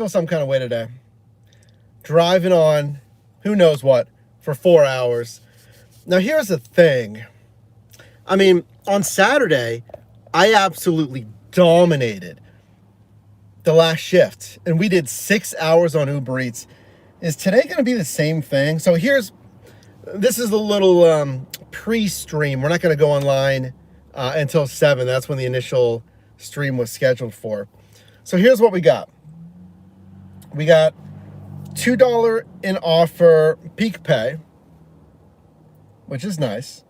feel some kind of way today. Driving on who knows what for 4 hours. Now, here's the thing. I mean, on Saturday, I absolutely dominated the last shift, and we did 6 hours on Uber Eats. Is today going to be the same thing? So this is a little pre-stream. We're not going to go online until 7. That's when the initial stream was scheduled for. So here's what we got. We got $2 in offer peak pay, which is nice,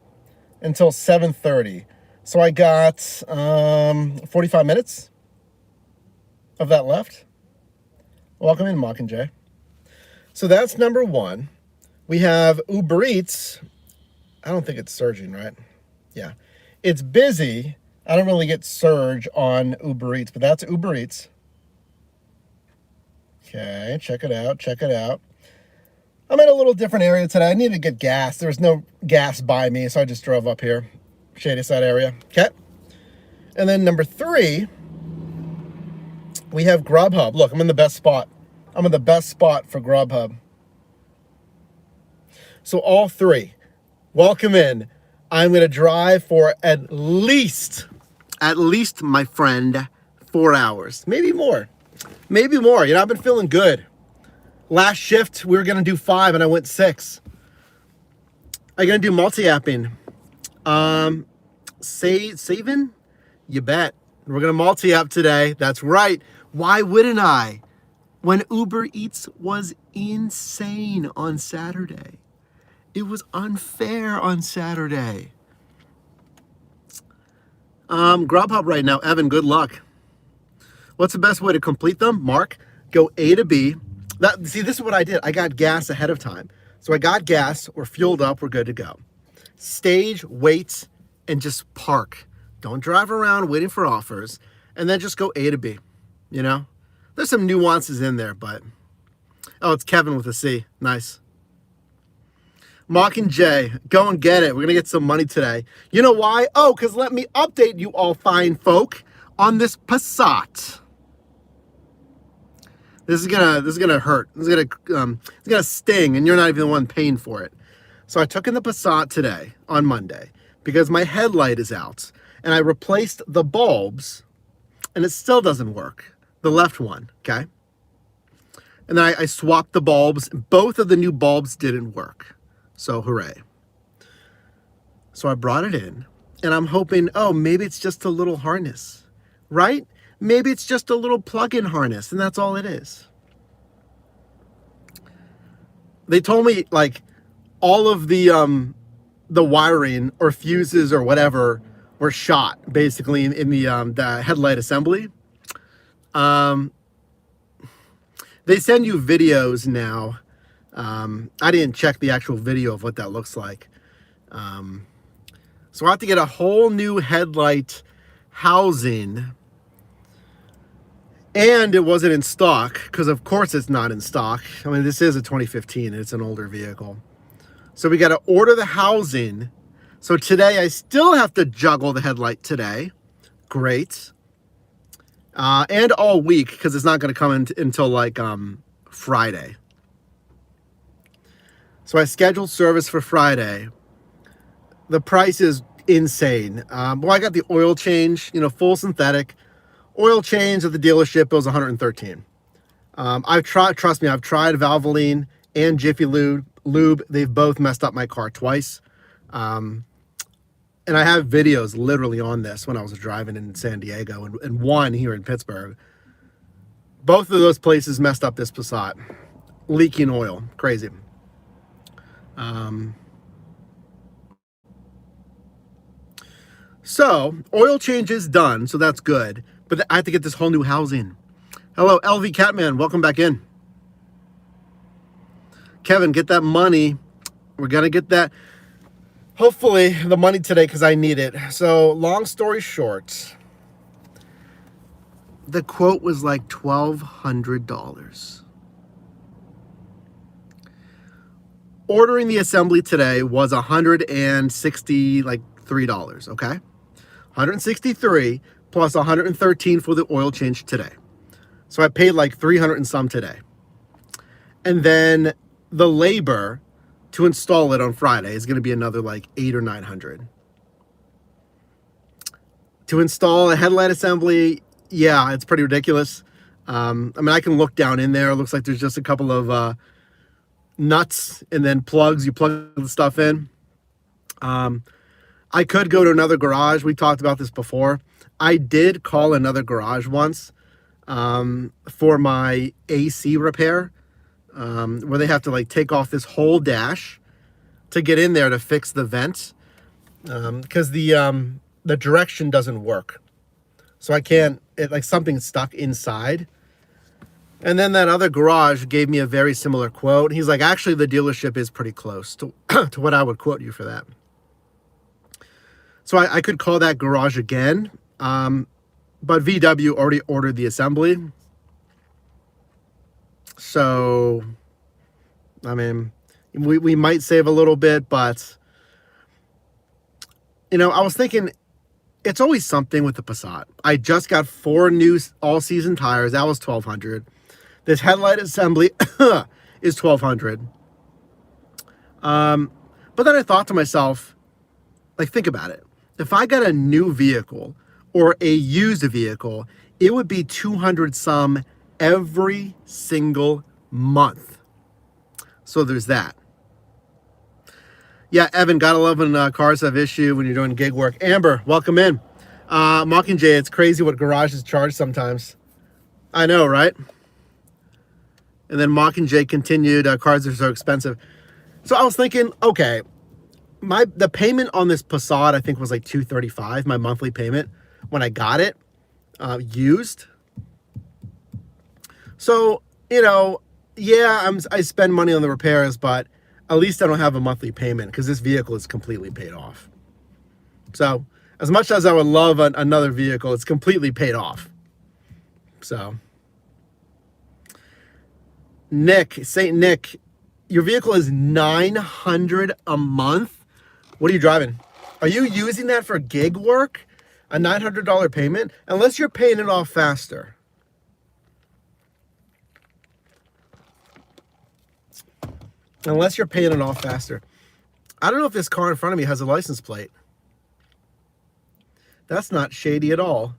until 7:30. So I got 45 minutes of that left. Welcome in, Mockingjay. So that's number one. We have Uber Eats. I don't think it's surging, right? Yeah. It's busy. I don't really get surge on Uber Eats, but that's Uber Eats. Okay, check it out, check it out. I'm in a little different area today. I needed to get gas. There was no gas by me, so I just drove up here. Shady Side area. Okay. And then number 3, we have Grubhub. Look, I'm in the best spot. I'm in the best spot for Grubhub. So all 3, welcome in. I'm going to drive for at least, my friend, 4 hours. Maybe more. Maybe more. You know, I've been feeling good. Last shift, we were going to do 5, and I went 6. Are you going to do multi-apping? Saving? You bet. We're going to multi-app today. That's right. Why wouldn't I? When Uber Eats was insane on Saturday. It was unfair on Saturday. Grubhub right now. Evan, good luck. What's the best way to complete them? Mark, go A to B. See, this is what I did. I got gas ahead of time. So I got gas. We're fueled up. We're good to go. Stage, wait, and just park. Don't drive around waiting for offers. And then just go A to B. You know? There's some nuances in there, but... Oh, it's Kevin with a C. Nice. Mockingjay, go and get it. We're going to get some money today. You know why? Oh, because let me update you all fine folk on this Passat. This is gonna hurt. This is gonna sting, and you're not even the one paying for it. So I took in the Passat today on Monday because my headlight is out, and I replaced the bulbs, and it still doesn't work. The left one, okay. And then I swapped the bulbs. Both of the new bulbs didn't work. So hooray. So I brought it in, and I'm hoping, oh, maybe it's just a little harness, right? Maybe it's just a little plug-in harness, and that's all it is. They told me, like, all of the wiring or fuses or whatever were shot, basically, in the headlight assembly. They send you videos now. I didn't check the actual video of what that looks like. So I have to get a whole new headlight housing. And it wasn't in stock, because of course it's not in stock. I mean, this is a 2015, and it's an older vehicle. So we got to order the housing. So today I still have to juggle the headlight today. Great. And all week, because it's not going to come until like Friday. So I scheduled service for Friday. The price is insane. Well, I got the oil change, full synthetic. Oil change at the dealership, it was $113. Trust me, I've tried Valvoline and Jiffy Lube. They've both messed up my car twice. And I have videos literally on this when I was driving in San Diego and one here in Pittsburgh. Both of those places messed up this Passat. Leaking oil. Crazy. So, oil change is done, so that's good. But I have to get this whole new housing. Hello, LV Catman. Welcome back in. Kevin, get that money. We're going to get that. Hopefully, the money today because I need it. So, long story short, the quote was like $1,200. Ordering the assembly today was $163, okay? $163 plus $113 for the oil change today. So I paid like 300 and some today. And then the labor to install it on Friday is going to be another like 800 or 900. To install a headlight assembly, yeah, it's pretty ridiculous. I mean, I can look down in there. It looks like there's just a couple of nuts and then plugs. You plug the stuff in. I could go to another garage. We talked about this before. I did call another garage once for my AC repair, where they have to like take off this whole dash to get in there to fix the vent, because the direction doesn't work. So I can't, like something's stuck inside. And then that other garage gave me a very similar quote. He's like, actually, the dealership is pretty close to, to what I would quote you for that. So I could call that garage again. But VW already ordered the assembly. So, I mean, we might save a little bit, but, you know, I was thinking, it's always something with the Passat. I just got 4 new all-season tires. That was $1,200. This headlight assembly is $1,200. But then I thought to myself, like, think about it. If I got a new vehicle or a used vehicle, it would be 200 some every single month. So there's that. Yeah, Evan, gotta love when cars have issue when you're doing gig work. Amber, welcome in. Mockingjay, it's crazy what garages charge sometimes. I know, right? And then Mockingjay continued, cars are so expensive. So I was thinking, okay, the payment on this Passat, I think, was like $235, my monthly payment when I got it used. So, you know, yeah, I spend money on the repairs, but at least I don't have a monthly payment because this vehicle is completely paid off. So as much as I would love another vehicle, it's completely paid off. So Saint Nick, your vehicle is $900 a month. What are you driving? Are you using that for gig work? A $900 payment? Unless you're paying it off faster. Unless you're paying it off faster. I don't know if this car in front of me has a license plate. That's not shady at all.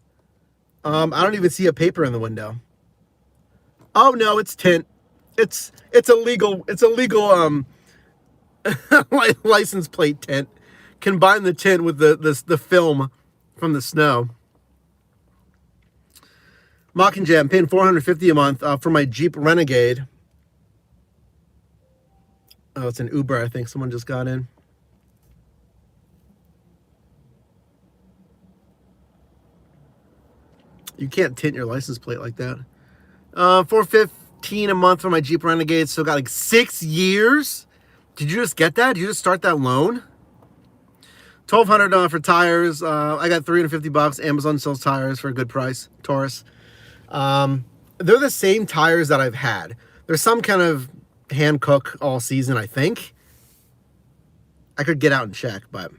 I don't even see a paper in the window. Oh no, it's tint. It's a legal license plate tint. Combine the tint with the film from the snow. Mockingjay, I'm paying $450 a month for my Jeep Renegade. Oh, it's an Uber, I think someone just got in. You can't tint your license plate like that. $415 a month for my Jeep Renegade. So got like 6 years. Did you just get that? Did you just start that loan? $1,200 for tires. I got $350. Amazon sells tires for a good price. Taurus. They're the same tires that I've had. There's some kind of hand cook all season, I think. I could get out and check, but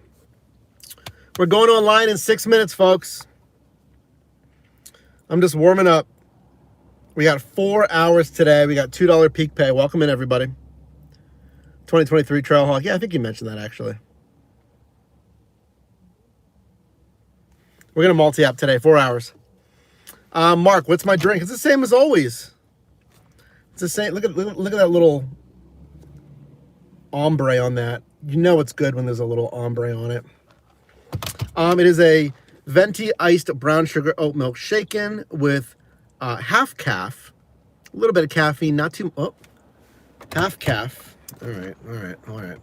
we're going online in 6 minutes, folks. I'm just warming up. We got 4 hours today. We got $2 peak pay. Welcome in, everybody. 2023 Trailhawk. Yeah, I think you mentioned that, actually. We're going to multi-app today, 4 hours. Mark, what's my drink? It's the same as always. It's the same. Look at that little ombre on that. You know it's good when there's a little ombre on it. It is a venti iced brown sugar oat milk shaken with half calf, a little bit of caffeine, not too. Oh, half calf. All right.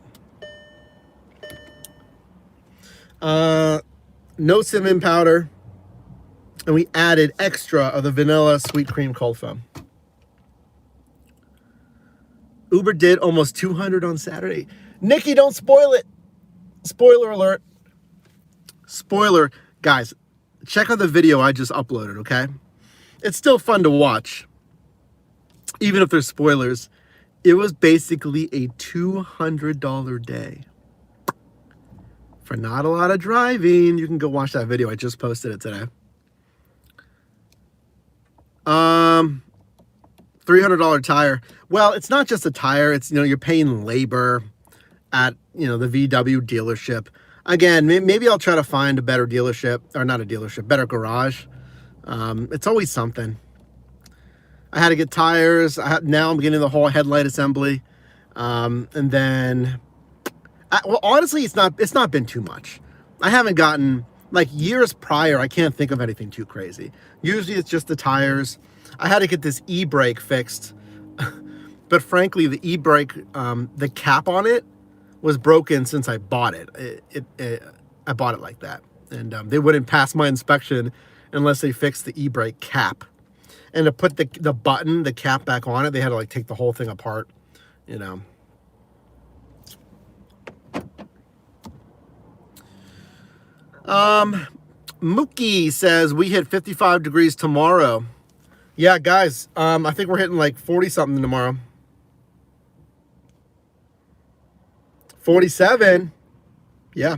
No cinnamon powder, and we added extra of the vanilla sweet cream cold foam. Uber did almost 200 on Saturday. Nikki, don't spoil it. Spoiler alert. Spoiler. Guys, check out the video I just uploaded, okay? It's still fun to watch, even if there's spoilers. It was basically a $200 day. For not a lot of driving, you can go watch that video. I just posted it today. $300 tire. Well, it's not just a tire. It's, you're paying labor at, the VW dealership. Again, maybe I'll try to find a better dealership, or not a dealership, better garage. It's always something. I had to get tires. Now I'm getting the whole headlight assembly. And then, well, honestly, it's not been too much. I haven't gotten, like years prior, I can't think of anything too crazy. Usually it's just the tires. I had to get this e-brake fixed. But frankly, the e-brake, the cap on it was broken since I bought it. I bought it like that. And they wouldn't pass my inspection unless they fixed the e-brake cap. And to put the button, the cap back on it, they had to like take the whole thing apart, Mookie says we hit 55 degrees tomorrow. Yeah, guys, I think we're hitting like 40 something tomorrow. 47. Yeah.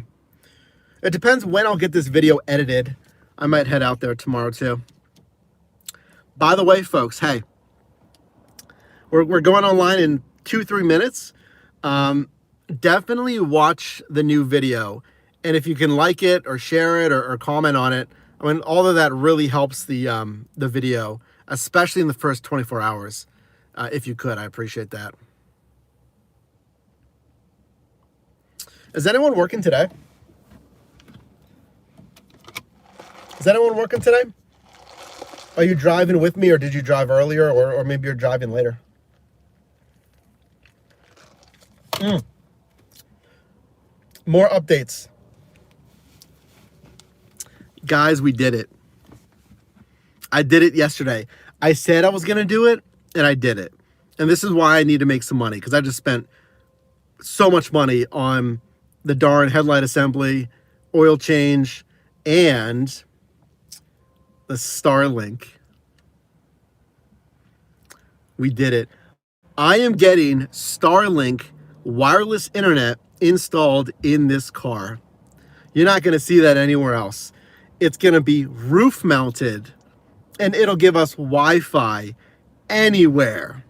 It depends when I'll get this video edited. I might head out there tomorrow too. By the way, folks, hey, we're going online in 2-3 minutes. Definitely watch the new video. And if you can like it or share it or comment on it, I mean, all of that really helps the video, especially in the first 24 hours. If you could, I appreciate that. Is anyone working today? Is anyone working today? Are you driving with me, or did you drive earlier, or maybe you're driving later? More updates. Guys, we did it. I did it yesterday. I said I was going to do it, and I did it. And this is why I need to make some money, because I just spent so much money on the darn headlight assembly, oil change, and the Starlink. We did it. I am getting Starlink wireless internet installed in this car. You're not going to see that anywhere else. It's going to be roof mounted, and it'll give us Wi-Fi anywhere.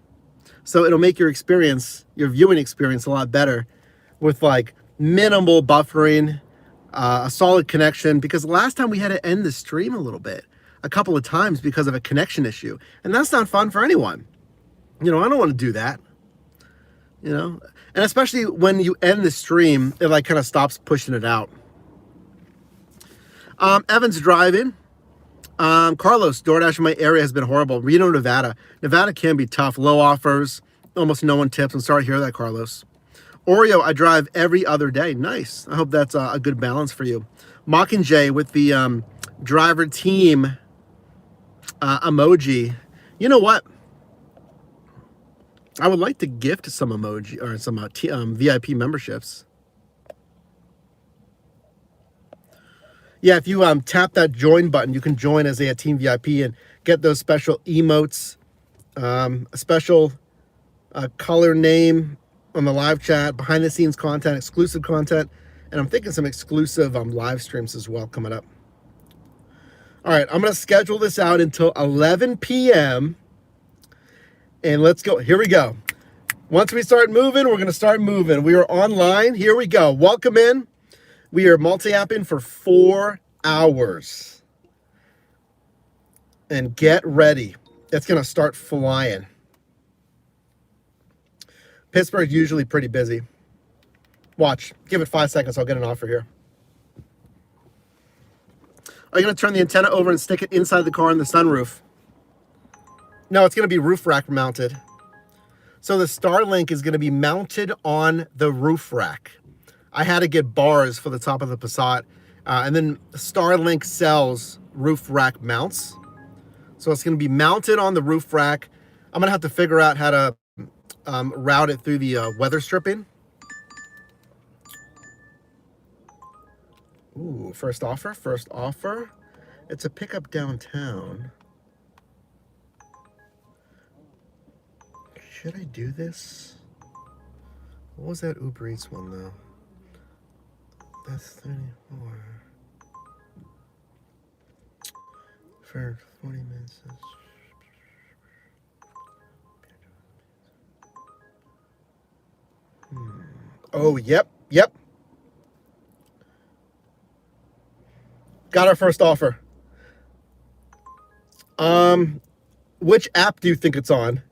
So it'll make your experience, your viewing experience, a lot better with like minimal buffering, a solid connection, because last time we had to end the stream a couple of times because of a connection issue. And that's not fun for anyone. I don't want to do that, and especially when you end the stream, it like kind of stops pushing it out. Evan's driving. Carlos, DoorDash in my area has been horrible. Reno, Nevada. Nevada can be tough. Low offers. Almost no one tips. I'm sorry to hear that, Carlos. Oreo, I drive every other day. Nice. I hope that's a good balance for you. Mockingjay with the driver team emoji. You know what? I would like to gift some emoji or some VIP memberships. Yeah, if you tap that join button, you can join as a team VIP and get those special emotes, a special color name on the live chat, behind the scenes content, exclusive content, and I'm thinking some exclusive live streams as well coming up. All right, I'm going to schedule this out until 11 p.m. and let's go. Here we go. Once we start moving, we're going to start moving. We are online. Here we go. Welcome in. We are multi-apping for 4 hours. And get ready. It's going to start flying. Pittsburgh's usually pretty busy. Watch. Give it 5 seconds. I'll get an offer here. Are you going to turn the antenna over and stick it inside the car in the sunroof? No, it's going to be roof rack mounted. So the Starlink is going to be mounted on the roof rack. I had to get bars for the top of the Passat. And then Starlink sells roof rack mounts. So it's going to be mounted on the roof rack. I'm going to have to figure out how to route it through the weather stripping. Ooh, first offer. It's a pickup downtown. Should I do this? What was that Uber Eats one though? That's 34. For 40 minutes. Oh, yep, yep. Got our first offer. Which app do you think it's on?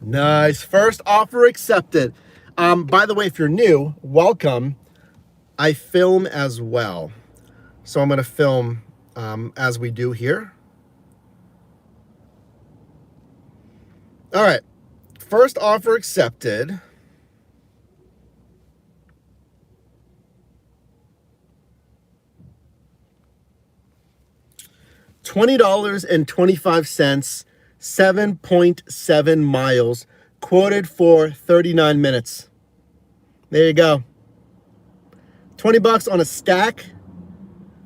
Nice. First offer accepted. By the way, if you're new, welcome. I film as well. So I'm going to film as we do here. All right. First offer accepted. $20.25, 7.7 miles, quoted for 39 minutes. There you go. 20 bucks on a stack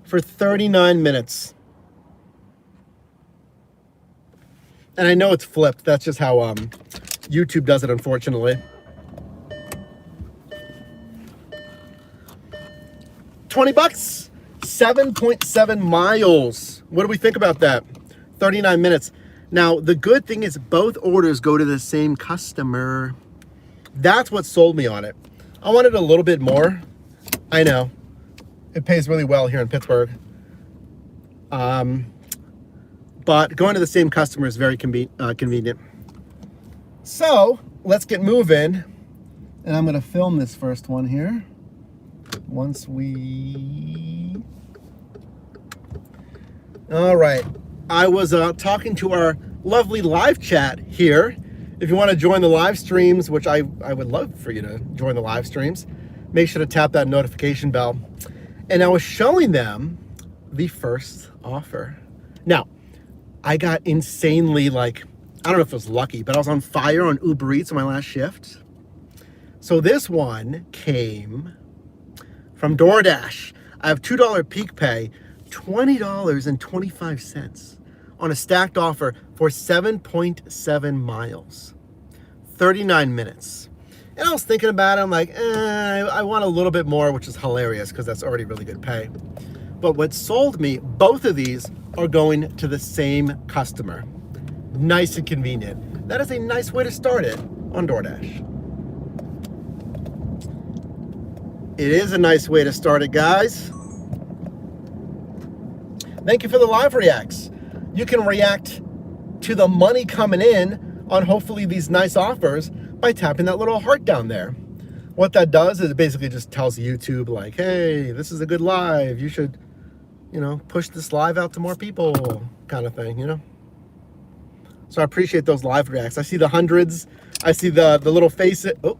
for 39 minutes. And I know it's flipped. That's just how YouTube does it, unfortunately. 20 bucks. 7.7 miles. What do we think about that? 39 minutes. Now, the good thing is both orders go to the same customer. That's what sold me on it. I wanted a little bit more. I know. It pays really well here in Pittsburgh. But going to the same customer is very convenient. So, let's get moving. And I'm going to film this first one here. Once we... All right. I was talking to our lovely live chat here. If you want to join the live streams, which I would love for you to join the live streams, make sure to tap that notification bell. And I was showing them the first offer. Now, I got insanely, I don't know if it was lucky, but I was on fire on Uber Eats on my last shift. So this one came from DoorDash. I have $2 peak pay, $20.25 on a stacked offer for 7.7 miles, 39 minutes. And I was thinking about it. I'm like, I want a little bit more, which is hilarious because that's already really good pay. But what sold me, both of these are going to the same customer. Nice and convenient. That is a nice way to start it on DoorDash. It is a nice way to start it, guys. Thank you for the live reacts. You can react to the money coming in on hopefully these nice offers by tapping that little heart down there. What that does is it basically just tells YouTube like, hey, this is a good live. You should, push this live out to more people kind of thing, So I appreciate those live reacts. I see the hundreds. I see the little faces. Oh,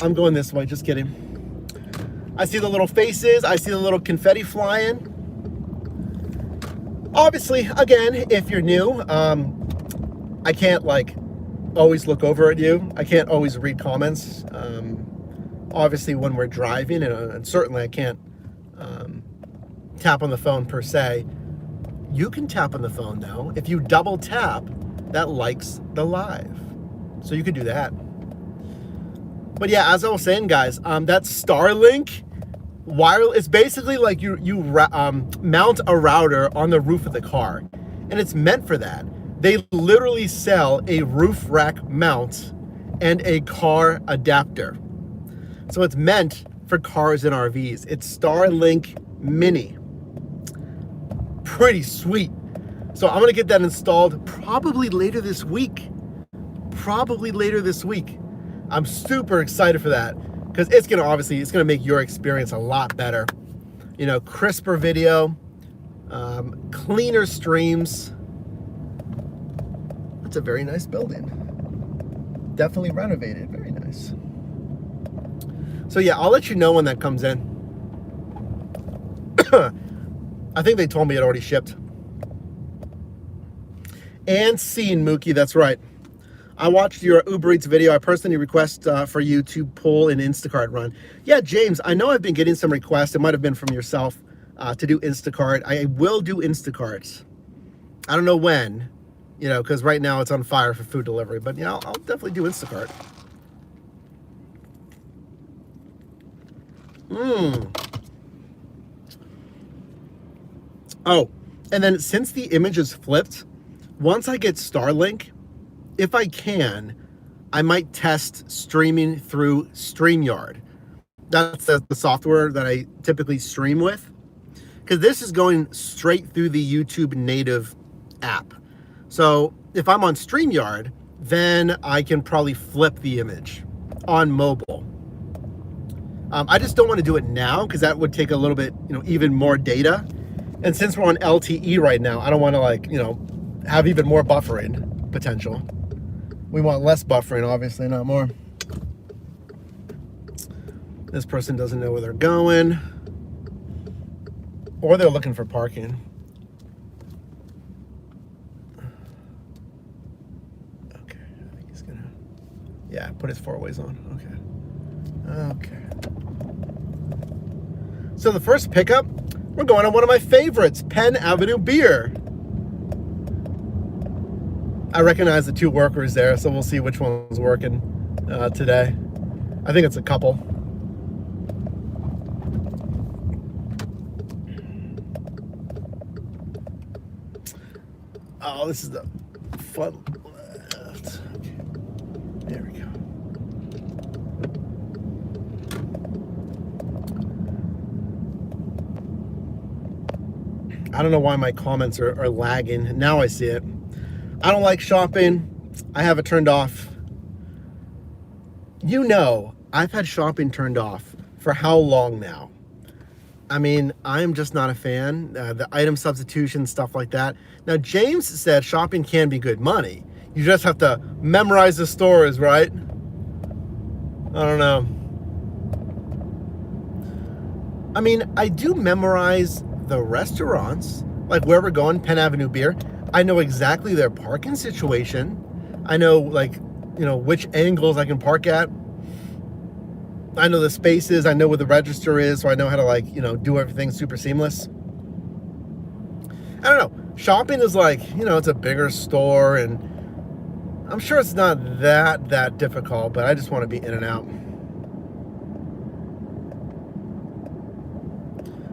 I'm going this way. Just kidding. I see the little faces. I see the little confetti flying. Obviously, again, if you're new, I can't always look over at you. I can't always read comments. Obviously, when we're driving, and certainly I can't tap on the phone per se. You can tap on the phone though. If you double tap, that likes the live. So you could do that. But yeah, as I was saying, guys, that Starlink wireless, it's basically like you mount a router on the roof of the car, and it's meant for that. They literally sell a roof rack mount and a car adapter. So it's meant for cars and RVs. It's Starlink Mini. Pretty sweet. So I'm gonna get that installed probably later this week. I'm super excited for that because it's gonna make your experience a lot better. Crisper video, cleaner streams. That's a very nice building. Definitely renovated, very nice. So yeah, I'll let you know when that comes in. I think they told me it already shipped. And seen, Mookie, that's right. I watched your Uber Eats video. I personally request for you to pull an Instacart run. Yeah, James, I know I've been getting some requests. It might have been from yourself to do Instacart. I will do Instacart. I don't know when, because right now it's on fire for food delivery. But yeah, I'll definitely do Instacart. Oh, and then since the image is flipped, once I get Starlink, if I can, I might test streaming through StreamYard. That's the software that I typically stream with, because this is going straight through the YouTube native app. So if I'm on StreamYard, then I can probably flip the image on mobile. I just don't want to do it now because that would take a little bit, even more data. And since we're on LTE right now, I don't want to have even more buffering potential. We want less buffering, obviously, not more. This person doesn't know where they're going, or they're looking for parking. Okay, I think he's gonna, yeah, put his four ways on. Okay. So the first pickup, we're going on one of my favorites, Penn Avenue Beer. I recognize the two workers there, so we'll see which one's working today. I think it's a couple. Oh, this is the front left. Okay. There we go. I don't know why my comments are lagging. Now I see it. I don't like shopping. I have it turned off. I've had shopping turned off for how long now? I mean, I'm just not a fan. The item substitution, stuff like that. Now, James said shopping can be good money. You just have to memorize the stores, right? I don't know. I mean, I do memorize the restaurants, like where we're going, Penn Avenue Beer. I know exactly their parking situation. I know, which angles I can park at. I know the spaces. I know where the register is, so I know how to, do everything super seamless. I don't know. Shopping is it's a bigger store, and I'm sure it's not that difficult, but I just want to be in and out.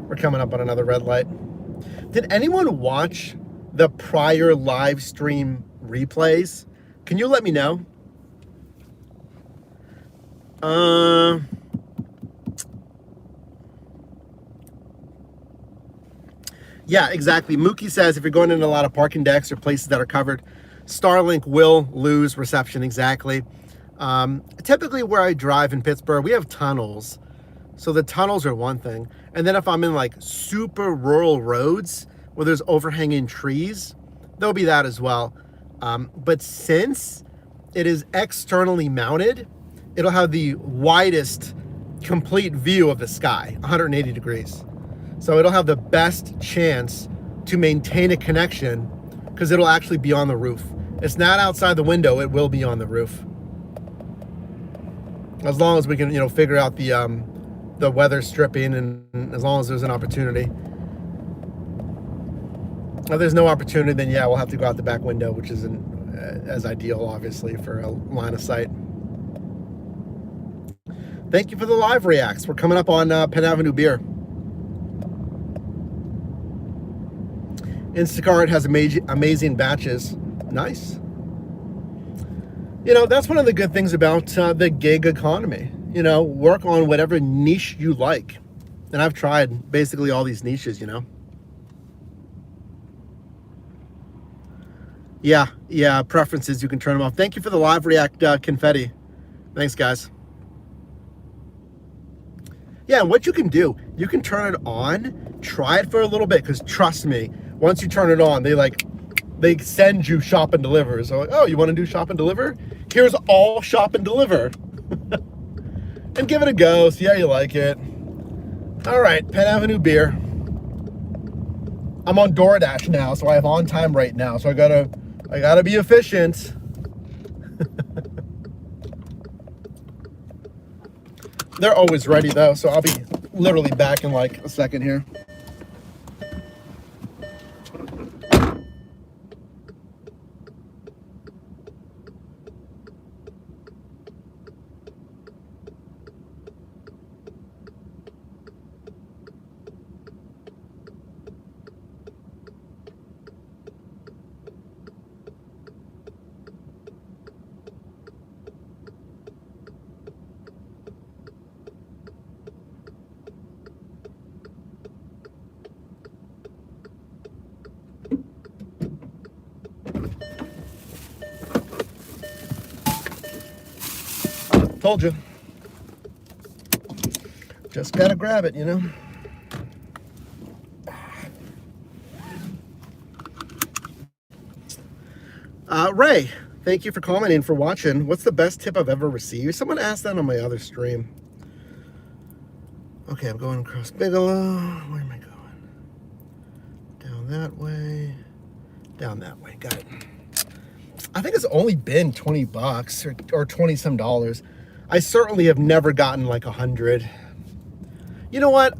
We're coming up on another red light. Did anyone watch the prior live stream replays? Can you let me know? Yeah, exactly. Mookie says if you're going into a lot of parking decks or places that are covered, Starlink will lose reception. Exactly. Typically where I drive in Pittsburgh, we have tunnels. So the tunnels are one thing. And then if I'm in super rural roads where there's overhanging trees, there'll be that as well. But since it is externally mounted, it'll have the widest complete view of the sky, 180 degrees. So it'll have the best chance to maintain a connection because it'll actually be on the roof. It's not outside the window, it will be on the roof. As long as we can, figure out the weather stripping, and as long as there's an opportunity. If there's no opportunity, then yeah, we'll have to go out the back window, which isn't as ideal, obviously, for a line of sight. Thank you for the live reacts. We're coming up on Penn Avenue Beer. Instacart has amazing batches. Nice. That's one of the good things about the gig economy. Work on whatever niche you like. And I've tried basically all these niches, Yeah, preferences, you can turn them off. Thank you for the live react confetti. Thanks, guys. Yeah, and what you can do, you can turn it on, try it for a little bit, because trust me, once you turn it on, they send you shop and deliver. So oh, you want to do shop and deliver? Here's all shop and deliver. And give it a go, see how you like it. All right, Penn Avenue Beer. I'm on DoorDash now, so I have on time right now. So I gotta be efficient. They're always ready though, so I'll be literally back in a second here. Told you. Just gotta grab it, you know? Ray, thank you for commenting, for watching. What's the best tip I've ever received? Someone asked that on my other stream. Okay, I'm going across Bigelow. Where am I going? Down that way. Down that way. Got it. I think it's only been 20 bucks or 20 some dollars. I certainly have never gotten like 100. You know what?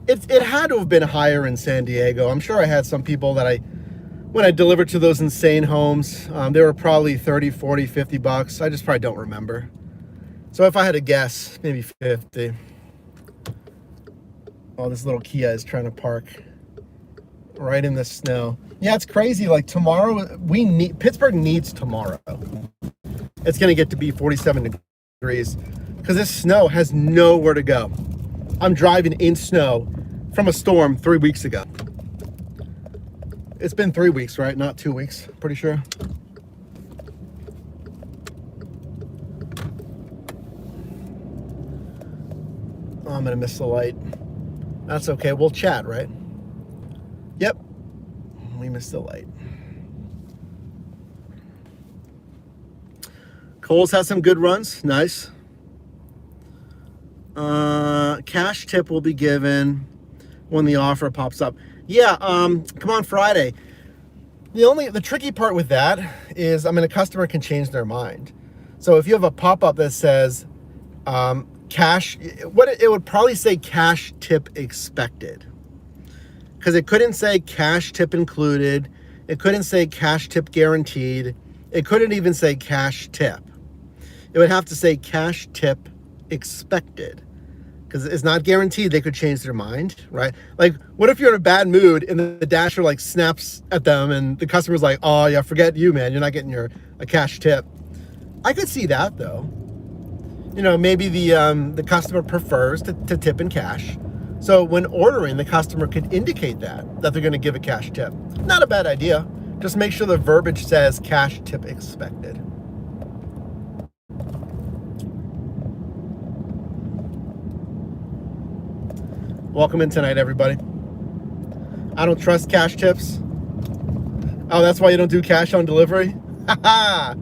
It had to have been higher in San Diego. I'm sure I had some people that when I delivered to those insane homes, they were probably 30, 40, 50 bucks. I just probably don't remember. So if I had to guess, maybe 50. Oh, this little Kia is trying to park right in the snow. Yeah, it's crazy. Like tomorrow, Pittsburgh needs tomorrow. It's going to get to be 47 degrees because this snow has nowhere to go. I'm driving in snow from a storm 3 weeks ago. It's been 3 weeks, right? Not 2 weeks, pretty sure. Oh, I'm going to miss the light. That's okay. We'll chat, right? Yep. We missed the light. Kohl's has some good runs. Nice. Cash tip will be given when the offer pops up. Yeah, come on Friday. The tricky part with that is, a customer can change their mind. So if you have a pop-up that says cash, it would probably say cash tip expected. Because it couldn't say cash tip included. It couldn't say cash tip guaranteed. It couldn't even say cash tip. It would have to say cash tip expected. Because it's not guaranteed they could change their mind, right? Like, what if you're in a bad mood and the dasher like snaps at them and the customer's like, oh yeah, forget you, man. You're not getting a cash tip. I could see that though. You know, maybe the customer prefers to tip in cash. So when ordering, the customer could indicate that they're going to give a cash tip. Not a bad idea. Just make sure the verbiage says cash tip expected. Welcome in tonight, everybody. I don't trust cash tips. Oh, that's why you don't do cash on delivery? Haha.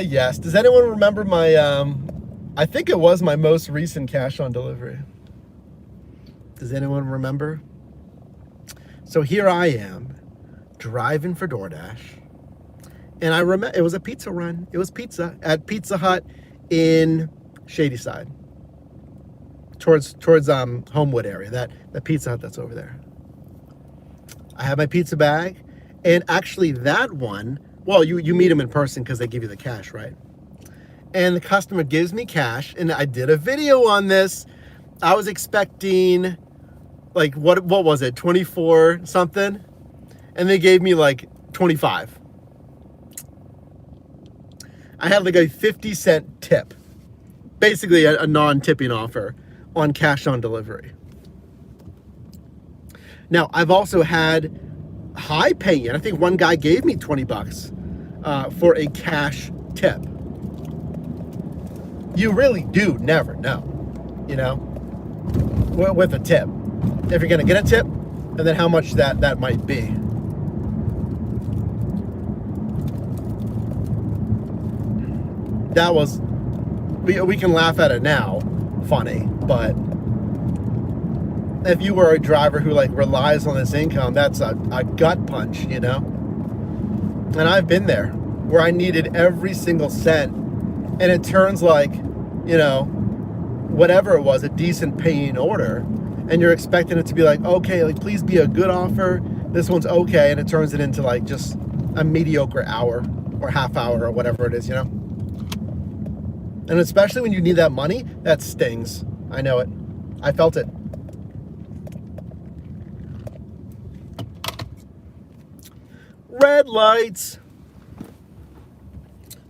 Yes. Does anyone remember my, I think it was my most recent cash on delivery. Does anyone remember? So here I am, driving for DoorDash. And I remember, it was a pizza run. It was pizza at Pizza Hut in Shadyside. Towards Homewood area, that Pizza Hut that's over there. I have my pizza bag, and actually that one, well, you meet them in person because they give you the cash, right? And the customer gives me cash, and I did a video on this. I was expecting, like, what was it, 24 something? And they gave me like 25. I had like a 50-cent tip, basically a non-tipping offer on cash on delivery. Now, I've also had high paying. I think one guy gave me 20 bucks for a cash tip. You really do never know, you know, with a tip. If you're going to get a tip, and then how much that might be. That was, we can laugh at it now, funny, but if you were a driver who like relies on this income, that's a gut punch, you know? And I've been there where I needed every single cent, and it turns like, you know, whatever it was, a decent paying order, and you're expecting it to be like, okay, like please be a good offer, this one's okay, and it turns it into like just a mediocre hour or half hour or whatever it is, you know? And especially when you need that money, that stings. I know it. I felt it. Red lights.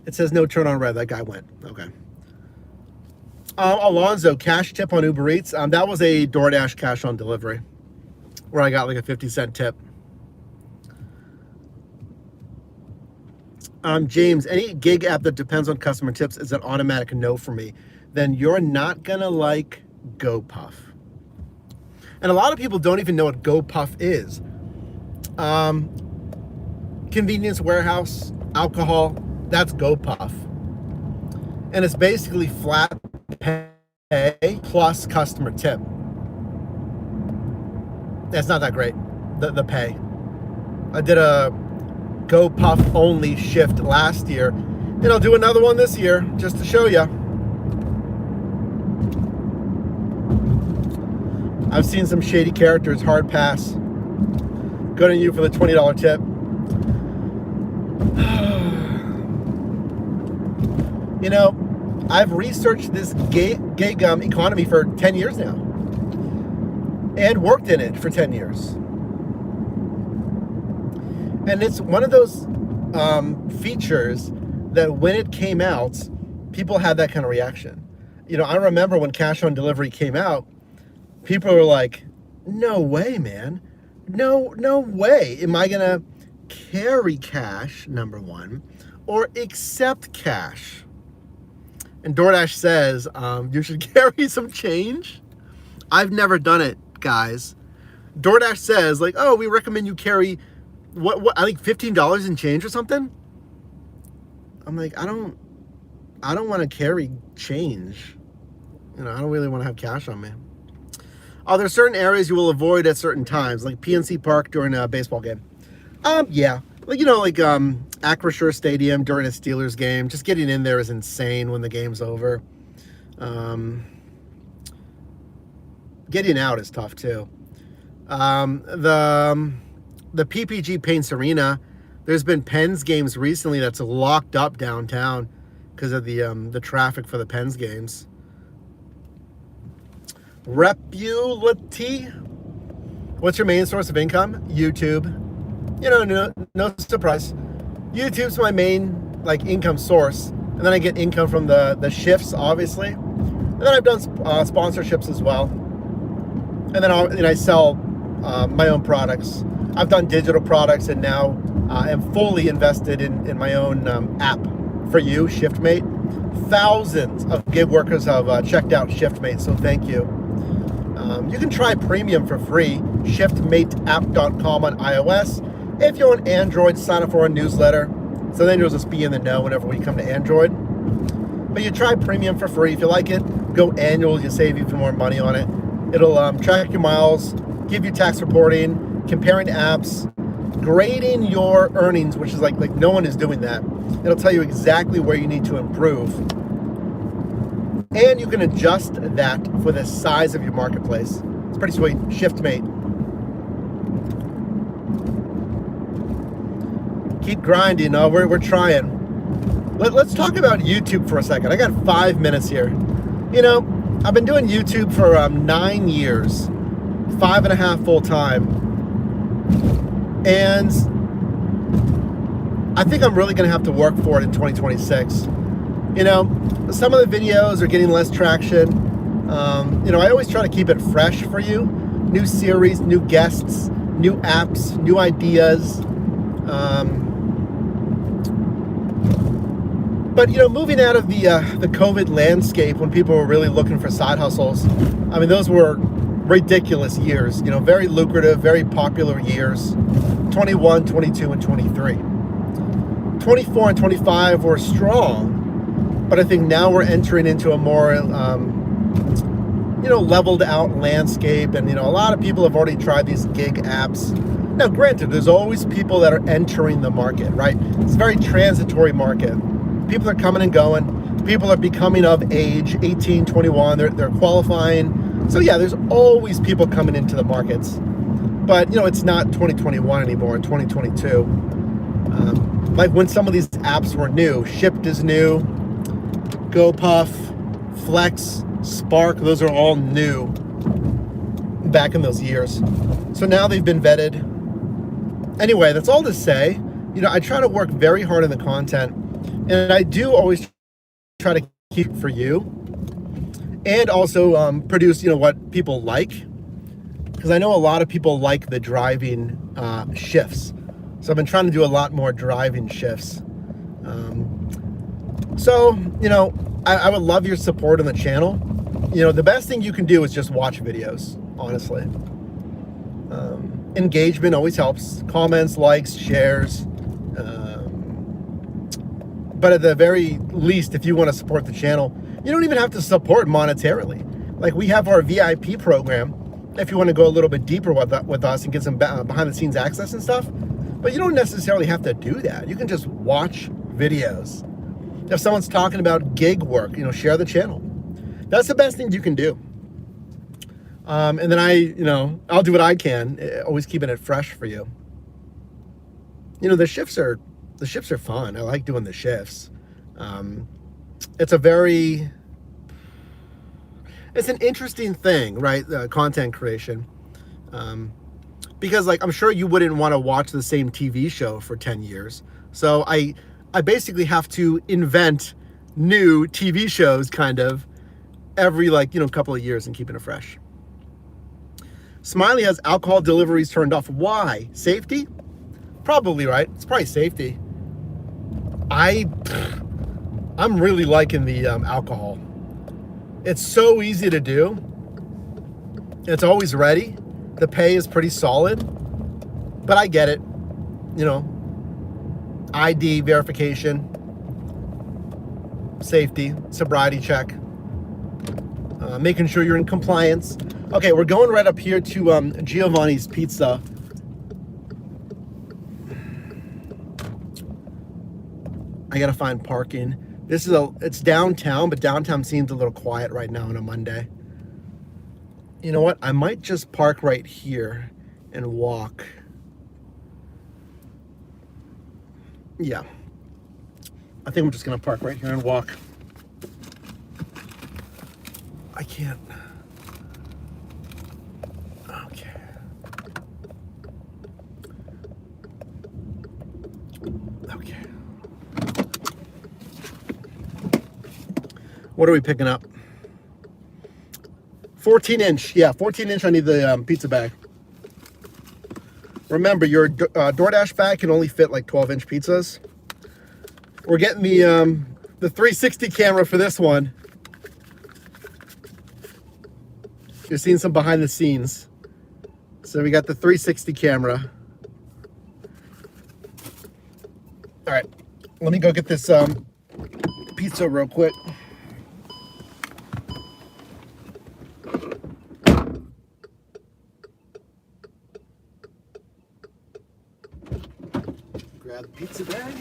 It says no turn on red. That guy went. Okay. Alonzo, cash tip on Uber Eats. That was a DoorDash cash on delivery where I got like a 50-cent tip. James, any gig app that depends on customer tips is an automatic no for me. Then you're not gonna like GoPuff. And a lot of people don't even know what GoPuff is. Convenience warehouse, alcohol, that's GoPuff. And it's basically flat pay plus customer tip. It's not that great, the pay. I did a GoPuff only shift last year, and I'll do another one this year just to show you. I've seen some shady characters, hard pass. Good on you for the $20 tip. You know, I've researched this gig economy for 10 years now and worked in it for 10 years. And it's one of those features that when it came out, people had that kind of reaction. You know, I remember when cash on delivery came out, people were like, no way, man. No way am I going to carry cash, number one, or accept cash. And DoorDash says you should carry some change. I've never done it, guys. DoorDash says, like, oh, we recommend you carry what I think $15 in change or something. I'm like, I don't want to carry change. You know, I don't really want to have cash on me. Oh, there's certain areas you will avoid at certain times, like PNC Park during a baseball game. Yeah, like, you know, like Acrisure Stadium during a Steelers game. Just getting in there is insane when the game's over. Getting out is tough too. The PPG Paints Arena, there's been Pens games recently that's locked up downtown because of the traffic for the Pens games. Repulity. What's your main source of income? YouTube. You know, no surprise. YouTube's my main like income source, and then I get income from the shifts, obviously. And then I've done sponsorships as well. And then I sell my own products. I've done digital products, and now am fully invested in my own app for you, ShiftMate. Thousands of gig workers have checked out ShiftMate, so thank you. You can try premium for free, shiftmateapp.com on iOS. If you're on Android, sign up for our newsletter, so then you'll just be in the know whenever we come to Android. But you try premium for free. If you like it, go annual. You save even more money on it. It'll track your miles, give you tax reporting, comparing apps, grading your earnings, which is like no one is doing that. It'll tell you exactly where you need to improve. And you can adjust that for the size of your marketplace. It's pretty sweet. ShiftMate. Keep grinding. We're trying. Let's talk about YouTube for a second. I got 5 minutes here. You know, I've been doing YouTube for 9 years, 5.5 full time, and I think I'm really going to have to work for it in 2026. You know, some of the videos are getting less traction. You know, I always try to keep it fresh for you. New series, new guests, new apps, new ideas. But, you know, moving out of the COVID landscape when people were really looking for side hustles, I mean, those were ridiculous years. You know, very lucrative, very popular years. 21, 22, and 23. 24 and 25 were strong. But I think now we're entering into a more, you know, leveled out landscape. And, you know, a lot of people have already tried these gig apps. Now, granted, there's always people that are entering the market, right? It's a very transitory market. People are coming and going. People are becoming of age, 18, 21. They're qualifying. So, yeah, there's always people coming into the markets. But, you know, it's not 2021 anymore, 2022. Like when some of these apps were new. Shipt is new. GoPuff, Flex, Spark, those are all new back in those years. So now they've been vetted. Anyway, that's all to say, you know, I try to work very hard on the content, and I do always try to keep it for you, and also produce, you know, what people like, because I know a lot of people like the driving shifts. So I've been trying to do a lot more driving shifts. So, I would love your support on the channel. The best thing you can do is just watch videos, honestly. Engagement always helps. Comments, likes, shares. But at the very least, if you want to support the channel, you don't even have to support monetarily. Like, we have our VIP program, if you want to go a little bit deeper with us and get some behind the scenes access and stuff. But you don't necessarily have to do that. You can just watch videos. If someone's talking about gig work, share the channel. That's the best thing you can do. And then I'll do what I can, always keeping it fresh for you. The shifts are fun. I like doing the shifts. It's an interesting thing, right? Content creation. Because I'm sure you wouldn't want to watch the same TV show for 10 years. So I basically have to invent new TV shows kind of every couple of years and keeping it fresh. Smiley has alcohol deliveries turned off. Why? Safety? Probably, right? It's probably safety. I'm really liking the alcohol. It's so easy to do. It's always ready. The pay is pretty solid, but I get it. ID verification, safety, sobriety check, making sure you're in compliance. Okay, we're going right up here to Giovanni's Pizza. I gotta find parking. It's downtown, but downtown seems a little quiet right now on a Monday. You know what? I might just park right here and walk. Yeah. I think I'm just gonna park right here and walk. I can't. Okay. Okay. What are we picking up? 14-inch. Yeah, 14-inch. I need the pizza bag. Remember, your DoorDash bag can only fit 12-inch pizzas. We're getting the 360 camera for this one. You're seeing some behind the scenes. So we got the 360 camera. All right, let me go get this pizza real quick. Grab the pizza bag.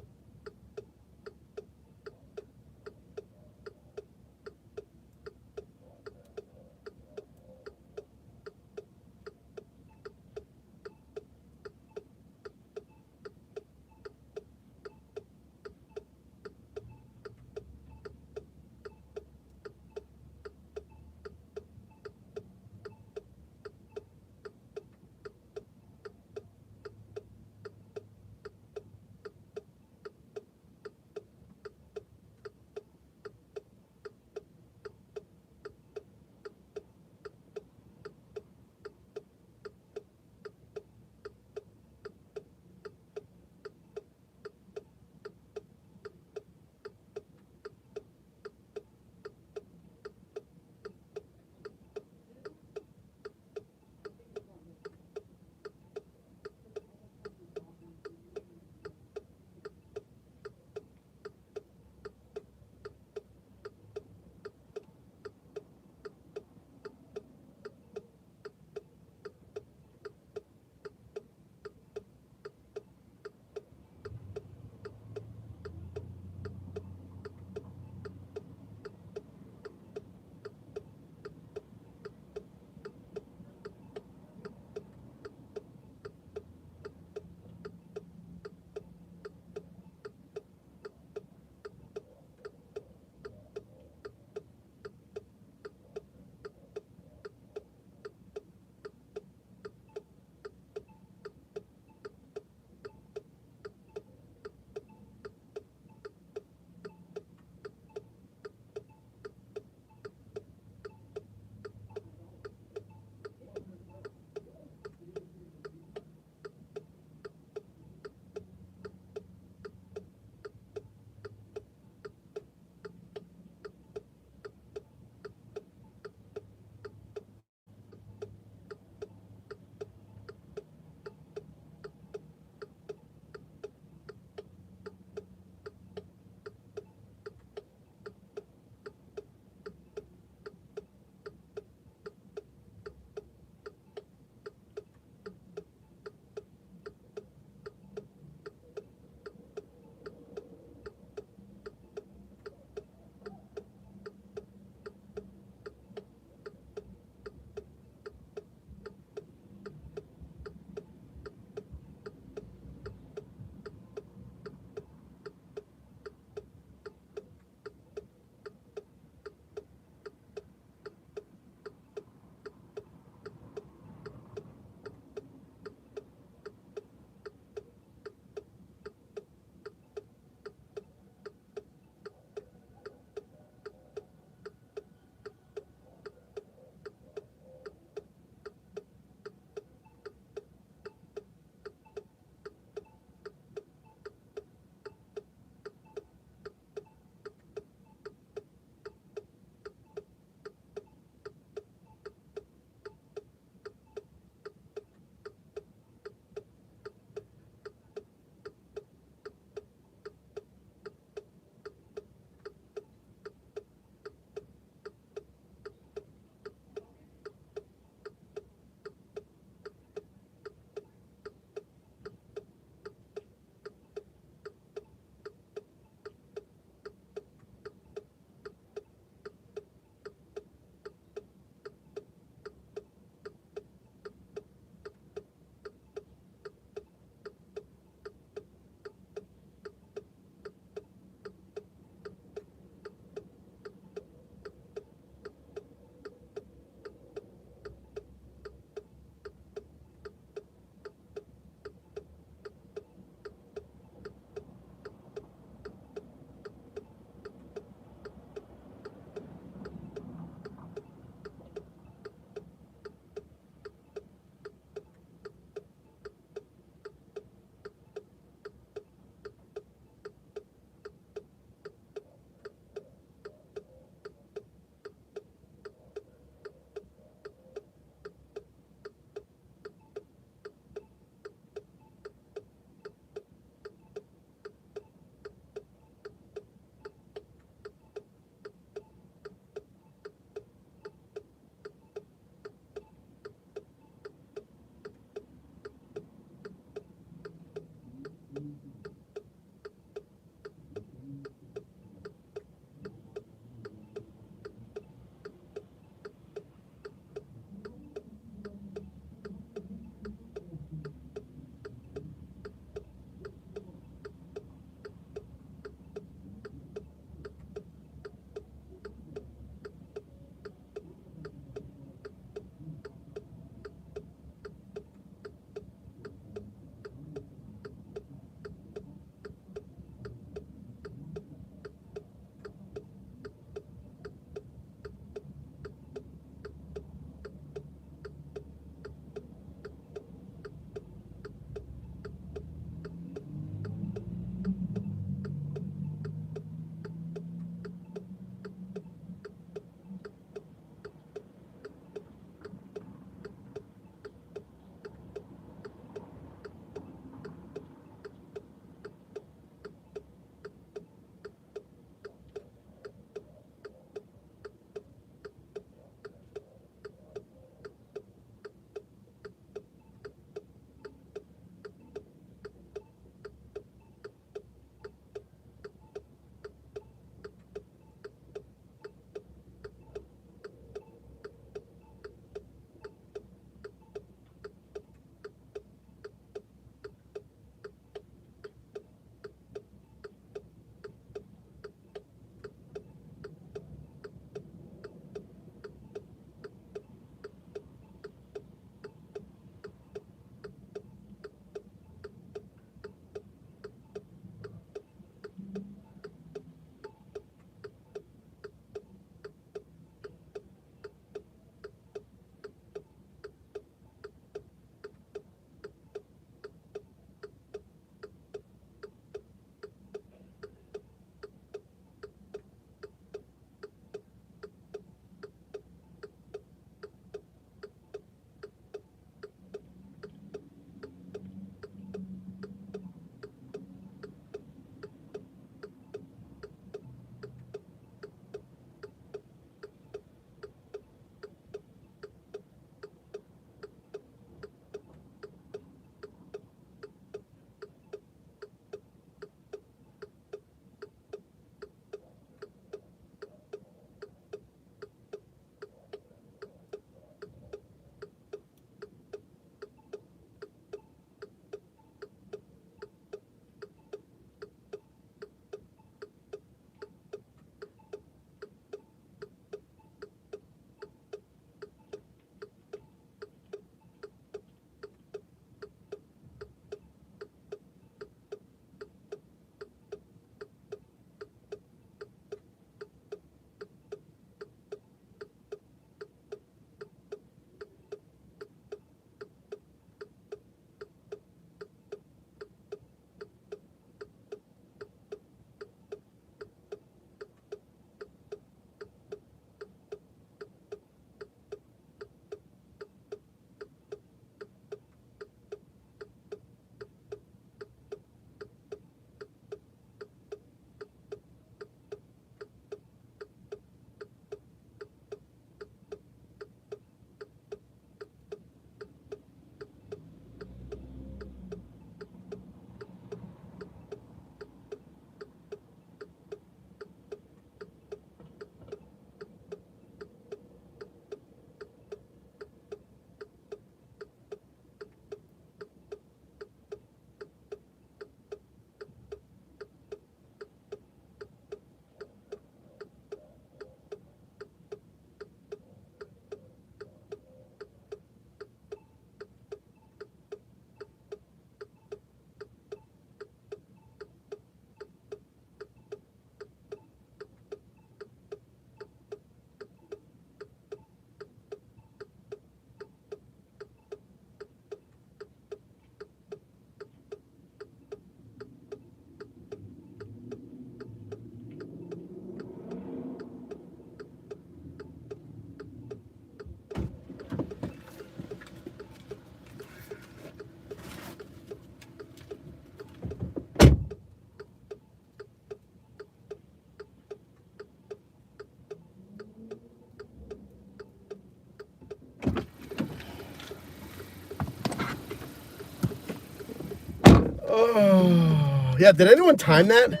Oh, yeah, did anyone time that?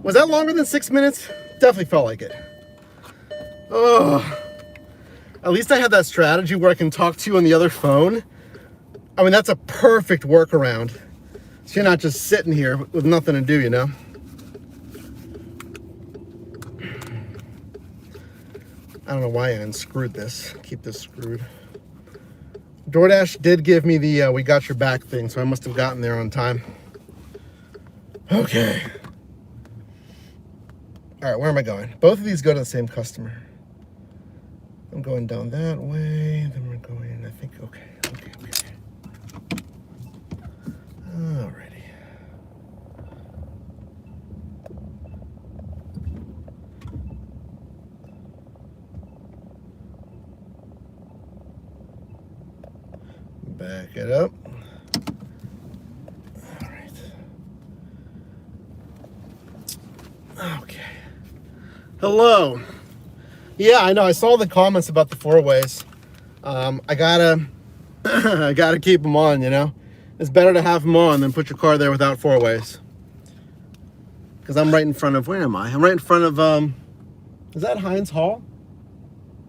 Was that longer than 6 minutes? Definitely felt like it. Oh, at least I have that strategy where I can talk to you on the other phone. I mean, that's a perfect workaround. So you're not just sitting here with nothing to do, you know? I don't know why I unscrewed this. Keep this screwed. DoorDash did give me the we got your back thing, so I must have gotten there on time. Okay. All right, where am I going? Both of these go to the same customer. I'm going down that way, then we're going, I think, okay. Alrighty. Back it up. All right. Okay. Hello. Yeah, I know. I saw the comments about the four ways. I gotta, I gotta keep them on. You know, it's better to have them on than put your car there without four ways. Because I'm right in front of. Where am I? I'm right in front of. Is that Heinz Hall?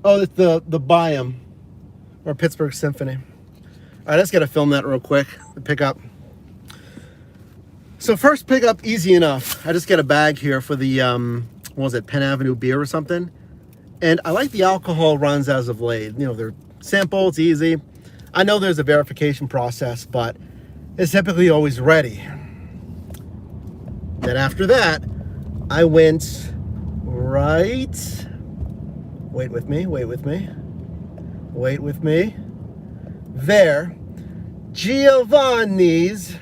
Oh, it's the Biome or Pittsburgh Symphony. All right, let's get to film that real quick. The pickup. So first pickup, easy enough. I just get a bag here for the, what was it, Penn Avenue beer or something. And I like the alcohol runs as of late. You know, they're simple, it's easy. I know there's a verification process, but it's typically always ready. Then after that, I went right. Wait with me. There. Giovanni's.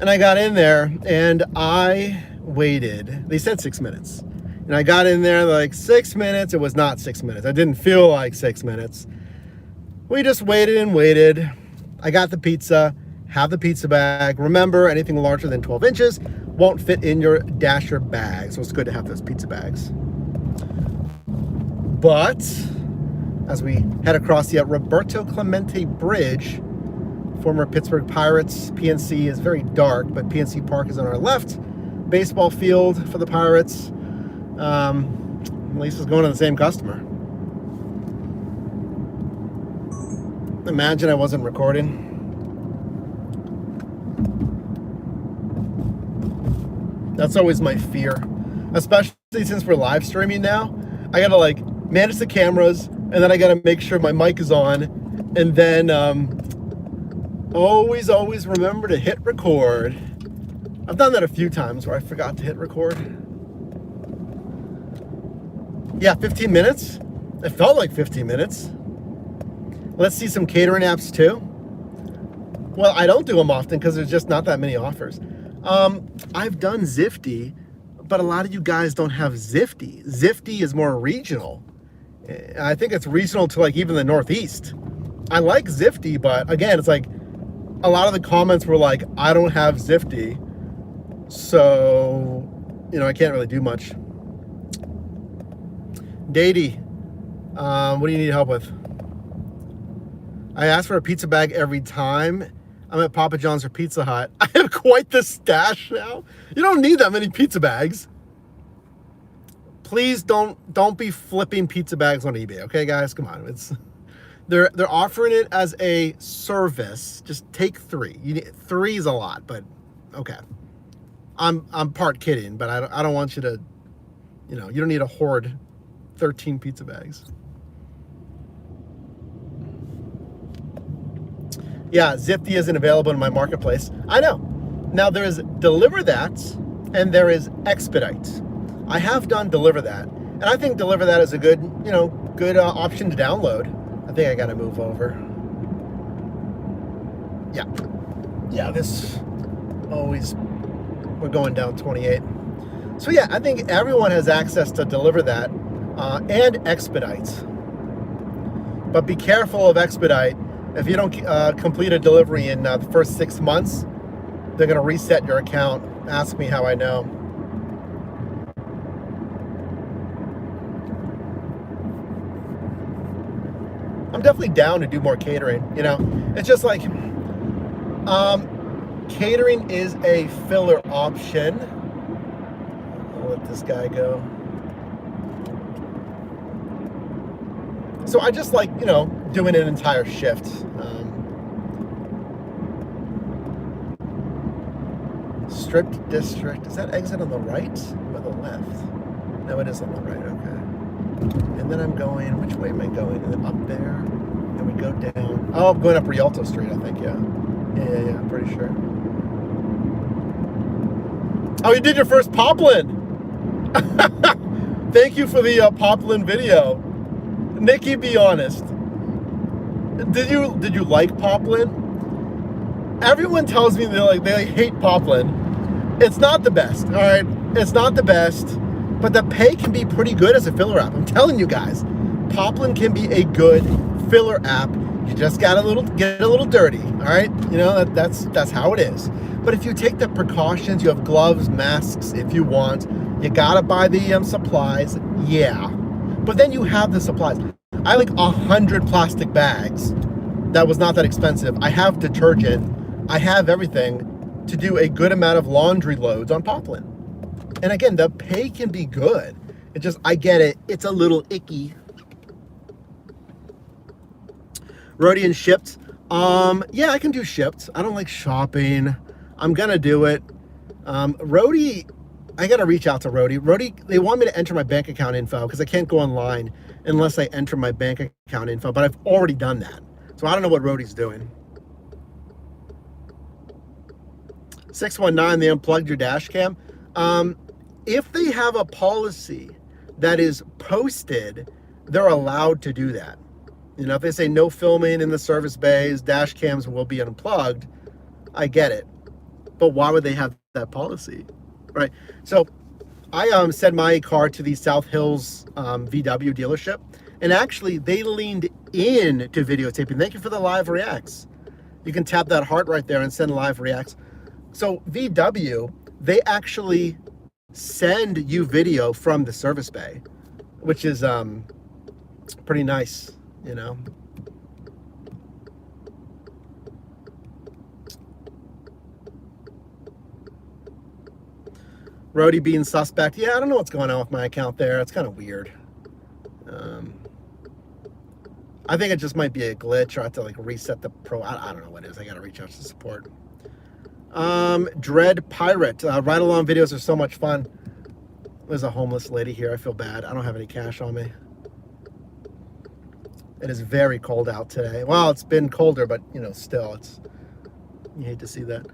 And I got in there and I waited. They said 6 minutes. And I got in there like 6 minutes. It was not 6 minutes. I didn't feel like 6 minutes. We just waited and waited. I got the pizza, have the pizza bag. Remember, anything larger than 12 inches won't fit in your Dasher bag. So it's good to have those pizza bags. But as we head across the Roberto Clemente Bridge, former Pittsburgh Pirates, PNC is very dark, but PNC Park is on our left. Baseball field for the Pirates. Lisa's going to the same customer. Imagine I wasn't recording. That's always my fear, especially since we're live streaming now. I gotta like manage the cameras, and then I gotta make sure my mic is on, and then always remember to hit record. I've done that a few times where I forgot to hit record. Yeah, 15 minutes. It felt like 15 minutes. Let's see some catering apps too. Well, I don't do them often because there's just not that many offers. I've done Zifty, but a lot of you guys don't have Zifty. Zifty is more regional. I think it's regional to like even the Northeast. I like Zifty, but again, it's like a lot of the comments were like, I don't have Zifty, so, you know, I can't really do much. Datey, what do you need help with? I ask for a pizza bag every time I'm at Papa John's or Pizza Hut. I have quite the stash now. You don't need that many pizza bags. Please don't be flipping pizza bags on eBay, okay, guys? Come on, they're offering it as a service. Just take 3. You need 3 is a lot, but okay. I'm part kidding, but I don't want you to, you know, you don't need to hoard 13 pizza bags. Yeah, Zifty isn't available in my marketplace. I know. Now there is Deliver That and there is Expedite. I have done Deliver That, and I think Deliver That is a good, you know, good option to download. I think I gotta move over. Yeah, this always, we're going down 28. So yeah, I think everyone has access to Deliver That and Expedite. But be careful of Expedite. If you don't complete a delivery in the first 6 months, they're gonna reset your account. Ask me how I know. I'm definitely down to do more catering, you know. It's just like, Catering is a filler option. I'll let this guy go. So I just like, doing an entire shift. Stripped district. Is that exit on the right or the left? No, it is on the right. Okay. And then I'm going, which way am I going? And then up there. And we go down. Oh, I'm going up Rialto Street, I think, yeah. Yeah, I'm pretty sure. Oh, you did your first Poplin. Thank you for the Poplin video. Nikki, be honest. Did you like Poplin? Everyone tells me they hate Poplin. It's not the best, all right? It's not the best, but the pay can be pretty good as a filler app. I'm telling you guys, Poplin can be a good filler app. You just got get a little dirty, all right? That's how it is. But if you take the precautions, you have gloves, masks if you want. You gotta buy the supplies, yeah. But then you have the supplies. I have like 100 plastic bags. That was not that expensive. I have detergent. I have everything to do a good amount of laundry loads on Poplin. And again, the pay can be good. It just, I get it. It's a little icky. Roadie shipped. Yeah, I can do shipped. I don't like shopping. I'm gonna do it. Roadie, I gotta reach out to Roadie. Roadie, they want me to enter my bank account info because I can't go online unless I enter my bank account info, but I've already done that. So I don't know what Roadie's doing. 619, they unplugged your dash cam. If they have a policy that is posted, they're allowed to do that. If they say no filming in the service bays, dash cams will be unplugged, I get it. But why would they have that policy, right? So I sent my car to the South Hills VW dealership, and actually they leaned in to videotaping. Thank you for the live reacts. You can tap that heart right there and send live reacts. So VW, they actually send you video from the service bay, which is pretty nice, Roadie being suspect. Yeah, I don't know what's going on with my account there. It's kind of weird. I think it just might be a glitch, or I have to reset the pro. I don't know what it is. I got to reach out to support. Dread Pirate. Ride along videos are so much fun. There's a homeless lady here. I feel bad. I don't have any cash on me. It is very cold out today. Well, it's been colder, but still, you hate to see that.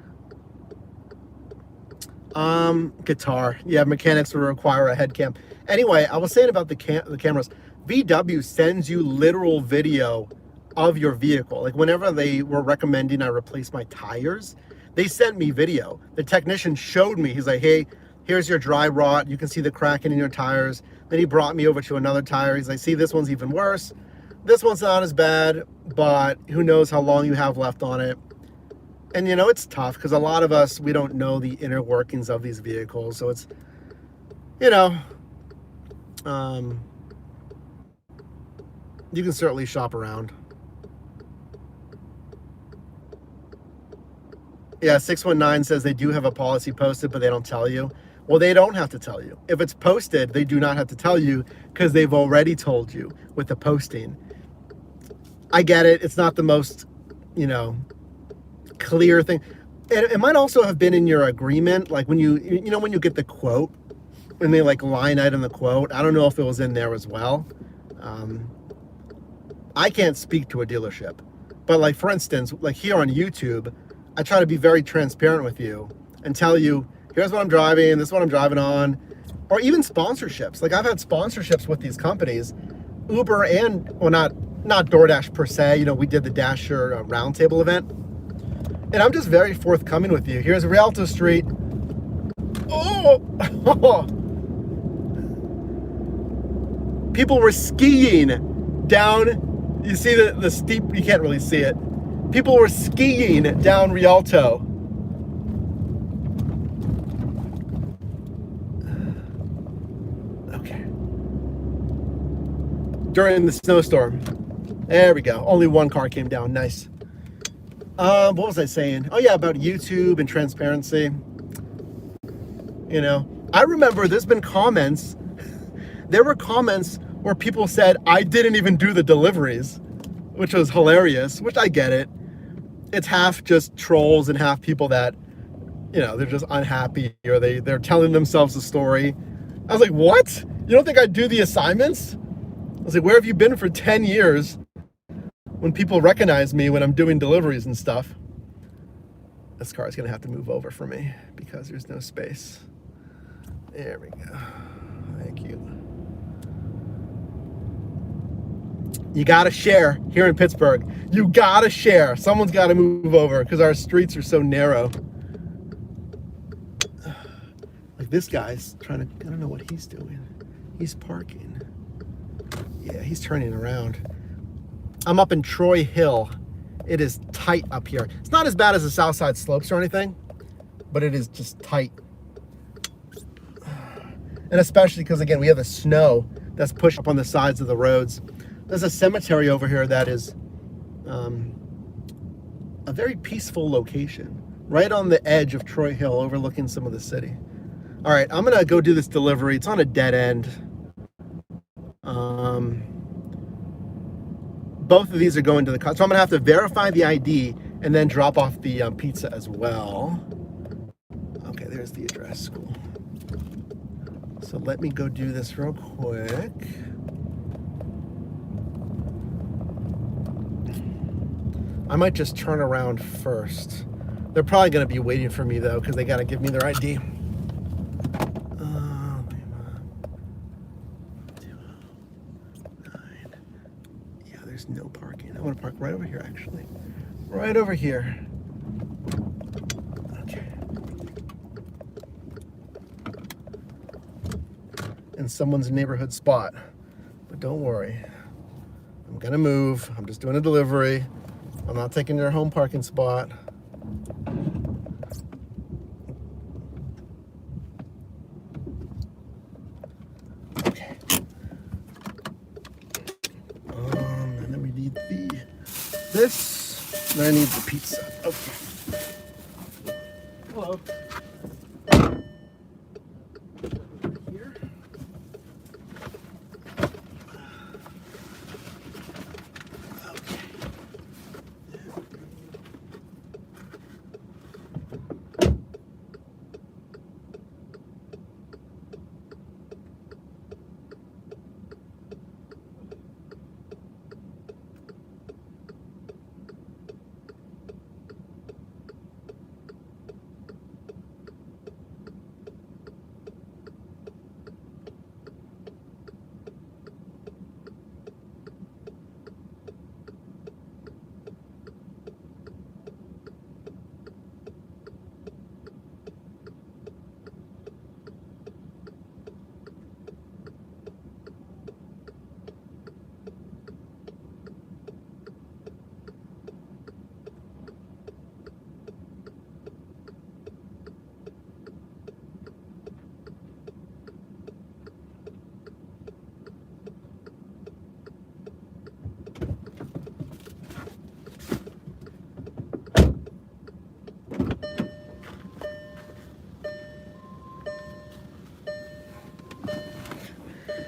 Guitar. Yeah, mechanics would require a head cam. Anyway, I was saying about the cameras. VW sends you literal video of your vehicle. Like whenever they were recommending I replace my tires, they sent me video. The technician showed me. He's like, hey, here's your dry rot. You can see the cracking in your tires. Then he brought me over to another tire. He's like, see, this one's even worse. This one's not as bad, but who knows how long you have left on it. And it's tough because a lot of us, we don't know the inner workings of these vehicles. So it's, you can certainly shop around. Yeah, 619 says they do have a policy posted, but they don't tell you. Well, they don't have to tell you. If it's posted, they do not have to tell you because they've already told you with the posting. I get it. It's not the most, clear thing. And it might also have been in your agreement, like when you get the quote, when they line item the quote. I don't know if it was in there as well. I can't speak to a dealership, but for instance, here on YouTube, I try to be very transparent with you and tell you, here's what I'm driving, this is what I'm driving on, or even sponsorships. I've had sponsorships with these companies, Uber and, well, not DoorDash per se. We did the Dasher roundtable event, and I'm just very forthcoming with you. Here's Rialto Street. Oh! People were skiing down. You see the steep, you can't really see it. People were skiing down Rialto. Okay. During the snowstorm. There we go. Only one car came down. Nice. What was I saying? Oh yeah, about YouTube and transparency. You know, I remember there's been comments. There were comments where people said I didn't even do the deliveries, which was hilarious, which I get it. It's half just trolls and half people that, you know, they're just unhappy or they're telling themselves a story. I was like, what? You don't think I do the assignments? I was like, where have you been for 10 years when people recognize me when I'm doing deliveries and stuff? This car is gonna have to move over for me because there's no space. There we go. Thank you. You gotta share here in Pittsburgh. You gotta share. Someone's gotta move over because our streets are so narrow. Like this guy's trying to, I don't know what he's doing. He's parking. Yeah, he's turning around. I'm up in Troy Hill. It is tight up here. It's not as bad as the South Side Slopes or anything, but it is just tight. And especially because, again, we have the snow that's pushed up on the sides of the roads. There's a cemetery over here that is a very peaceful location, right on the edge of Troy Hill, overlooking some of the city. All right, I'm gonna go do this delivery. It's on a dead end. Both of these are going to the car, so I'm gonna have to verify the ID and then drop off the pizza as well. Okay, there's the address, school. So let me go do this real quick. I might just turn around first. They're probably gonna be waiting for me though, because they gotta give me their ID. There's no parking. I want to park right over here, actually. Right over here. Okay. In someone's neighborhood spot. But don't worry. I'm going to move. I'm just doing a delivery. I'm not taking their home parking spot. Okay. And then we need this. And I need the pizza. Okay. Hello. Here. Okay.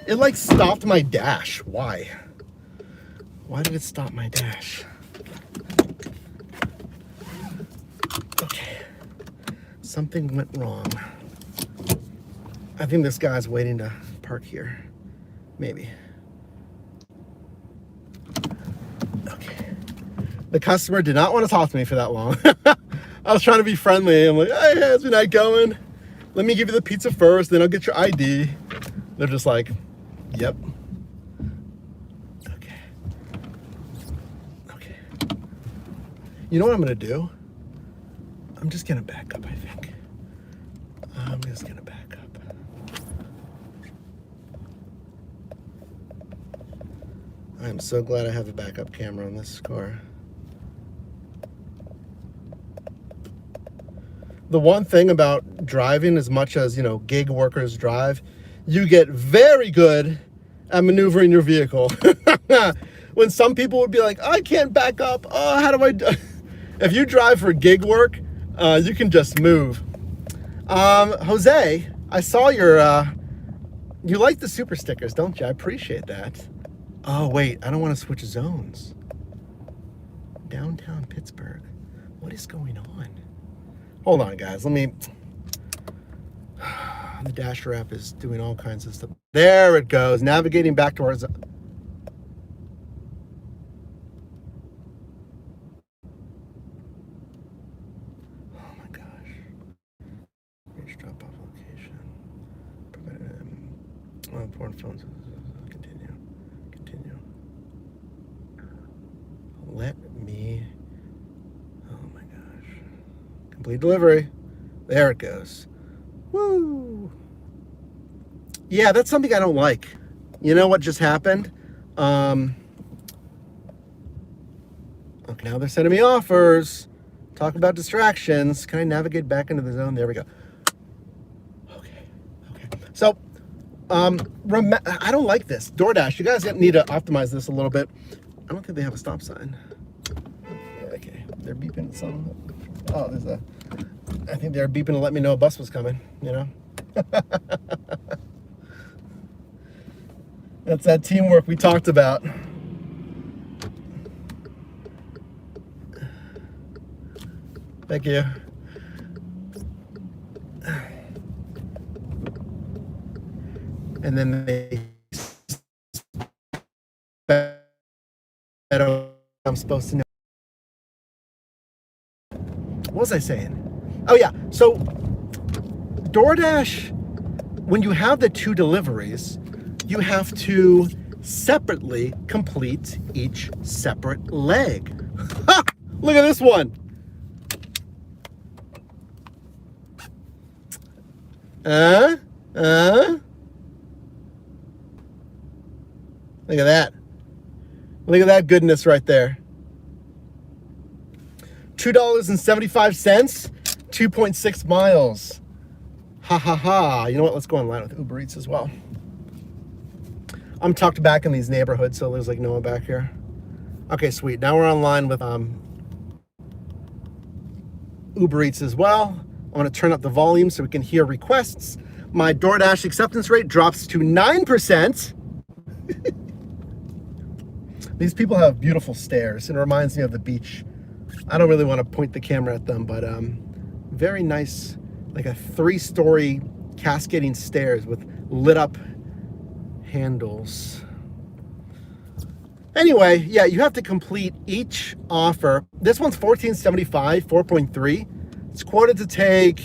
It like stopped my dash. Why? Why did it stop my dash? Okay. Something went wrong. I think this guy's waiting to park here. Maybe. Okay. The customer did not want to talk to me for that long. I was trying to be friendly. I'm like, hey, how's your night going? Let me give you the pizza first, then I'll get your ID. They're just like, yep. Okay. Okay. You know what I'm gonna do? I'm just gonna back up, I think. I'm just gonna back up. I am so glad I have a backup camera on this car. The one thing about driving, as much as, you know, gig workers drive, you get very good at maneuvering your vehicle. When some people would be like, I can't back up. Oh, how do I do? If you drive for gig work, you can just move. Jose, I saw your, you like the super stickers, don't you? I appreciate that. Oh, wait, I don't want to switch zones. Downtown Pittsburgh. What is going on? Hold on, guys. Let me... The Dasher app is doing all kinds of stuff. There it goes. Navigating back towards... Oh, my gosh. Reach drop-off location. Important phones. Continue. Continue. Let me... Oh, my gosh. Complete delivery. There it goes. Woo! Yeah, that's something I don't like. You know what just happened? Okay, now they're sending me offers. Talk about distractions. Can I navigate back into the zone? There we go. Okay. So, I don't like this. DoorDash, you guys need to optimize this a little bit. I don't think they have a stop sign. Okay, they're beeping at some... Oh, there's a... I think they're beeping to let me know a bus was coming, you know? That's that teamwork we talked about. Thank you. And then they... I'm supposed to know. What was I saying? Oh yeah, so DoorDash, when you have the 2 deliveries, you have to separately complete each separate leg. Ha! Look at this one. Look at that. Look at that goodness right there. $2.75, 2.6 miles. Ha ha ha. You know what? Let's go online with Uber Eats as well. I'm tucked back in these neighborhoods, so there's like no one back here. Okay, sweet. Now we're online with Uber Eats as well. I'm going to turn up the volume so we can hear requests. My DoorDash acceptance rate drops to 9%. These people have beautiful stairs. It reminds me of the beach. I don't really want to point the camera at them, but very nice, like a 3-story cascading stairs with lit up handles. Anyway, yeah, you have to complete each offer. This one's $14.75, 4.3. It's quoted to take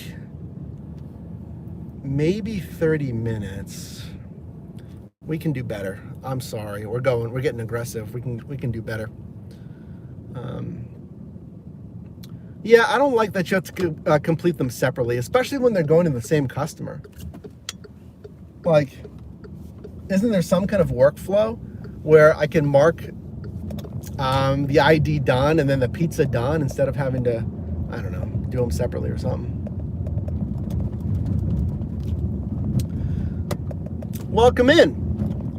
maybe 30 minutes. We can do better. I'm sorry. We're getting aggressive. We can do better. Yeah, I don't like that you have to complete them separately, especially when they're going to the same customer. Like, isn't there some kind of workflow where I can mark the ID done and then the pizza done instead of having to, I don't know, do them separately or something? Welcome in.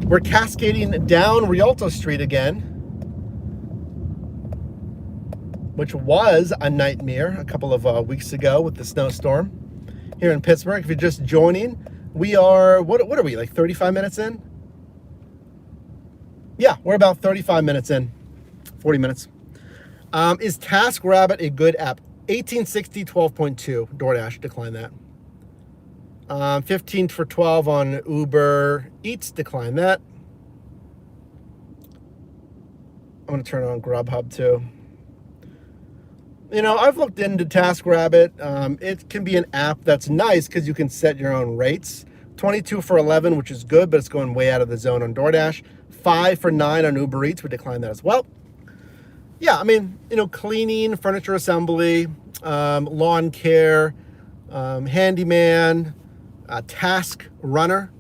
We're cascading down Rialto Street again, which was a nightmare a couple of weeks ago with the snowstorm here in Pittsburgh. If you're just joining, we are, what are we, like 35 minutes in? Yeah, we're about 35 minutes in, 40 minutes. Is TaskRabbit a good app? 1860, 12.2, DoorDash, decline that. 15 for 12 on Uber Eats, decline that. I'm gonna turn on Grubhub too. You know, I've looked into TaskRabbit. It can be an app that's nice because you can set your own rates. 22 for 11, which is good, but it's going way out of the zone on DoorDash. 5 for 9 on Uber Eats, we decline that as well. Yeah, I mean, you know, cleaning, furniture assembly, lawn care, handyman, task runner.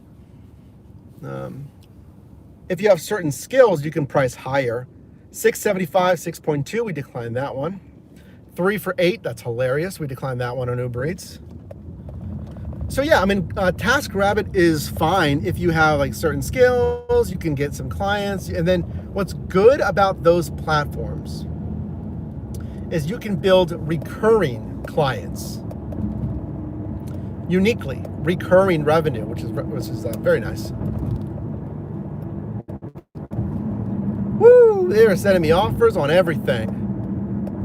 If you have certain skills, you can price higher. 6.75, 6.2, we decline that one. 3 for 8, that's hilarious. We declined that one on Uber Eats. So yeah, I mean, TaskRabbit is fine if you have like certain skills, you can get some clients. And then what's good about those platforms is you can build recurring clients. Uniquely, recurring revenue, which is very nice. Woo! They're sending me offers on everything,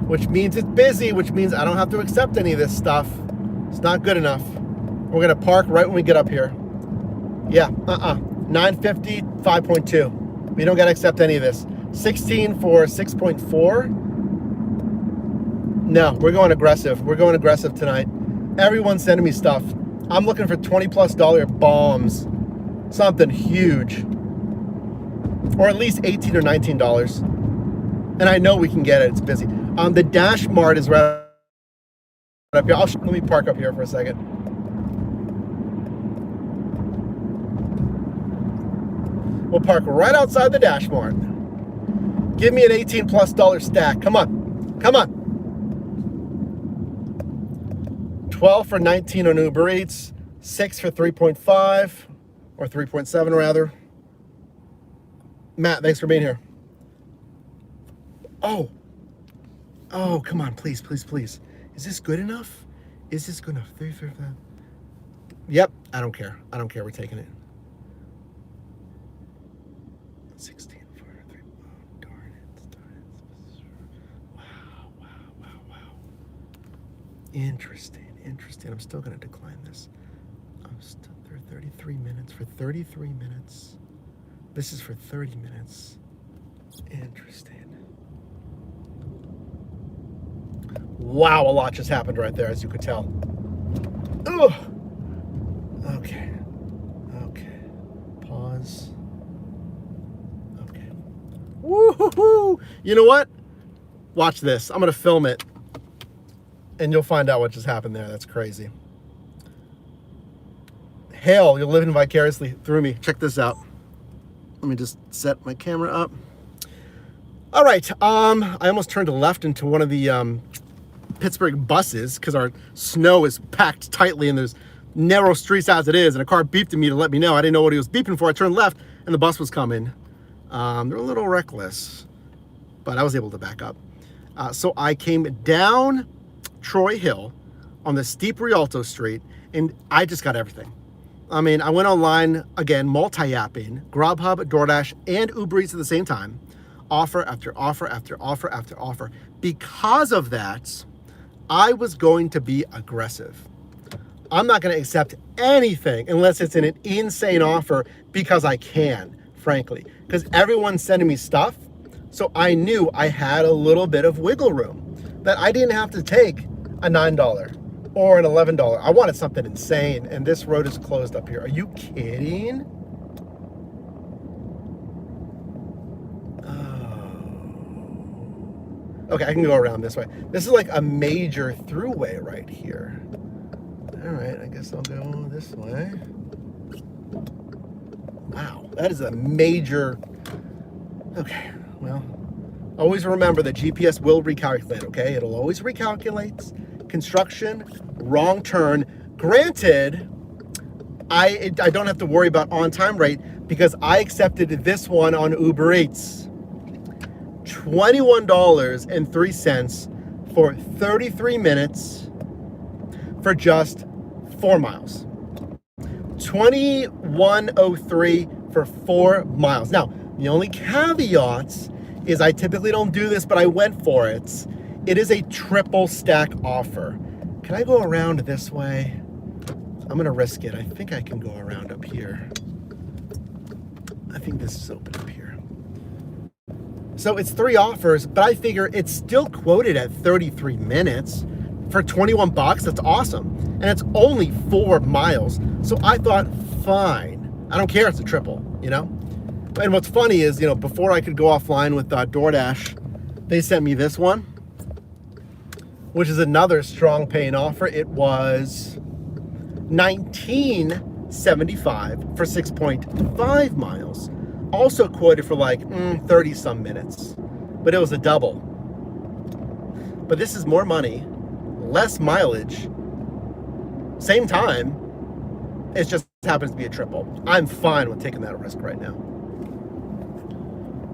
which means it's busy, which means I don't have to accept any of this stuff. It's not good enough. We're gonna park right when we get up here. Yeah, 950, 5.2. We don't gotta accept any of this. 16 for 6.4. No, we're going aggressive. We're going aggressive tonight. Everyone's sending me stuff. I'm looking for $20+ bombs. Something huge. Or at least $18 or $19. And I know we can get it. It's busy. The Dash Mart is right up here. Let me park up here for a second. We'll park right outside the Dash Mart. Give me an $18+ stack. Come on. Come on. 12 for 19 on Uber Eats, 6 for 3.5, or 3.7 rather. Matt, thanks for being here. Oh, come on, please, please, please. Is this good enough? Is this good enough? 3, 4, 5. Yep, I don't care. I don't care, we're taking it. 16 for 3, oh, darn it. Wow. Interesting. I'm still going to decline this. I'm still there. 33 minutes. For 33 minutes. This is for 30 minutes. Interesting. Wow, a lot just happened right there, as you could tell. Ugh. Okay. Pause. Okay. Woo-hoo-hoo! You know what? Watch this. I'm going to film it. And you'll find out what just happened there. That's crazy. Hell, you're living vicariously through me. Check this out. Let me just set my camera up. All right. I almost turned left into one of the Pittsburgh buses because our snow is packed tightly and there's narrow streets as it is. And a car beeped at me to let me know. I didn't know what he was beeping for. I turned left and the bus was coming. They're a little reckless, but I was able to back up. So I came down Troy Hill on the steep Rialto Street, and I just got everything. I mean, I went online, again, multi-apping, Grubhub, DoorDash, and Uber Eats at the same time. Offer after offer after offer after offer. Because of that, I was going to be aggressive. I'm not going to accept anything unless it's an insane offer because I can, frankly. Because everyone's sending me stuff, so I knew I had a little bit of wiggle room. That I didn't have to take a $9 or an $11. I wanted something insane, and this road is closed up here. Are you kidding? Oh. Okay, I can go around this way. This is like a major throughway right here. All right, I guess I'll go this way. Wow, that is a major... Okay, well... Always remember that GPS will recalculate, okay? It'll always recalculate. Construction, wrong turn. Granted, I don't have to worry about on-time rate because I accepted this one on Uber Eats. $21.03 for 33 minutes for just 4 miles. $21.03 for 4 miles. Now, the only caveat is I typically don't do this, but I went for it. It is a triple stack offer. Can I go around this way? I'm gonna risk it. I think I can go around up here. I think this is open up here. So it's 3 offers, but I figure it's still quoted at 33 minutes for 21 bucks. That's awesome. And it's only 4 miles. So I thought, fine. I don't care, it's a triple, you know? And what's funny is, before I could go offline with DoorDash, they sent me this one, which is another strong paying offer. It was $19.75 for 6.5 miles. Also quoted for like 30 some minutes, but it was a double. But this is more money, less mileage, same time. It just happens to be a triple. I'm fine with taking that risk right now.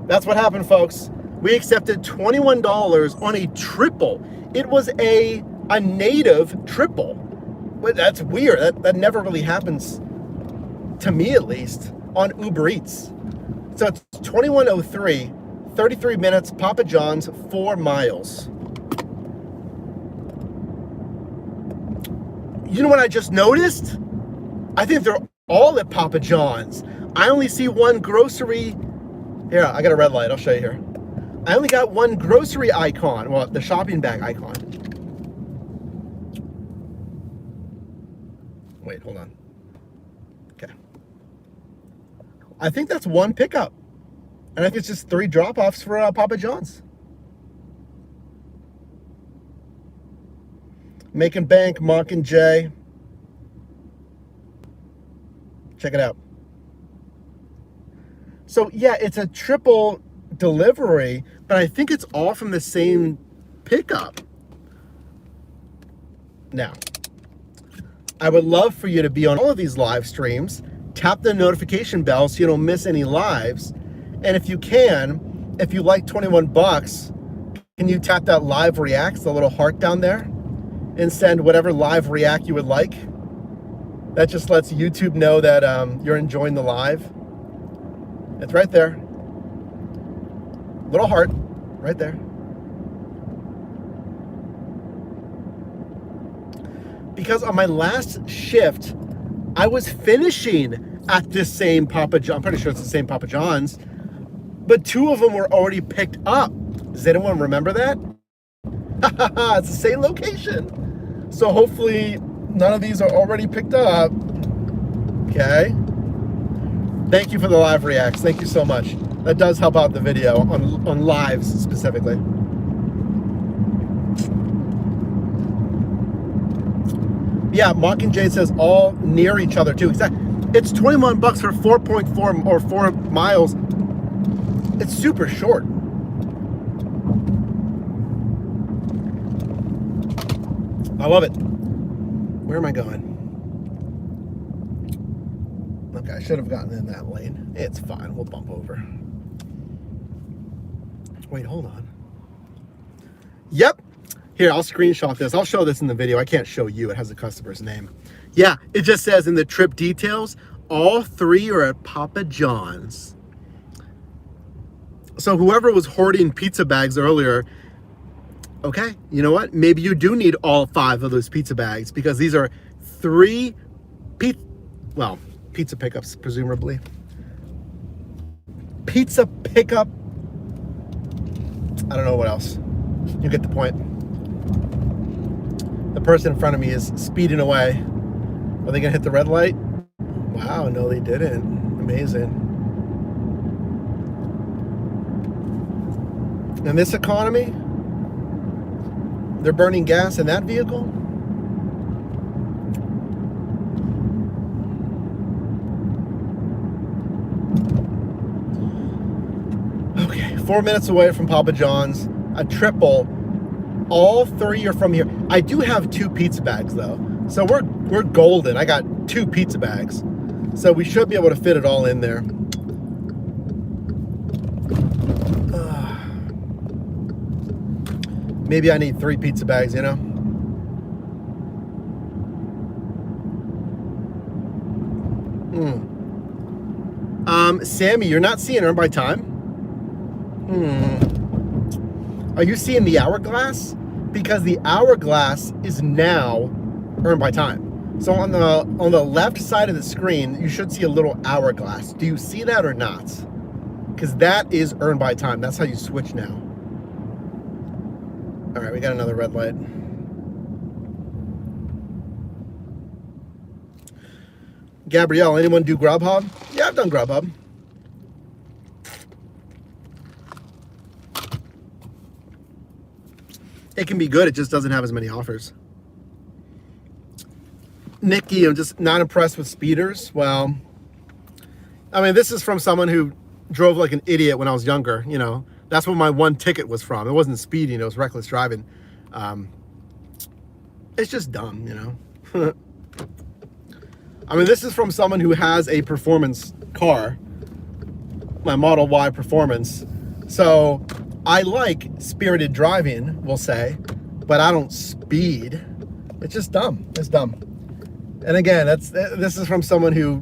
That's what happened, folks. We accepted $21 on a triple. It was a native triple. But that's weird. That never really happens, to me at least, on Uber Eats. So it's 21:03, 33 minutes, Papa John's, 4 miles. You know what I just noticed? I think they're all at Papa John's. I only see one grocery. Here, I got a red light. I'll show you here. I only got one grocery icon. Well, the shopping bag icon. Wait, hold on. Okay. I think that's one pickup. And I think it's just 3 drop-offs for Papa John's. Making bank, Mockingjay. Check it out. So yeah, it's a triple delivery, but I think it's all from the same pickup. Now, I would love for you to be on all of these live streams. Tap the notification bell so you don't miss any lives. And if you can, if you like 21 bucks, can you tap that live reacts, the little heart down there, and send whatever live react you would like? That just lets YouTube know that you're enjoying the live. It's right there. Little heart, right there. Because on my last shift, I was finishing at this same Papa John. I'm pretty sure it's the same Papa John's, but 2 of them were already picked up. Does anyone remember that? It's the same location. So hopefully none of these are already picked up. Okay. Thank you for the live reacts. Thank you so much. That does help out the video on lives specifically. Yeah, Mockingjay says all near each other too. Exactly. It's 21 bucks for 4.4 or 4 miles. It's super short. I love it. Where am I going? Okay, I should have gotten in that lane. It's fine. We'll bump over. Wait, hold on. Yep. Here, I'll screenshot this. I'll show this in the video. I can't show you. It has the customer's name. Yeah, it just says in the trip details, all 3 are at Papa John's. So whoever was hoarding pizza bags earlier, okay, you know what? Maybe you do need all 5 of those pizza bags because these are 3 pizza pickups, presumably. Pizza pickup. I don't know what else. You get the point. The person in front of me is speeding away. Are they gonna hit the red light? Wow, no, they didn't. Amazing. In this economy, they're burning gas in that vehicle? Okay, 4 minutes away from Papa John's, a triple. All 3 are from here. I do have 2 pizza bags though, so we're golden. I got 2 pizza bags, so we should be able to fit it all in there. Maybe I need 3 pizza bags, you know? Sammy, you're not seeing Earn by Time? Are you seeing the hourglass? Because the hourglass is now Earn by Time. So on the left side of the screen, you should see a little hourglass. Do you see that or not? Because that is Earn by Time. That's how you switch now. All right, we got another red light. Gabrielle, anyone do Grubhub? Yeah, I've done Grubhub. It can be good, it just doesn't have as many offers. Nikki, I'm just not impressed with speeders. Well, I mean, this is from someone who drove like an idiot when I was younger, you know. That's what my one ticket was from. It wasn't speeding, it was reckless driving. It's just dumb, you know. I mean, this is from someone who has a performance car, my Model Y Performance. So I like spirited driving, we'll say, but I don't speed. It's just dumb. It's dumb. And again, this is from someone who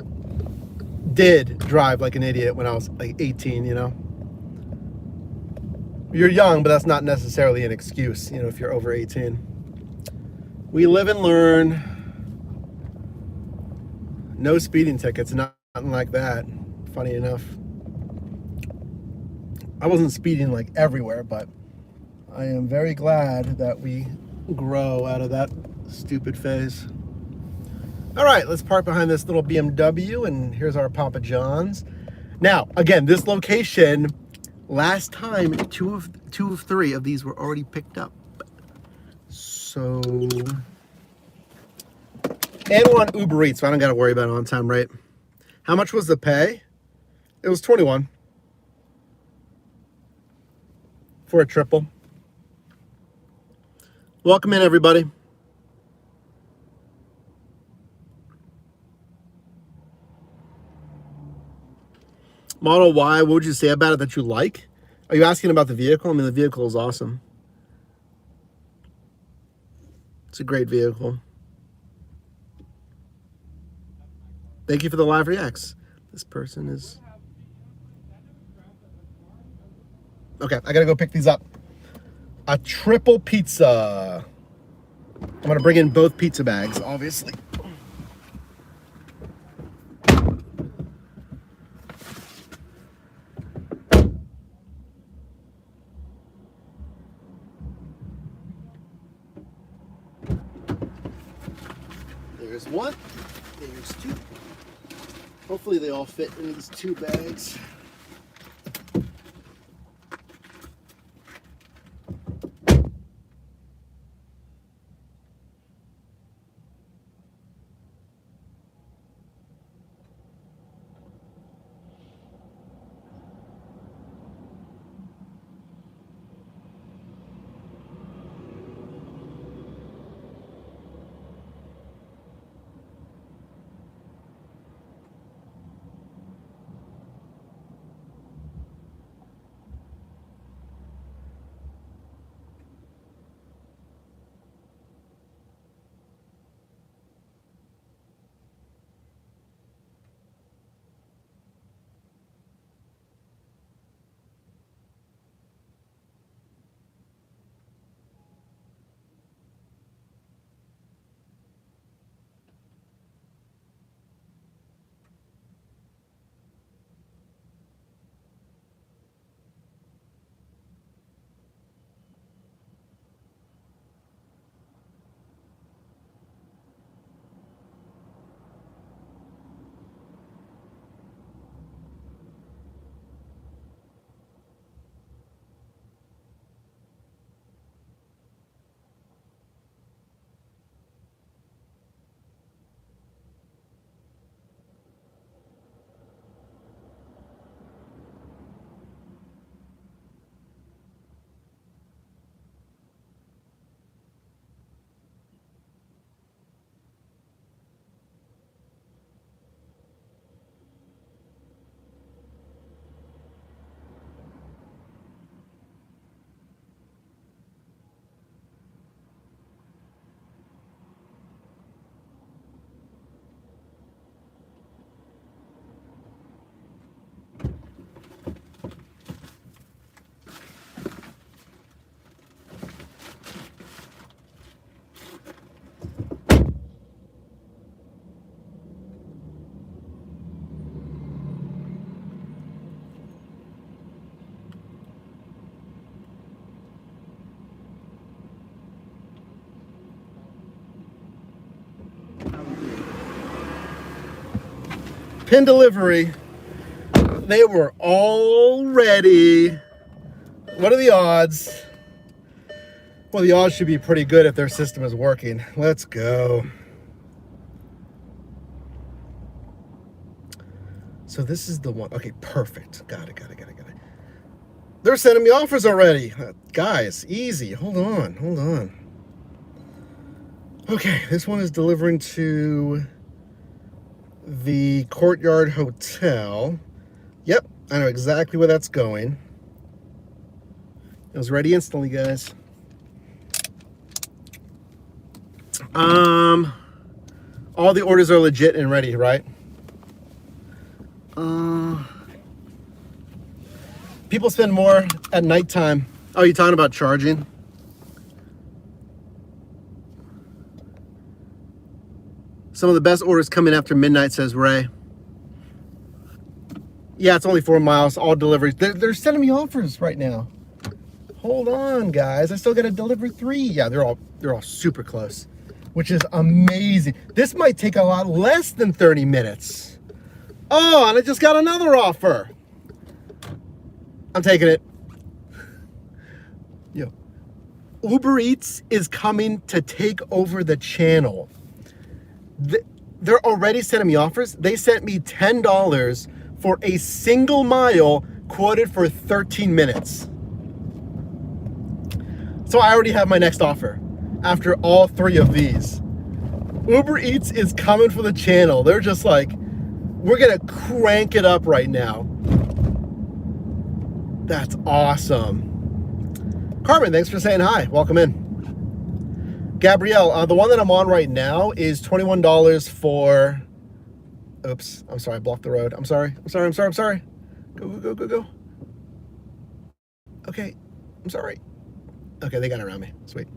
did drive like an idiot when I was like 18, you know. You're young, but that's not necessarily an excuse, you know, if you're over 18. We live and learn. No speeding tickets, nothing like that. Funny enough. I wasn't speeding like everywhere, but I am very glad that we grow out of that stupid phase. All right, let's park behind this little BMW, and here's our Papa John's. Now, again, this location, last time, two of three of these were already picked up. So, and we're on Uber Eats, so I don't got to worry about it on time, right? How much was the pay? It was 21 for a triple. Welcome in, everybody. Model Y, what would you say about it that you like? Are you asking about the vehicle? I mean, the vehicle is awesome. It's a great vehicle. Thank you for the live reacts. This person is... Okay, I gotta go pick these up. A triple pizza. I'm gonna bring in both pizza bags, obviously. There's one, there's two. Hopefully they all fit in these two bags. Pin delivery. They were all ready. What are the odds? Well, the odds should be pretty good if their system is working. Let's go. So this is the one. Okay, perfect. Got it. They're sending me offers already. Guys, easy. Hold on. Okay, this one is delivering to the Courtyard Hotel. Yep, I know exactly where that's going. It was ready instantly, guys. All the orders are legit and ready, right? People spend more at nighttime. Oh, you're talking about charging? Some of the best orders come in after midnight, says Ray. Yeah, it's only 4 miles, all deliveries. They're sending me offers right now. Hold on, guys. I still got a delivery 3. Yeah, they're all super close, which is amazing. This might take a lot less than 30 minutes. Oh, and I just got another offer. I'm taking it. Yo, Uber Eats is coming to take over the channel. They're already sending me offers. They sent me $10 for a single mile quoted for 13 minutes. So I already have my next offer after all 3 of these. Uber Eats is coming for the channel. They're just like, we're gonna crank it up right now. That's awesome. Carmen, thanks for saying hi. Welcome in. Gabrielle, the one that I'm on right now is $21 for... Oops, I'm sorry, I blocked the road. I'm sorry. Go. Okay, I'm sorry. Okay, they got it around me. Sweet.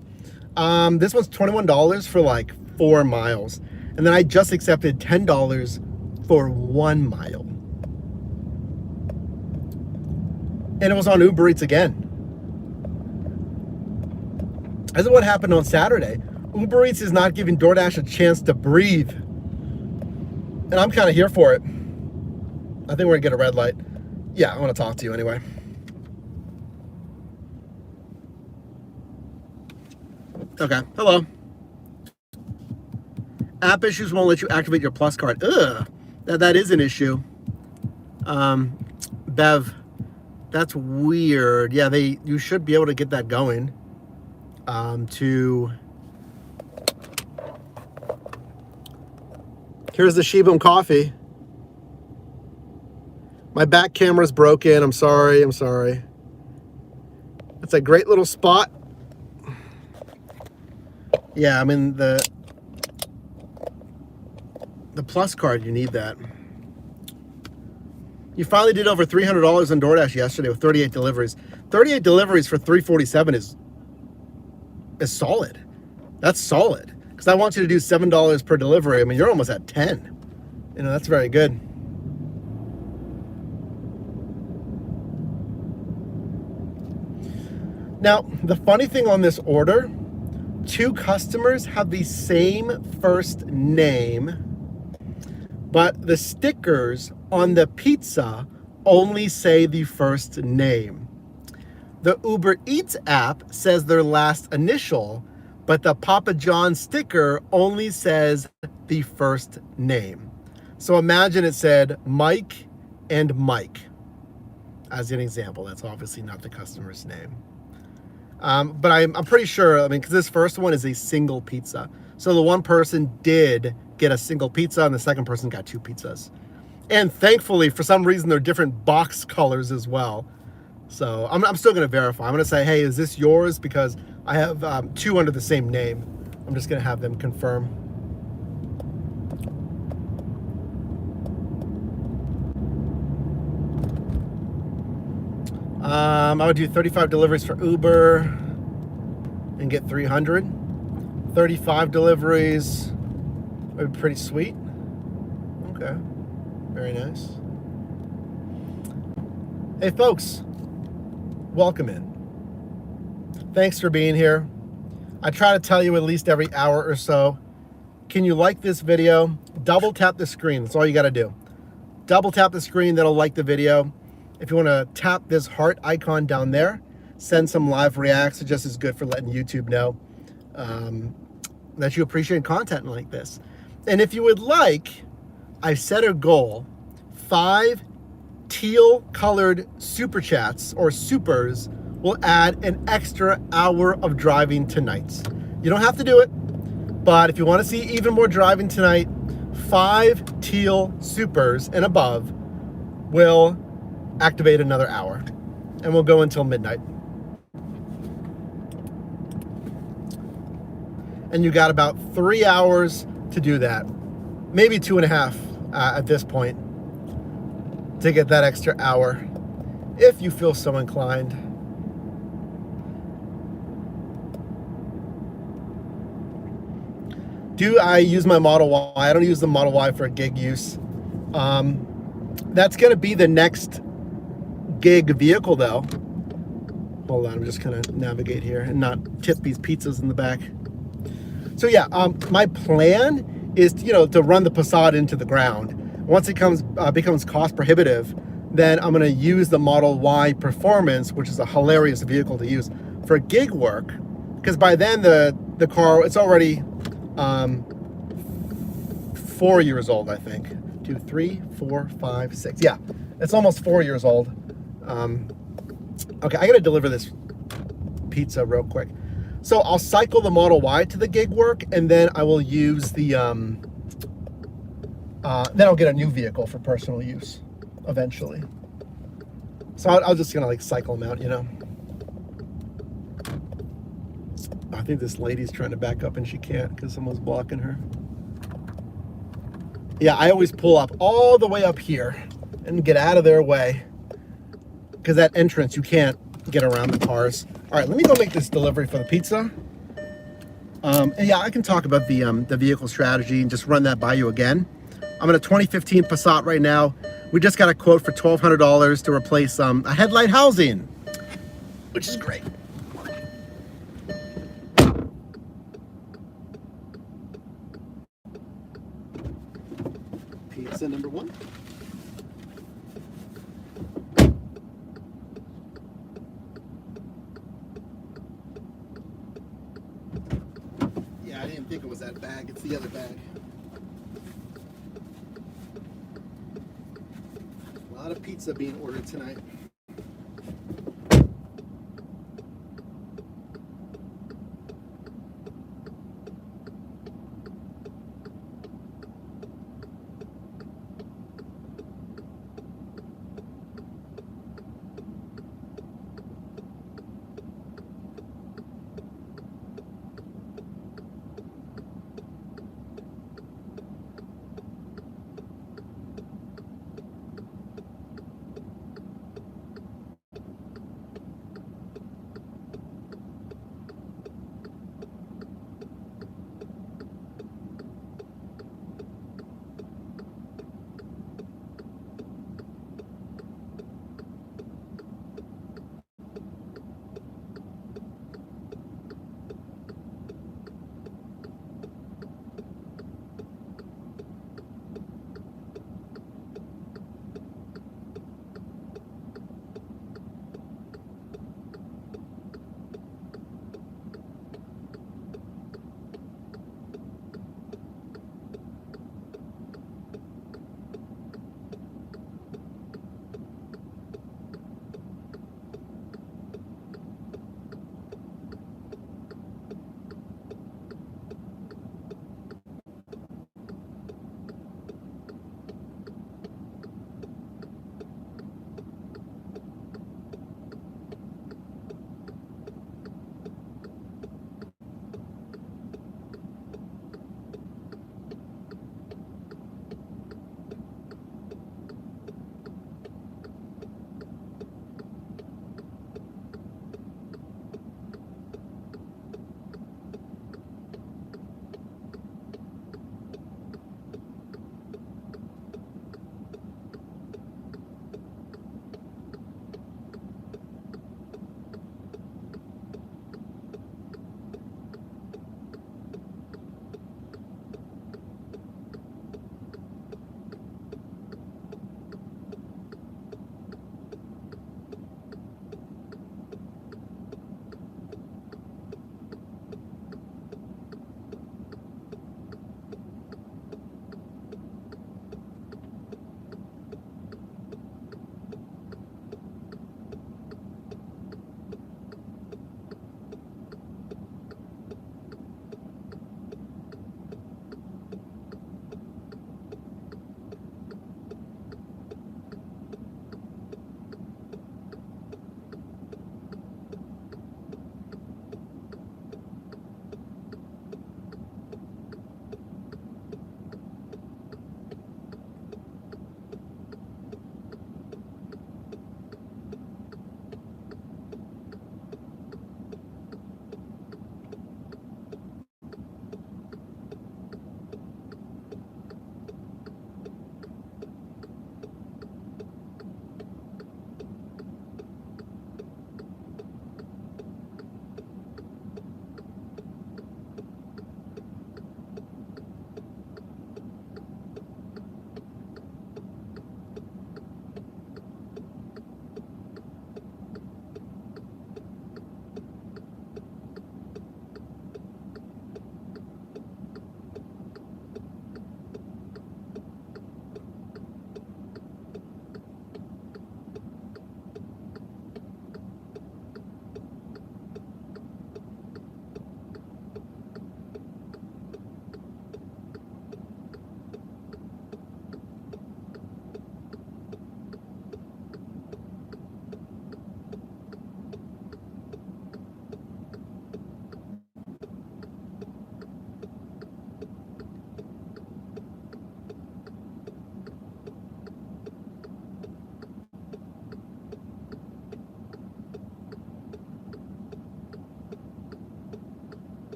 This one's $21 for like 4 miles. And then I just accepted $10 for 1 mile. And it was on Uber Eats again. This is what happened on Saturday. Uber Eats is not giving DoorDash a chance to breathe. And I'm kind of here for it. I think we're gonna get a red light. Yeah, I want to talk to you anyway. Okay, hello. App issues won't let you activate your Plus card. Ugh, that is an issue. Bev, that's weird. Yeah, you should be able to get that going. Here's the Shibum coffee. My back camera's broken. I'm sorry. It's a great little spot. Yeah, I mean the Plus card, you need that. You finally did over $300 on DoorDash yesterday with 38 deliveries. 38 deliveries for $347 is solid. That's solid. Because I want you to do $7 per delivery. I mean, you're almost at 10. You know, that's very good. Now, the funny thing on this order, 2 customers have the same first name, but the stickers on the pizza only say the first name. The Uber Eats app says their last initial, but the Papa John sticker only says the first name. So imagine it said Mike and Mike as an example. That's obviously not the customer's name. But I'm pretty sure, I mean, because this first one is a single pizza. So the one person did get a single pizza and the second person got 2 pizzas. And thankfully, for some reason, they're different box colors as well. So I'm still going to verify. I'm going to say, hey, is this yours? Because I have 2 under the same name. I'm just going to have them confirm. I would do 35 deliveries for Uber and get 300. 35 deliveries would be pretty sweet. Okay, very nice. Hey folks, welcome in. Thanks for being here. I try to tell you at least every hour or so. Can you like this video? Double tap the screen, that's all you gotta do. Double tap the screen, that'll like the video. If you want to tap this heart icon down there, send some live reacts. It's just as good for letting YouTube know that you appreciate content like this. And if you would like, I've set a goal, 5 teal colored super chats or supers will add an extra hour of driving tonight. You don't have to do it, but if you want to see even more driving tonight, 5 teal supers and above will activate another hour, and we'll go until midnight. and you got about 3 hours to do that. Maybe 2.5 at this point to get that extra hour, if you feel so inclined. Do I use my Model Y? I don't use the Model Y for gig use. That's going to be the next gig vehicle, though. Hold on, I'm just going to navigate here and not tip these pizzas in the back. So yeah, my plan is to run the Passat into the ground. Once it becomes cost prohibitive, then I'm going to use the Model Y Performance, which is a hilarious vehicle to use for gig work, because by then the car, it's already 4 years old, I think. 2, 3, 4, 5, 6. Yeah, it's almost 4 years old. Okay, I gotta deliver this pizza real quick. So I'll cycle the Model Y to the gig work, and then I will use the, then I'll get a new vehicle for personal use eventually. So I'll just gonna like cycle them out, I think this lady's trying to back up and she can't because someone's blocking her. Yeah, I always pull up all the way up here and get out of their way, because that entrance, you can't get around the cars. All right, let me go make this delivery for the pizza. And yeah, I can talk about the vehicle strategy and just run that by you again. I'm in a 2015 Passat right now. We just got a quote for $1,200 to replace a headlight housing, which is great. Pizza number 1. Yeah, I didn't think it was that bag. It's the other bag. A lot of pizza being ordered tonight.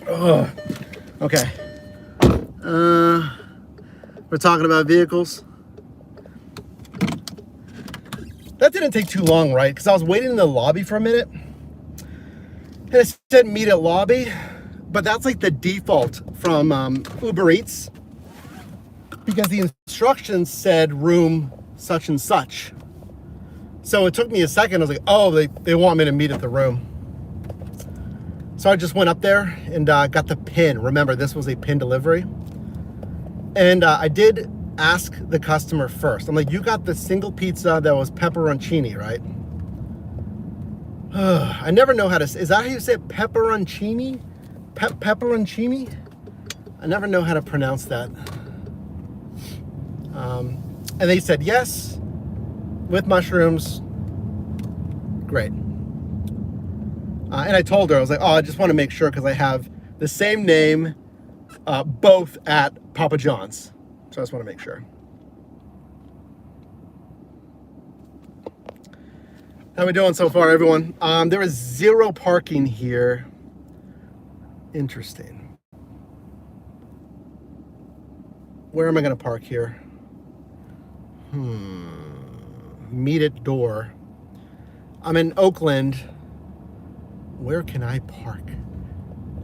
Ugh. Okay. We're talking about vehicles. That didn't take too long, right? Because I was waiting in the lobby for a minute. And it said meet at lobby. But that's like the default from Uber Eats. Because the instructions said room such and such. So it took me a second. I was like, oh, they want me to meet at the room. So I just went up there and got the pin. Remember, this was a pin delivery. And I did ask the customer first. I'm like, you got the single pizza that was pepperoncini, right? I never know how to say, is that how you say it? Pepperoncini? Pepperoncini? I never know how to pronounce that. And they said yes, with mushrooms. Great. And I told her, I was like, oh, I just want to make sure because I have the same name both at Papa John's. So I just want to make sure. How we doing so far, everyone? There is 0 parking here. Interesting. Where am I going to park here? Meet at door. I'm in Oakland. Where can I park?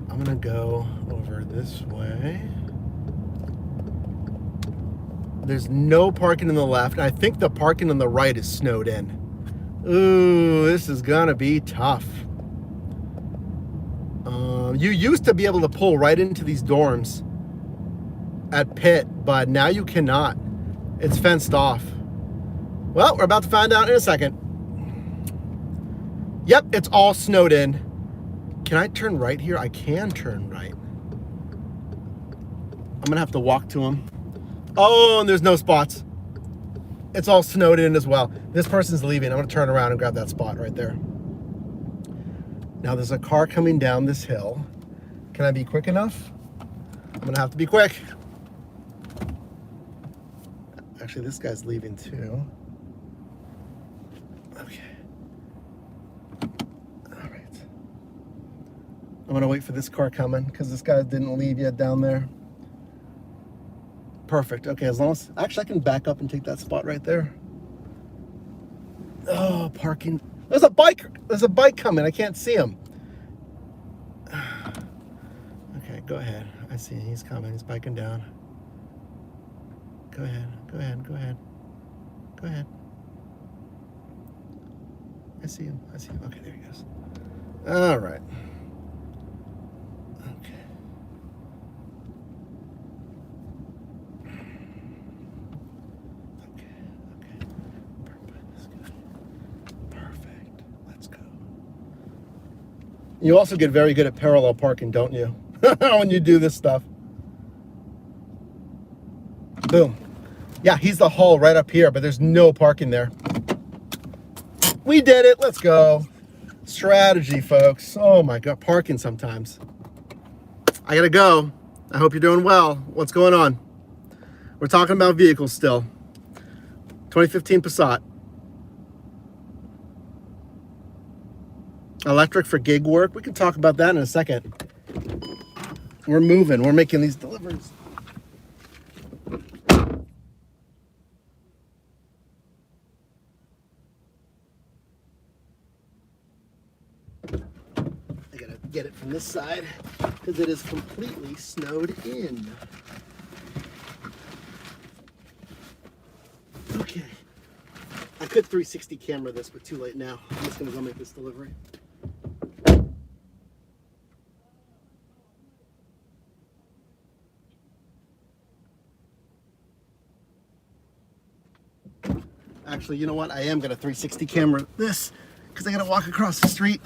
I'm gonna go over this way. There's no parking on the left. I think the parking on the right is snowed in. Ooh, this is gonna be tough. You used to be able to pull right into these dorms at Pitt, but now you cannot. It's fenced off. Well, we're about to find out in a second. Yep, it's all snowed in. Can I turn right here? I can turn right. I'm gonna have to walk to him. Oh, and there's no spots. It's all snowed in as well. This person's leaving. I'm gonna turn around and grab that spot right there. Now there's a car coming down this hill. Can I be quick enough? I'm gonna have to be quick. Actually, this guy's leaving too. Okay. All right. I'm gonna wait for this car coming because this guy didn't leave yet down there. Perfect. Okay, as long as actually I can back up and take that spot right there. Oh, parking. There's a bike. There's a bike coming. I can't see him. Okay, go ahead. I see him. He's coming. He's biking down. Go ahead. Go ahead. Go ahead. Go ahead. I see him. I see him. Okay, there he goes. All right. Okay. Okay. Okay. Perfect. Let's go. You also get very good at parallel parking, don't you? When you do this stuff. Boom. Yeah, he's the hall right up here, but there's no parking there. We did it. Let's go. Strategy, folks. Oh my God, parking sometimes. I gotta go. I hope you're doing well. What's going on? We're talking about vehicles still. 2015 Passat. Electric for gig work. We can talk about that in a second. We're moving. We're making these deliveries. I gotta get it from this side because it is completely snowed in. Okay. I could 360 camera this, but too late now. I'm just gonna go make this delivery. Actually, you know what? I am gonna 360 camera this because I gotta walk across the street.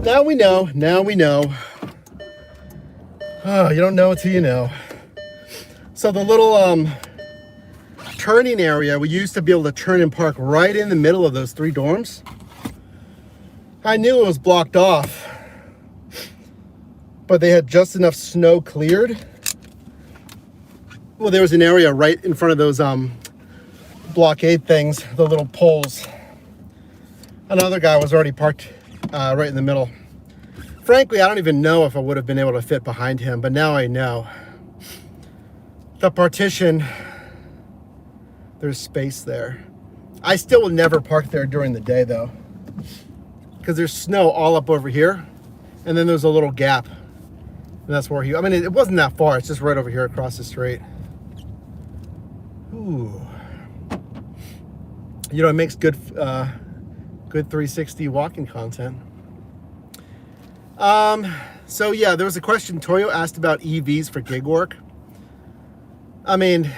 Now we know. Now we know. Oh, you don't know until you know. So the little turning area, we used to be able to turn and park right in the middle of those 3 dorms. I knew it was blocked off, but they had just enough snow cleared. Well, there was an area right in front of those blockade things, the little poles. Another guy was already parked right in the middle. Frankly, I don't even know if I would have been able to fit behind him, but now I know. The partition, there's space there. I still will never park there during the day though, because there's snow all up over here, and then there's a little gap, and that's where I mean, it wasn't that far. It's just right over here across the street. Ooh. You know, it makes good 360 walking content. So yeah, there was a question Toyo asked about EVs for gig work. I mean,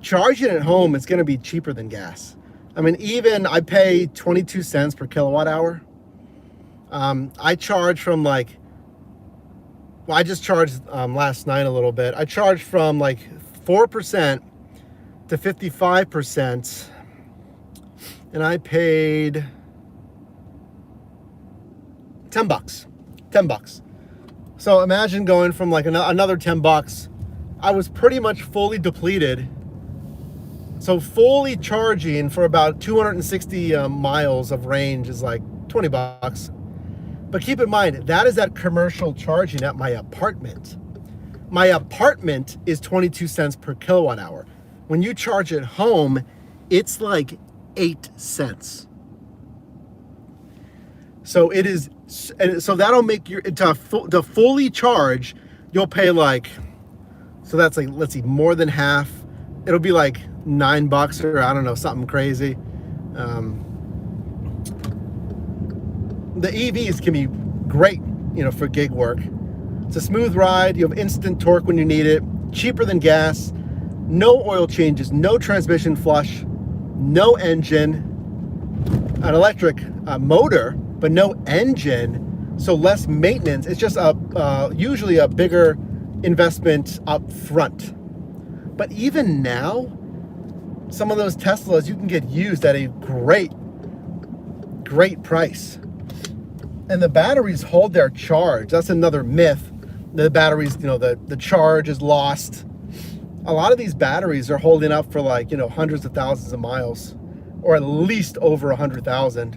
charging at home is going to be cheaper than gas. I mean, even I pay 22 cents per kilowatt hour. I charge from like, well, I just charged last night a little bit. I charged from like 4% to 55%, and I paid $10. $10. So imagine going from like another $10. I was pretty much fully depleted. So fully charging for about 260 miles of range is like $20. But keep in mind, that is at commercial charging at my apartment. My apartment is 22 cents per kilowatt hour. When you charge at home, it's like 8 cents. So it is, and so that'll make your, to fully charge, you'll pay like, so that's like, let's see, more than half. It'll be like $9 or I don't know, something crazy. The EVs can be great, you know, for gig work. It's a smooth ride. You have instant torque when you need it. Cheaper than gas. No oil changes. No transmission flush. No engine. An electric motor, but no engine. So less maintenance. It's just usually a bigger investment up front. But even now, some of those Teslas you can get used at a great price. And the batteries hold their charge. That's another myth. The batteries, you know, the charge is lost. A lot of these batteries are holding up for like, you know, hundreds of thousands of miles, or at least over 100,000.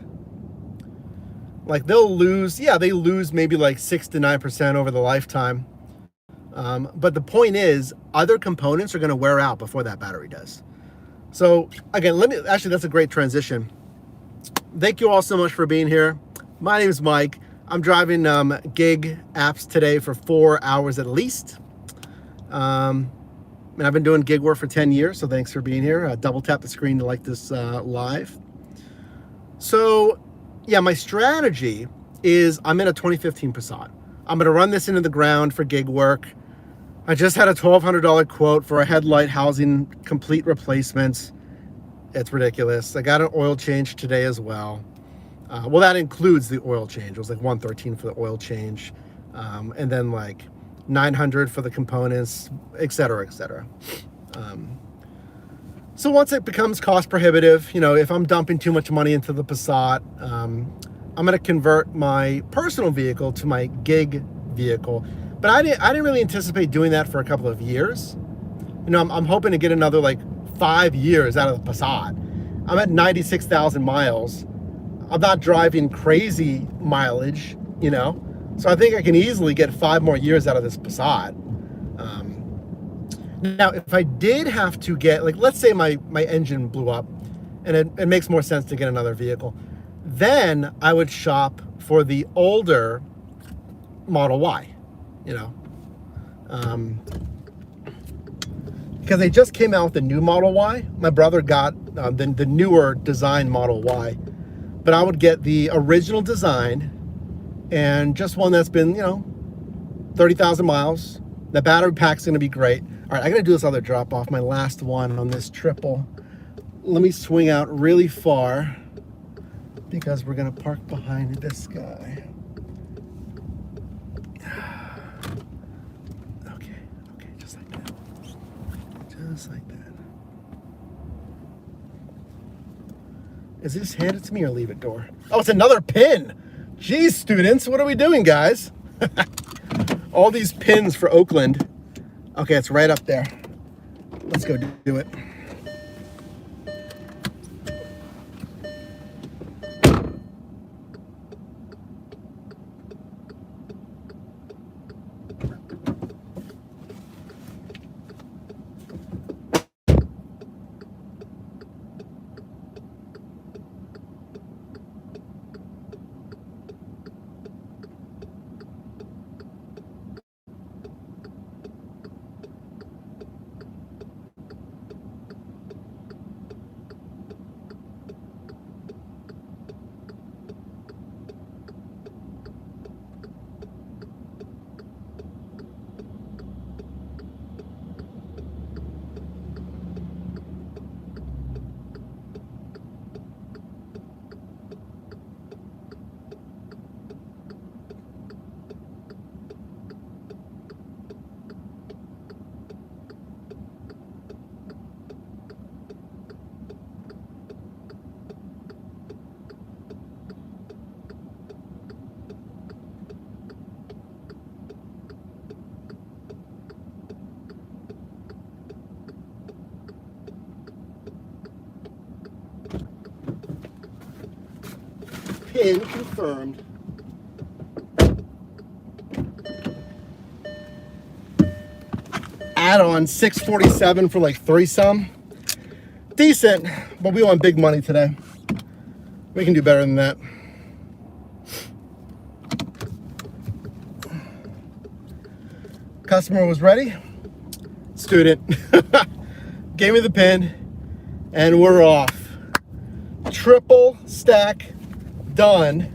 Like they'll lose, yeah, they lose maybe like 6 to 9% over the lifetime. But the point is, other components are going to wear out before that battery does. So again, that's a great transition. Thank you all so much for being here. My name is Mike. I'm driving gig apps today for 4 hours at least. And I've been doing gig work for 10 years, so thanks for being here. Double tap the screen to like this live. So yeah, my strategy is I'm in a 2015 Passat. I'm going to run this into the ground for gig work. I just had a $1,200 quote for a headlight housing complete replacement. It's ridiculous. I got an oil change today as well. Well, that includes the oil change. It was like $113 for the oil change, and then like $900 for the components, et cetera, et cetera. So once it becomes cost prohibitive, you know, if I'm dumping too much money into the Passat, I'm going to convert my personal vehicle to my gig vehicle. But I didn't really anticipate doing that for a couple of years. You know, I'm hoping to get another like 5 years out of the Passat. I'm at 96,000 miles. I'm not driving crazy mileage, you know, so I think I can easily get 5 more years out of this Passat. Now, if I did have to get, like, let's say my engine blew up, and it makes more sense to get another vehicle, then I would shop for the older Model Y, you know, because they just came out with the new Model Y. My brother got the newer design Model Y. But I would get the original design and just one that's been, you know, 30,000 miles. The battery pack's going to be great. All right, I got to do this other drop off, my last one on this triple. Let me swing out really far because we're gonna park behind this guy. Okay, just like that. Just like that. Is this hand it to me or leave it door? Oh, it's another pin. Jeez, students, what are we doing, guys? All these pins for Oakland. Okay, it's right up there. Let's go do it. Pin confirmed. Add on 647 for like 3-some. Decent, but we want big money today. We can do better than that. Customer was ready. Student gave me the pin and we're off. Triple stack done.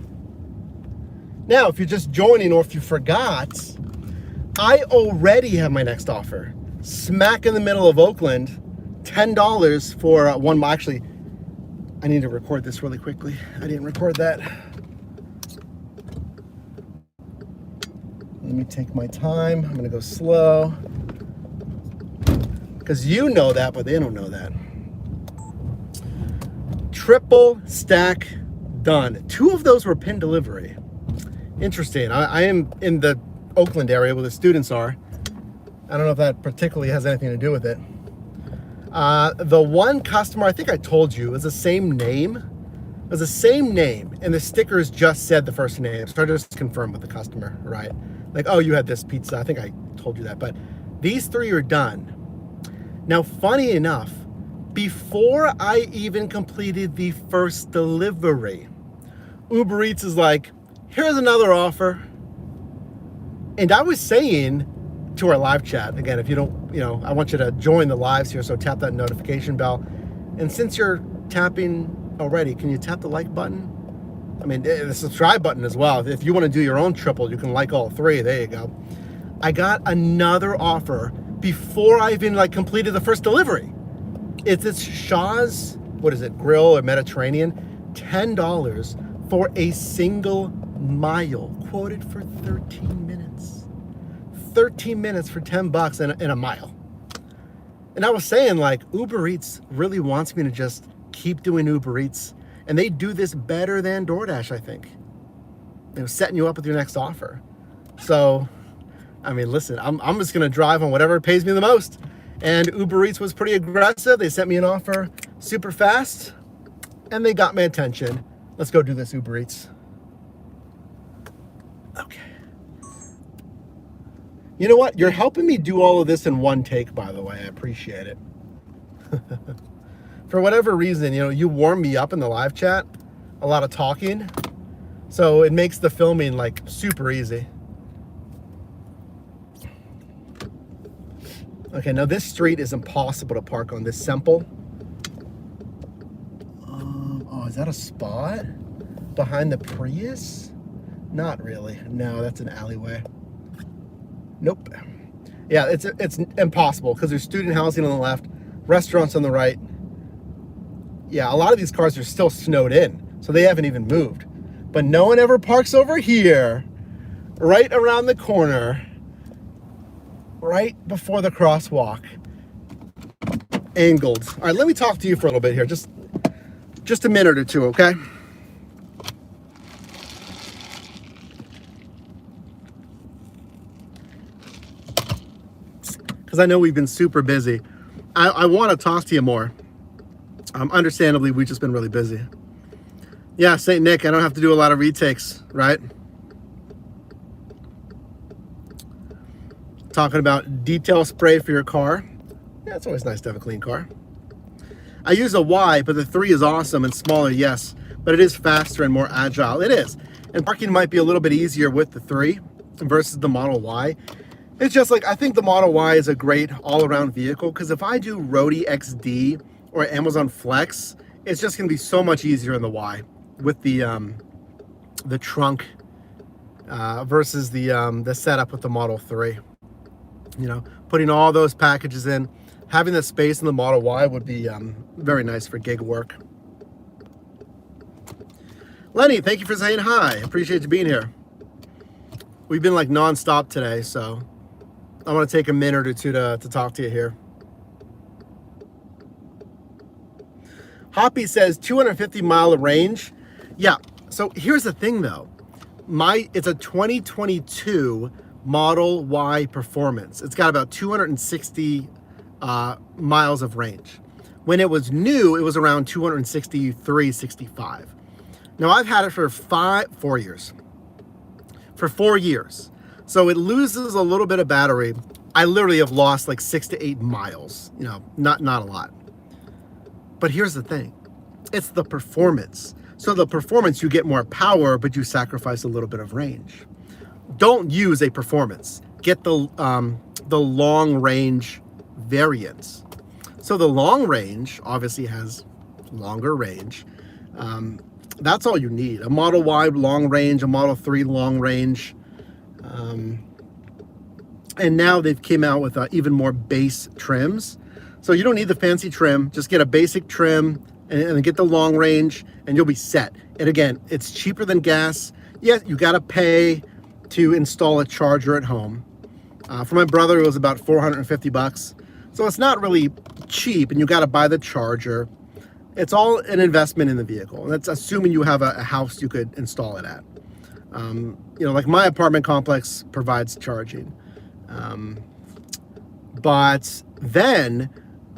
Now, if you're just joining or if you forgot, I already have my next offer. Smack in the middle of Oakland, $10 for one mile. Actually, I need to record this really quickly. I didn't record that. Let me take my time. I'm gonna go slow. Because you know that, but they don't know that. Triple stack done. 2 of those were pin delivery. Interesting. I am in the Oakland area where the students are. I don't know if that particularly has anything to do with it. The one customer, I think I told you, is the same name. It was the same name, and the stickers just said the first name. So I just confirmed with the customer, right? Like, oh, you had this pizza. I think I told you that. But these 3 are done. Now, funny enough, before I even completed the first delivery, Uber Eats is like, here's another offer. And I was saying to our live chat, again, if you don't, I want you to join the lives here, so tap that notification bell. And since you're tapping already, can you tap the like button? I mean, the subscribe button as well. If you want to do your own triple, you can like all 3. There you go. I got another offer before I even completed the first delivery. It's this Shaw's, what is it, Grill or Mediterranean, $10 for a single mile, quoted for 13 minutes. 13 minutes for $10 in a mile. And I was saying, Uber Eats really wants me to just keep doing Uber Eats. And they do this better than DoorDash, I think. Setting you up with your next offer. So, I mean, listen, I'm just going to drive on whatever pays me the most. And Uber Eats was pretty aggressive. They sent me an offer super fast. And they got my attention. Let's go do this Uber Eats. Okay. You know what? You're helping me do all of this in one take, by the way. I appreciate it. For whatever reason, you warm me up in the live chat. A lot of talking. So it makes the filming super easy. Okay, now this street is impossible to park on, this Semple. Oh, is that a spot? Behind the Prius? Not really. No, that's an alleyway. Nope. Yeah, it's impossible because there's student housing on the left, restaurants on the right. Yeah, a lot of these cars are still snowed in. So they haven't even moved. But no one ever parks over here, right around the corner, right before the crosswalk. Angled. All right, let me talk to you for a little bit here. Just a minute or two, okay? Because I know we've been super busy. I want to talk to you more. Understandably, we've just been really busy. Yeah, St. Nick, I don't have to do a lot of retakes, right? Talking about detail spray for your car. Yeah, it's always nice to have a clean car. I use a Y, but the 3 is awesome and smaller, yes. But it is faster and more agile. It is. And parking might be a little bit easier with the 3 versus the Model Y. It's just like, I think the Model Y is a great all-around vehicle, because if I do Roadie XD or Amazon Flex, it's just going to be so much easier in the Y with the trunk versus the setup with the Model 3. You know, putting all those packages in, having the space in the Model Y would be very nice for gig work. Lenny, thank you for saying hi. Appreciate you being here. We've been like non-stop today, so I want to take a minute or two to talk to you here. Hoppy says 250-mile range. Yeah, so here's the thing though. It's a 2022 Model Y Performance. It's got about 260 miles of range. When it was new, it was around 263, 65. Now I've had it for 4 years. For 4 years. So it loses a little bit of battery. I literally have lost like 6 to 8 miles, you know, not a lot. But here's the thing. It's the performance. So the performance, you get more power, but you sacrifice a little bit of range. Don't use a performance. Get the long range variants. So the long range obviously has longer range. That's all you need. A Model Y long range, a Model 3 long range. And now they've came out with even more base trims. So you don't need the fancy trim. Just get a basic trim and get the long range and you'll be set. And again, it's cheaper than gas. Yes, you got to pay to install a charger at home. For my brother, it was about $450. So it's not really cheap, and you got to buy the charger. It's all an investment in the vehicle. And that's assuming you have a house you could install it at. You know, like my apartment complex provides charging. But then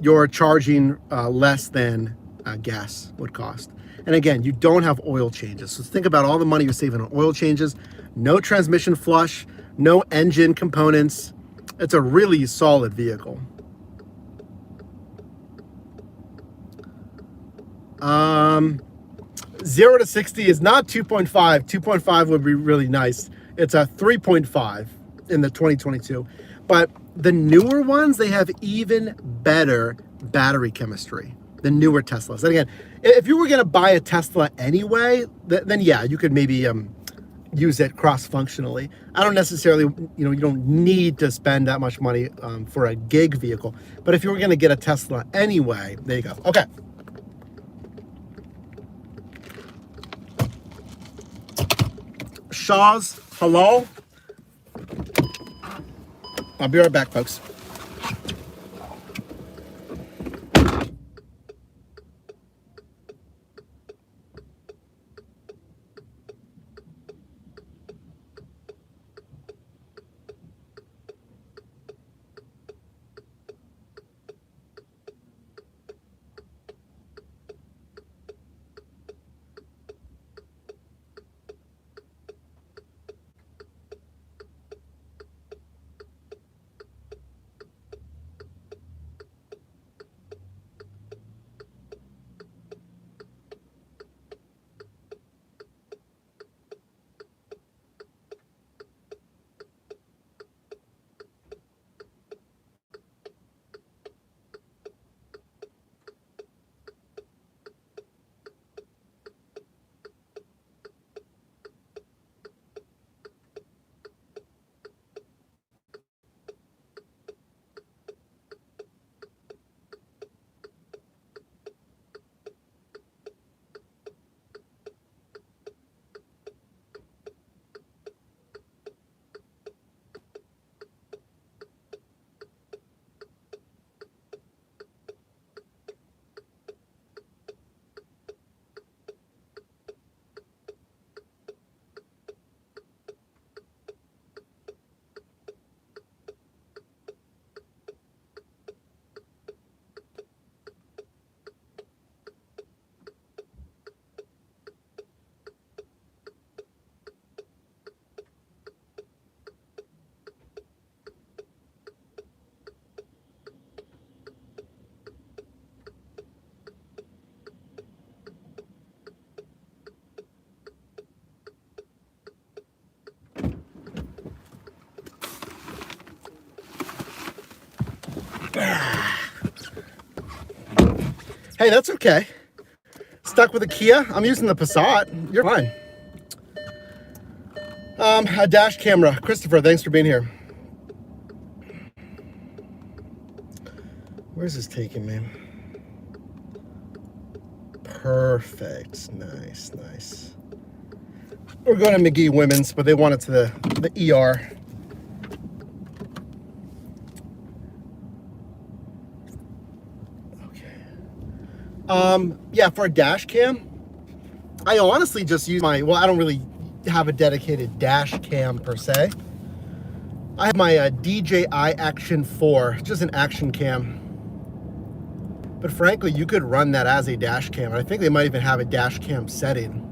you're charging less than gas would cost. And again, you don't have oil changes. So think about all the money you're saving on oil changes, no transmission flush, no engine components. It's a really solid vehicle. 0 to 60 is not 2.5. 2.5 would be really nice. It's a 3.5 in the 2022. But the newer ones, they have even better battery chemistry, the newer Teslas. And again, if you were going to buy a Tesla anyway, then yeah, you could maybe use it cross-functionally. I don't necessarily, you don't need to spend that much money for a gig vehicle. But if you were going to get a Tesla anyway, there you go. Okay. Shaw's, hello? I'll be right back, folks. Hey, that's okay. Stuck with a Kia? I'm using the Passat. You're fine. A dash camera. Christopher, thanks for being here. Where's this taking me? Perfect. Nice, nice. We're going to McGee Women's, but they want it to the ER. Okay. Yeah, for a dash cam, I honestly just use my, well, I don't really have a dedicated dash cam per se. I have my DJI Action 4, just an action cam. But frankly, you could run that as a dash cam. I think they might even have a dash cam setting.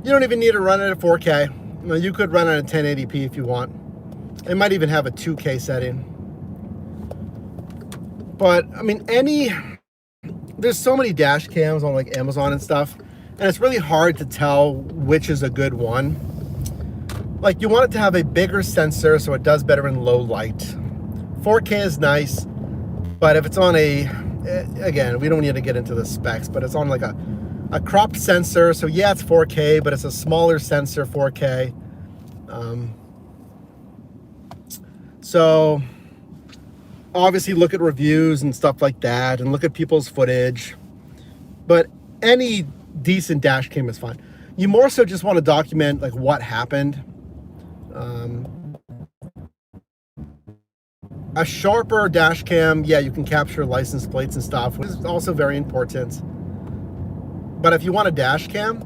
You don't even need to run it at 4K. You could run it at 1080p if you want. It might even have a 2K setting. But, I mean, there's so many dash cams on like Amazon and stuff, and it's really hard to tell which is a good one. Like, you want it to have a bigger sensor so it does better in low light. 4K is nice, but if it's on again, we don't need to get into the specs, but it's on like a cropped sensor, so yeah, it's 4K, but it's a smaller sensor, 4K. So obviously look at reviews and stuff like that, and look at people's footage, but any decent dash cam is fine. You more so just want to document like what happened. A sharper dash cam, yeah, you can capture license plates and stuff, which is also very important. But if you want a dash cam,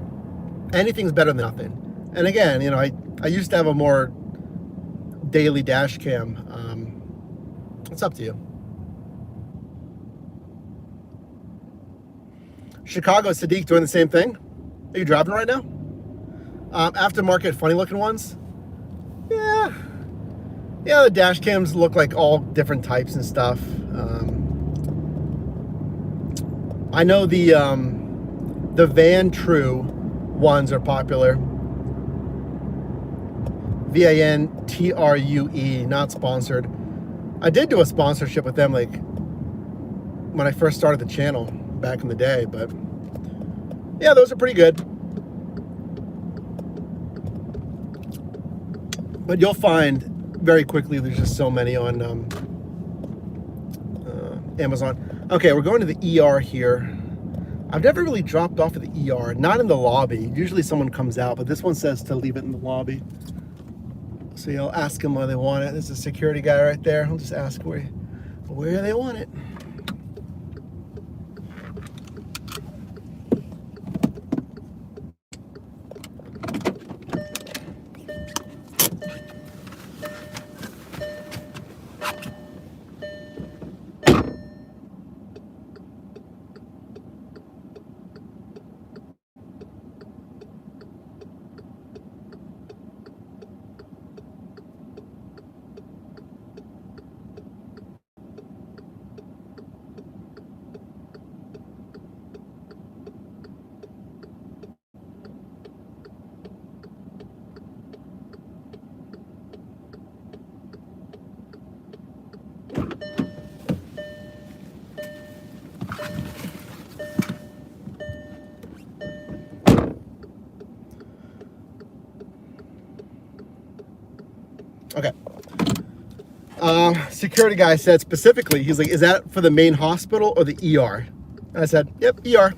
anything's better than nothing. And again, you know, I used to have a more daily dash cam. It's up to you. Chicago, Sadiq doing the same thing. Are you driving right now? Aftermarket funny looking ones? Yeah. Yeah, the dash cams look like all different types and stuff. I know the Vantrue ones are popular. Vantrue, not sponsored. I did do a sponsorship with them like when I first started the channel back in the day, but yeah, those are pretty good. But you'll find very quickly there's just so many on Amazon. Okay, we're going to the ER here. I've never really dropped off at the ER, not in the lobby. Usually someone comes out, but this one says to leave it in the lobby. So you'll ask them where they want it. There's a security guy right there. I'll just ask where they want it. Okay. Security guy said specifically, he's like, is that for the main hospital or the ER? And I said, yep, ER.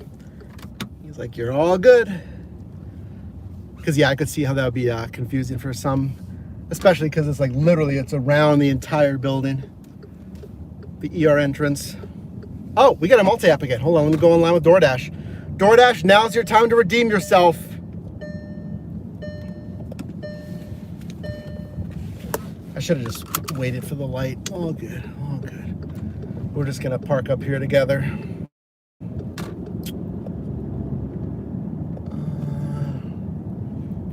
He's like, you're all good. Because yeah, I could see how that would be confusing for some, especially because it's like literally it's around the entire building, the ER entrance. Oh, we got a multi-app again. Hold on, let me go online with DoorDash. DoorDash, now's your time to redeem yourself. I should have just waited for the light. All good, all good. We're just gonna park up here together.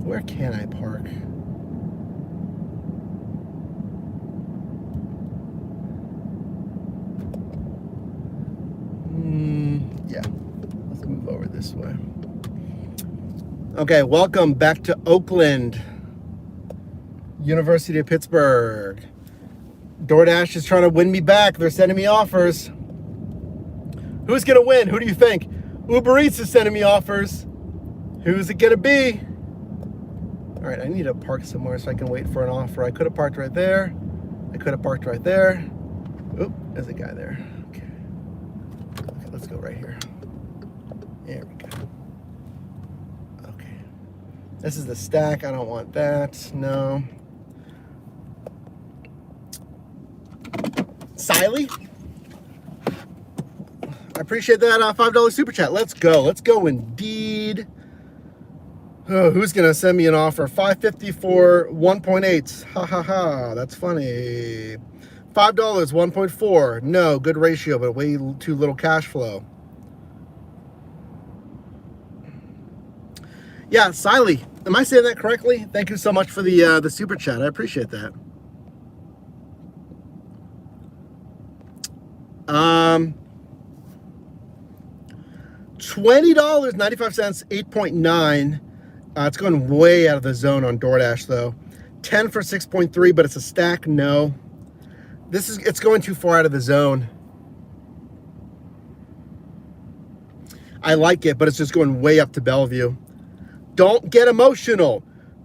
Where can I park? Yeah, let's move over this way. Okay, welcome back to Oakland, University of Pittsburgh. DoorDash is trying to win me back. They're sending me offers. Who's going to win? Who do you think? Uber Eats is sending me offers. Who's it going to be? All right, I need to park somewhere so I can wait for an offer. I could have parked right there. I could have parked right there. Oop, there's a guy there. Okay, let's go right here. There we go. Okay. This is the stack. I don't want that. No. Siley? I appreciate that $5 super chat. Let's go. Let's go indeed. Oh, who's going to send me an offer? $5.50 for 1.8. Ha ha ha. That's funny. $5, 1.4. No, good ratio, but way too little cash flow. Yeah, Siley. Am I saying that correctly? Thank you so much for the super chat. I appreciate that. $20.95, 8.9. It's going way out of the zone on DoorDash though. 10 for 6.3, but it's a stack. No, it's going too far out of the zone. I like it, but it's just going way up to Bellevue. Don't get emotional.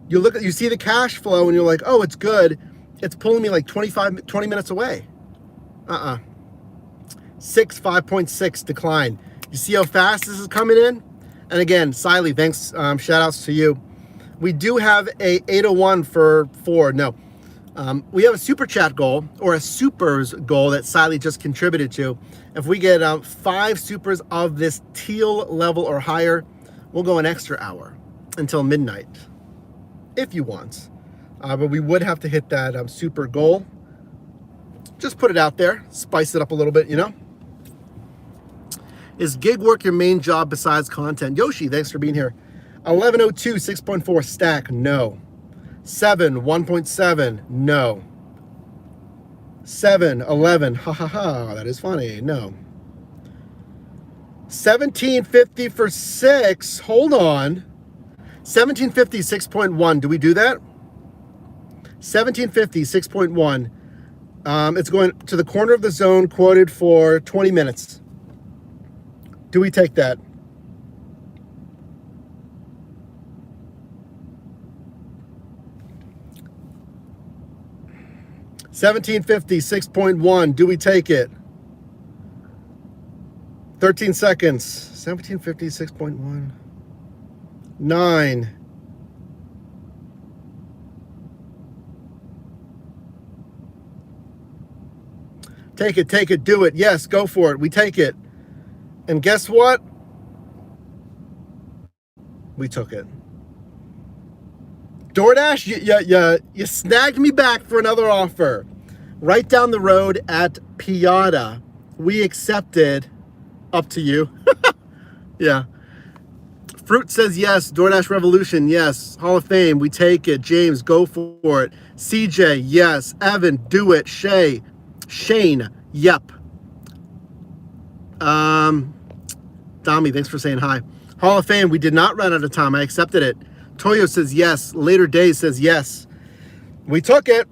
You see the cash flow and you're like, oh, it's good. It's pulling me like 20 minutes away. 5.6 decline. You see how fast this is coming in? And again, Siley, thanks, shout outs to you. We do have a 801 for 4. No, we have a super chat goal or a supers goal that Siley just contributed to. If we get 5 supers of this teal level or higher, we'll go an extra hour until midnight if you want. But we would have to hit that super goal. Just put it out there, spice it up a little bit, you know? Is gig work your main job besides content? Yoshi, thanks for being here. 1102, 6.4 stack, no. 7, 1.7, no. 7, 11, ha ha ha, that is funny, no. 1750 for 6, hold on. 1750, 6.1, do we do that? 1750, 6.1. It's going to the corner of the zone, quoted for 20 minutes. Do we take that? $17.50, 6.1. Do we take it? 13 seconds. $17.50, 6.1. 9. Take it, take it, do it. Yes, go for it. We take it. And guess what? We took it. DoorDash, you snagged me back for another offer. Right down the road at Piata. We accepted. Up to you. Yeah. Fruit says yes. DoorDash Revolution, yes. Hall of Fame, we take it. James, go for it. CJ, yes. Evan, do it. Shane, yep. Dami, thanks for saying hi. Hall of Fame, we did not run out of time. I accepted it. Toyo says yes. Later Days says yes. We took it.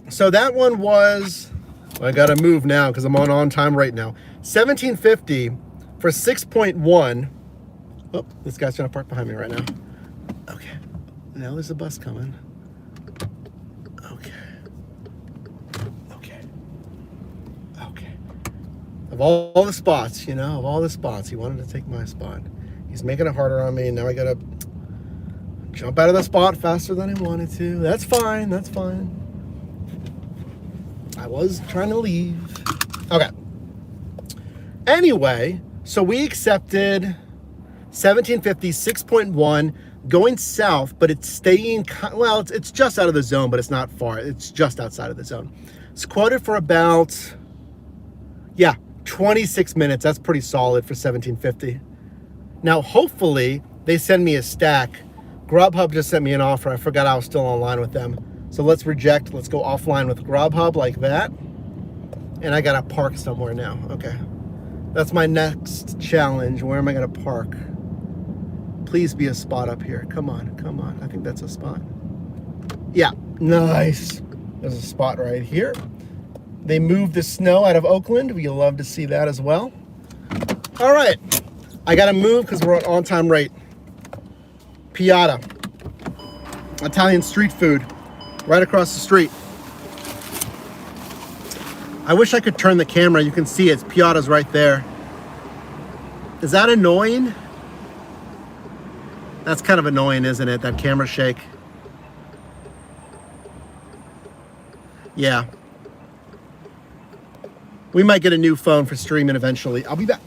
So that one was, well, I got to move now because I'm on time right now. $17.50 for 6.1. Oh, this guy's trying to park behind me right now. Okay. Now there's a bus coming. Okay. Of all the spots, you know, of all the spots, he wanted to take my spot. He's making it harder on me, and now I gotta jump out of the spot faster than I wanted to. That's fine, that's fine. I was trying to leave. Okay. Anyway, so we accepted 1750, 6.1, going south, but it's staying, well, it's just out of the zone, but it's not far. It's just outside of the zone. It's quoted for about, 26 minutes. That's pretty solid for 1750. Now, hopefully, they send me a stack. Grubhub just sent me an offer. I forgot I was still online with them. So let's reject. Let's go offline with Grubhub like that. And I got to park somewhere now. Okay. That's my next challenge. Where am I going to park? Please be a spot up here. Come on, come on. I think that's a spot. Yeah, nice. There's a spot right here. They moved the snow out of Oakland. We love to see that as well. All right, I gotta move because we're on time rate. Piata, Italian street food, right across the street. I wish I could turn the camera. You can see it's Piata's right there. Is that annoying? That's kind of annoying, isn't it? That camera shake. Yeah. We might get a new phone for streaming eventually. I'll be back.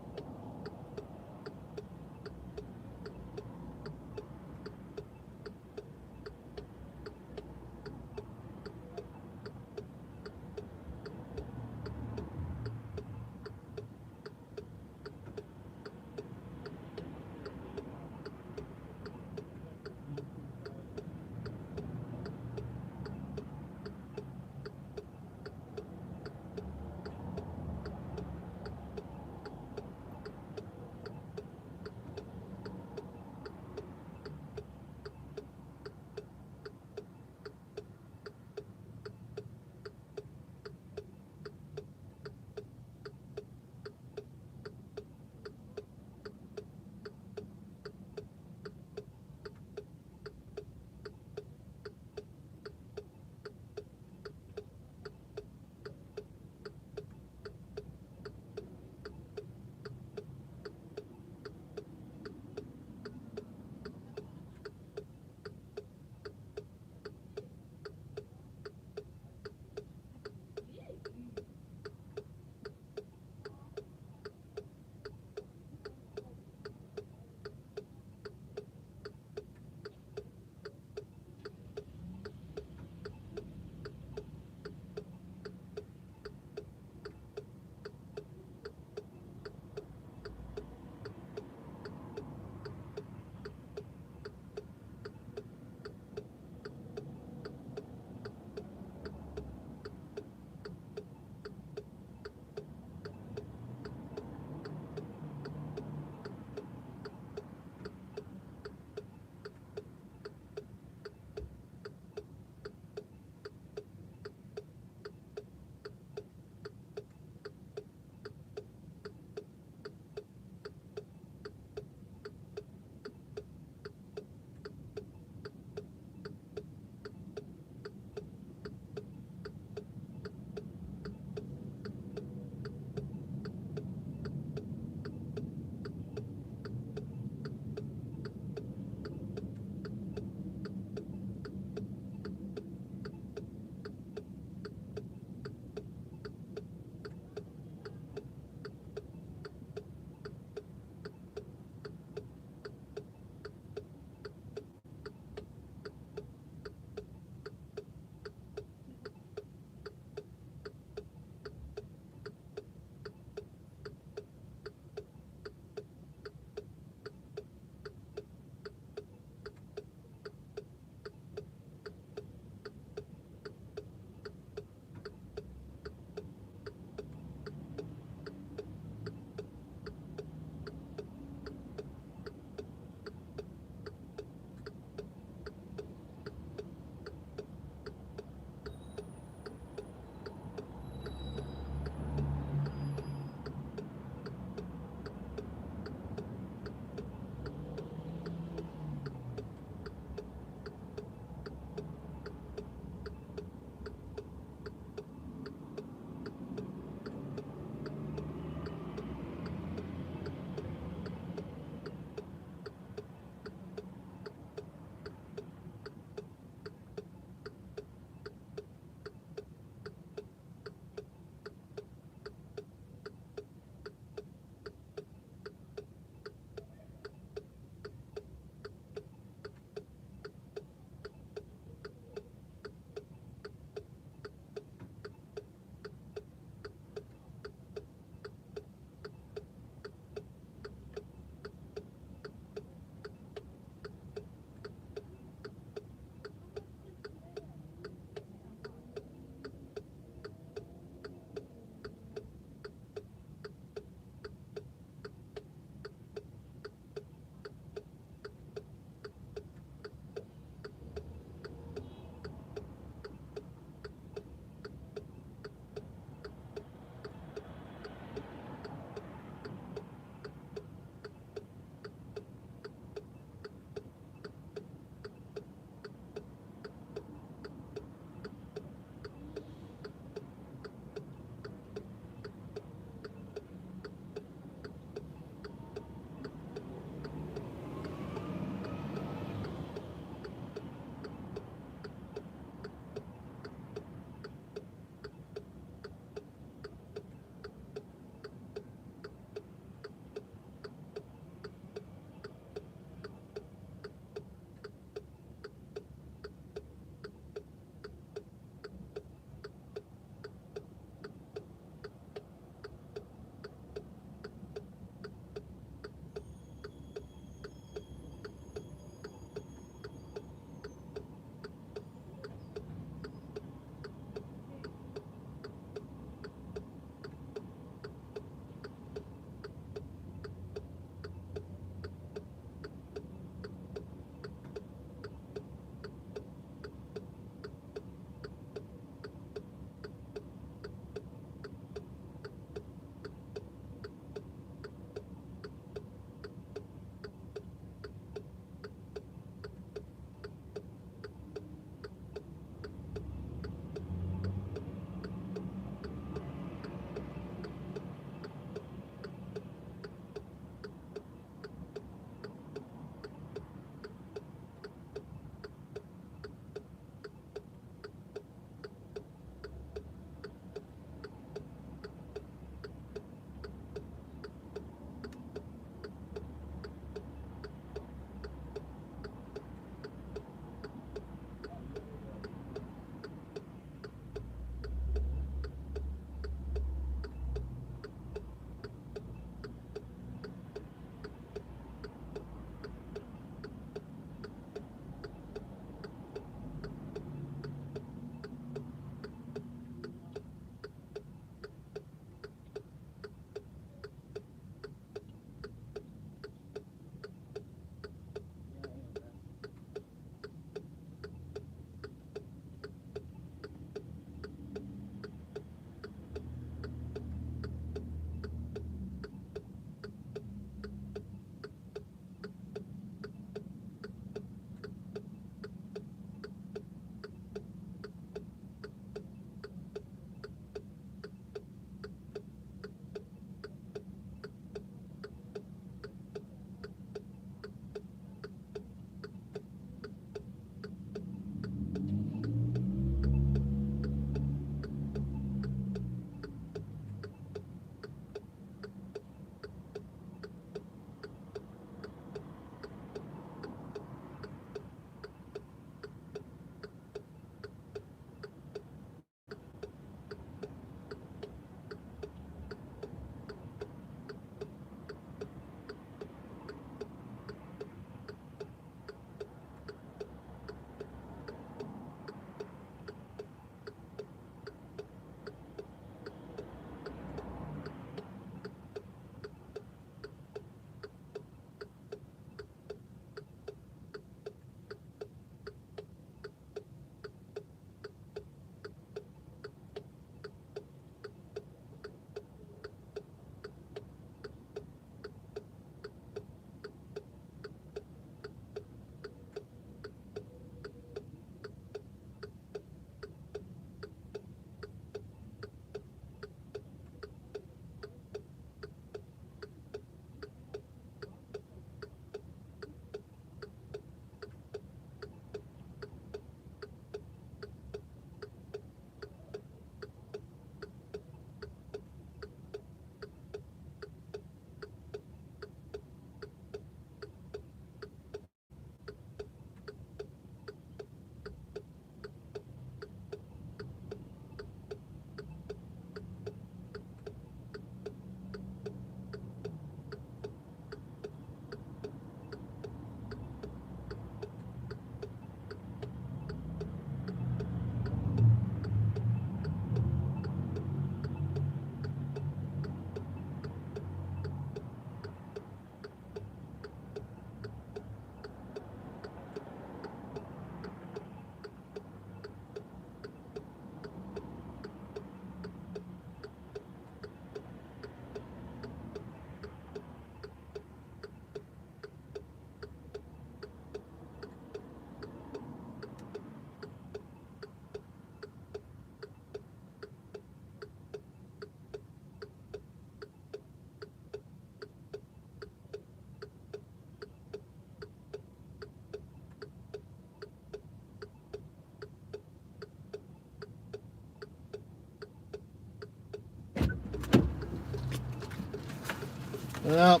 Well,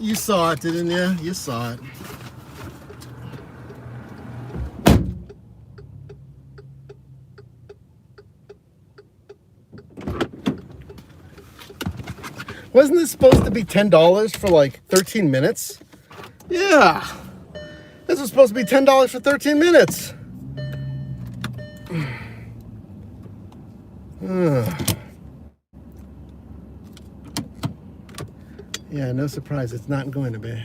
you saw it, didn't you? You saw it. Wasn't this supposed to be $10 for like 13 minutes? Yeah. This was supposed to be $10 for 13 minutes. Yeah, no surprise. It's not going to be.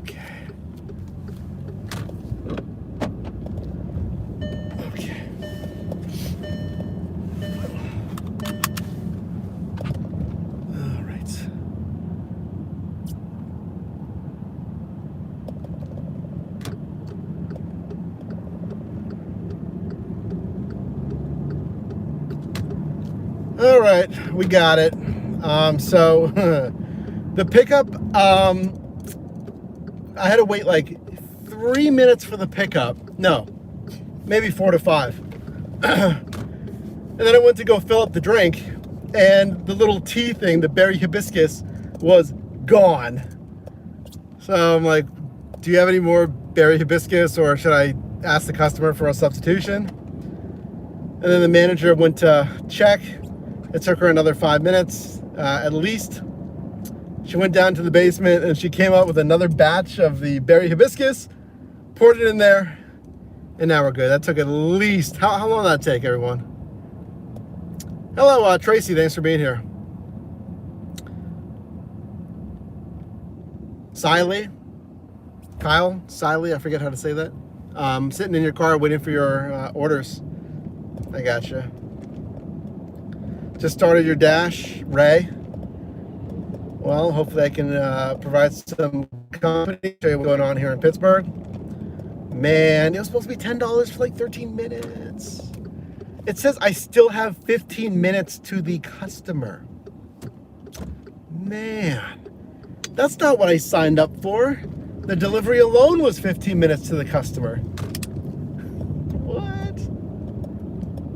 Okay. Okay. All right. All right, we got it. So the pickup, I had to wait like 3 minutes for the pickup. No, maybe 4 to 5. And then I went to go fill up the drink, and the little tea thing, the berry hibiscus, was gone. So I'm like, do you have any more berry hibiscus, or should I ask the customer for a substitution? And then the manager went to check. It took her another 5 minutes, at least. She went down to the basement and she came up with another batch of the berry hibiscus, poured it in there, and now we're good. That took at least, how long did that take, everyone? Hello, Tracy, thanks for being here. Kyle, I forget how to say that. Sitting in your car waiting for your orders. I gotcha. Just started your dash, Ray. Well, hopefully I can provide some company, show you what's going on here in Pittsburgh. Man, it was supposed to be $10 for like 13 minutes. It says I still have 15 minutes to the customer. Man, that's not what I signed up for. The delivery alone was 15 minutes to the customer. What?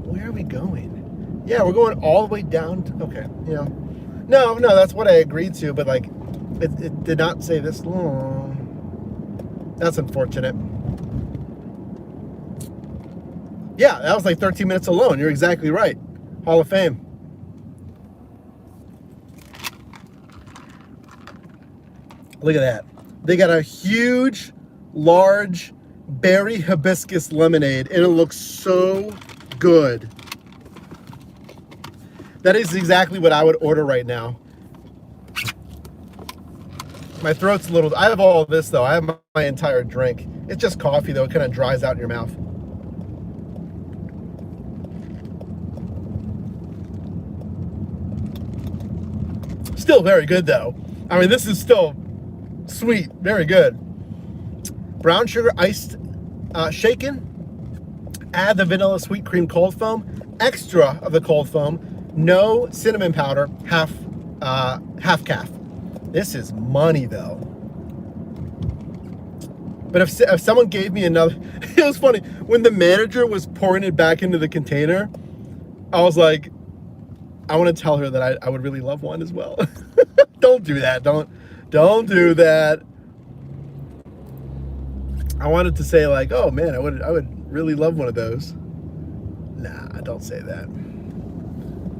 Where are we going? Yeah, we're going all the way down to, okay, you know. No, that's what I agreed to, but like, it did not say this long. That's unfortunate. Yeah, that was like 13 minutes alone. You're exactly right. Hall of Fame. Look at that. They got a huge, large berry hibiscus lemonade, and it looks so good. That is exactly what I would order right now. My throat's a little, I have all of this though. I have my entire drink. It's just coffee though. It kind of dries out in your mouth. Still very good though. I mean, this is still sweet, very good. Brown sugar iced shaken. Add the vanilla sweet cream cold foam. Extra of the cold foam. No cinnamon powder, half calf. This is money though. But if someone gave me another, it was funny when the manager was pouring it back into the container. I was like, I want to tell her that I would really love one as well. Don't do that. Don't do that. I wanted to say like, oh man, I would really love one of those. Nah, don't say that.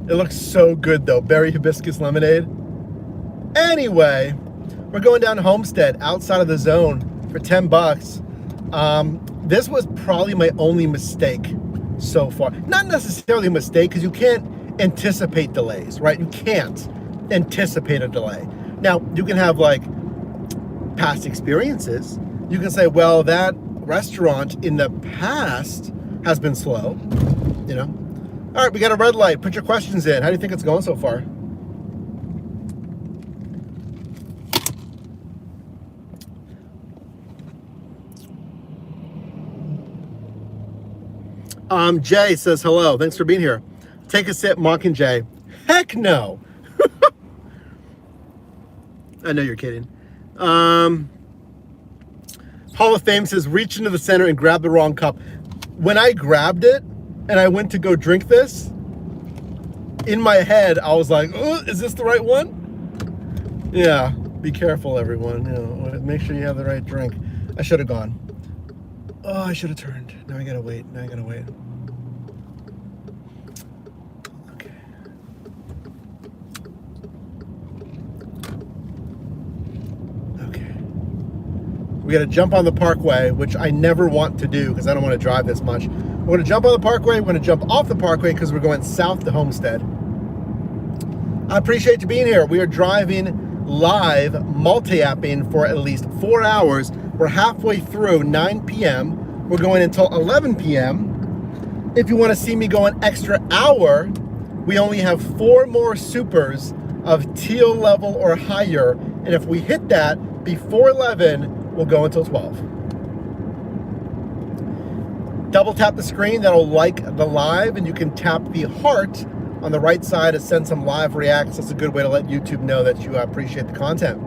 It looks so good though, berry hibiscus lemonade. Anyway, we're going down to Homestead outside of the zone for 10 bucks. This was probably my only mistake so far. Not necessarily a mistake, because you can't anticipate delays, right? You can't anticipate a delay. Now, you can have like past experiences. You can say, well, that restaurant in the past has been slow, you know? All right, we got a red light. Put your questions in. How do you think it's going so far? Jay says hello. Thanks for being here. Take a sip, Mockingjay. Heck no. I know you're kidding. Hall of Fame says reach into the center and grab the wrong cup. When I grabbed it and I went to go drink this, in my head, I was like, oh, is this the right one? Yeah, be careful, everyone. You know, make sure you have the right drink. I should have gone. Oh, I should have turned. Now I gotta wait. Okay. We gotta jump on the parkway, which I never want to do because I don't want to drive this much. We're gonna jump on the parkway. We're gonna jump off the parkway because we're going south to Homestead. I appreciate you being here. We are driving live, multi-apping for at least 4 hours. We're halfway through 9 p.m. We're going until 11 p.m. If you want to see me go an extra hour, we only have 4 more supers of teal level or higher. And if we hit that before 11, we'll go until 12. Double tap the screen, that'll like the live, and you can tap the heart on the right side to send some live reacts. That's a good way to let YouTube know that you appreciate the content.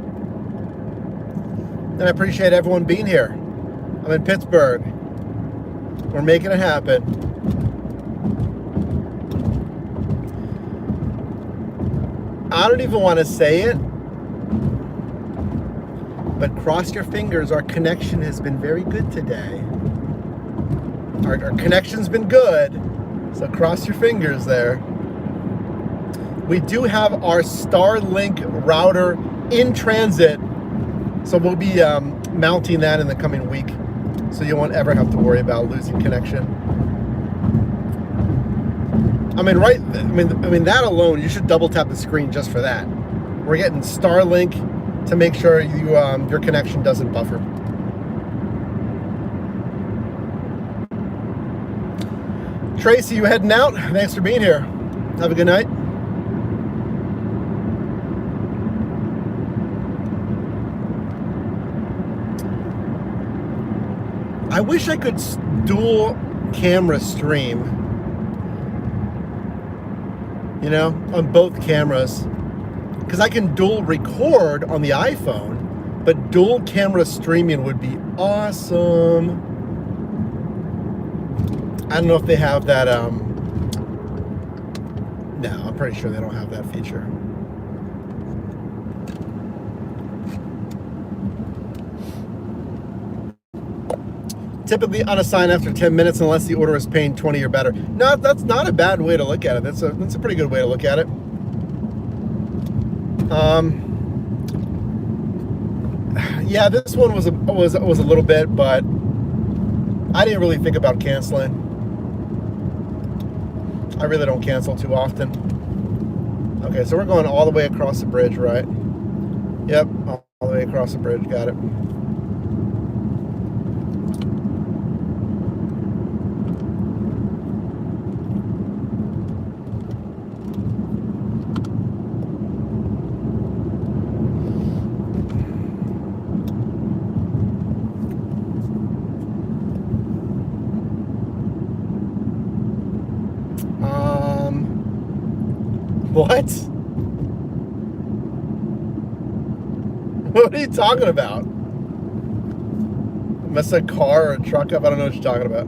And I appreciate everyone being here. I'm in Pittsburgh. We're making it happen. I don't even want to say it, but cross your fingers, our connection has been very good today. Our connection's been good, so cross your fingers there. We do have our Starlink router in transit, so we'll be mounting that in the coming week, so you won't ever have to worry about losing connection. I mean that alone, you should double tap the screen just for that. We're getting Starlink to make sure you your connection doesn't buffer. Tracy, you heading out? Thanks for being here. Have a good night. I wish I could dual camera stream, you know, on both cameras, because I can dual record on the iPhone, but dual camera streaming would be awesome. I don't know if they have that, no, I'm pretty sure they don't have that feature. Typically unassigned after 10 minutes unless the order is paying 20 or better. No, that's not a bad way to look at it. That's a pretty good way to look at it. Yeah, this one was a little bit, but I didn't really think about canceling. I really don't cancel too often. Okay, so we're going all the way across the bridge, right? Yep, all the way across the bridge, got it. What? What are you talking about? Mess a car or a truck up? I don't know what you're talking about.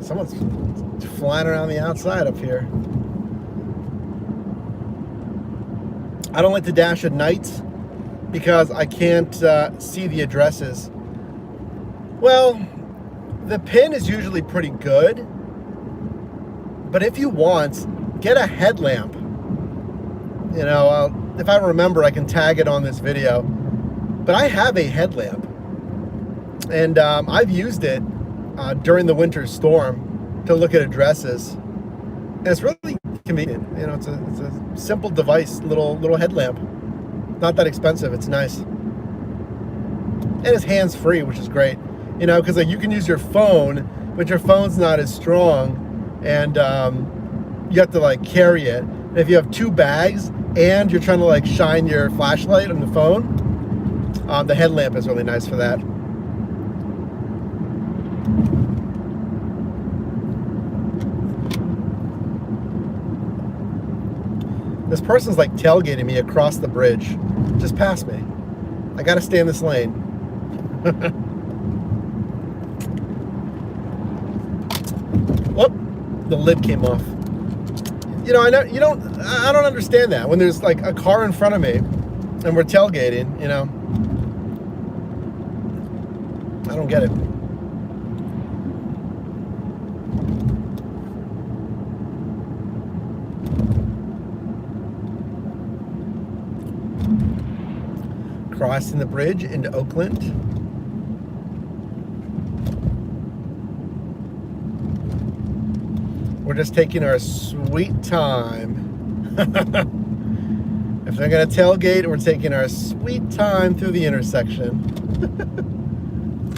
Someone's flying around the outside up here. I don't like to dash at night because I can't see the addresses. Well, the pin is usually pretty good. But if you want, get a headlamp. You know, if I remember, I can tag it on this video. But I have a headlamp. And I've used it during the winter storm to look at addresses. And it's really convenient. You know, it's a simple device, little headlamp. Not that expensive, it's nice. And it's hands-free, which is great. You know, because like, you can use your phone, but your phone's not as strong. And you have to like carry it. And if you have 2 bags and you're trying to like shine your flashlight on the phone, the headlamp is really nice for that. This person's like tailgating me across the bridge. Just pass me. I gotta stay in this lane. Whoop. the lid came off. You know, I don't understand that when there's like a car in front of me and we're tailgating, you know. I don't get it. Crossing the bridge into Oakland. We're just taking our sweet time. If they're gonna tailgate, we're taking our sweet time through the intersection.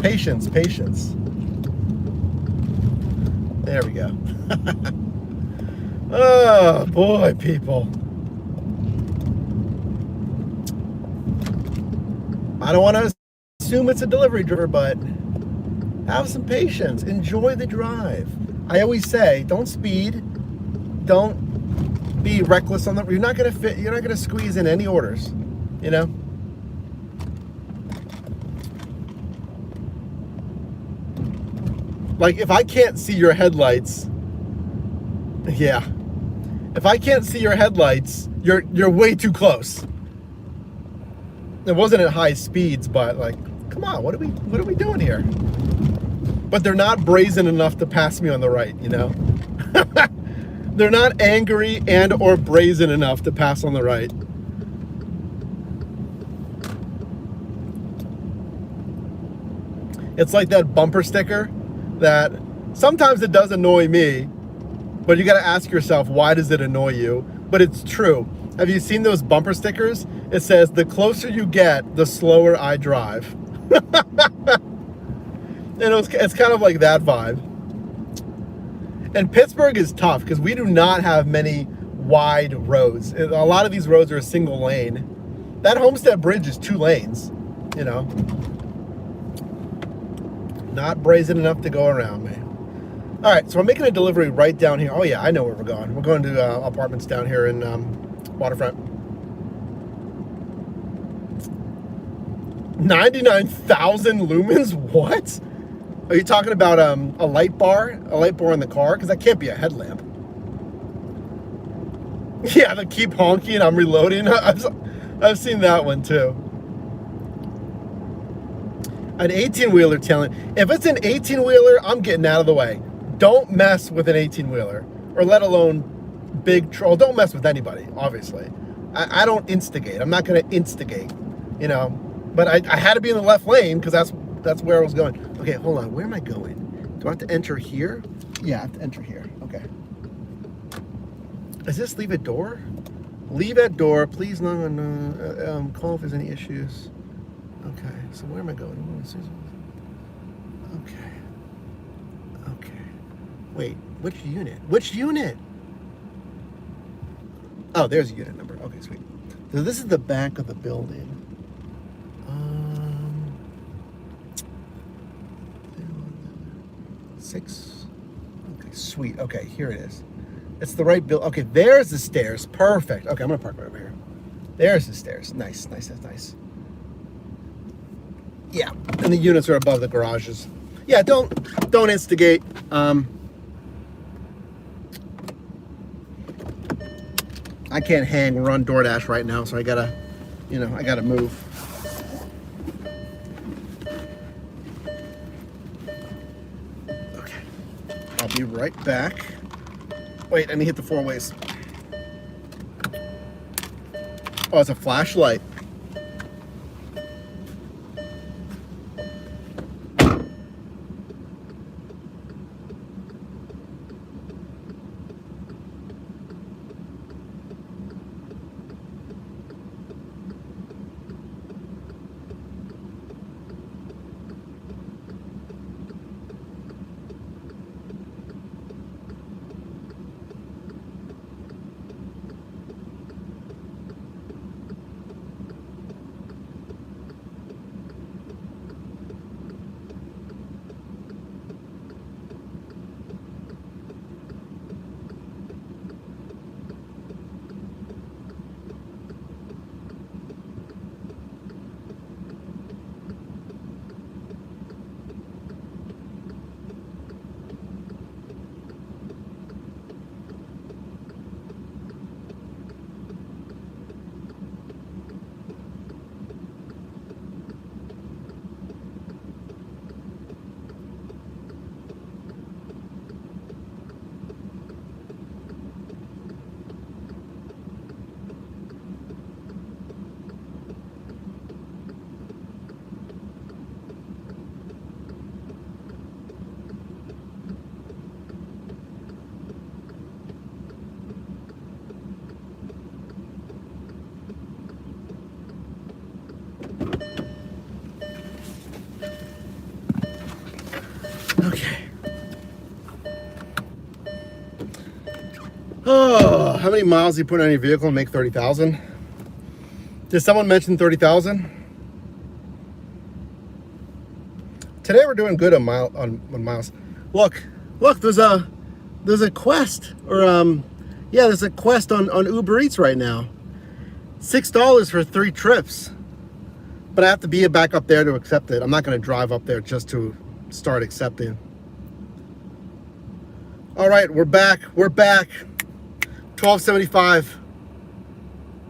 Patience, patience. There we go. Oh boy, people. I don't want to assume it's a delivery driver, but have some patience. Enjoy the drive. I always say, don't speed. Don't be reckless on the. You're not gonna squeeze in any orders, you know. Like if I can't see your headlights, yeah. If I can't see your headlights, you're way too close. It wasn't at high speeds, but like, come on, what are we doing here? But they're not brazen enough to pass me on the right, you know? They're not angry and or brazen enough to pass on the right. It's like that bumper sticker that sometimes it does annoy me, but you got to ask yourself, why does it annoy you? But it's true. Have you seen those bumper stickers? It says, the closer you get, the slower I drive. And it's kind of like that vibe. And Pittsburgh is tough because we do not have many wide roads. A lot of these roads are a single lane. That Homestead Bridge is 2 lanes, you know. Not brazen enough to go around me. All right, so I'm making a delivery right down here. Oh yeah, I know where we're going. We're going to apartments down here in Waterfront. 99,000 lumens? What? Are you talking about a light bar? A light bar in the car? Because that can't be a headlamp. Yeah, they keep honking. I'm reloading. I've seen that one too. An 18-wheeler tailing. If it's an 18-wheeler, I'm getting out of the way. Don't mess with an 18-wheeler, or let alone big troll. Don't mess with anybody, obviously. I don't instigate. I'm not going to instigate, you know. But I had to be in the left lane because that's where I was going. Okay, hold on. Where am I going? Do I have to enter here? Yeah, I have to enter here. Okay. Is this leave at door? Leave at door. Please no. Call if there's any issues. Okay. So where am I going? Okay. Okay. Wait. Which unit? Which unit? Oh, there's a unit number. Okay, sweet. So this is the back of the building. 6. Okay, sweet. Okay, here it is. It's the right build. Okay, there's the stairs. Perfect. Okay, I'm gonna park right over here. There's the stairs. Nice, nice, that's nice. Yeah, and the units are above the garages. Yeah, don't instigate. I can't run DoorDash right now, so I gotta move. Okay, I'll be right back. Wait, I need to hit the 4 ways. Oh, it's a flashlight. Oh, how many miles do you put on your vehicle and make 30,000? Did someone mention 30,000? Today we're doing good on miles. Look, there's a quest, or yeah, there's a quest on Uber Eats right now. $6 for 3 trips. But I have to be back up there to accept it. I'm not going to drive up there just to start accepting. All right, we're back. $12.75.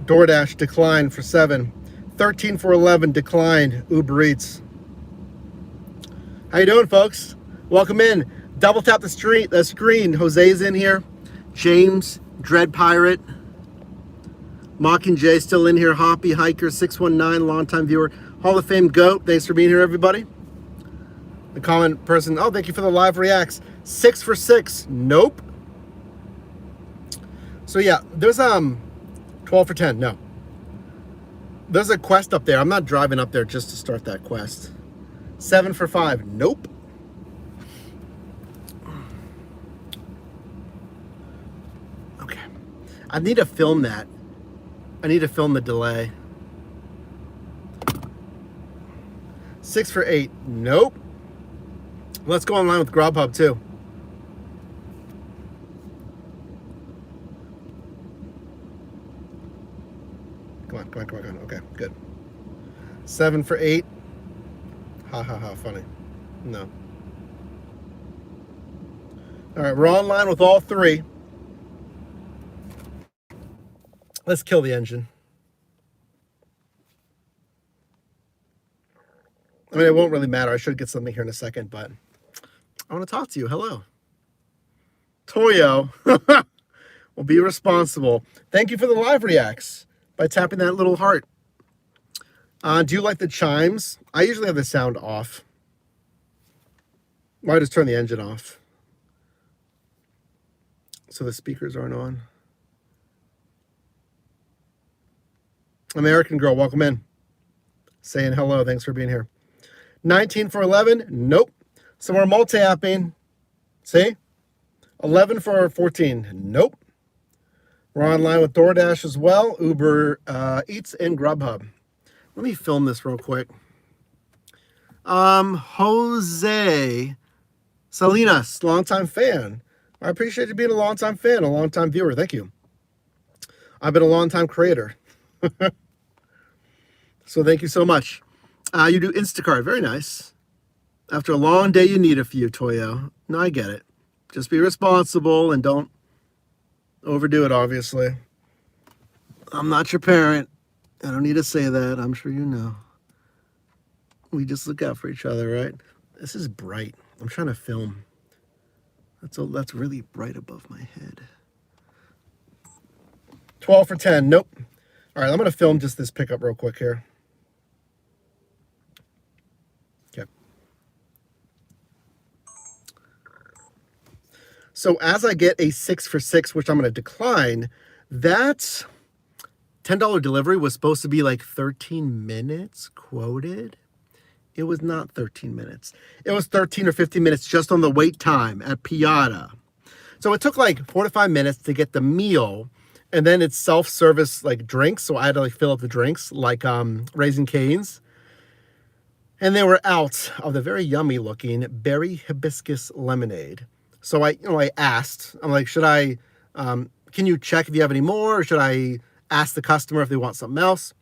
DoorDash declined for 7. 13 for 11 declined. Uber Eats. How you doing, folks? Welcome in. Double tap the screen. Jose's in here. James, Dread Pirate. Mockingjay still in here. Hoppy Hiker 619, longtime viewer. Hall of Fame Goat. Thanks for being here, everybody. The comment person. Oh, thank you for the live reacts. 6 for 6. Nope. So yeah, there's 12 for 10. No. There's a quest up there. I'm not driving up there just to start that quest. 7 for 5. Nope. Okay. I need to film that. I need to film the delay. 6 for 8. Nope. Let's go online with Grubhub too. Come on. Okay, good. 7 for 8. Ha ha ha, funny. No. All right, we're online with all 3. Let's kill the engine. I mean, it won't really matter. I should get something here in a second, but I want to talk to you. Hello. Toyo. Will be responsible. Thank you for the live reacts by tapping that little heart. Do you like the chimes? I usually have the sound off. Or I just turn the engine off so the speakers aren't on. American Girl, welcome in. Saying hello. Thanks for being here. 19 for 11. Nope. So we're multi-apping. See? 11 for 14. Nope. We're online with DoorDash as well. Uber Eats and Grubhub. Let me film this real quick. Jose Salinas, longtime fan. I appreciate you being a longtime fan, a longtime viewer. Thank you. I've been a longtime creator. So thank you so much. You do Instacart. Very nice. After a long day, you need a few, Toyo. No, I get it. Just be responsible and don't overdo it, obviously. I'm not your parent. I don't need to say that. I'm sure you know. We just look out for each other, right? This is bright. I'm trying to film. That's really bright above my head. 12 for 10. Nope. All right, I'm going to film just this pickup real quick here. Okay. So as I get a 6 for 6, which I'm going to decline, that $10 delivery was supposed to be like 13 minutes quoted. It was not 13 minutes. It was 13 or 15 minutes just on the wait time at Piata. So it took like 4 to 5 minutes to get the meal, and then it's self-service like drinks. So I had to like fill up the drinks like Raising Cane's. And they were out of the very yummy looking berry hibiscus lemonade. So I asked, I'm like, can you check if you have any more, or should I ask the customer if they want something else?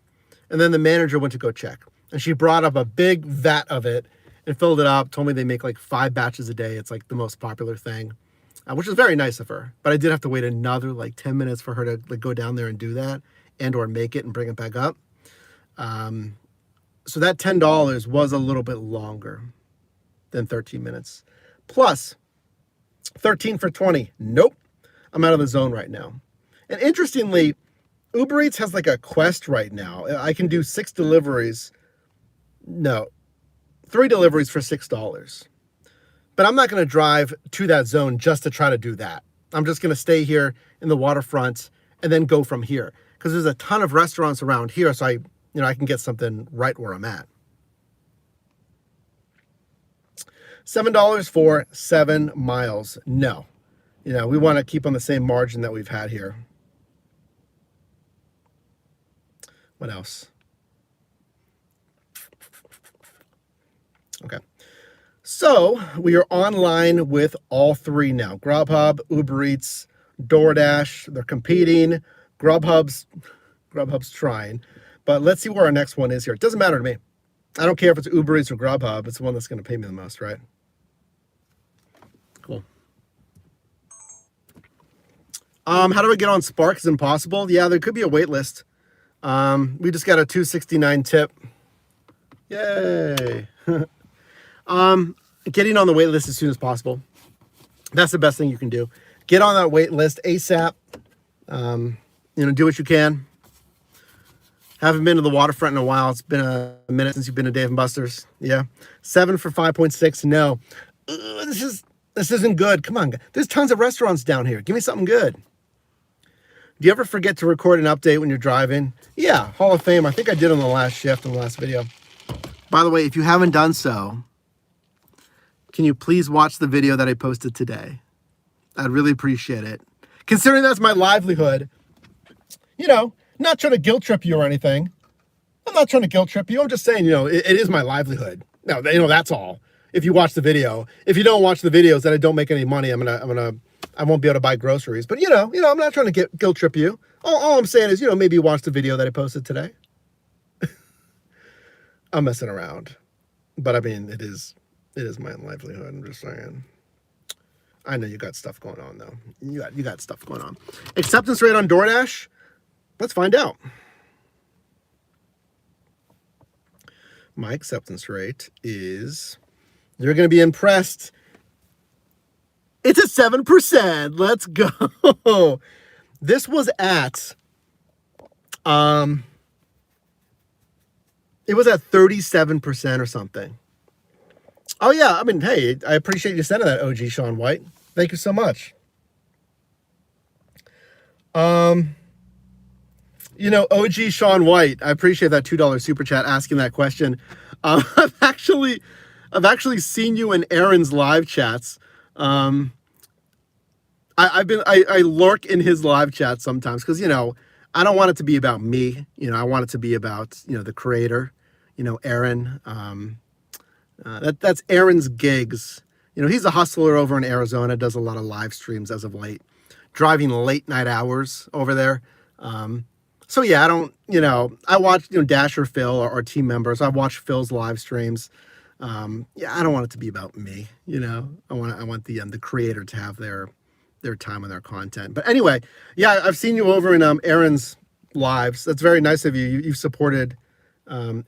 And then the manager went to go check. And she brought up a big vat of it and filled it up, told me they make like 5 batches a day. It's like the most popular thing, which is very nice of her. But I did have to wait another like 10 minutes for her to like go down there and do that and or make it and bring it back up. So that $10 was a little bit longer than 13 minutes. Plus, 13 for 20. Nope. I'm out of the zone right now. And interestingly, Uber Eats has like a quest right now. I can do 6 deliveries. No, 3 deliveries for $6. But I'm not going to drive to that zone just to try to do that. I'm just going to stay here in the waterfront and then go from here, because there's a ton of restaurants around here. So I can get something right where I'm at. $7 for 7 miles. No, You know, we want to keep on the same margin that we've had here. What else? Okay. So we are online with all three now. Grubhub, Uber Eats, DoorDash. They're competing. Grubhub's trying. But let's see where our next one is here. It doesn't matter to me. I don't care if it's Uber Eats or Grubhub. It's the one that's going to pay me the most, right? Cool. How do I get on Spark? Is it impossible? Yeah, there could be a wait list. We just got a $2.69 tip. Yay. Getting on the wait list as soon as possible. That's the best thing you can do. Get on that wait list ASAP. Do what you can. Haven't been to the waterfront in a while. It's been a minute since you've been to Dave & Buster's. Yeah. 7 for 5.6. No. This isn't good. Come on. There's tons of restaurants down here. Give me something good. Do you ever forget to record an update when you're driving? Yeah. Hall of Fame. I think I did on the last shift, on the last video. By the way, if you haven't done so, can you please watch the video that I posted today? I'd really appreciate it. Considering that's my livelihood, not trying to guilt trip you or anything. I'm not trying to guilt trip you. I'm just saying, it is my livelihood. No, that's all. If you watch the video, if you don't watch the videos, then I don't make any money. I won't be able to buy groceries. But I'm not trying to guilt trip you. All I'm saying is, maybe you watch the video that I posted today. I'm messing around, but I mean, it is my livelihood. I'm just saying. I know you got stuff going on though. You got stuff going on. Acceptance rate on DoorDash. Let's find out. My acceptance rate is, you're going to be impressed. It's at 7%. Let's go. This was at, it was at 37% or something. Oh yeah, I mean, hey, I appreciate you sending that, OG Sean White. Thank you so much. OG Sean White, I appreciate that $2 super chat asking that question. I've actually seen you in Aaron's live chats. I lurk in his live chats sometimes because I don't want it to be about me. I want it to be about the creator. Aaron. That's Aaron's gigs. He's a hustler over in Arizona. Does a lot of live streams as of late, driving late night hours over there. So yeah, I don't, I watch, Dasher Phil or team members. I watch Phil's live streams. I don't want it to be about me. I want the creator to have their time and their content. But anyway, yeah, I've seen you over in Aaron's lives. That's very nice of you. You've supported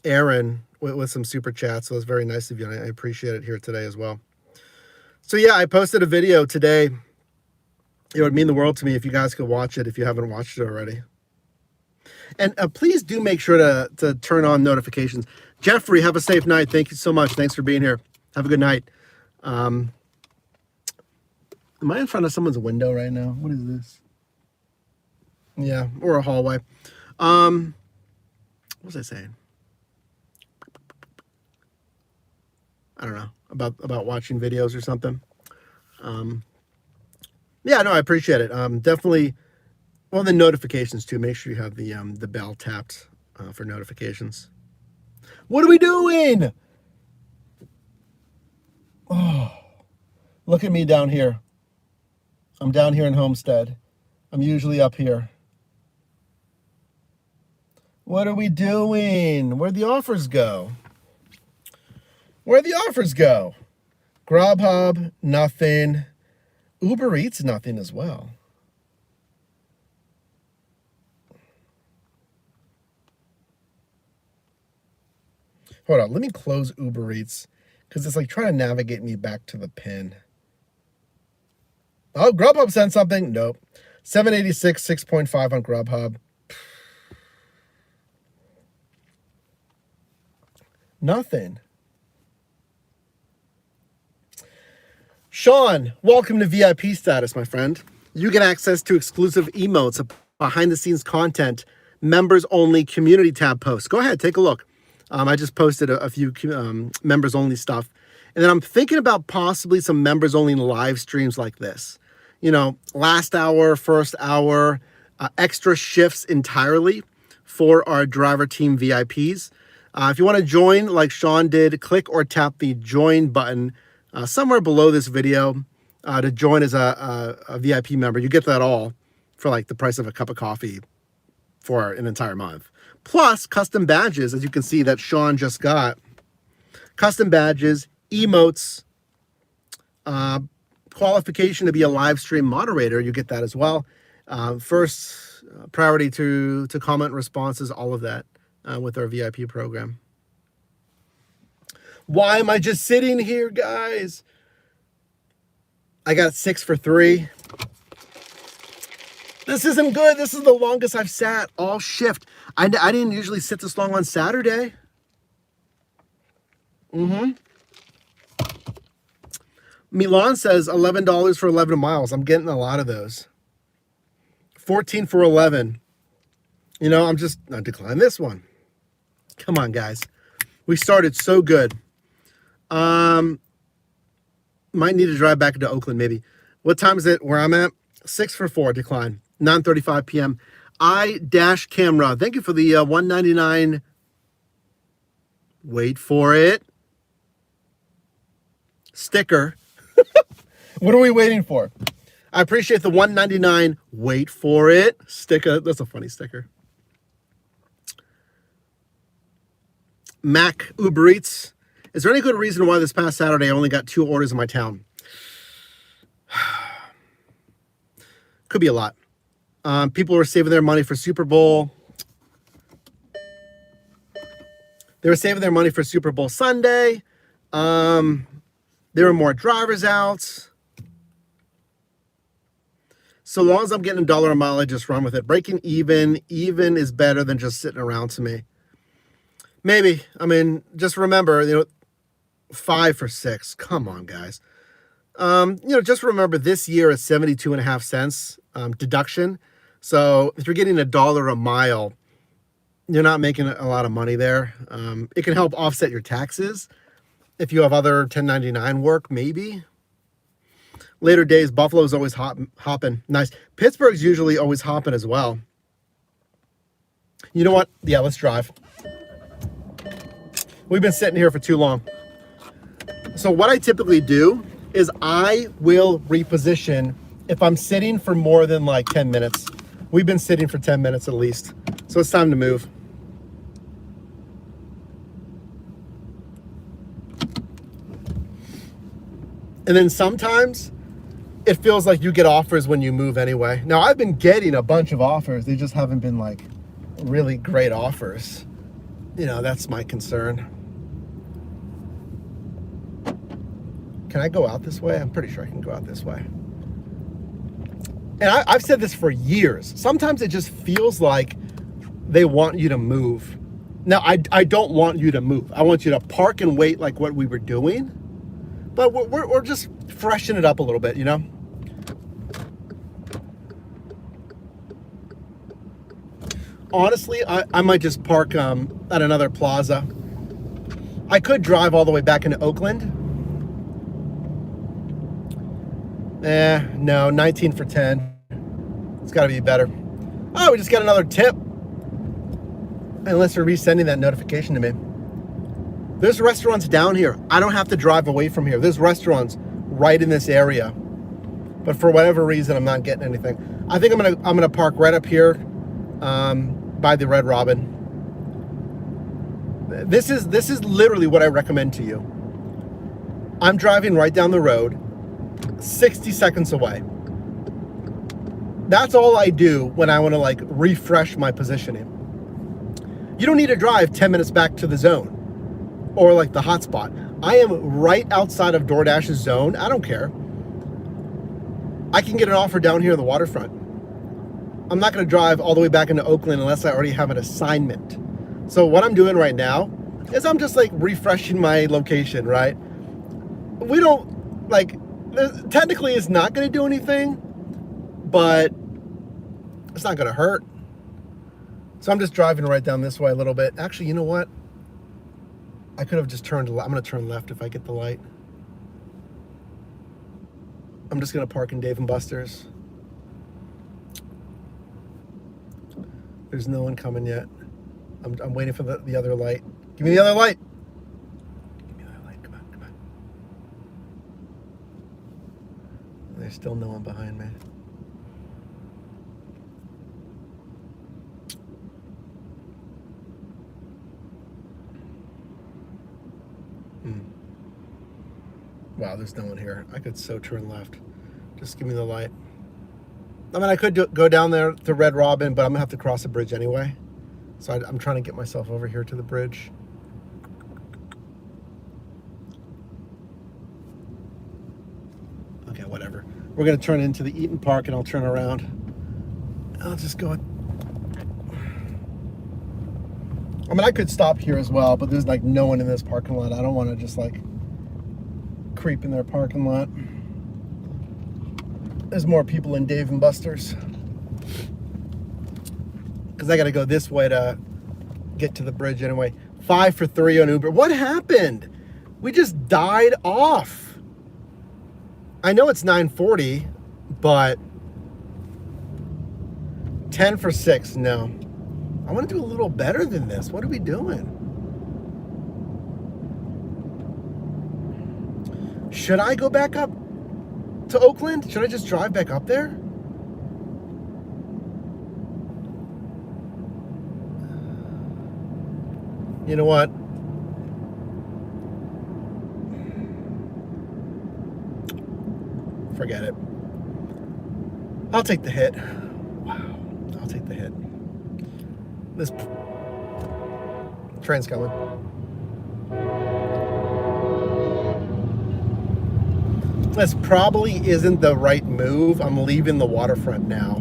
Aaron with some super chats. So it's very nice of you. And I appreciate it here today as well. So yeah, I posted a video today. It would mean the world to me if you guys could watch it if you haven't watched it already. And please do make sure to turn on notifications. Jeffrey, have a safe night. Thank you so much. Thanks for being here. Have a good night. Am I in front of someone's window right now? What is this? Yeah, or a hallway. What was I saying? I don't know. About watching videos or something. Yeah, no, I appreciate it. Definitely. Well, the notifications too. Make sure you have the bell tapped for notifications. What are we doing? Oh, look at me down here. I'm down here in Homestead. I'm usually up here. What are we doing? Where'd the offers go? Where'd the offers go? Grubhub, nothing. Uber Eats, nothing as well. Hold on, let me close Uber Eats because it's like trying to navigate me back to the pin. Oh, Grubhub sent something. Nope. 786, 6.5 on Grubhub. Nothing. Sean, welcome to VIP status, my friend. You get access to exclusive emotes, behind-the-scenes content, members-only community tab posts. Go ahead, take a look. I just posted a few members-only stuff. And then I'm thinking about possibly some members-only live streams like this. you know, last hour, first hour, extra shifts entirely for our driver team VIPs. If you want to join like Sean did, click or tap the join button somewhere below this video to join as a VIP member. You get that all for like the price of a cup of coffee for an entire month. Plus custom badges, as you can see that Sean just got. Custom badges, emotes, qualification to be a live stream moderator. You get that as well. First priority to comment responses, all of that with our VIP program. Why am I just sitting here, guys? I got 6 for 3. This isn't good. This is the longest I've sat all shift. I didn't usually sit this long on Saturday. Milan says $11 for 11 miles. I'm getting a lot of those. 14 for 11. You know, I decline this one. Come on, guys. We started so good. Might need to drive back into Oakland, maybe. What time is it where I'm at? 6 for 4, decline. 9:35 p.m. iDashCamera. Thank you for the $1.99. Wait for it. Sticker. What are we waiting for? I appreciate the $1.99. Wait for it. Sticker. That's a funny sticker. Mac Uber Eats. Is there any good reason why this past Saturday I only got 2 orders in my town? Could be a lot. People were saving their money for Super Bowl. They were saving their money for Super Bowl Sunday. There were more drivers out. So long as I'm getting $1 a mile, I just run with it. Breaking even is better than just sitting around to me. Maybe. I mean, just remember, you know, 5 for 6. Come on, guys. You know, just remember this year is 72.5 cents deduction. So if you're getting $1 a mile, you're not making a lot of money there. It can help offset your taxes. If you have other 1099 work, maybe. Later days, Buffalo's always hopping. Nice. Pittsburgh's usually always hopping as well. You know what? Yeah, let's drive. We've been sitting here for too long. So what I typically do is I will reposition if I'm sitting for more than like 10 minutes. We've been sitting for 10 minutes at least. So it's time to move. And then sometimes it feels like you get offers when you move anyway. Now, I've been getting a bunch of offers. They just haven't been like really great offers. You know, that's my concern. Can I go out this way? I'm pretty sure I can go out this way. And I've said this for years. Sometimes it just feels like they want you to move. Now, I don't want you to move. I want you to park and wait like what we were doing. But we're just freshening it up a little bit, you know? Honestly, I might just park at another plaza. I could drive all the way back into Oakland. No, 19 for 10. It's got to be better. Oh, we just got another tip. Unless they're resending that notification to me. There's restaurants down here. I don't have to drive away from here. There's restaurants right in this area. But for whatever reason, I'm not getting anything. I think I'm gonna park right up here by the Red Robin. This is literally what I recommend to you. I'm driving right down the road, 60 seconds away. That's all I do when I want to like refresh my positioning. You don't need to drive 10 minutes back to the zone or like the hotspot. I am right outside of DoorDash's zone. I don't care. I can get an offer down here in the waterfront. I'm not going to drive all the way back into Oakland unless I already have an assignment. So what I'm doing right now is I'm just like refreshing my location, right? We don't like, technically it's not going to do anything, but it's not going to hurt. So I'm just driving right down this way a little bit. Actually, you know what? I could have just turned, I'm going to turn left if I get the light. I'm just gonna park in Dave and Buster's. There's no one coming yet. I'm waiting for the other light. Give me the other light. Give me the other light. Come on, come on. There's still no one behind me. Wow, there's no one here. I could so turn left. Just give me the light. I mean, I could go down there to Red Robin, but I'm going to have to cross a bridge anyway. So I'm trying to get myself over here to the bridge. Okay, whatever. We're going to turn into the Eaton Park, and I'll turn around. I'll just go. I mean, I could stop here as well, but there's like no one in this parking lot. I don't want to just like creep in their parking lot. There's more people in Dave and Buster's. Because I got to go this way to get to the bridge anyway. 5 for 3 on Uber. What happened? We just died off. I know it's 9:40, but 10 for 6, no. I want to do a little better than this. What are we doing? Should I go back up to Oakland? Should I just drive back up there? You know what? Forget it. I'll take the hit. Wow. I'll take the hit. This train's coming. This probably isn't the right move. I'm leaving the waterfront now.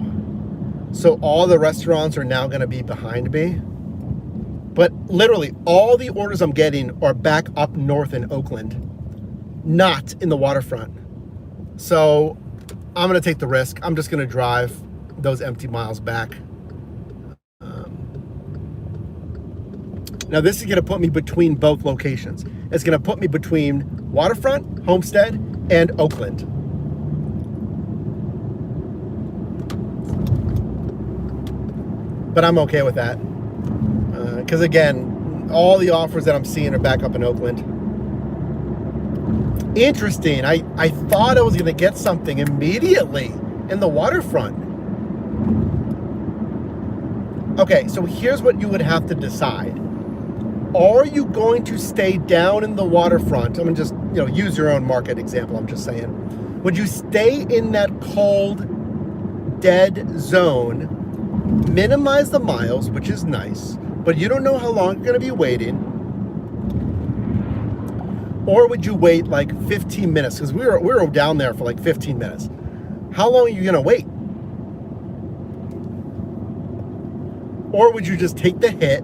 So all the restaurants are now going to be behind me. But literally all the orders I'm getting are back up north in Oakland, not in the waterfront. So I'm going to take the risk. I'm just going to drive those empty miles back. Now this is going to put me between both locations. It's going to put me between Waterfront, Homestead, and Oakland. But I'm okay with that. Because again, all the offers that I'm seeing are back up in Oakland. Interesting. I thought I was going to get something immediately in the waterfront. Okay, so here's what you would have to decide. Are you going to stay down in the waterfront? I'm going to just, use your own market example, I'm just saying. Would you stay in that cold, dead zone, minimize the miles, which is nice, but you don't know how long you're going to be waiting? Or would you wait like 15 minutes? Because we were down there for like 15 minutes. How long are you going to wait? Or would you just take the hit?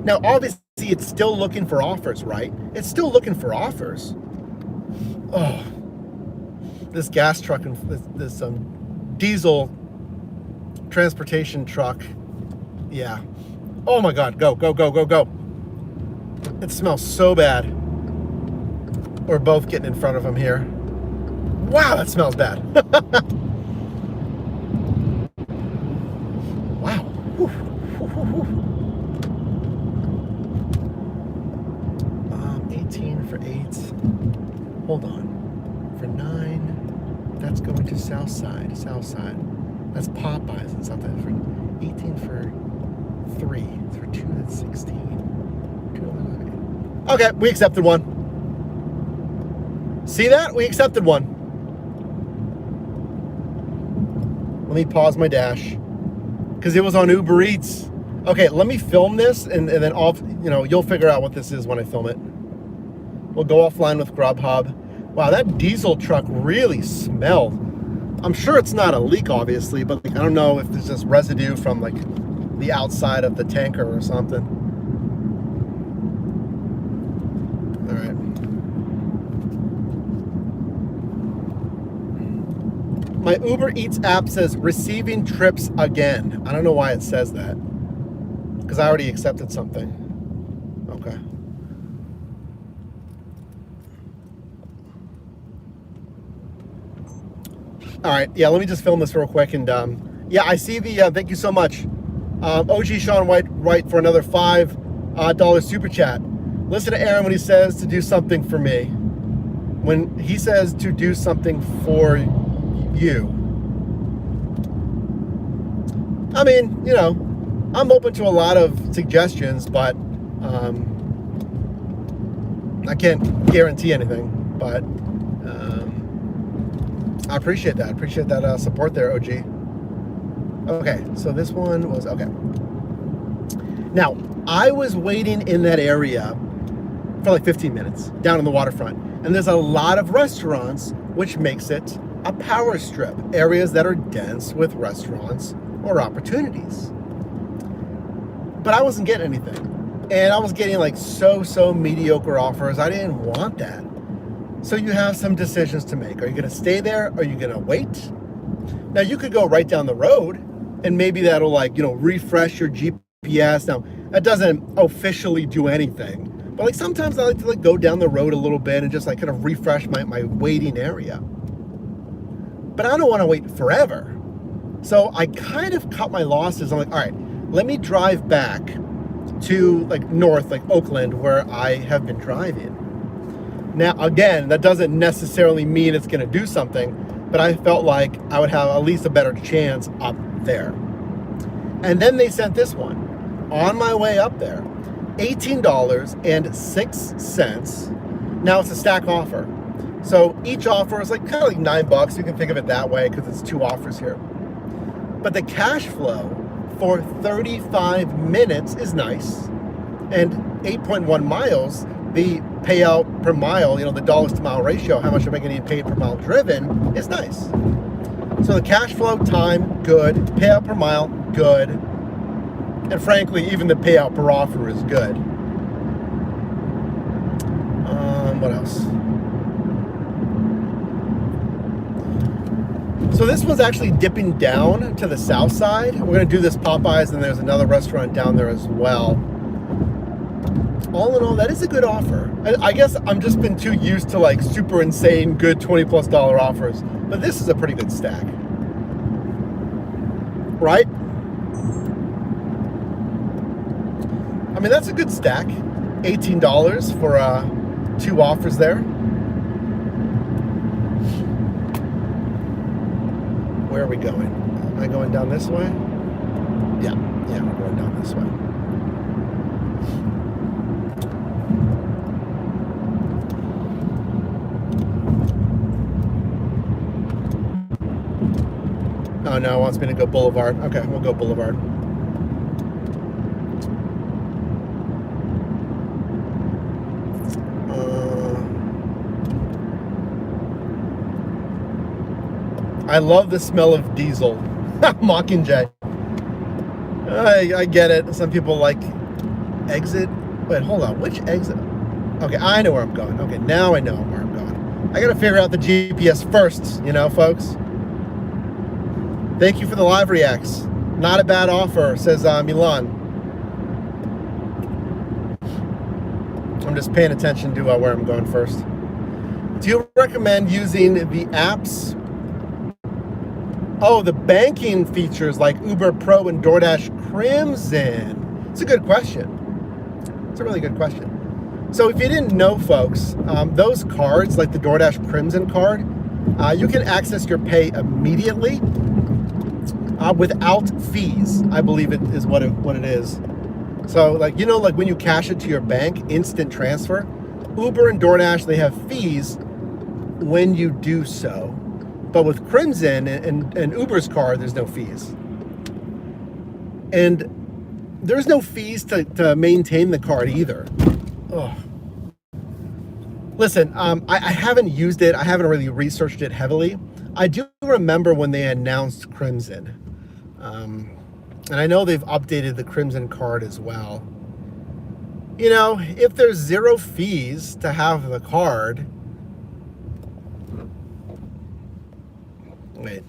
Now, obviously, it's still looking for offers, right? It's still looking for offers. Oh, this gas truck and this diesel transportation truck. Yeah. Oh my God, go, go, go, go, go. It smells so bad. We're both getting in front of him here. Wow, that smells bad. Wow. Whew. Whew, whew, whew. 18 for 8. Hold on. For 9. That's going to South Side. South Side. That's Popeyes and something. For 18 for 3. For 2, that's 16. 2, okay, we accepted one. See that? We accepted one. Let me pause my dash. Because it was on Uber Eats. Okay, let me film this and then you'll figure out what this is when I film it. We'll go offline with Grubhub. Wow, that diesel truck really smelled. I'm sure it's not a leak, obviously, but I don't know if there's just residue from the outside of the tanker or something. All right. My Uber Eats app says receiving trips again. I don't know why it says that. Because I already accepted something. Okay. All right, yeah, let me just film this real quick. And yeah, I see the, thank you so much. OG Sean White for another $5 super chat. Listen to Aaron when he says to do something for me. When he says to do something for you. I mean, you know, I'm open to a lot of suggestions, but I can't guarantee anything. But I appreciate that. I appreciate that support there, OG. Okay, so this one was, okay. Now, I was waiting in that area for like 15 minutes down on the waterfront. And there's a lot of restaurants, which makes it a power strip, areas that are dense with restaurants or opportunities. But I wasn't getting anything. And I was getting like so mediocre offers. I didn't want that. So you have some decisions to make. Are you gonna stay there? Are you gonna wait? Now you could go right down the road and maybe that'll like, you know, refresh your GPS. Now that doesn't officially do anything. But like sometimes I like to like go down the road a little bit and just like kind of refresh my waiting area. But I don't want to wait forever. So I kind of cut my losses. I'm like, all right, let me drive back to like north, like Oakland, where I have been driving. Now, again, that doesn't necessarily mean it's going to do something, but I felt like I would have at least a better chance up there. And then they sent this one on my way up there. $18.06. Now it's a stack offer. So each offer is like kind of like $9. You can think of it that way because it's two offers here. But the cash flow for 35 minutes is nice. And 8.1 miles, the payout per mile, you know, the dollars to mile ratio, how much am I getting paid per mile driven, is nice. So the cash flow time, good. Payout per mile, good. And frankly, even the payout per offer is good. What else? So this one's actually dipping down to the south side. We're going to do this Popeyes, and there's another restaurant down there as well. All in all, that is a good offer. I guess I'm just been too used to like super insane good $20+ offers. But this is a pretty good stack. Right? I mean, that's a good stack. $18 for two offers there. Where are we going? Am I going down this way? Yeah, we're going down this way. Oh no, it wants me to go Boulevard. Okay, we'll go Boulevard. I love the smell of diesel. Mockingjay. I get it. Some people like exit. Wait, hold on. Which exit? Okay, I know where I'm going. Okay, now I know where I'm going. I gotta figure out the GPS first, you know, folks. Thank you for the live reacts. Not a bad offer, says Milan. I'm just paying attention to where I'm going first. Do you recommend using the apps? Oh, the banking features like Uber Pro and DoorDash Crimson. It's a good question. It's a really good question. So if you didn't know, folks, those cards, like the DoorDash Crimson card, you can access your pay immediately without fees, I believe it is what it is. So like, you know, like when you cash it to your bank, instant transfer, Uber and DoorDash, they have fees when you do so. But with Crimson and Uber's card, there's no fees. And there's no fees to maintain the card either. Ugh. Listen, I haven't used it. I haven't really researched it heavily. I do remember when they announced Crimson. And I know they've updated the Crimson card as well. You know, if there's zero fees to have the card... Wait.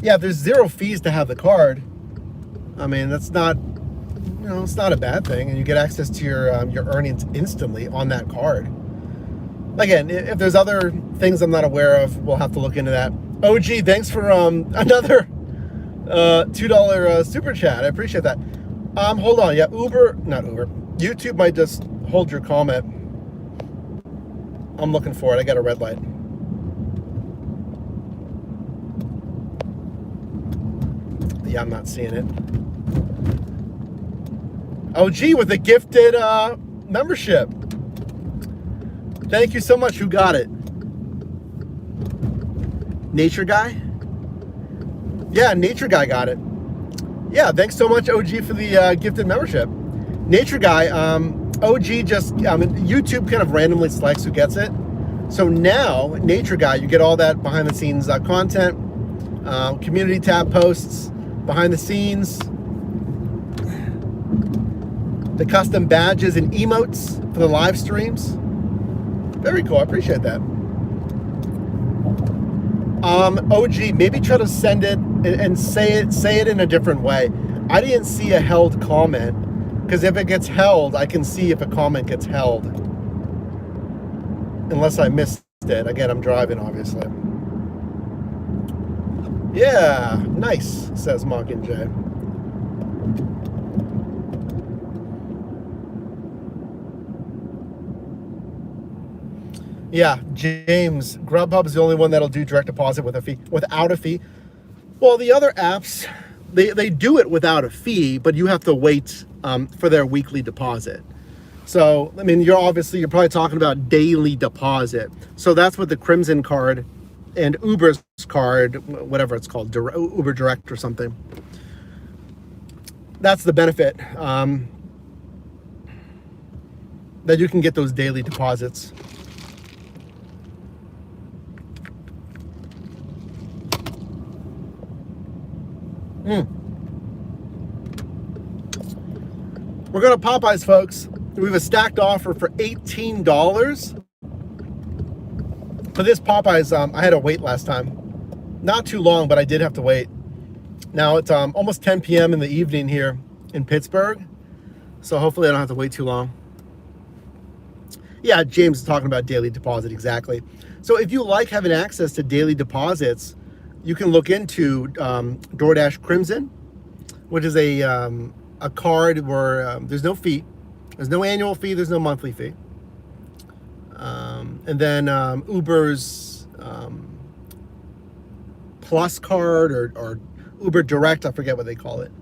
Yeah, if there's zero fees to have the card, I mean, that's not, you know, it's not a bad thing. And you get access to your earnings instantly on that card. Again, if there's other things I'm not aware of, we'll have to look into that. OG, thanks for another $2 super chat. I appreciate that. Hold on. Yeah, not Uber. YouTube might just hold your comment. I'm looking for it. I got a red light. Yeah, I'm not seeing it. OG with a gifted membership. Thank you so much. Who got it? Nature Guy? Yeah, Nature Guy got it. Yeah, thanks so much, OG, for the gifted membership. Nature Guy, OG just, YouTube kind of randomly selects who gets it. So now, Nature Guy, you get all that behind the scenes content, community tab posts, behind the scenes, the custom badges and emotes for the live streams. Very cool. I appreciate that. OG, maybe try to send it and say it in a different way. I didn't see a held comment, because if it gets held, I can see if a comment gets held. Unless I missed it. Again, I'm driving, obviously. Yeah, nice, says Mockingjay. Yeah, James, Grubhub is the only one that'll do direct deposit with a fee, without a fee. Well, the other apps, they do it without a fee, but you have to wait for their weekly deposit. So, I mean, you're probably talking about daily deposit. So that's what the Crimson card and Uber's card, whatever it's called, Uber Direct or something. That's the benefit, that you can get those daily deposits. We're going to Popeyes, folks. We have a stacked offer for $18. For this Popeyes, I had to wait last time. Not too long, but I did have to wait. Now it's almost 10 p.m. in the evening here in Pittsburgh. So hopefully I don't have to wait too long. Yeah, James is talking about daily deposit, exactly. So if you like having access to daily deposits, you can look into DoorDash Crimson, which is a card where there's no fee. There's no annual fee. There's no monthly fee. And then Uber's Plus card or Uber Direct, I forget what they call it.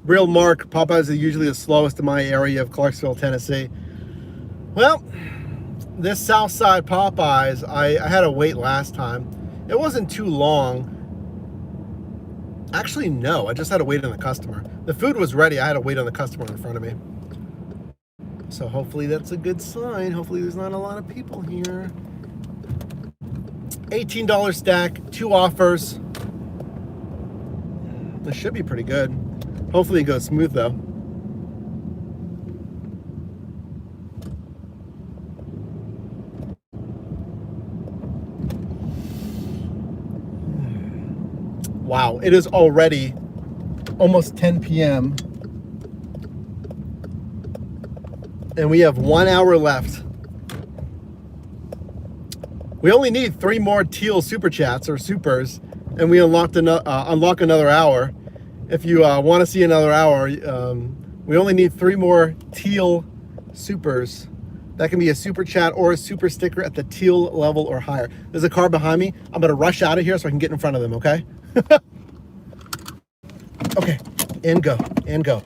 Real Mark, Popeyes is usually the slowest in my area of Clarksville, Tennessee. Well, this Southside Popeyes, I had to wait last time. It wasn't too long. Actually, no, I just had to wait on the customer. The food was ready. I had to wait on the customer in front of me. So hopefully that's a good sign. Hopefully there's not a lot of people here. $18 stack, 2 offers. This should be pretty good. Hopefully it goes smooth though. Wow, it is already almost 10 p.m. and we have 1 hour left. We only need 3 more teal super chats or supers, and we unlock another hour. If you want to see another hour, we only need 3 more teal supers. That can be a super chat or a super sticker at the teal level or higher. There's a car behind me. I'm gonna rush out of here so I can get in front of them, okay? Okay, and go, and go.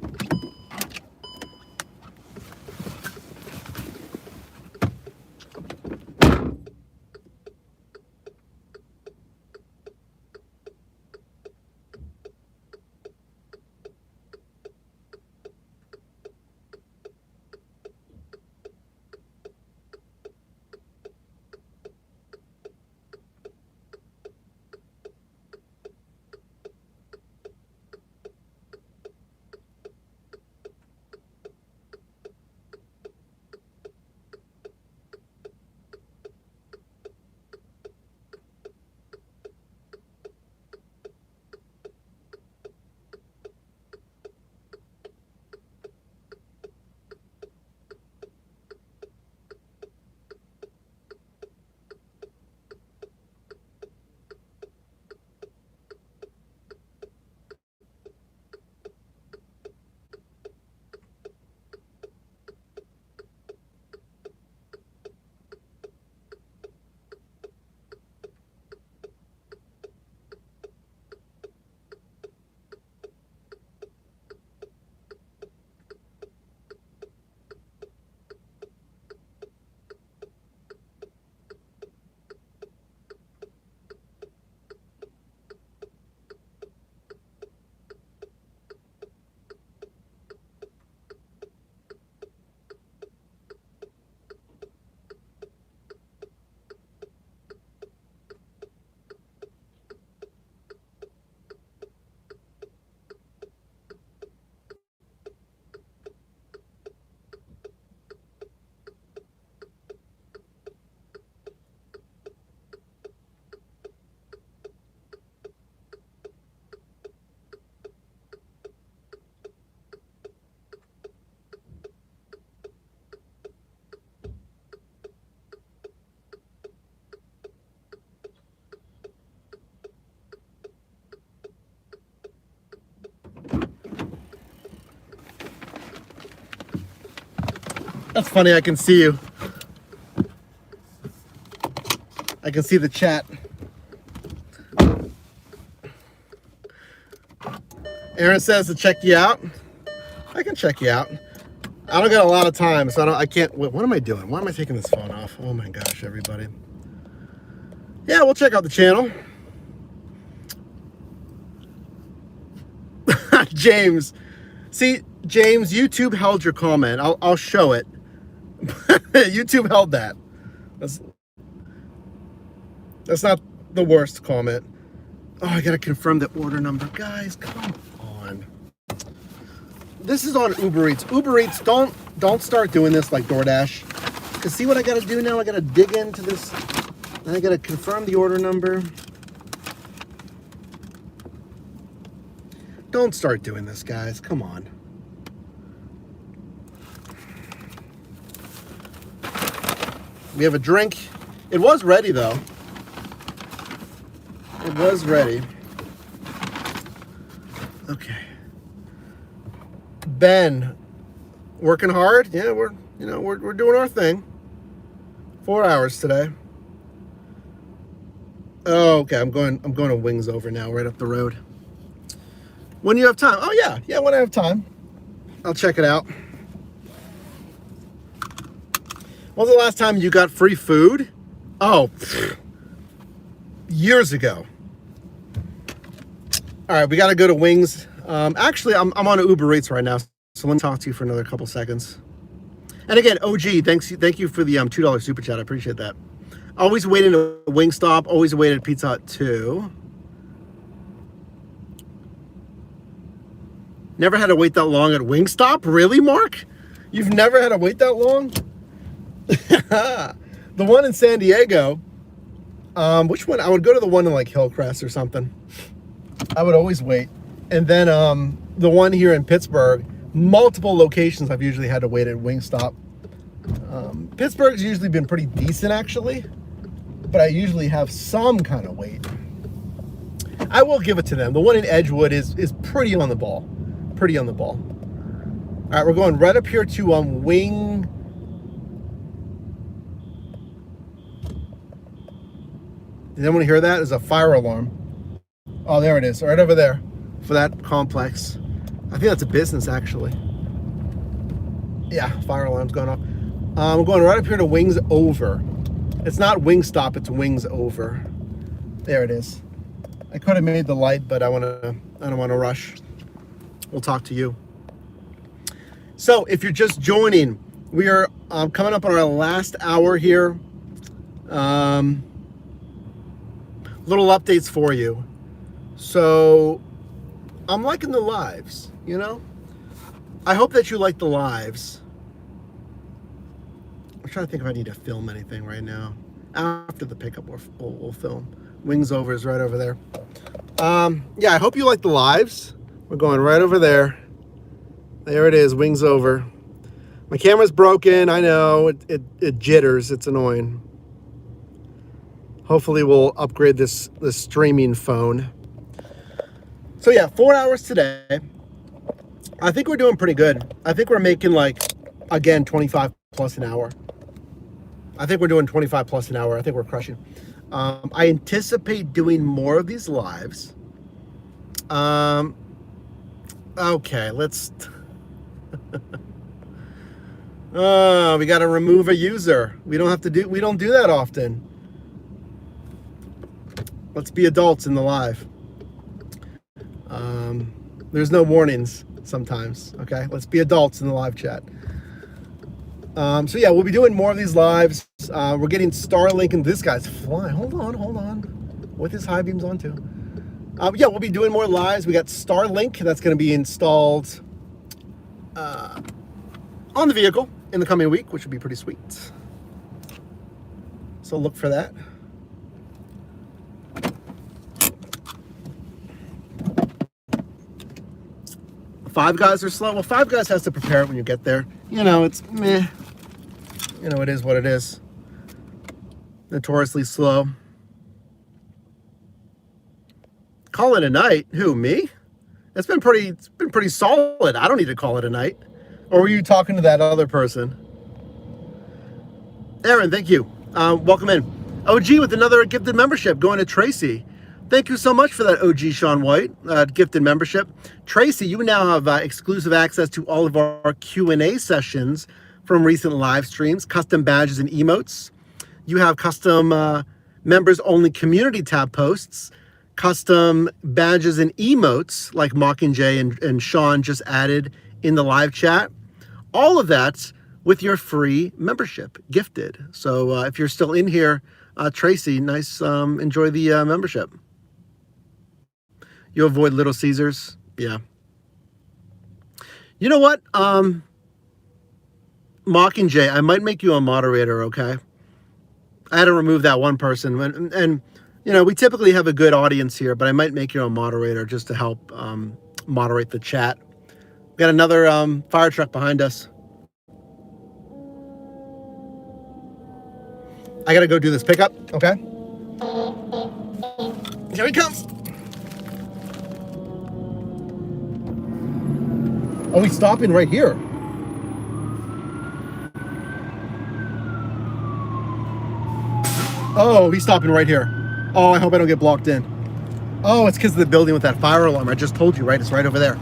That's funny. I can see you. I can see the chat. Aaron says to check you out. I can check you out. I don't got a lot of time, so I can't. What am I doing? Why am I taking this phone off? Oh my gosh, everybody. Yeah, we'll check out the channel. James. See, James, YouTube held your comment. I'll show it. YouTube held that. That's not the worst comment. Oh, I gotta confirm the order number. Guys, come on. This is on Uber Eats. Uber Eats, don't start doing this like DoorDash. Cause see what I gotta do now? I gotta dig into this. And I gotta confirm the order number. Don't start doing this, guys. Come on. We have a drink. It was ready though. It was ready. Okay. Ben, working hard? Yeah, we're doing our thing. 4 hours today. Oh, okay. I'm going to Wings Over now, right up the road. When you have time? Oh yeah, when I have time, I'll check it out. When was the last time you got free food? Oh, years ago. All right, we got to go to Wings. Actually, I'm on Uber Eats right now, so let me talk to you for another couple seconds. And again, OG, thank you for the $2 super chat. I appreciate that. Always waiting at Wingstop. Always waited at Pizza Hut too. Never had to wait that long at Wingstop? Really, Mark? You've never had to wait that long? The one in San Diego. Which one? I would go to the one in like Hillcrest or something. I would always wait. And then the one here in Pittsburgh, multiple locations I've usually had to wait at Wingstop. Pittsburgh's usually been pretty decent actually, but I usually have some kind of wait. I will give it to them. The one in Edgewood is pretty on the ball. Pretty on the ball. All right, we're going right up here to Wing. Did anyone hear that? There's a fire alarm. Oh, there it is, right over there for that complex. I think that's a business, actually. Yeah, fire alarm's going off. We're going right up here to Wings Over. It's not Wingstop, it's Wings Over. There it is. I could have made the light, but I don't want to rush. We'll talk to you. So, if you're just joining, we are coming up on our last hour here. Little updates for you. So, I'm liking the lives, you know? I hope that you like the lives. I'm trying to think if I need to film anything right now. After the pickup, we'll film. Wings Over is right over there. Yeah, I hope you like the lives. We're going right over there. There it is, Wings Over. My camera's broken, I know. It jitters, it's annoying. Hopefully we'll upgrade this streaming phone. So yeah, 4 hours today. I think we're doing pretty good. I think we're making like, again, 25 plus an hour. I think we're doing 25 plus an hour. I think we're crushing. I anticipate doing more of these lives. Okay, let's... we got to remove a user. We don't do that often. Let's be adults in the live. There's no warnings sometimes, okay? Let's be adults in the live chat. So yeah, we'll be doing more of these lives. We're getting Starlink, and this guy's flying. Hold on. With his high beams on too. Yeah, we'll be doing more lives. We got Starlink that's going to be installed on the vehicle in the coming week, which would be pretty sweet. So look for that. Five Guys are slow. Well, Five Guys has to prepare it when you get there. You know, it's meh. You know, it is what it is. Notoriously slow. Call it a night. Who, me? It's been pretty solid. I don't need to call it a night. Or were you talking to that other person? Aaron, thank you. Welcome in. OG with another gifted membership going to Tracy. Thank you so much for that, OG Sean White, gifted membership. Tracy, you now have exclusive access to all of our Q&A sessions from recent live streams, custom badges and emotes. You have custom members-only community tab posts, custom badges and emotes like Mockingjay and Sean just added in the live chat. All of that with your free membership, gifted. So if you're still in here, Tracy, nice, enjoy the membership. You avoid Little Caesars, yeah. You know what, Mockingjay, I might make you a moderator, okay? I had to remove that one person, and you know, we typically have a good audience here, but I might make you a moderator just to help moderate the chat. We got another fire truck behind us. I gotta go do this pickup, okay? Here he comes. Oh, he's stopping right here. Oh, he's stopping right here. Oh, I hope I don't get blocked in. Oh, it's because of the building with that fire alarm. I just told you, right? It's right over there.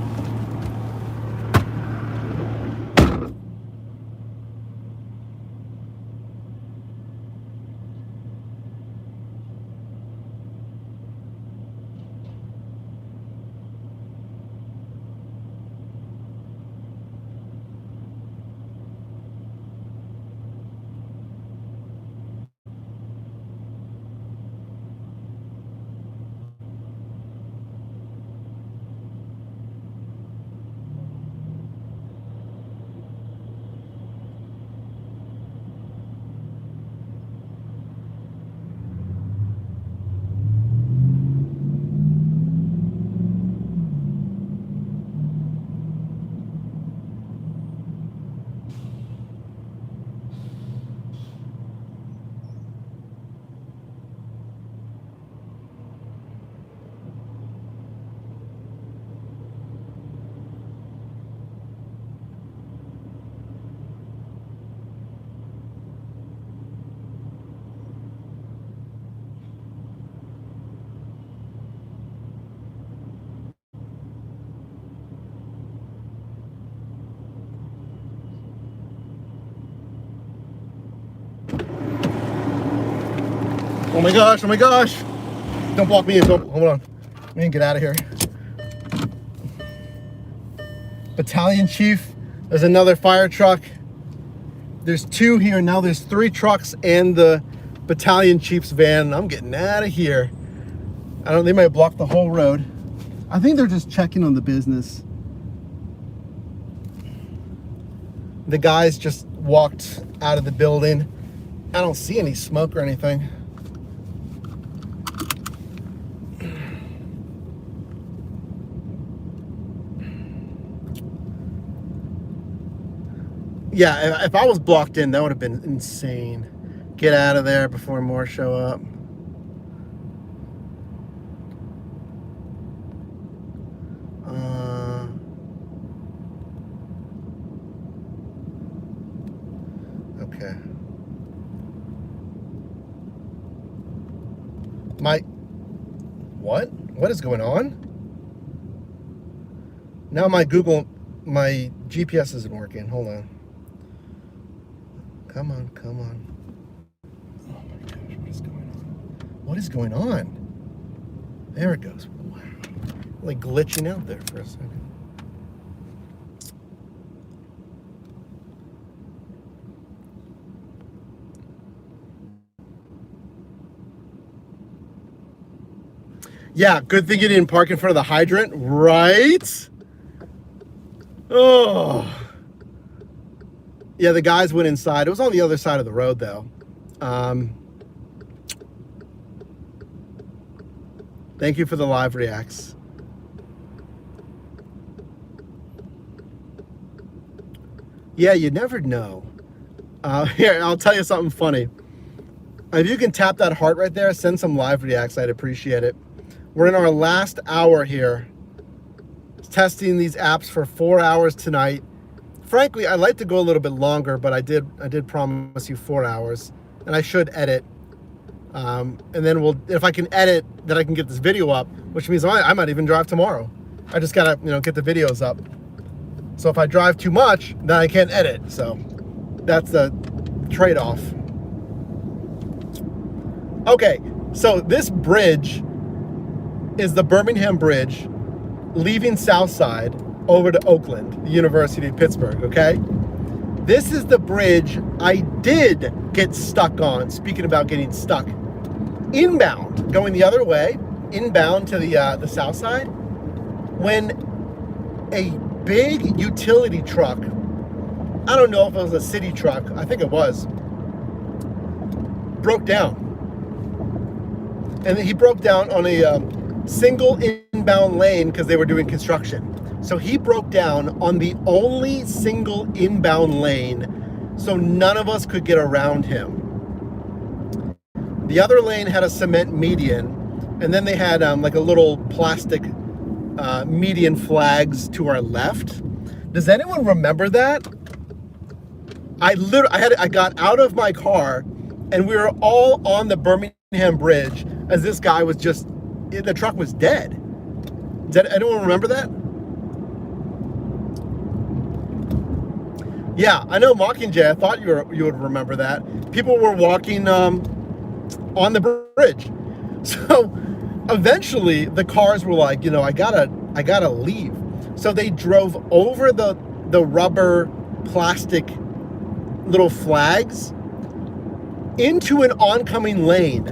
Oh my gosh, oh my gosh. Don't block me in, hold on. Let me get out of here. Battalion Chief, there's another fire truck. There's two here, now there's 3 trucks and the Battalion Chief's van. I'm getting out of here. They might block the whole road. I think they're just checking on the business. The guys just walked out of the building. I don't see any smoke or anything. Yeah, if I was blocked in, that would have been insane. Get out of there before more show up. Okay. What? What is going on? Now my GPS isn't working. Hold on. Come on. Oh my gosh, what is going on? What is going on? There it goes. Wow. Like glitching out there for a second. Yeah, good thing you didn't park in front of the hydrant, right? Oh. Yeah, the guys went inside. It was on the other side of the road, though. Thank you for the live reacts. Yeah, you never know. Here, I'll tell you something funny. If you can tap that heart right there, send some live reacts. I'd appreciate it. We're in our last hour here. Testing these apps for 4 hours tonight. frankly, I'd like to go a little bit longer, but I did promise you 4 hours, and I should edit. And then if I can edit, then I can get this video up, which means I might even drive tomorrow. I just gotta, get the videos up. So if I drive too much, then I can't edit. So that's the trade-off. Okay, so this bridge is the Birmingham Bridge, leaving Southside over to Oakland, the University of Pittsburgh, okay? This is the bridge I did get stuck on, speaking about getting stuck. Inbound, going the other way, inbound to the south side, when a big utility truck, I don't know if it was a city truck, I think it was, broke down. And he broke down on a single inbound lane because they were doing construction. So he broke down on the only single inbound lane, so none of us could get around him. The other lane had a cement median, and then they had like a little plastic median flags to our left. Does anyone remember that? I got out of my car, and we were all on the Birmingham Bridge as this guy was the truck was dead. Does anyone remember that? Yeah, I know, Mockingjay. I thought you would remember that. People were walking on the bridge. So eventually the cars were like, I gotta leave. So they drove over the rubber plastic little flags into an oncoming lane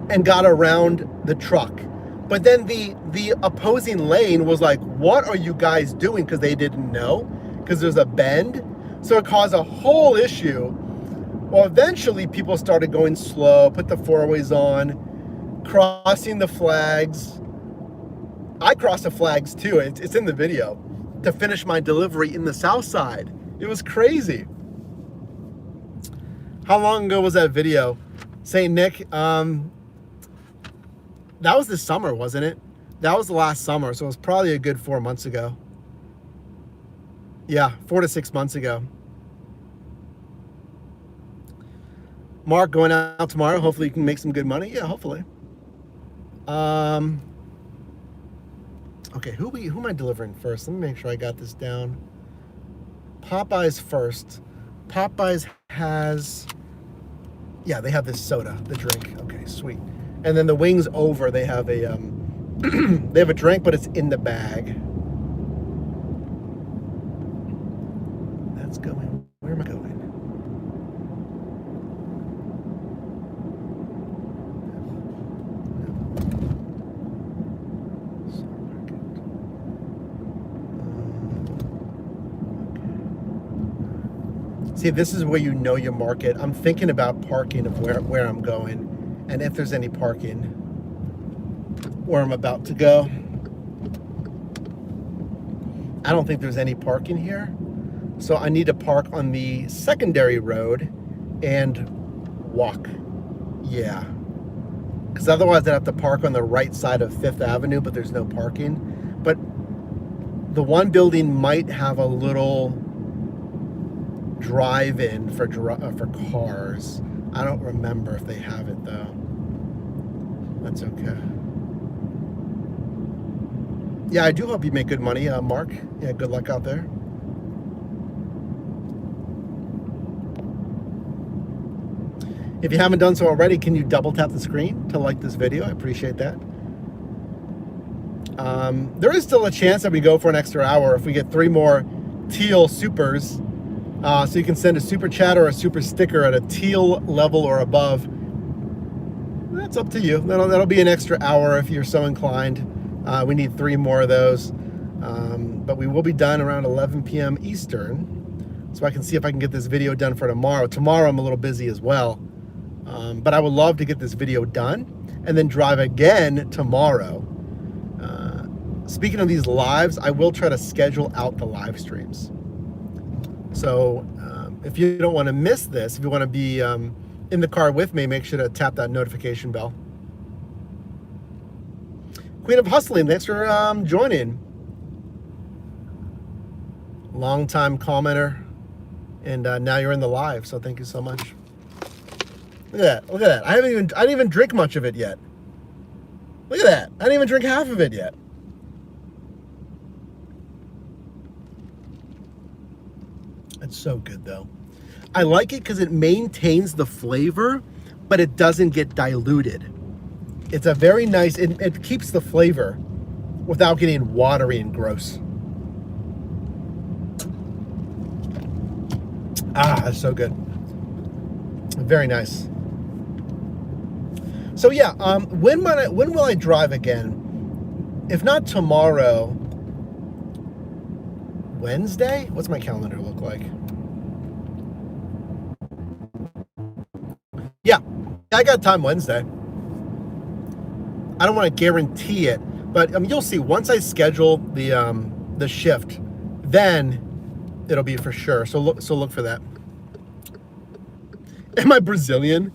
and got around the truck. But then the opposing lane was like, what are you guys doing? Because they didn't know, because there's a bend. So it caused a whole issue. Well, eventually people started going slow, put the four-ways on, crossing the flags. I crossed the flags too, it's in the video, to finish my delivery in the south side. It was crazy. How long ago was that video? St. Nick, that was this summer, wasn't it? That was the last summer, so it was probably a good 4 months ago. Yeah, 4 to 6 months ago. Mark, going out tomorrow. Hopefully you can make some good money. Yeah, hopefully. Okay, who am I delivering first? Let me make sure I got this down. Popeyes first. Popeyes has, yeah, they have this soda, the drink. Okay, sweet. And then the wings over, they have a they have a drink, but it's in the bag. That's going. Where am I going? See, this is where you know your market. I'm thinking about parking of where I'm going, and if there's any parking where I'm about to go. I don't think there's any parking here, so I need to park on the secondary road and walk. Yeah, because otherwise I'd have to park on the right side of Fifth Avenue, but there's no parking. But the one building might have a little drive-in for cars. I don't remember if they have it though. That's okay. Yeah, I do hope you make good money, Mark. Yeah, good luck out there. If you haven't done so already, can you double tap the screen to like this video? I appreciate that. There is still a chance that we go for an extra hour if we get 3 more teal supers. So you can send a super chat or a super sticker at a teal level or above. That's up to you. That'll be an extra hour if you're so inclined. We need 3 more of those. But we will be done around 11 p.m. Eastern. So I can see if I can get this video done for tomorrow. Tomorrow I'm a little busy as well. But I would love to get this video done and then drive again tomorrow. Speaking of these lives, I will try to schedule out the live streams. So if you don't want to miss this, if you want to be in the car with me, make sure to tap that notification bell. Queen of Hustling, thanks for joining. long time commenter, and now you're in the live. So thank you so much. Look at that! Look at that! I didn't even drink much of it yet. Look at that! I didn't even drink half of it yet. It's so good though. I like it because it maintains the flavor, but it doesn't get diluted. It's a very nice. It keeps the flavor without getting watery and gross. Ah, that's so good. Very nice. So yeah, when will I drive again? If not tomorrow, Wednesday? What's my calendar look like? Yeah, I got time Wednesday. I don't want to guarantee it, but I mean, you'll see once I schedule the shift, then it'll be for sure. So look for that. Am I Brazilian?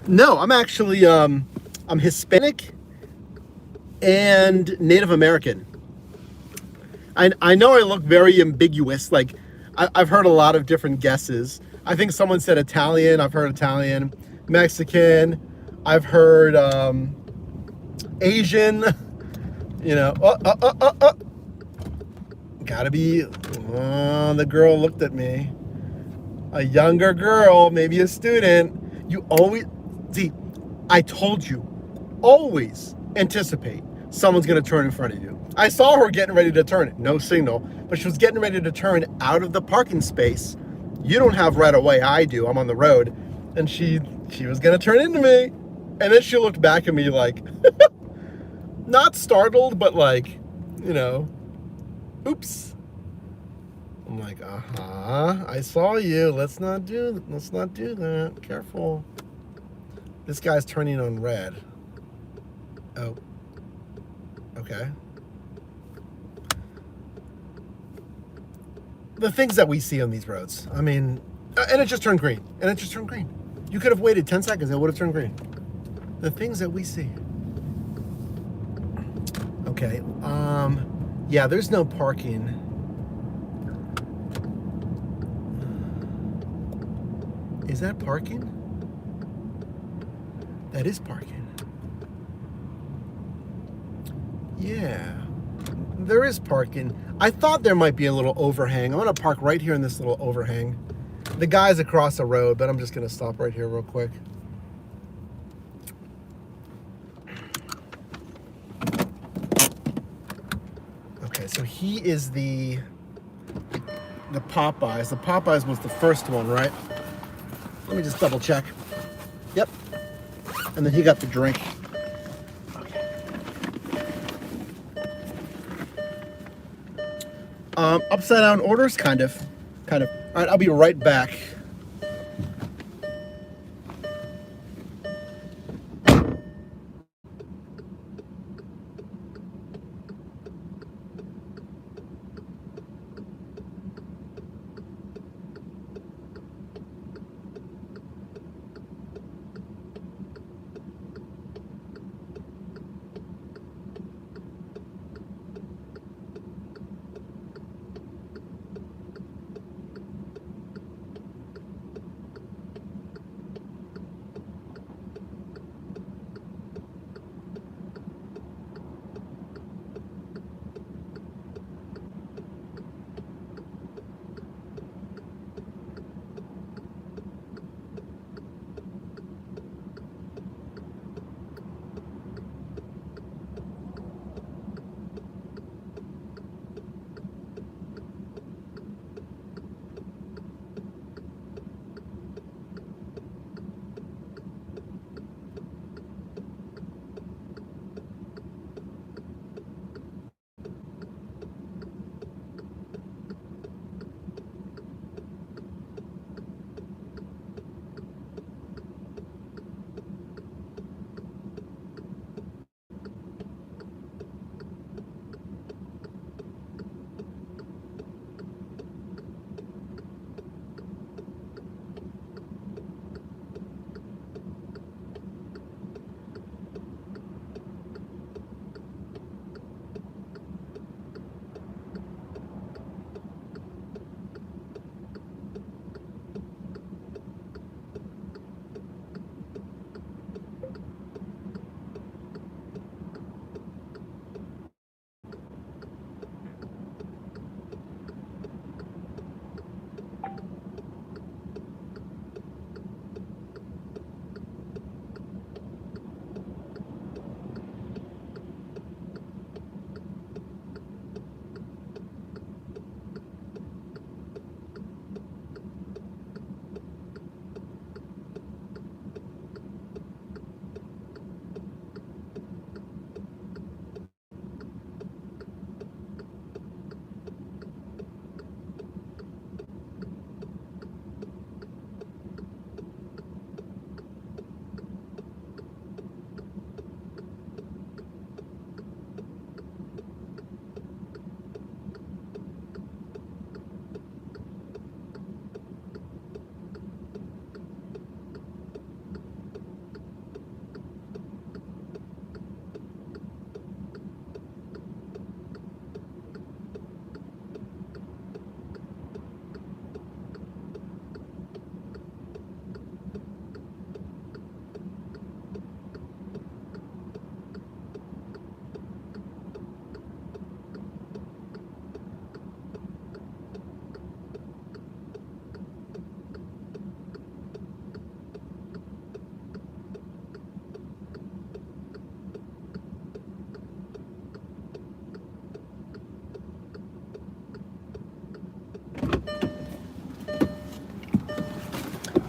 No, I'm actually I'm Hispanic and Native American. I know I look very ambiguous. Like I've heard a lot of different guesses. I think someone said Italian. I've heard Italian, Mexican. I've heard Asian. You know. Gotta be. Oh, the girl looked at me. A younger girl, maybe a student. You always see. I told you, always anticipate someone's gonna turn in front of you. I saw her getting ready to turn. No signal, but she was getting ready to turn out of the parking space. You don't have right away. I do. I'm on the road, and she was gonna turn into me, and then she looked back at me like, not startled, but like, you know, oops. I'm like, I saw you. Let's not do that. Careful. This guy's turning on red. Oh. Okay. The things that we see on these roads. I mean, and it just turned green. You could have waited 10 seconds, it would have turned green. The things that we see. Okay. Yeah, there's no parking. Is that parking? That is parking. Yeah, there is parking. I thought there might be a little overhang. I'm gonna park right here in this little overhang. The guy's across the road, but I'm just gonna stop right here real quick. Okay, so he is the Popeyes. The Popeyes was the first one, right? Let me just double check. Yep. And then he got the drink. Okay. Upside down orders, kind of. All right, I'll be right back.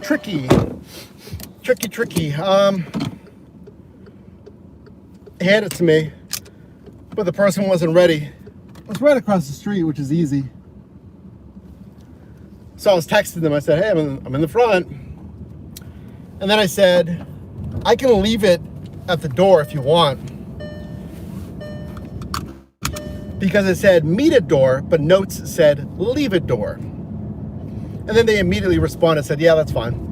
tricky. Tricky. Handed it to me, but the person wasn't ready. It was right across the street, which is easy. So I was texting them. I said, hey, I'm in the front. And then I said, I can leave it at the door if you want. Because it said meet at door, but notes said leave at door. And then they immediately responded and said, yeah, that's fine.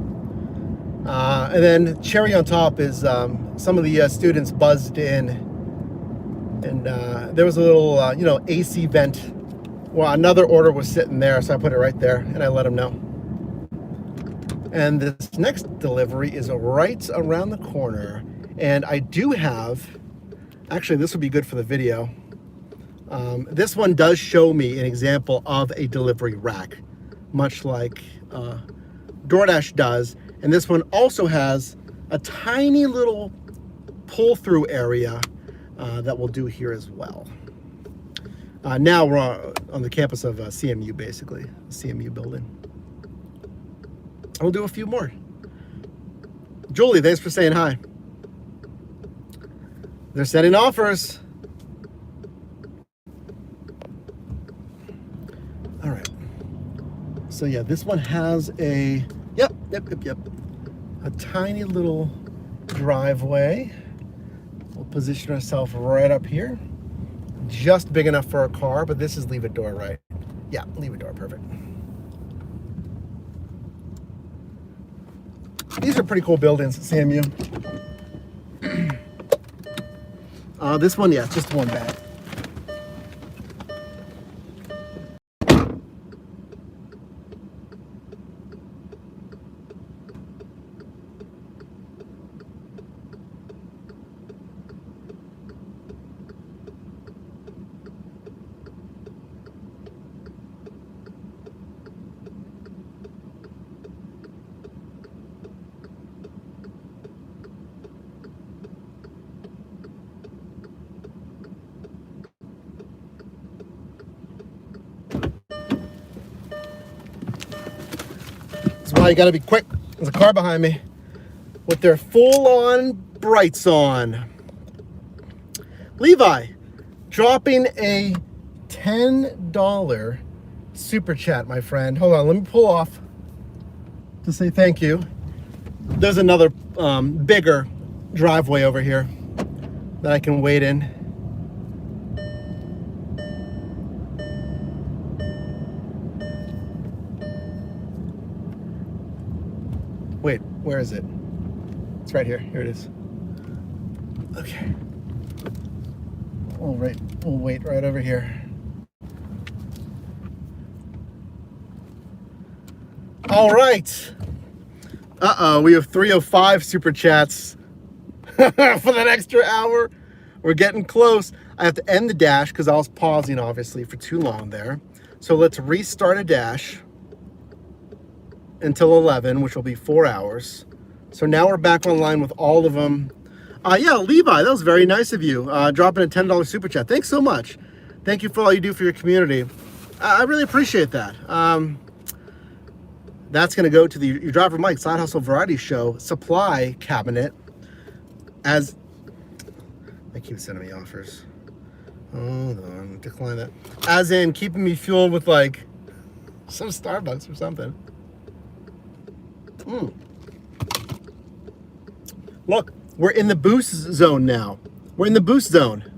And then cherry on top is some of the students buzzed in, and there was a little, AC vent. Well, another order was sitting there, so I put it right there, and I let them know. And this next delivery is right around the corner, and I do have, actually, this would be good for the video. This one does show me an example of a delivery rack, much like DoorDash does. And this one also has a tiny little pull-through area that we'll do here as well. Now we're on the campus of CMU, basically, CMU building. We'll do a few more. Julie, thanks for saying hi. They're sending offers. All right. So yeah, this one has a, yep. A tiny little driveway. We'll position ourselves right up here. Just big enough for a car, but this is leave it door, right? Yeah, leave it door, perfect. These are pretty cool buildings at SAMU. This one, yeah, just one bag. That's why you gotta be quick. There's a car behind me with their full-on brights on. Levi, dropping a $10 super chat, my friend. Hold on, let me pull off to say thank you. There's another bigger driveway over here that I can wait in. Wait, where is it? It's right here. Here it is. Okay. We'll wait right over here. All right. We have 305 super chats for that extra hour. We're getting close. I have to end the dash because I was pausing, obviously, for too long there. So let's restart a dash until 11, which will be 4 hours. So now we're back online with all of them. Yeah, Levi, that was very nice of you, dropping a $10 super chat. Thanks so much. Thank you for all you do for your community. I really appreciate that. That's going to go to the Your Driver Mike Side Hustle Variety Show supply cabinet. As they keep sending me offers. Hold on, decline that. As in keeping me fueled with like some Starbucks or something. Look, we're in the boost zone now. We're in the boost zone.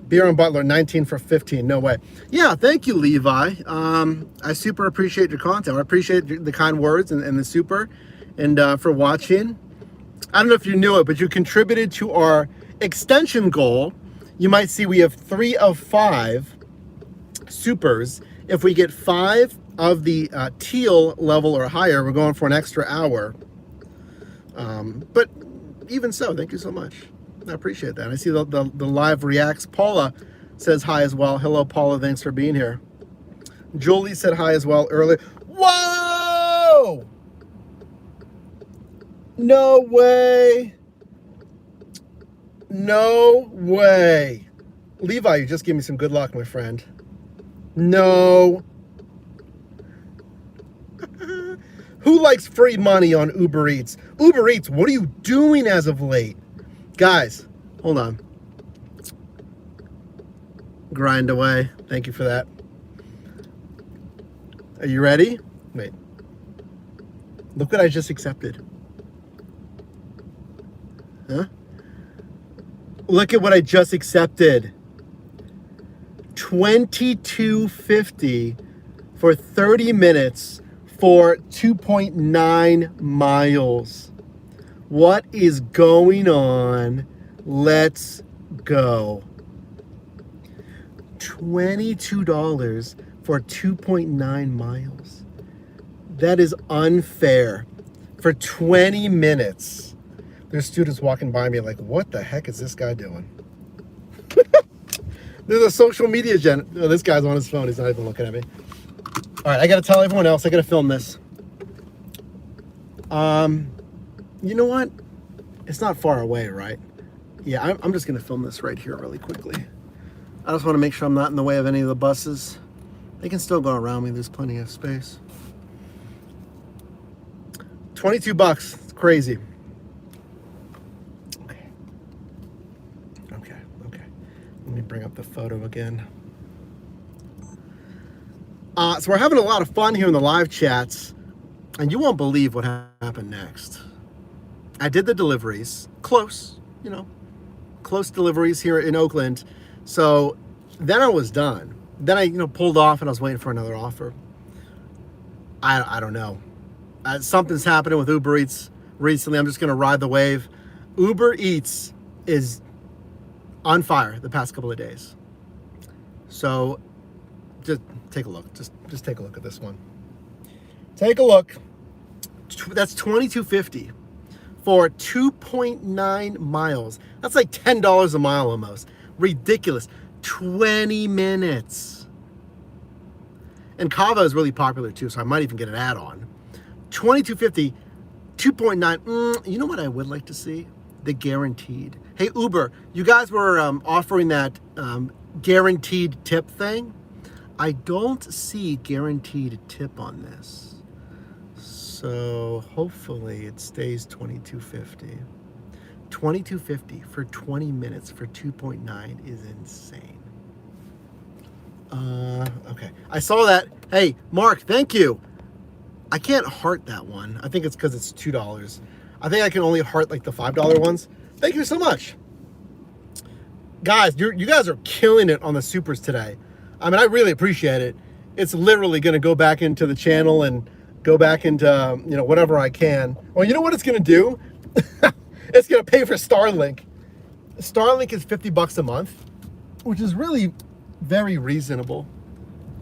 Beer on Butler, 19 for 15. No way. Yeah, thank you, Levi. I super appreciate your content. I appreciate the kind words and the super, and for watching. I don't know if you knew it, but you contributed to our extension goal. You might see we have 3 of 5 supers. If we get 5 of the teal level or higher, we're going for an extra hour. But even so, thank you so much. I appreciate that. I see the live reacts. Paula says hi as well. Hello, Paula. Thanks for being here. Julie said hi as well earlier. Whoa! No way. No way. Levi, you just gave me some good luck, my friend. No. Who likes free money on Uber Eats? Uber Eats, what are you doing as of late? Guys, hold on. Grind away. Thank you for that. Are you ready? Wait. Look what I just accepted. Huh? Look at what I just accepted. $22.50 for 30 minutes for 2.9 miles. What is going on? Let's go. $22 for 2.9 miles. That is unfair. For 20 minutes. There's students walking by me like, what the heck is this guy doing? There's a social media oh, this guy's on his phone. He's not even looking at me. All right, I got to tell everyone else. I got to film this. You know what? It's not far away, right? Yeah, I'm just going to film this right here really quickly. I just want to make sure I'm not in the way of any of the buses. They can still go around me. There's plenty of space. $22. It's crazy. Okay. Let me bring up the photo again. So we're having a lot of fun here in the live chats, and you won't believe what happened next. I did the deliveries, close deliveries here in Oakland. So then I was done. Then I, pulled off and I was waiting for another offer. I don't know. Something's happening with Uber Eats recently. I'm just going to ride the wave. Uber Eats is on fire the past couple of days. So just take a look. Just take a look at this one. Take a look. That's $22.50 for 2.9 miles. That's like $10 a mile almost. Ridiculous. 20 minutes. And Kava is really popular too, so I might even get an add-on. $22.50, 2.9. You know what I would like to see? The guaranteed. Hey, Uber, you guys were offering that guaranteed tip thing. I don't see guaranteed tip on this. So hopefully it stays $22.50. $22.50 for 20 minutes for 2.9 is insane. Okay. I saw that. Hey, Mark, thank you. I can't heart that one. I think it's because it's $2. I think I can only heart like the $5 ones. Thank you so much. Guys, you guys are killing it on the supers today. I mean, I really appreciate it. It's literally going to go back into the channel and go back into, whatever I can. Well, you know what it's going to do? It's going to pay for Starlink. Starlink is $50 a month, which is really very reasonable.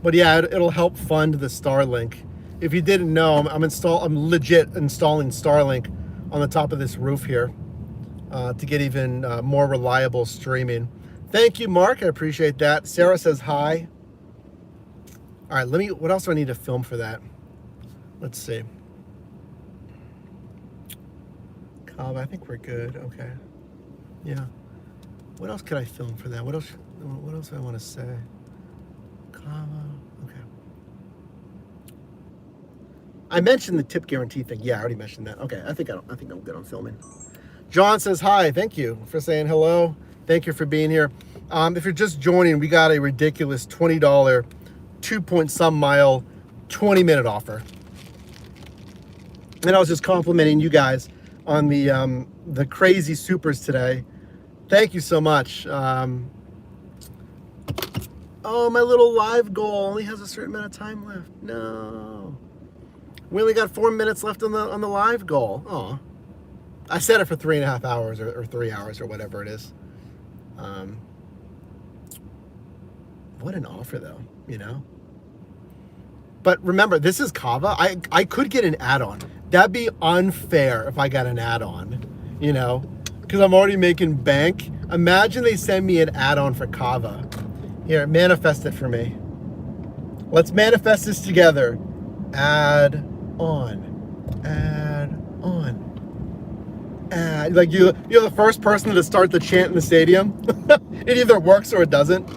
But yeah, it'll help fund the Starlink. If you didn't know, I'm legit installing Starlink on the top of this roof here to get even more reliable streaming. Thank you, Mark. I appreciate that. Sarah says hi. All right, what else do I need to film for that? Let's see. I think we're good. Okay. Yeah. What else could I film for that? What else do I want to say? Okay. I mentioned the tip guarantee thing. Yeah, I already mentioned that. Okay. I think I'm good on filming. John says hi. Thank you for saying hello. Thank you for being here. If you're just joining, we got a ridiculous $20 2-point-some mile 20-minute offer. And I was just complimenting you guys on the crazy supers today. Thank you so much. Oh, my little live goal only has a certain amount of time left. No, we only got 4 minutes left on the live goal. Oh, I set it for 3.5 hours or 3 hours or whatever it is. What an offer though, But remember, this is Kava. I could get an add-on. That'd be unfair if I got an add-on, because I'm already making bank. Imagine they send me an add-on for Kava. Here, manifest it for me. Let's manifest this together. Add on. Like you're the first person to start the chant in the stadium. It either works or it doesn't.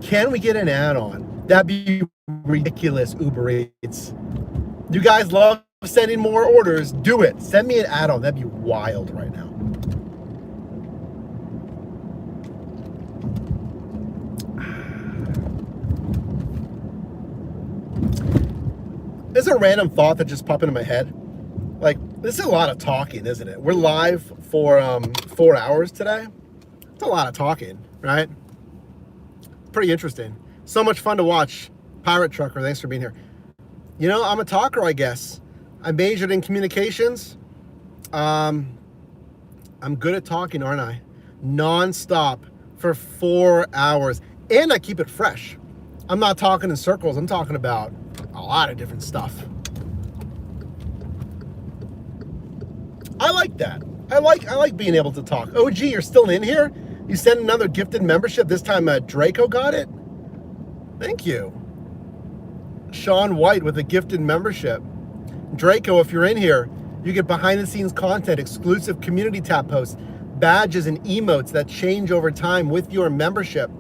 Can we get an add-on? That'd be ridiculous, Uber Eats. You guys love sending more orders, do it. Send me an add-on. That'd be wild right now. There's a random thought that just popped into my head. Like, this is a lot of talking, isn't it? We're live for 4 hours today. It's a lot of talking, right? Pretty interesting. So much fun to watch. Pirate Trucker, thanks for being here. You know, I'm a talker, I guess. I majored in communications. I'm good at talking, aren't I? Non-stop for 4 hours. And I keep it fresh. I'm not talking in circles. I'm talking about a lot of different stuff. I like that. I like being able to talk. OG, you're still in here? You sent another gifted membership. This time Draco got it. Thank you. Sean White with a gifted membership. Draco, if you're in here, you get behind the scenes content, exclusive community tab posts, badges and emotes that change over time with your membership.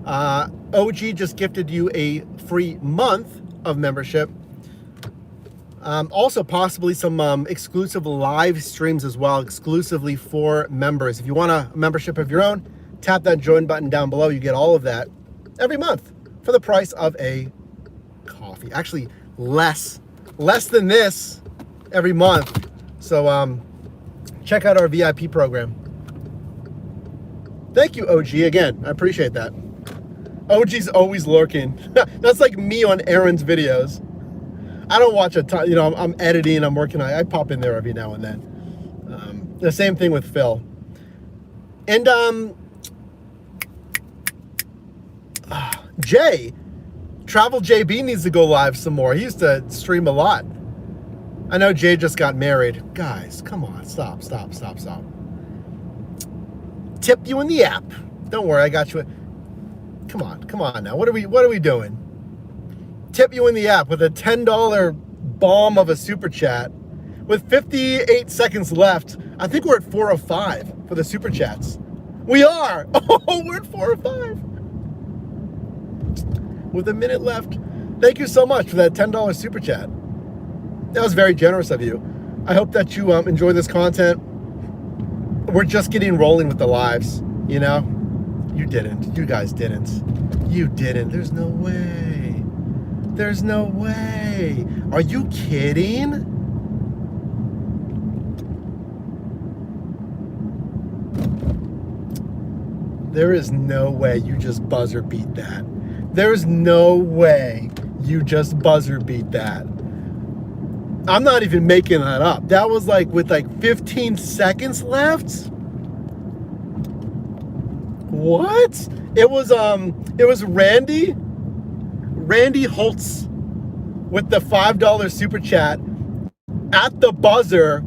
OG just gifted you a free month of membership. Also possibly some exclusive live streams as well, exclusively for members. If you want a membership of your own, tap that join button down below. You get all of that every month for the price of a coffee. Actually, less than this every month. So check out our VIP program. Thank you, OG. Again, I appreciate that. OG's always lurking. That's like me on Aaron's videos. I don't watch a ton, you know, I'm editing, I'm working on it. I pop in there every now and then. The same thing with Phil. And Jay, Travel JB needs to go live some more. He used to stream a lot. I know Jay just got married. Guys, come on, stop. Tip you in the app. Don't worry, I got you. Come on now. What are we doing? Tip you in the app with a $10 bomb of a super chat. With 58 seconds left, I think we're at 405 for the super chats. We are. Oh, we're at 405. With a minute left. Thank you so much for that $10 super chat. That was very generous of you. I hope that you enjoy this content. We're just getting rolling with the lives, you know? You didn't. You guys didn't. You didn't. There's no way. There's no way. Are you kidding? There is no way you just buzzer beat that. There's no way you just buzzer beat that. I'm not even making that up. That was like with like 15 seconds left. What? It was Randy Holtz with the $5 super chat at the buzzer.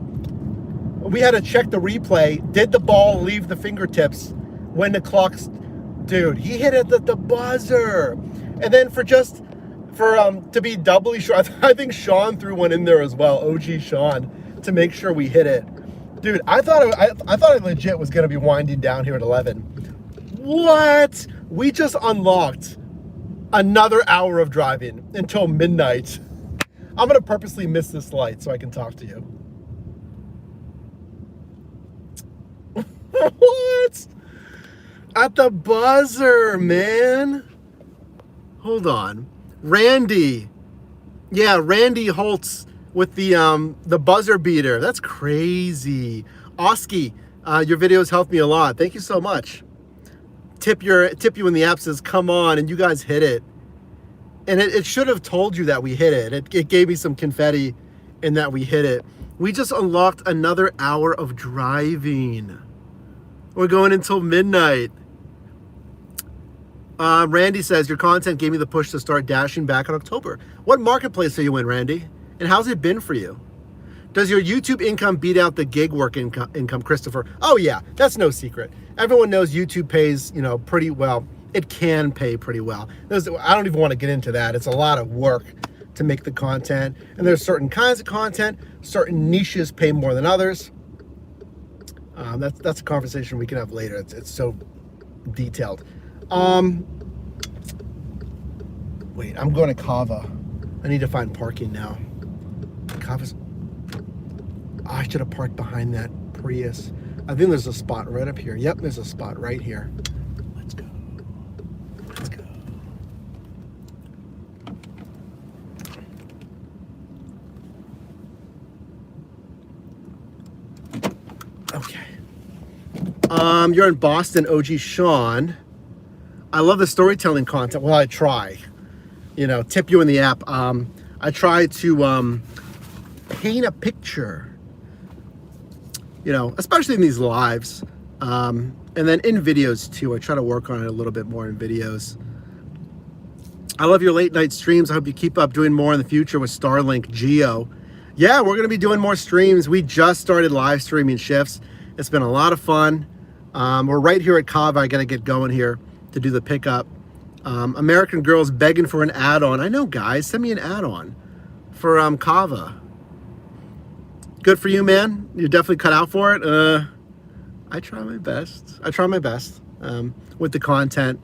We had to check the replay. Did the ball leave the fingertips when the clock's... Dude, he hit it at the buzzer. And then to be doubly sure, I think Sean threw one in there as well. OG Sean, to make sure we hit it. Dude, I thought it legit was going to be winding down here at 11. What? We just unlocked another hour of driving until midnight. I'm going to purposely miss this light so I can talk to you. What? At the buzzer, man. Hold on. Randy. Yeah, Randy Holtz with the buzzer beater. That's crazy. Oski, your videos helped me a lot. Thank you so much. Tip you in the app says, come on, and you guys hit it. And it should have told you that we hit it. It gave me some confetti in that we hit it. We just unlocked another hour of driving. We're going until midnight. Randy says, your content gave me the push to start dashing back in October. What marketplace are you in, Randy? And how's it been for you? Does your YouTube income beat out the gig work income, Christopher? Oh yeah, that's no secret. Everyone knows YouTube pays, you know, pretty well. It can pay pretty well. I don't even want to get into that. It's a lot of work to make the content. And there's certain kinds of content, certain niches pay more than others. That's a conversation we can have later. It's so detailed. Wait, I'm going to Kava. I need to find parking now. Kava's... I should have parked behind that Prius. I think there's a spot right up here. Yep, there's a spot right here. Let's go. Let's go. Okay. You're in Boston, OG Sean. I love the storytelling content. Well, I try. You know, tip you in the app. I try to paint a picture. You know, especially in these lives. And then in videos too. I try to work on it a little bit more in videos. I love your late night streams. I hope you keep up doing more in the future with Starlink Geo. Yeah, we're going to be doing more streams. We just started live streaming shifts. It's been a lot of fun. We're right here at Kava. I got to get going here to do the pickup. American Girl's begging for an add-on. I know, guys. Send me an add-on for Kava. Good for you, man. You're definitely cut out for it. I try my best. I try my best with the content.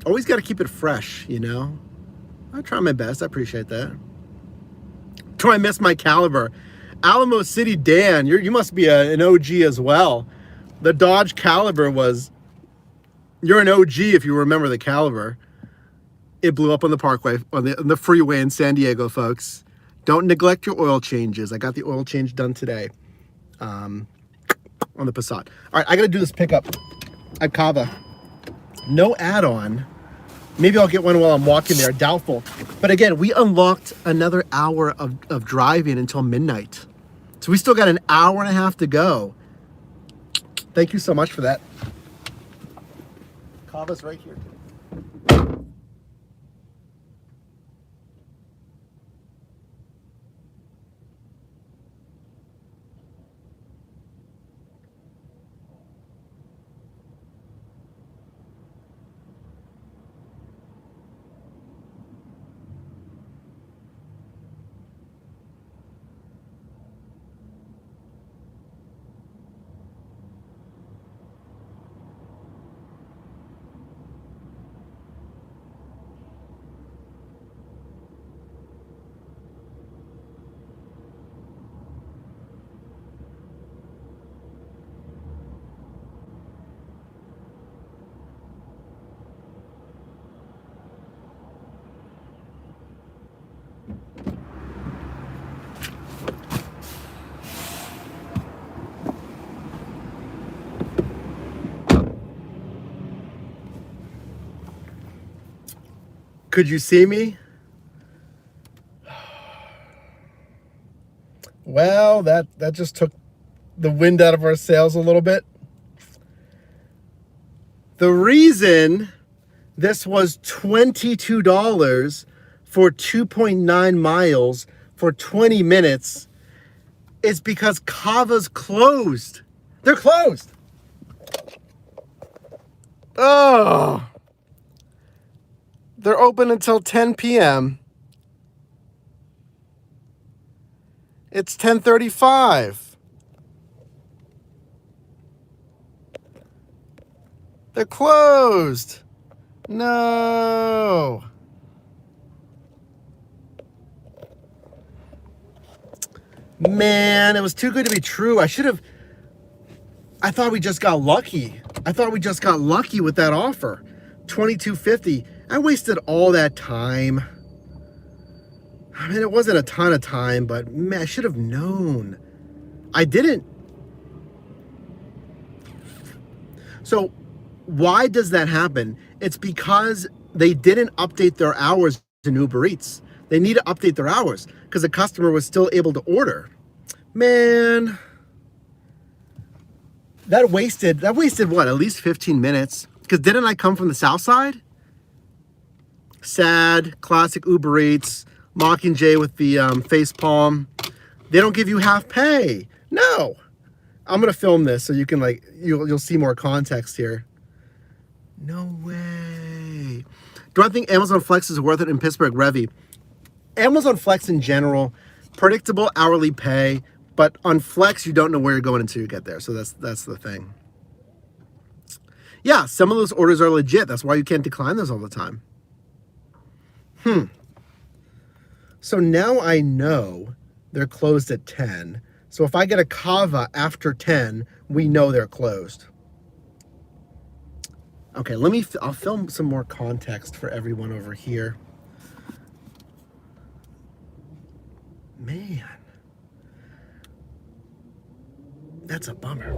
Always got to keep it fresh, you know. I try my best. I appreciate that. I miss my Caliber. Alamo City Dan, you must be an OG as well. The Dodge Caliber was... You're an OG if you remember the Caliber. It blew up on the parkway, on the freeway in San Diego, folks. Don't neglect your oil changes. I got the oil change done today on the Passat. All right, I got to do this pickup at Kava. No add-on. Maybe I'll get one while I'm walking there. Doubtful. But again, we unlocked another hour of driving until midnight. So we still got an hour and a half to go. Thank you so much for that. Kava's right here. Could you see me? Well, that just took the wind out of our sails a little bit. The reason this was $22 for 2.9 miles for 20 minutes is because Kava's closed. They're closed. Oh. They're open until 10 p.m. It's 10:35. They're closed. No. Man, it was too good to be true. I thought we just got lucky. I thought we just got lucky with that offer. $22.50. I wasted all that time. I mean, it wasn't a ton of time, but man, I should have known. I didn't. So why does that happen? It's because they didn't update their hours in Uber Eats. They need to update their hours because the customer was still able to order. Man, that wasted what, at least 15 minutes? Because didn't I come from the south side? Sad, classic Uber Eats, Mockingjay with the face palm. They don't give you half pay. No. I'm gonna film this so you can you'll see more context here. No way. Do I think Amazon Flex is worth it in Pittsburgh, Revy? Amazon Flex in general, predictable hourly pay, but on Flex you don't know where you're going until you get there. So that's the thing. Yeah, some of those orders are legit. That's why you can't decline those all the time. So now I know they're closed at 10. So if I get a Cava after 10, we know they're closed. Okay, I'll film some more context for everyone over here. Man, that's a bummer.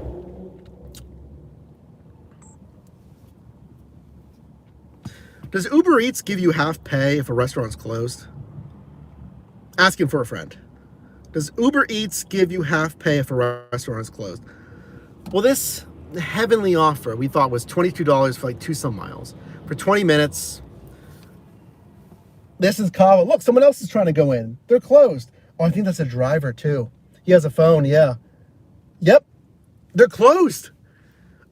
Does Uber Eats give you half pay if a restaurant's closed? Asking for a friend. Does Uber Eats give you half pay if a restaurant is closed? Well, this heavenly offer we thought was $22 for like 2 some miles. For 20 minutes. This is Cava. Look, someone else is trying to go in. They're closed. Oh, I think that's a driver too. He has a phone, yeah. Yep, they're closed.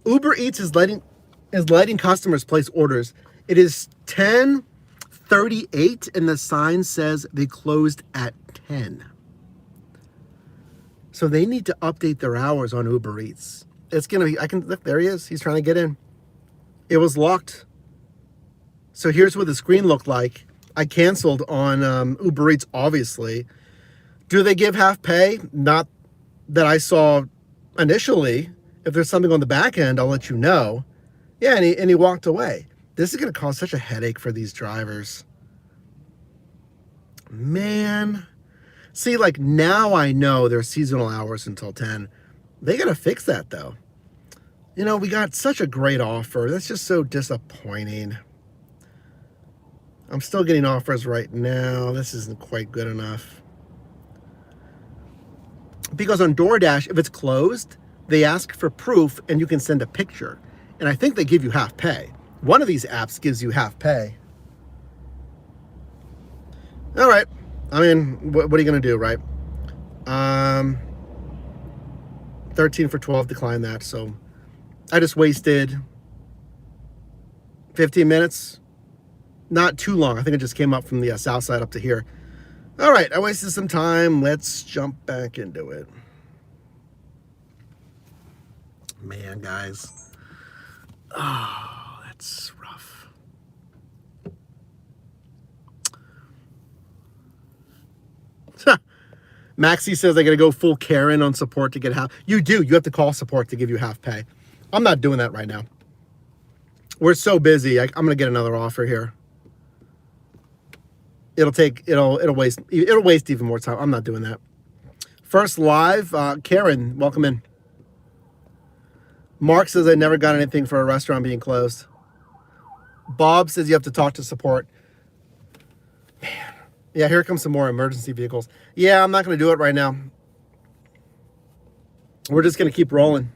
Uber Eats is letting customers place orders. It is 10:38 and the sign says they closed at 10. So they need to update their hours on Uber Eats. It's gonna be, look, there he is. He's trying to get in. It was locked. So here's what the screen looked like. I canceled on Uber Eats, obviously. Do they give half pay? Not that I saw initially. If there's something on the back end, I'll let you know. Yeah, and he walked away. This is going to cause such a headache for these drivers. Man. See, like now I know there's seasonal hours until 10. They got to fix that though. You know, we got such a great offer. That's just so disappointing. I'm still getting offers right now. This isn't quite good enough. Because on DoorDash, if it's closed, they ask for proof and you can send a picture. And I think they give you half pay. One of these apps gives you half pay. All right. I mean, what are you going to do, right? 13 for 12, decline that. So I just wasted 15 minutes. Not too long. I think it just came up from the south side up to here. All right, I wasted some time. Let's jump back into it. Man, guys. Oh, that's rough. Maxie says I got to go full Karen on support to get half. You do. You have to call support to give you half pay. I'm not doing that right now. We're so busy. I'm going to get another offer here. It'll waste even more time. I'm not doing that. First live, Karen, welcome in. Mark says I never got anything for a restaurant being closed. Bob says you have to talk to support. Man. Yeah, here comes some more emergency vehicles. Yeah, I'm not going to do it right now. We're just going to keep rolling.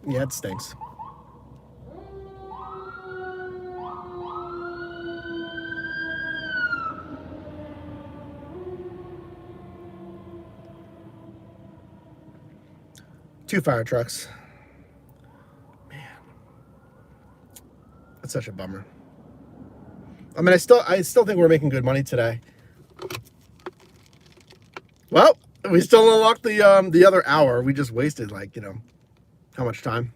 Yeah, it stinks. Two fire trucks. Man. That's such a bummer. I mean, I still think we're making good money today. Well, we still unlocked the other hour. We just wasted like, how much time?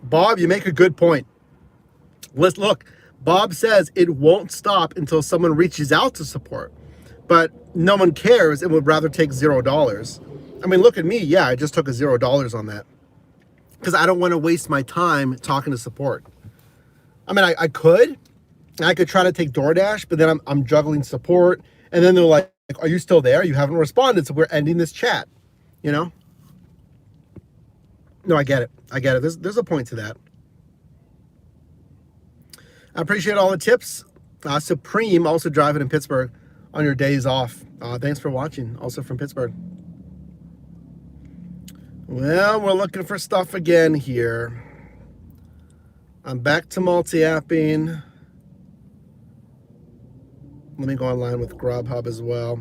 Bob, you make a good point. Let's look. Bob says it won't stop until someone reaches out to support, but no one cares and would rather take $0. I mean, look at me. Yeah, I just took a $0 on that because I don't want to waste my time talking to support. I mean, I could try to take DoorDash, but then I'm juggling support, and then they're like, "Are you still there? You haven't responded, so we're ending this chat." No, I get it. There's a point to that. I appreciate all the tips. Supreme, also driving in Pittsburgh on your days off. Thanks for watching, also from Pittsburgh. Well, we're looking for stuff again here. I'm back to multi-apping. Let me go online with Grubhub as well.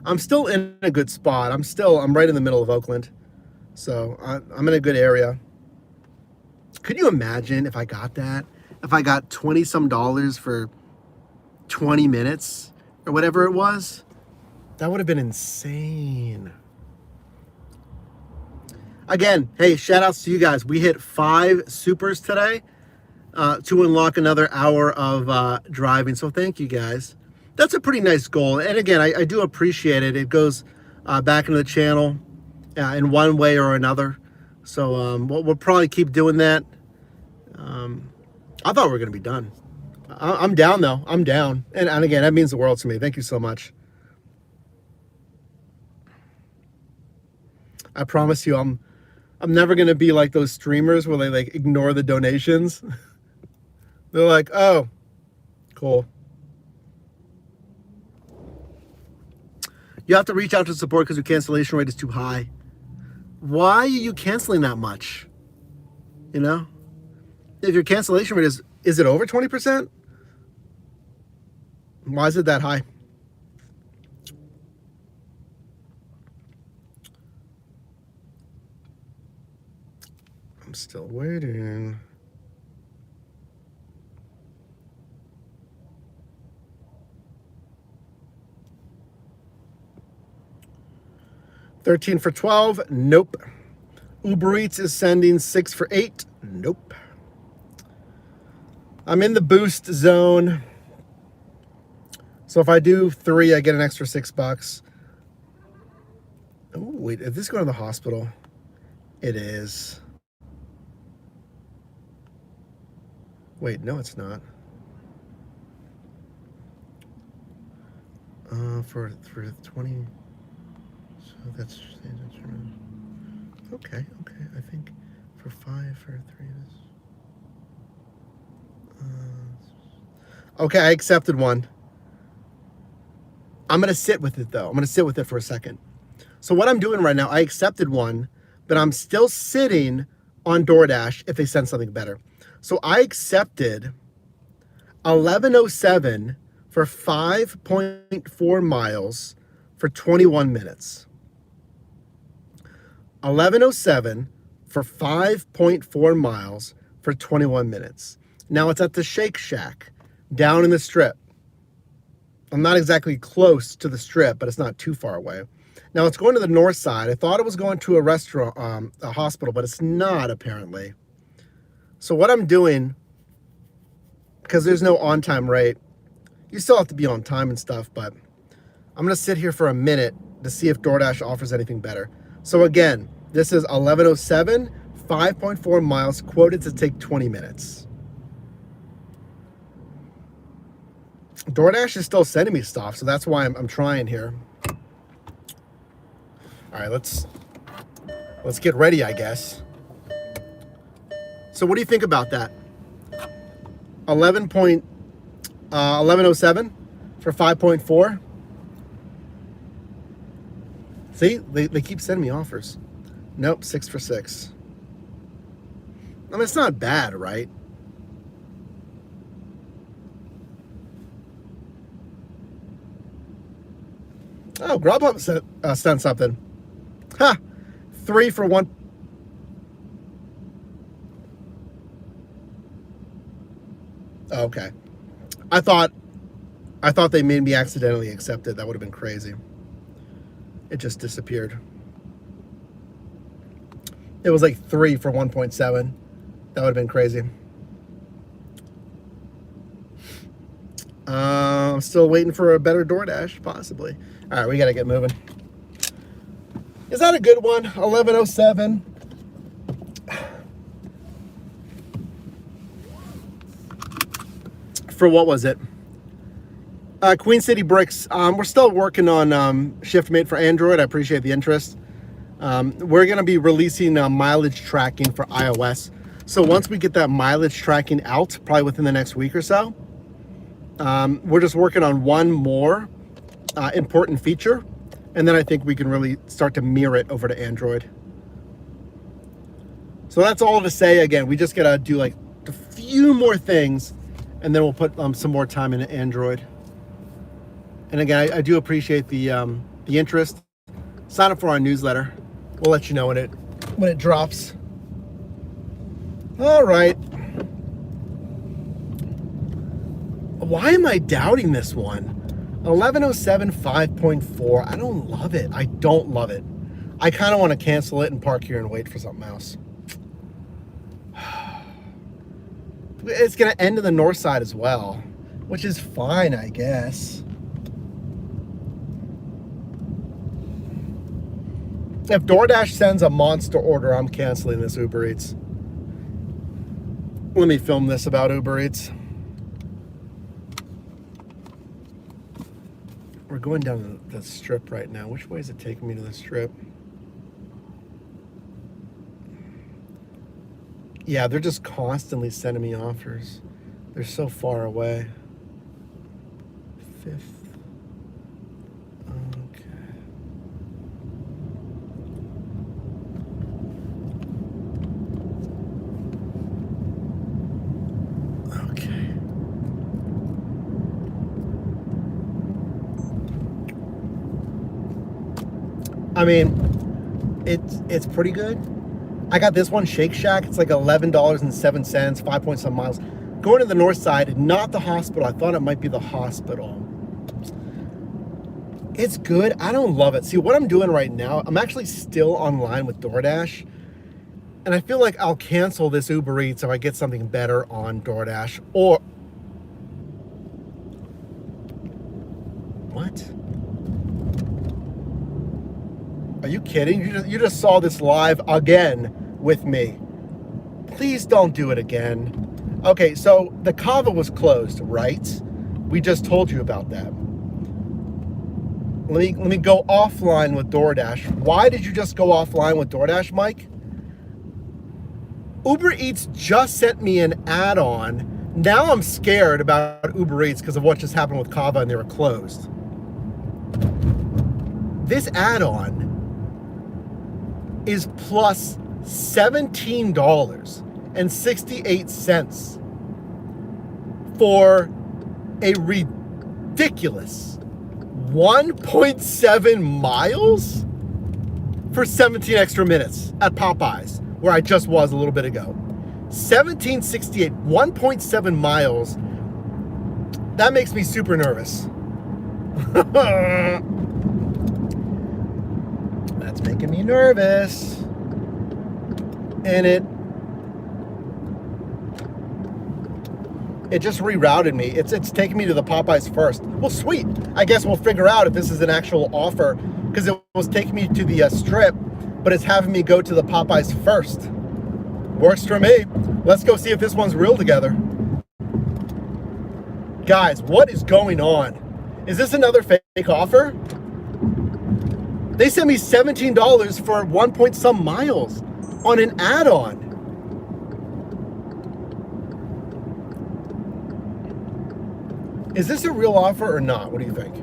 I'm still in a good spot. I'm right in the middle of Oakland. So I'm in a good area. Could you imagine if I got that? If I got 20 some dollars for 20 minutes or whatever it was? That would have been insane. Again, hey, shout outs to you guys. We hit 5 supers today. to unlock another hour of driving. So thank you guys. That's a pretty nice goal. And again, I do appreciate it. It goes back into the channel in one way or another. So we'll probably keep doing that. I thought we were going to be done. I'm down though. I'm down. And again, that means the world to me. Thank you so much. I promise you, I'm never going to be like those streamers where they like ignore the donations. They're like, oh, cool. You have to reach out to support because your cancellation rate is too high. Why are you canceling that much? You know? If your cancellation rate is it over 20%? Why is it that high? I'm still waiting. $13 for $12. Nope. Uber Eats is sending 6 for $8. Nope. I'm in the boost zone. So if I do 3, I get an extra $6. Oh, wait, is this going to the hospital? It is. Wait, no, it's not. For 20. So that's okay. I think for 5 for 3 is. Okay, I accepted one. I'm gonna sit with it though. I'm gonna sit with it for a second. So what I'm doing right now, I accepted one, but I'm still sitting on DoorDash if they send something better. So I accepted 1107 for 5.4 miles for 21 minutes. 1107 for 5.4 miles for 21 minutes. Now it's at the Shake Shack down in the Strip. I'm not exactly close to the Strip, but it's not too far away. Now it's going to the north side. I thought it was going to a restaurant, a hospital, but it's not apparently. So what I'm doing, because there's no on-time rate, you still have to be on time and stuff, but I'm going to sit here for a minute to see if DoorDash offers anything better. So again, this is 1107, 5.4 miles, quoted to take 20 minutes. DoorDash is still sending me stuff, so that's why I'm trying here. All right, let's get ready, I guess. So what do you think about that? 1107 for 5.4. See, they keep sending me offers. Nope, 6 for 6. I mean, it's not bad, right? Oh, Grubhub sent something. Ha! 3 for 1. Okay. I thought they made me accidentally accept it. That would have been crazy. It just disappeared. It was like 3 for 1.7. That would have been crazy. I'm still waiting for a better DoorDash, possibly. All right, we got to get moving. Is that a good one? 1107. For what was it? Queen City Bricks. We're still working on ShiftMate for Android. I appreciate the interest. We're going to be releasing mileage tracking for iOS. So once we get that mileage tracking out, probably within the next week or so, we're just working on one more important feature. And then I think we can really start to mirror it over to Android. So that's all to say. Again, we just got to do like a few more things, and then we'll put some more time into Android. And again, I do appreciate the interest. Sign up for our newsletter. We'll let you know when it drops. All right. Why am I doubting this one? 1107 5.4. I don't love it. I don't love it. I kind of want to cancel it and park here and wait for something else. It's going to end in the north side as well, which is fine, I guess. If DoorDash sends a monster order, I'm canceling this Uber Eats. Let me film this about Uber Eats. We're going down the strip right now. Which way is it taking me to the strip? Yeah, they're just constantly sending me offers. They're so far away. 5th. I mean, it's pretty good. I got this one, Shake Shack. It's like $11.07, 5.7 miles. Going to the north side, not the hospital. I thought it might be the hospital. It's good. I don't love it. See, what I'm doing right now, I'm actually still online with DoorDash. And I feel like I'll cancel this Uber Eats if I get something better on DoorDash. Or... What? Are you kidding? You just saw this live again with me. Please don't do it again. Okay, so the Cava was closed, right? We just told you about that. Let me go offline with DoorDash. Why did you just go offline with DoorDash, Mike? Uber Eats just sent me an add-on. Now I'm scared about Uber Eats because of what just happened with Cava and they were closed. This add-on is plus $17.68 for a ridiculous 1.7 miles for 17 extra minutes at Popeyes, where I just was a little bit ago. 1768, 1.7 miles. That makes me super nervous. That's making me nervous. And it just rerouted me. It's taking me to the Popeyes first. Well, sweet. I guess we'll figure out if this is an actual offer, because it was taking me to the strip, but it's having me go to the Popeyes first. Works for me. Let's go see if this one's real together. Guys, what is going on? Is this another fake offer? They sent me $17 for 1 point some miles on an add-on. Is this a real offer or not? What do you think?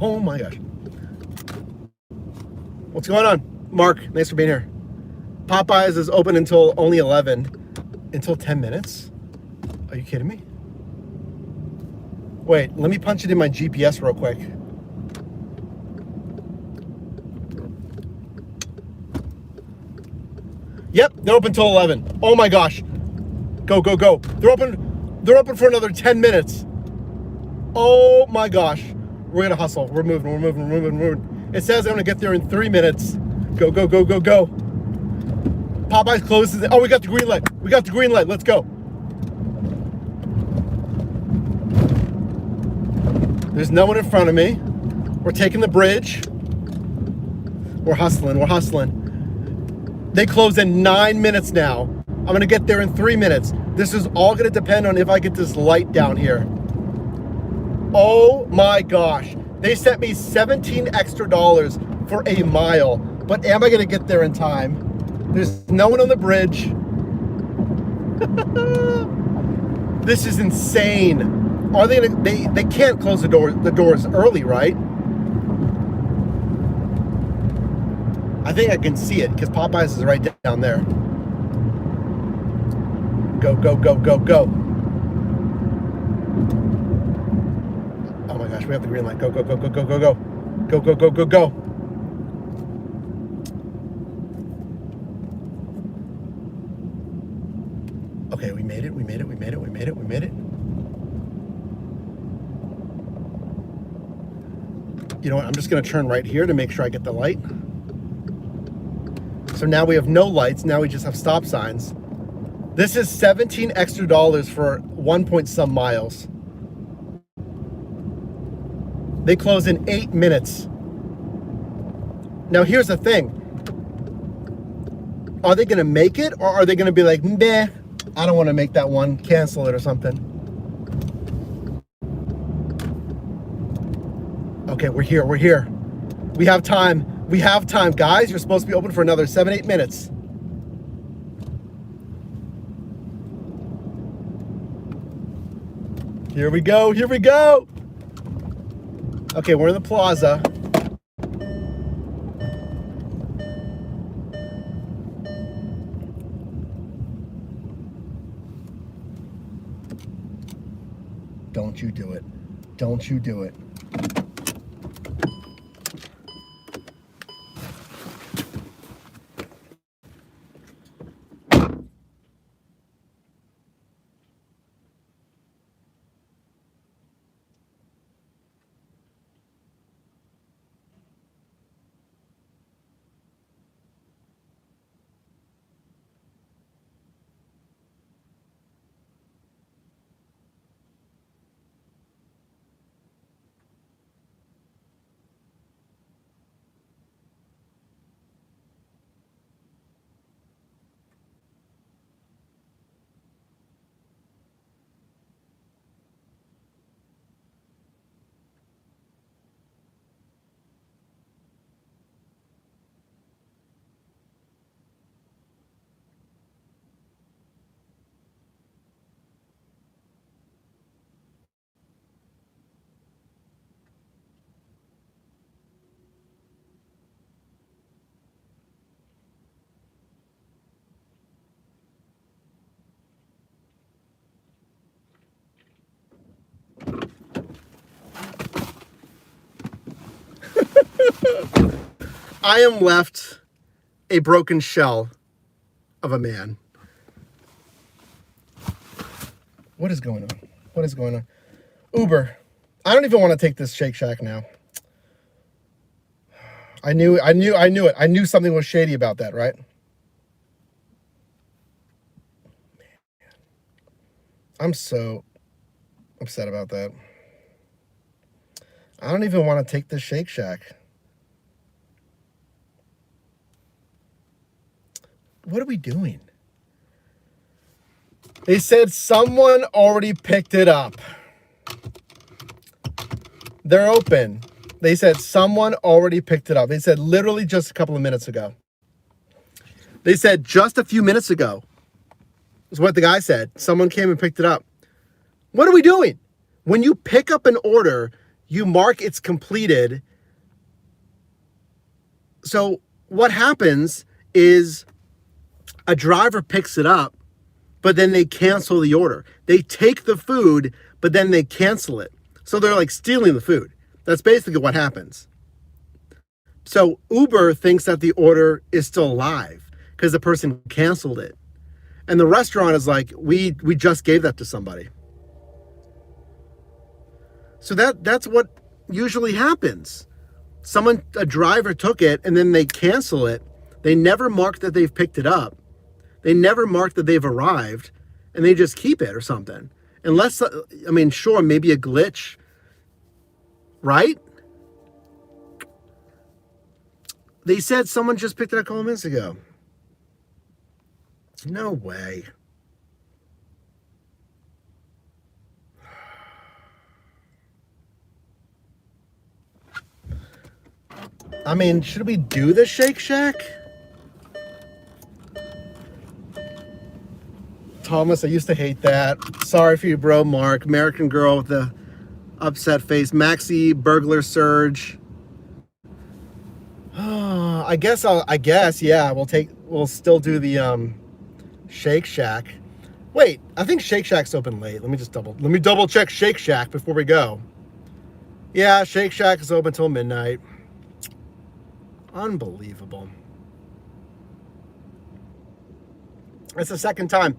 Oh my gosh. What's going on? Mark, thanks for being here. Popeyes is open until only 11. Until 10 minutes? Are you kidding me? Wait, let me punch it in my GPS real quick. Yep, they're open till 11. Oh my gosh. Go, go, go. They're open for another 10 minutes. Oh my gosh. We're gonna hustle. We're moving. It says I'm gonna get there in 3 minutes. Go, go, go, go, go. Popeyes closes. Oh, we got the green light. Let's go. There's no one in front of me. We're taking the bridge. We're hustling. They close in 9 minutes now. I'm gonna get there in 3 minutes. This is all gonna depend on if I get this light down here. Oh my gosh. They sent me $17 extra for a mile. But am I gonna get there in time? There's no one on the bridge. This is insane. Are they gonna, they can't close the doors early, right? I think I can see it because Popeyes is right down there. Go, go, go, go, go. Oh my gosh, we have the green light. Go, go, go, go, go, go, go. Go, go, go, go, go. Okay, we made it. You know what? I'm just going to turn right here to make sure I get the light. So now we have no lights. Now we just have stop signs. This is $17 extra for 1 point some miles. They close in 8 minutes. Now here's the thing. Are they gonna make it, or are they gonna be like, meh, I don't wanna make that one, cancel it or something? Okay, we're here. We have time, guys. You're supposed to be open for another 7-8 minutes. Here we go. Okay, we're in the plaza. Don't you do it. Don't you do it. I am left a broken shell of a man. What is going on? Uber. I don't even want to take this Shake Shack now. I knew it. I knew something was shady about that, right? I'm so upset about that. I don't even want to take this Shake Shack. What are we doing? They said someone already picked it up. They're open. They said someone already picked it up. They said literally just a couple of minutes ago. They said just a few minutes ago is what the guy said. Someone came and picked it up. What are we doing? When you pick up an order, you mark it's completed. So what happens is a driver picks it up, but then they cancel the order. They take the food, but then they cancel it. So they're like stealing the food. That's basically what happens. So Uber thinks that the order is still alive because the person canceled it. And the restaurant is like, we just gave that to somebody. So that's what usually happens. A driver took it and then they cancel it. They never mark that they've picked it up. They never mark that they've arrived, and they just keep it or something. Unless, sure, maybe a glitch, right? They said someone just picked it up a couple minutes ago. No way. Should we do the Shake Shack? Thomas, I used to hate that. Sorry for you, bro. Mark, American Girl with the upset face. Maxi, Burglar Surge. I guess, yeah. We'll still do the Shake Shack. Wait, I think Shake Shack's open late. Let me double check Shake Shack before we go. Yeah, Shake Shack is open till midnight. Unbelievable. It's the second time.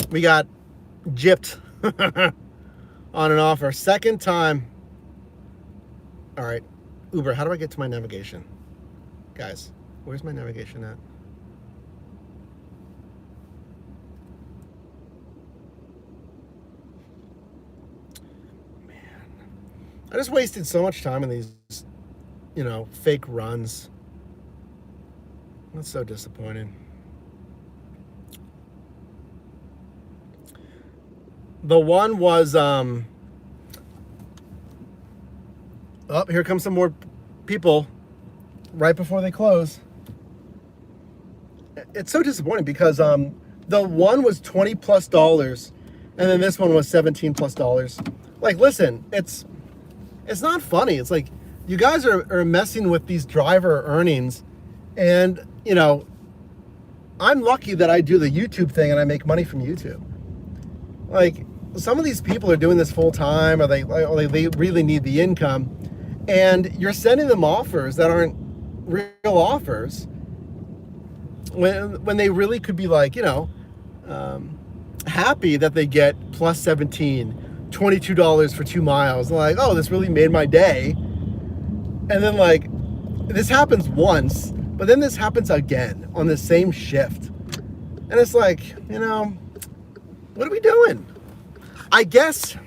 We got gypped on an offer. Second time. All right, Uber, how do I get to my navigation? Guys, where's my navigation at? I just wasted so much time on these, fake runs. That's so disappointing. The one was, oh, here comes some more people right before they close. It's so disappointing because the one was $20+ and then this one was $17+. Like, listen, it's not funny. It's like you guys are messing with these driver earnings, and I'm lucky that I do the YouTube thing and I make money from YouTube. Like, some of these people are doing this full time, or they really need the income, and you're sending them offers that aren't real offers when they really could be like, happy that they get plus 17, $22 for 2 miles. Like, oh, this really made my day. And then, like, this happens once, but then this happens again on the same shift. And it's like, what are we doing? I guess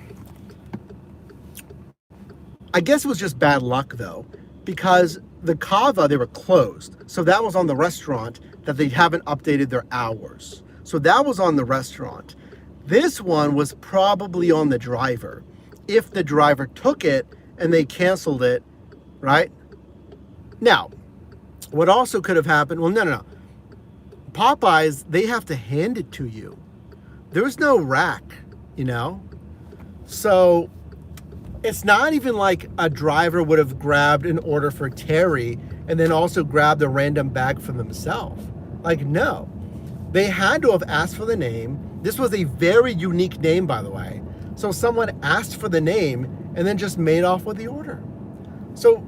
it was just bad luck, though, because the Cava, they were closed. So that was on the restaurant that they haven't updated their hours. So that was on the restaurant. This one was probably on the driver. If the driver took it and they canceled it, right? Now, what also could have happened, well, no. Popeyes, they have to hand it to you. There's no rack, So it's not even like a driver would have grabbed an order for Terry and then also grabbed a random bag for themselves. Like, no. They had to have asked for the name. This was a very unique name, by the way. So someone asked for the name and then just made off with the order. So,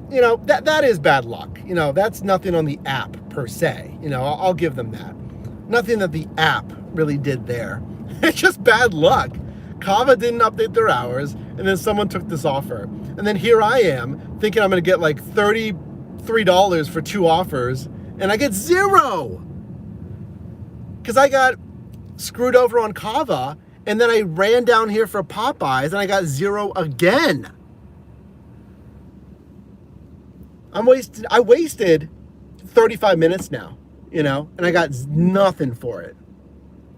that is bad luck. That's nothing on the app per se. I'll give them that. Nothing that the app really did there. It's just bad luck. Cava didn't update their hours, and then someone took this offer. And then here I am thinking I'm going to get like $33 for 2 offers, and I get 0. Because I got screwed over on Cava, and then I ran down here for Popeyes, and I got 0 again. I wasted 35 minutes now, and I got nothing for it.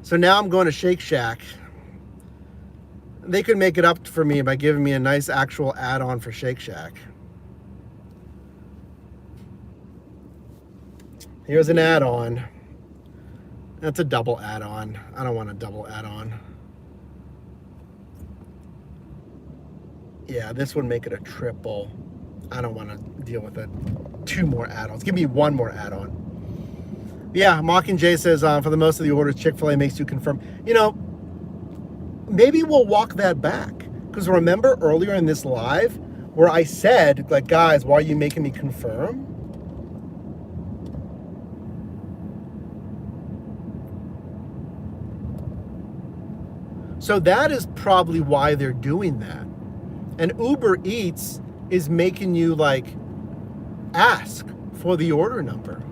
So now I'm going to Shake Shack. They could make it up for me by giving me a nice actual add-on for Shake Shack. Here's an add-on. That's a double add-on. I don't want a double add-on. Yeah, this would make it a triple. I don't want to deal with it. 2 more add-ons. Give me 1 more add-on. Yeah, Mockingjay says, for the most of the orders, Chick-fil-A makes you confirm. Maybe we'll walk that back. Because remember earlier in this live where I said, like, guys, why are you making me confirm? So that is probably why they're doing that. And Uber Eats is making you, like, ask for the order number.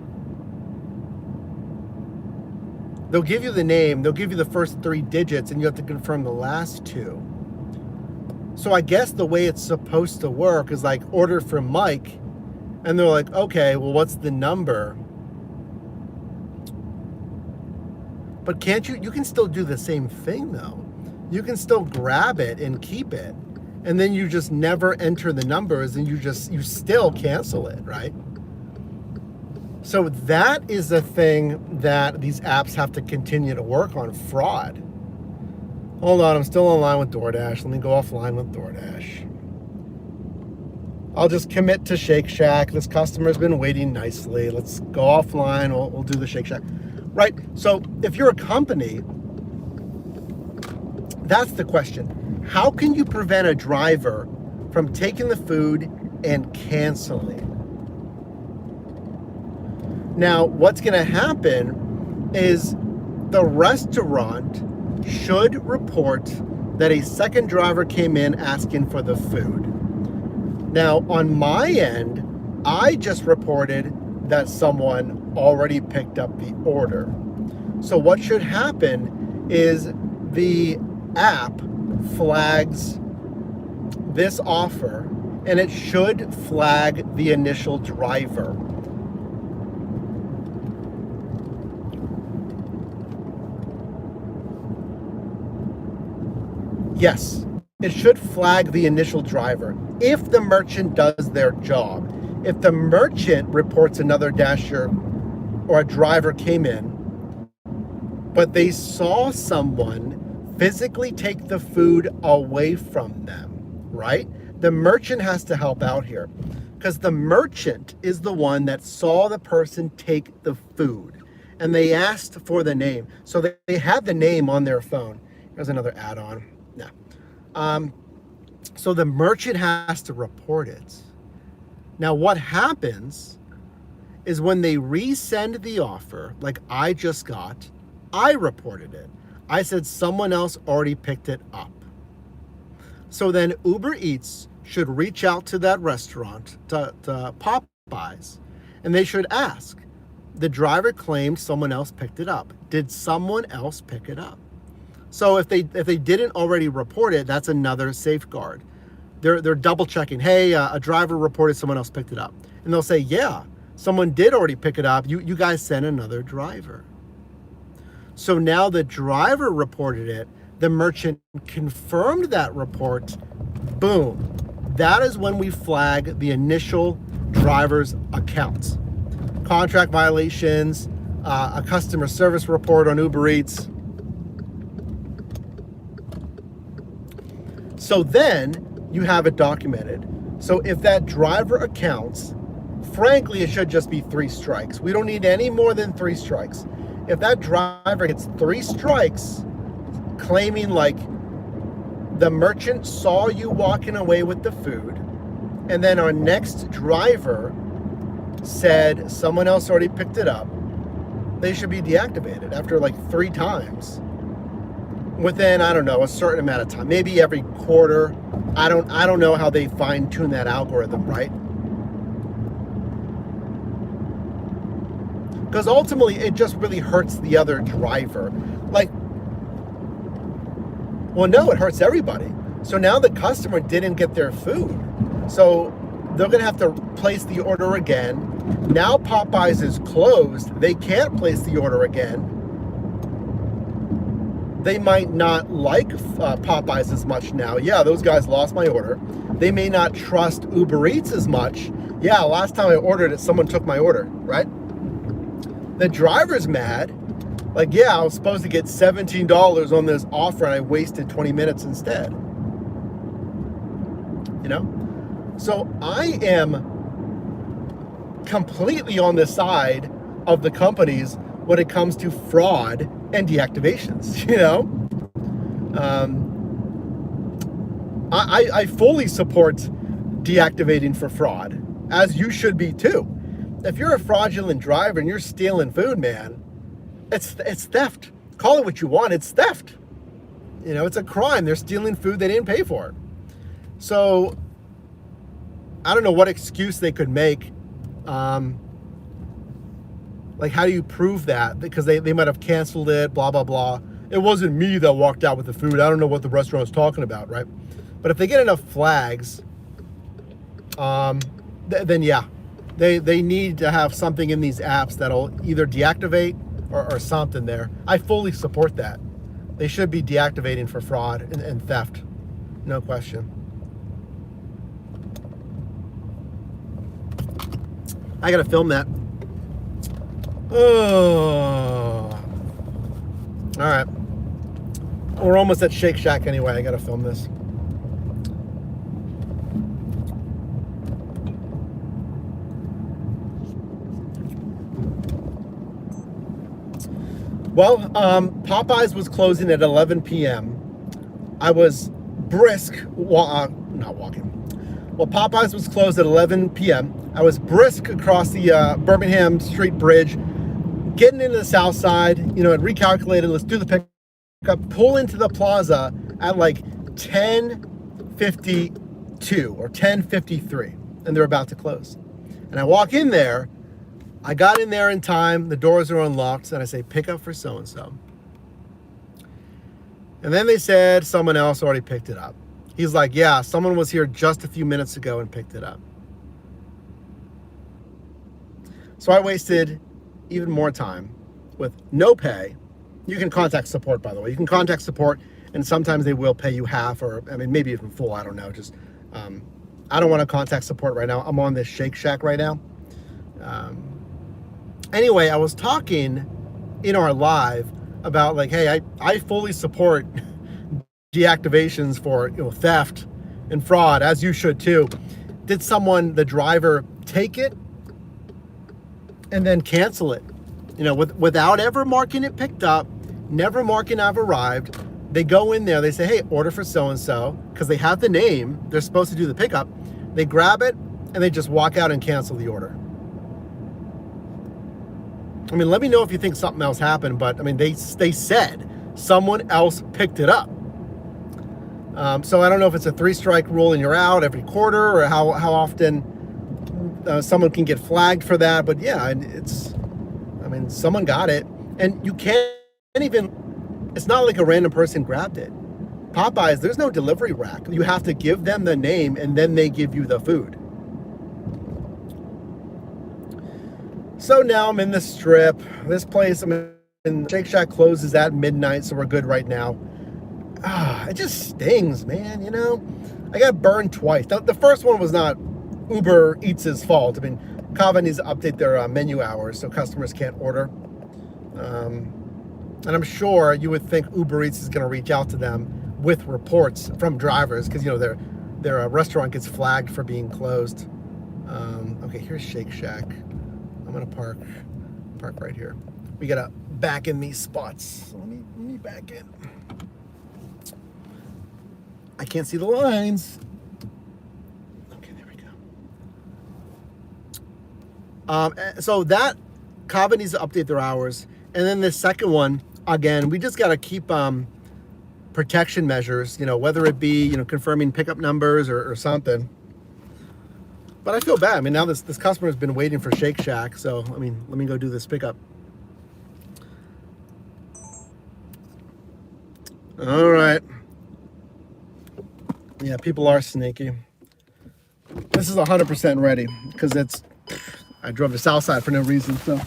They'll give you the name, they'll give you the first 3 digits, and you have to confirm the last 2. So I guess the way it's supposed to work is like order from Mike, and they're like, okay, well, what's the number? But can't you can still do the same thing, though. You can still grab it and keep it, and then you just never enter the numbers, and you still cancel it, right? So that is the thing that these apps have to continue to work on, fraud. Hold on, I'm still online with DoorDash. Let me go offline with DoorDash. I'll just commit to Shake Shack. This customer's been waiting nicely. Let's go offline. We'll do the Shake Shack. Right, so if you're a company, that's the question. How can you prevent a driver from taking the food and canceling? Now, what's going to happen is the restaurant should report that a second driver came in asking for the food. Now, on my end, I just reported that someone already picked up the order. So what should happen is the app flags this offer, and it should flag the initial driver. Yes, it should flag the initial driver if the merchant does their job. If the merchant reports another dasher or a driver came in, but they saw someone physically take the food away from them, right? The merchant has to help out here, because the merchant is the one that saw the person take the food, and they asked for the name. So they had the name on their phone. Here's another add-on. No. So the merchant has to report it. Now what happens is when they resend the offer, like I just got, I reported it. I said someone else already picked it up. So then Uber Eats should reach out to that restaurant, to Popeyes, and they should ask, the driver claimed someone else picked it up. Did someone else pick it up? So if they didn't already report it, that's another safeguard. They're double checking. Hey, a driver reported someone else picked it up. And they'll say, yeah, someone did already pick it up. You guys sent another driver. So now the driver reported it. The merchant confirmed that report. Boom. That is when we flag the initial driver's account. Contract violations, a customer service report on Uber Eats. So then you have it documented. So if that driver accounts, frankly, it should just be 3 strikes. We don't need any more than 3 strikes. If that driver gets 3 strikes, claiming like the merchant saw you walking away with the food, and then our next driver said someone else already picked it up, they should be deactivated after like 3 times. Within, I don't know, a certain amount of time, maybe every quarter. I don't know how they fine tune that algorithm, right? Because ultimately it just really hurts the other driver. Like, well, no, it hurts everybody. So now the customer didn't get their food. So they're gonna have to place the order again. Now Popeyes is closed. They can't place the order again. They might not like Popeyes as much now. Yeah, those guys lost my order. They may not trust Uber Eats as much. Yeah, last time I ordered it, someone took my order, right? The driver's mad. Like, yeah, I was supposed to get $17 on this offer and I wasted 20 minutes instead. You know? So I am completely on the side of the companies when it comes to fraud and deactivations, you know? I fully support deactivating for fraud, as you should be too. If you're a fraudulent driver and you're stealing food, man, it's theft. Call it what you want, it's theft. You know, it's a crime. They're stealing food they didn't pay for. So, I don't know what excuse they could make. Like, how do you prove that? Because they might have canceled it, blah, blah, blah. It wasn't me that walked out with the food. I don't know what the restaurant was talking about, right? But if they get enough flags, then yeah, they need to have something in these apps that'll either deactivate or something there. I fully support that. They should be deactivating for fraud and theft. No question. I gotta film that. Oh. All right. We're almost at Shake Shack anyway. I gotta film this. Well, Popeyes was closing at 11 p.m. I was brisk, not walking. Well, Popeyes was closed at 11 p.m. I was brisk across the Birmingham Street Bridge, getting into the south side. You know, I'd recalculated, let's do the pickup, pull into the plaza at like 10:52 or 10:53, and they're about to close. And I walk in there, I got in there in time. The doors are unlocked, and I say, pick up for so-and-so. And then they said someone else already picked it up. He's like, yeah, someone was here just a few minutes ago and picked it up. So I wasted even more time with no pay. You can contact support, by the way. You can contact support, and sometimes they will pay you half, or I mean, maybe even full. I don't know. Just I don't want to contact support right now. I'm on this Shake Shack right now. Anyway, I was talking in our live about like, hey, I fully support deactivations for theft and fraud, as you should too. Did someone, the driver, take it and then cancel it? Without ever marking it picked up, never marking I've arrived. They go in there, they say, hey, order for so-and-so, because they have the name, they're supposed to do the pickup. They grab it and they just walk out and cancel the order. I mean, let me know if you think something else happened, but I mean, they said someone else picked it up. So I don't know if it's a 3-strike rule and you're out every quarter, or how often someone can get flagged for that. But yeah, someone got it, and you can't even, it's not like a random person grabbed it. Popeyes, there's no delivery rack. You have to give them the name and then they give you the food. So now I'm in the Strip. This place, Shake Shack closes at midnight, so we're good right now. It just stings, man, I got burned twice. The first one was not Uber Eats' fault. I mean, Kava needs to update their menu hours so customers can't order. And I'm sure you would think Uber Eats is going to reach out to them with reports from drivers, because their restaurant gets flagged for being closed. Okay, here's Shake Shack. I'm gonna park right here. We gotta back in these spots. So let me back in. I can't see the lines. Okay, there we go. So that Kava needs to update their hours, and then the second one, again, we just gotta keep protection measures. Whether it be confirming pickup numbers or something. But I feel bad. I mean, now this customer has been waiting for Shake Shack, so let me go do this pickup. All right. Yeah, people are sneaky. This is 100% ready because I drove to Southside for no reason, so.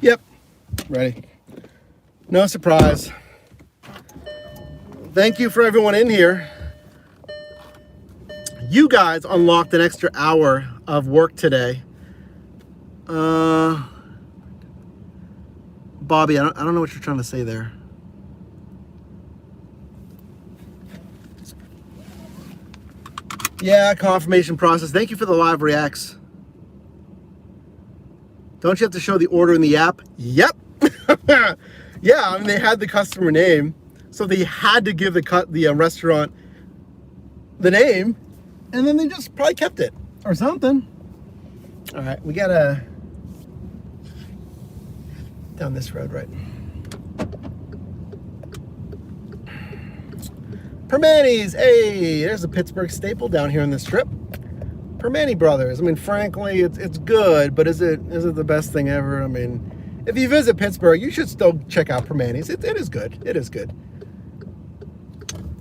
Yep, ready. No surprise. Thank you for everyone in here. You guys unlocked an extra hour of work today. Bobby, I don't know what you're trying to say there. Yeah, confirmation process. Thank you for the live reacts. Don't you have to show the order in the app? Yep. Yeah, I mean, they had the customer name, so they had to give the restaurant the name, and then they just probably kept it or something. All right, we gotta down this road, right? Permanis, hey, there's a Pittsburgh staple down here on this strip. Permani Brothers. I mean, frankly, it's good, but is it the best thing ever? I mean, if you visit Pittsburgh, you should still check out Permani's. It is good. It is good.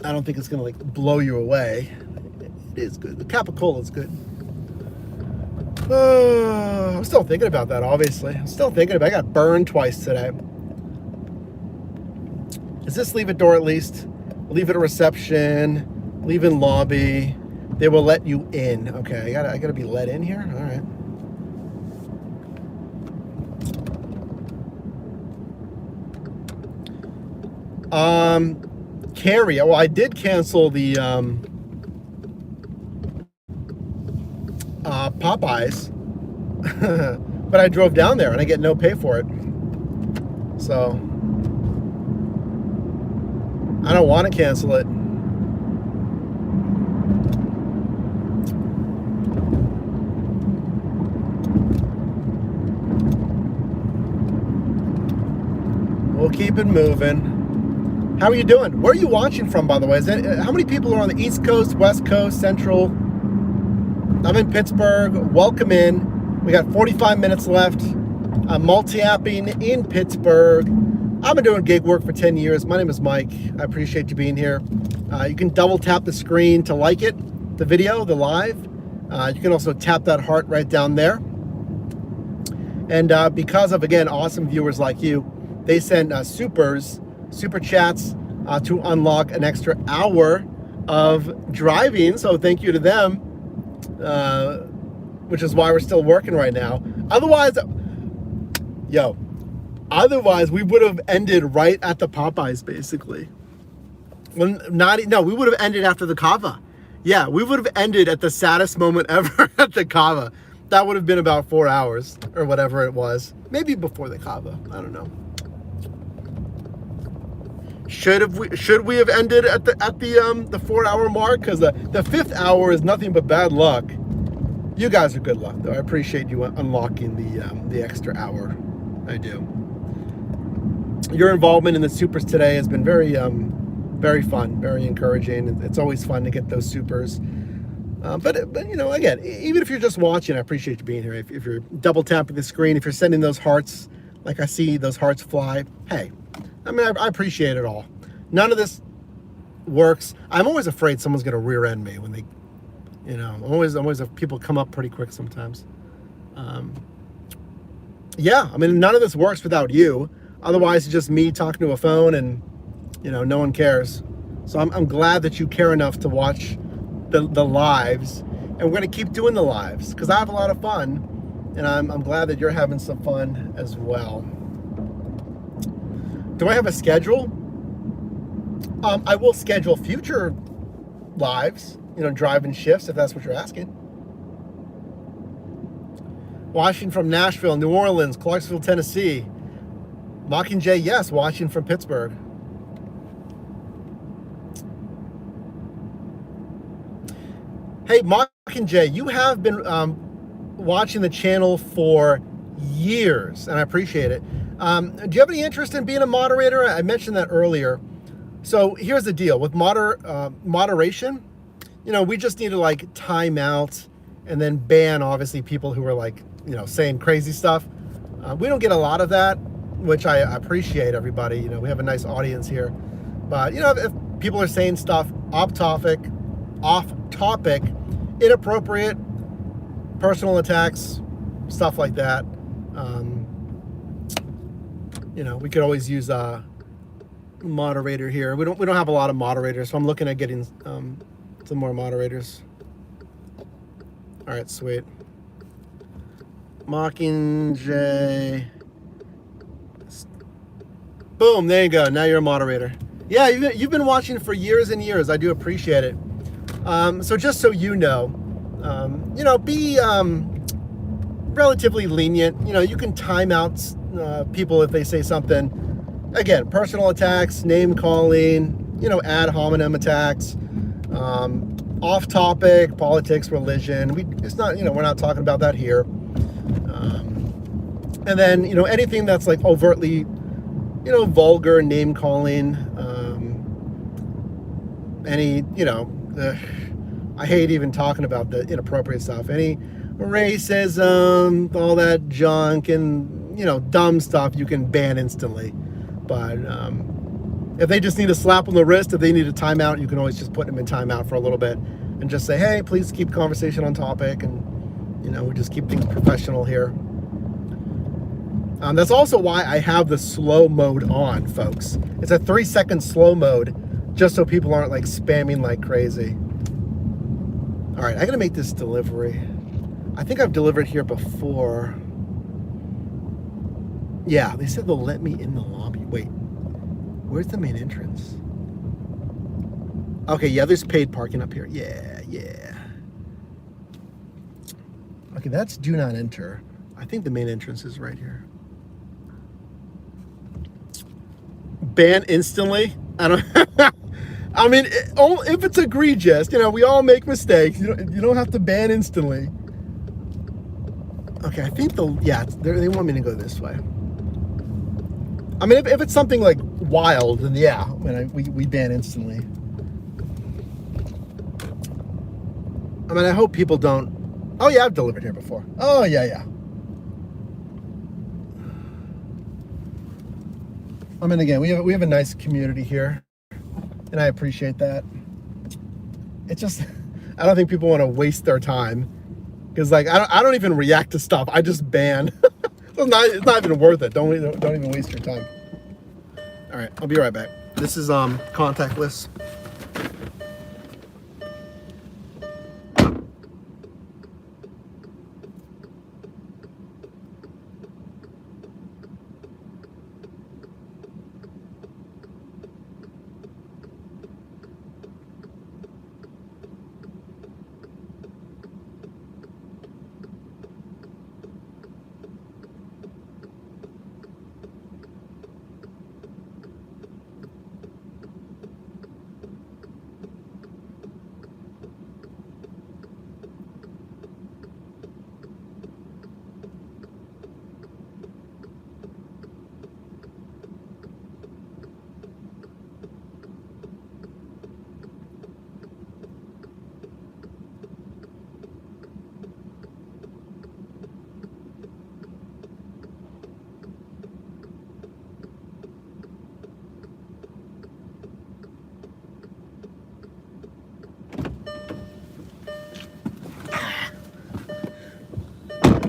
I don't think it's gonna like blow you away. It is good. The Capicola is good. I'm still thinking about that, obviously. I'm still thinking about it. I got burned twice today. Is this leave at door at least? Leave at a reception. Leave in lobby. They will let you in. Okay, I gotta be let in here? All right. Carry. Well, I did cancel the Popeyes, but I drove down there and I get no pay for it. So I don't want to cancel it. We'll keep it moving. How are you doing? Where are you watching from, by the way? How many people are on the East Coast, West Coast, Central? I'm in Pittsburgh. Welcome in. We got 45 minutes left. I'm multi-apping in Pittsburgh. I've been doing gig work for 10 years. My name is Mike. I appreciate you being here. You can double tap the screen to like it, the video, the live. You can also tap that heart right down there. And because of, again, awesome viewers like you, they send super chats to unlock an extra hour of driving. So thank you to them, which is why we're still working right now. Otherwise, we would have ended right at the Popeyes, basically. We would have ended after the Cava. Yeah, we would have ended at the saddest moment ever at the Cava. That would have been about 4 hours or whatever it was. Maybe before the Cava. I don't know. Should we have ended at the 4 hour mark? Because the 5th hour is nothing but bad luck. You guys are good luck though. I appreciate you unlocking the extra hour. I do. Your involvement in the supers today has been very fun, very encouraging. It's always fun to get those supers. But you know, again, even if you're just watching, I appreciate you being here. If you're double tapping the screen, if you're sending those hearts, like I see those hearts fly, hey. I mean, I appreciate it all. None of this works. I'm always afraid someone's going to rear end me when they, you know, I'm always people come up pretty quick sometimes. Yeah, I mean, none of this works without you. Otherwise, it's just me talking to a phone and, you know, no one cares. So I'm glad that you care enough to watch the lives. And we're going to keep doing the lives because I have a lot of fun. And I'm glad that you're having some fun as well. Do I have a schedule? I will schedule future lives, you know, driving shifts, if that's what you're asking. Watching from Nashville, New Orleans, Clarksville, Tennessee. Mockingjay, yes, watching from Pittsburgh. Hey, Mockingjay, you have been watching the channel for years, and I appreciate it. Do you have any interest in being a moderator? I mentioned that earlier. So here's the deal with moderation. You know, we just need to like time out and then ban obviously people who are like, you know, saying crazy stuff. We don't get a lot of that, which I appreciate, everybody. You know, we have a nice audience here. But, you know, if people are saying stuff off topic, inappropriate, personal attacks, stuff like that, you know, we could always use a moderator here. We don't have a lot of moderators, so I'm looking at getting some more moderators. All right, sweet. Mockingjay. Boom, there you go. Now you're a moderator. Yeah, you've been watching for years and years. I do appreciate it. So just so you know, be relatively lenient. You know, you can time out people if they say something. Again, personal attacks, name calling, you know, ad hominem attacks, off topic, politics, religion. It's not, you know, we're not talking about that here. And then, you know, anything that's like overtly, you know, vulgar, name calling, any, you know, I hate even talking about the inappropriate stuff. Any racism, all that junk, and, you know, dumb stuff you can ban instantly. But if they just need a slap on the wrist, if they need a timeout, you can always just put them in timeout for a little bit and just say, hey, please keep conversation on topic, and, you know, we just keep things professional here. That's also why I have the slow mode on, folks. It's a 3-second slow mode, just so people aren't like spamming like crazy. All right, I gotta make this delivery. I think I've delivered here before. Yeah, they said they'll let me in the lobby. Wait, where's the main entrance? Okay, yeah, there's paid parking up here. Yeah. Okay, that's do not enter. I think the main entrance is right here. Ban instantly? I don't. I mean, if it's egregious, you know, we all make mistakes. You don't have to ban instantly. Okay, I think they want me to go this way. I mean, if it's something like wild, then yeah, we ban instantly. I mean, I hope people don't. Oh yeah, I've delivered here before. Oh yeah. I mean, again, we have a nice community here, and I appreciate that. It's just, I don't think people want to waste their time, because like I don't even react to stuff. I just ban. It's not even worth it. Don't even waste your time. All right, I'll be right back. This is contactless.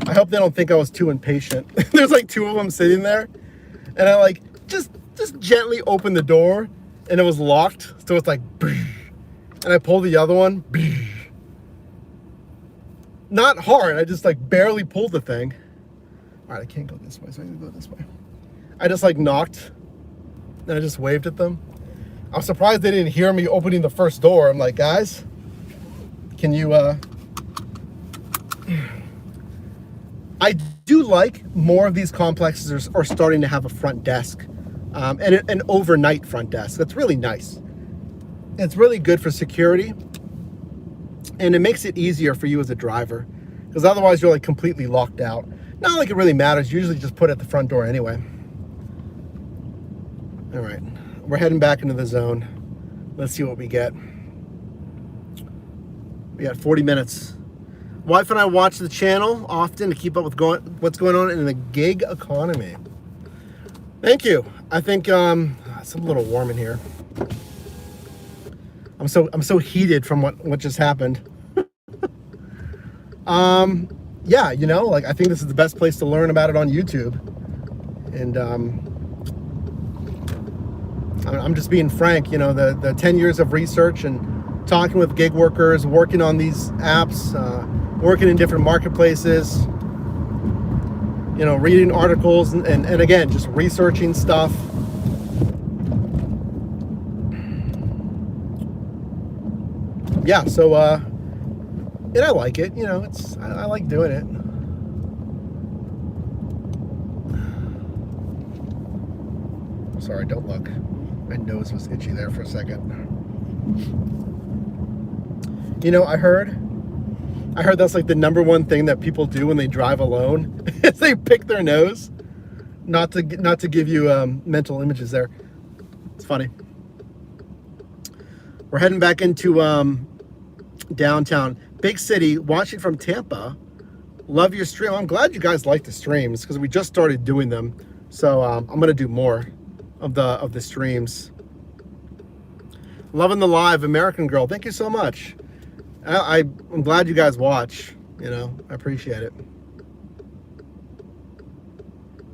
I hope they don't think I was too impatient. There's like 2 of them sitting there, and I like just gently opened the door, and it was locked, so it's like, and I pulled the other one. Not hard, I just like barely pulled the thing. All right, I can't go this way, so I'm gonna go this way. I just like knocked, and I just waved at them. I was surprised they didn't hear me opening the first door. I'm like, guys, can you, I do like more of these complexes are starting to have a front desk, and an overnight front desk. That's really nice. It's really good for security, and it makes it easier for you as a driver, because otherwise you're like completely locked out. Not like it really matters. Usually just put it at the front door anyway. All right, we're heading back into the zone. Let's see what we get. We got 40 minutes. Wife and I watch the channel often to keep up with what's going on in the gig economy. Thank you. I think it's a little warm in here. I'm so heated from what just happened. Yeah, you know, like I think this is the best place to learn about it on YouTube. And I'm just being frank, you know, the 10 years of research and talking with gig workers, working on these apps, working in different marketplaces, you know, reading articles, and again, just researching stuff. Yeah, so, and I like it, you know, I like doing it. sorry, don't look. My nose was itchy there for a second. You know, I heard that's like the number one thing that people do when they drive alone is they pick their nose. Not to give you mental images there. It's funny. We're heading back into downtown, big city, watching from Tampa. Love your stream. I'm glad you guys like the streams because we just started doing them. So I'm gonna do more of the streams. Loving the live, American Girl. Thank you so much. I'm glad you guys watch. You know, I appreciate it.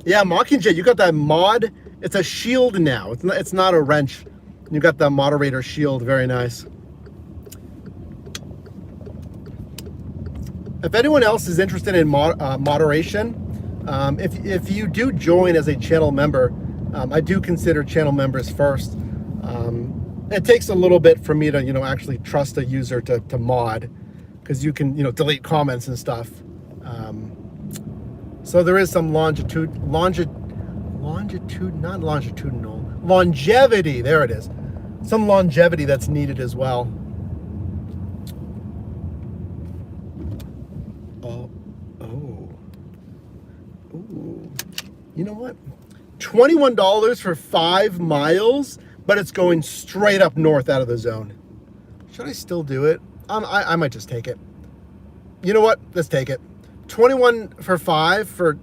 Yeah, Mockingjay, you got that mod. It's a shield now. It's not a wrench. You got the moderator shield. Very nice. If anyone else is interested in moderation, if you do join as a channel member, I do consider channel members first. It takes a little bit for me to, you know, actually trust a user to mod, because you can, you know, delete comments and stuff. So there is some longevity. There it is. Some longevity that's needed as well. Ooh. You know what? $21 for 5 miles, but it's going straight up north out of the zone. Should I still do it? I might just take it. You know what? Let's take it. 21 for 5 for...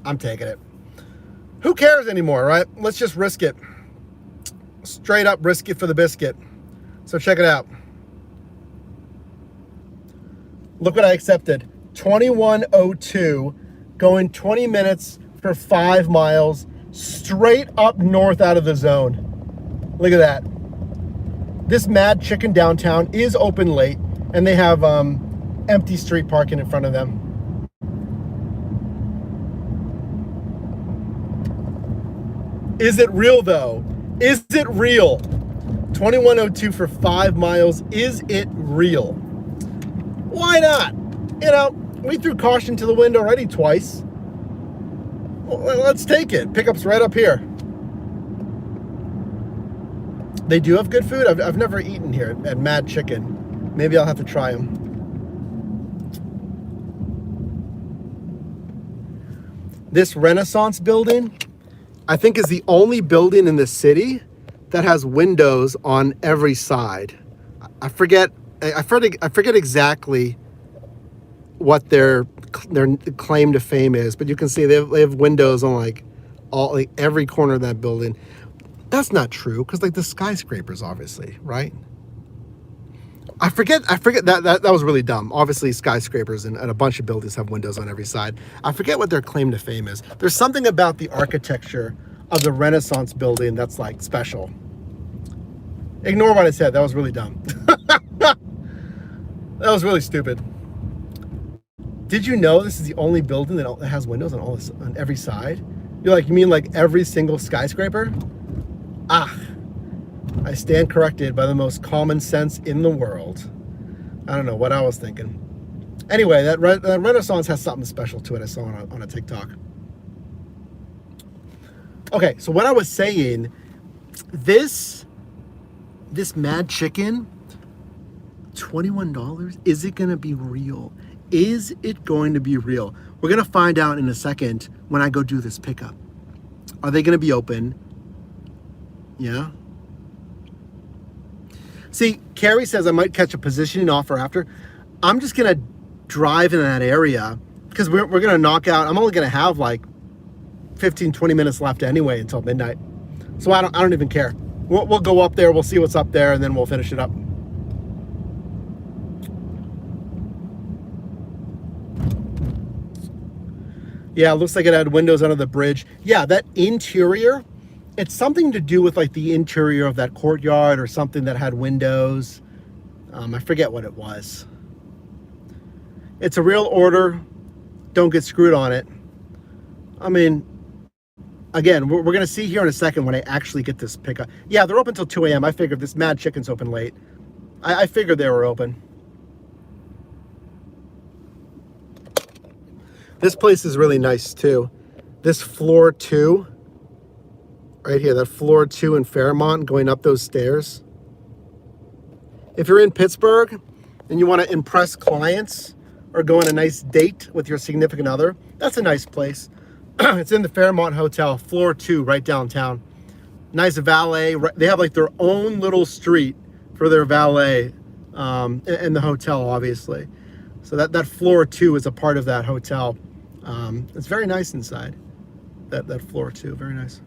I'm taking it. Who cares anymore, right? Let's just risk it. Straight up risk it for the biscuit. So check it out. Look what I accepted. 2102, going 20 minutes for 5 miles, straight up north out of the zone. Look at that. This Mad Chicken downtown is open late, and they have empty street parking in front of them. Is it real though? Is it real? 2102 for 5 miles. Is it real? Why not? You know, we threw caution to the wind already twice. Well, let's take it. Pickup's right up here. They do have good food. I've never eaten here at Mad Chicken. Maybe I'll have to try them. This Renaissance building, I think, is the only building in the city that has windows on every side. I forget exactly what their claim to fame is, but you can see they have windows on like every corner of that building. That's not true, because like the skyscrapers, obviously, right? I forget that was really dumb. Obviously, skyscrapers and a bunch of buildings have windows on every side. I forget what their claim to fame is. There's something about the architecture of the Renaissance building that's like special. Ignore what I said. That was really dumb. That was really stupid. Did you know this is the only building that has windows on every side? You're like, you mean like every single skyscraper? Ah, I stand corrected by the most common sense in the world. I don't know what I was thinking. Anyway, that Renaissance has something special to it. I saw on a TikTok. Okay, so what I was saying, this Mad Chicken, $21, is it going to be real? Is it going to be real? We're going to find out in a second when I go do this pickup. Are they going to be open? Yeah. See, Carrie says I might catch a positioning offer after. I'm just going to drive in that area because we're going to knock out. I'm only going to have like 15, 20 minutes left anyway until midnight. So I don't even care. We'll go up there. We'll see what's up there, and then we'll finish it up. Yeah, it looks like it had windows under the bridge. Yeah, that interior, it's something to do with like the interior of that courtyard or something that had windows. I forget what it was. It's a real order. Don't get screwed on it. I mean, again, we're going to see here in a second when I actually get this pickup. Yeah, they're open till 2 a.m. I figured this Mad Chicken's open late. I figured they were open. This place is really nice too. This floor 2, right here, that floor 2 in Fairmont, going up those stairs. If you're in Pittsburgh and you want to impress clients or go on a nice date with your significant other, that's a nice place. It's in the Fairmont Hotel, floor 2, right downtown. Nice valet. They have like their own little street for their valet in the hotel, obviously. So that floor 2 is a part of that hotel. It's very nice inside. That floor 2, very nice.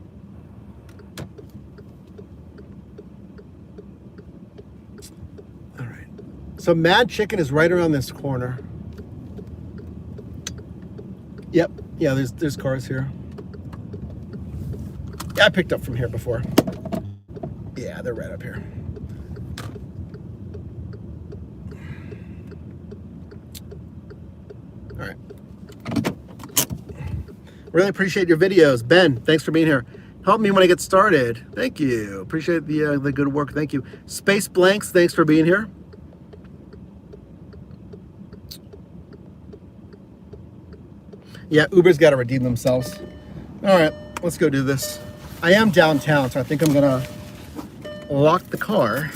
All right. So Mad Chicken is right around this corner. Yep. Yeah, there's cars here. Yeah, I picked up from here before. Yeah, they're right up here. All right. Really appreciate your videos. Ben, thanks for being here. Help me when I get started. Thank you. Appreciate the good work. Thank you. Space Blanks, thanks for being here. Yeah, Uber's got to redeem themselves. All right, let's go do this. I am downtown, so I think I'm gonna lock the car.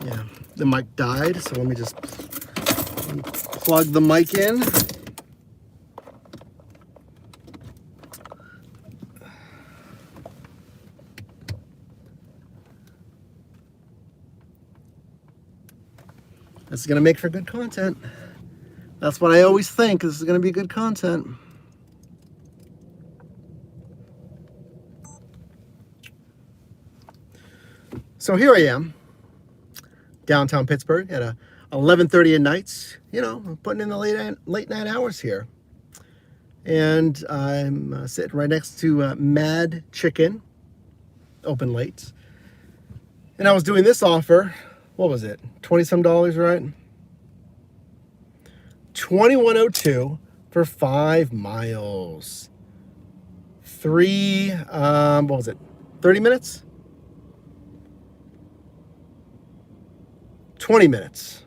Yeah, the mic died, so let me just plug the mic in. This is gonna make for good content. That's what I always think. This is gonna be good content. So here I am, downtown Pittsburgh at 11:30 at night. You know, I'm putting in the late night hours here, and I'm sitting right next to Mad Chicken, open late. And I was doing this offer. What was it? $20-some, right? $21.02 for 5 miles. What was it? 30 minutes? 20 minutes.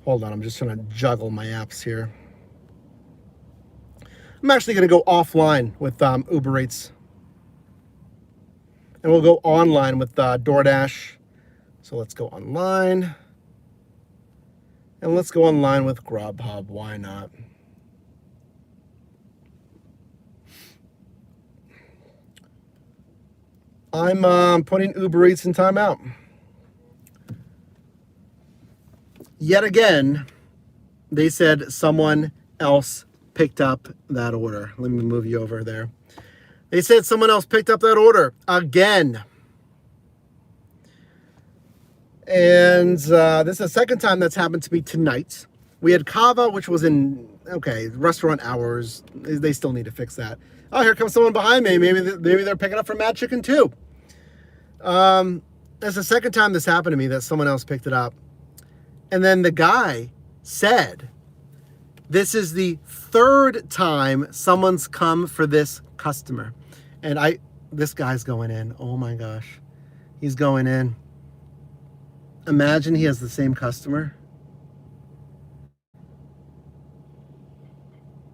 Hold on, I'm just trying to juggle my apps here. I'm actually going to go offline with Uber Eats. And we'll go online with DoorDash. So let's go online. And let's go online with Grubhub. Why not? I'm putting Uber Eats in timeout. Yet again, they said someone else picked up that order. Let me move you over there. They said someone else picked up that order again. And this is the second time that's happened to me tonight. We had Kava, which was in, okay, restaurant hours. They still need to fix that. Oh, here comes someone behind me. Maybe they're picking up from Mad Chicken too. That's the second time this happened to me that someone else picked it up. And then the guy said, this is the third time someone's come for this customer. And this guy's going in. Oh my gosh. He's going in. Imagine he has the same customer.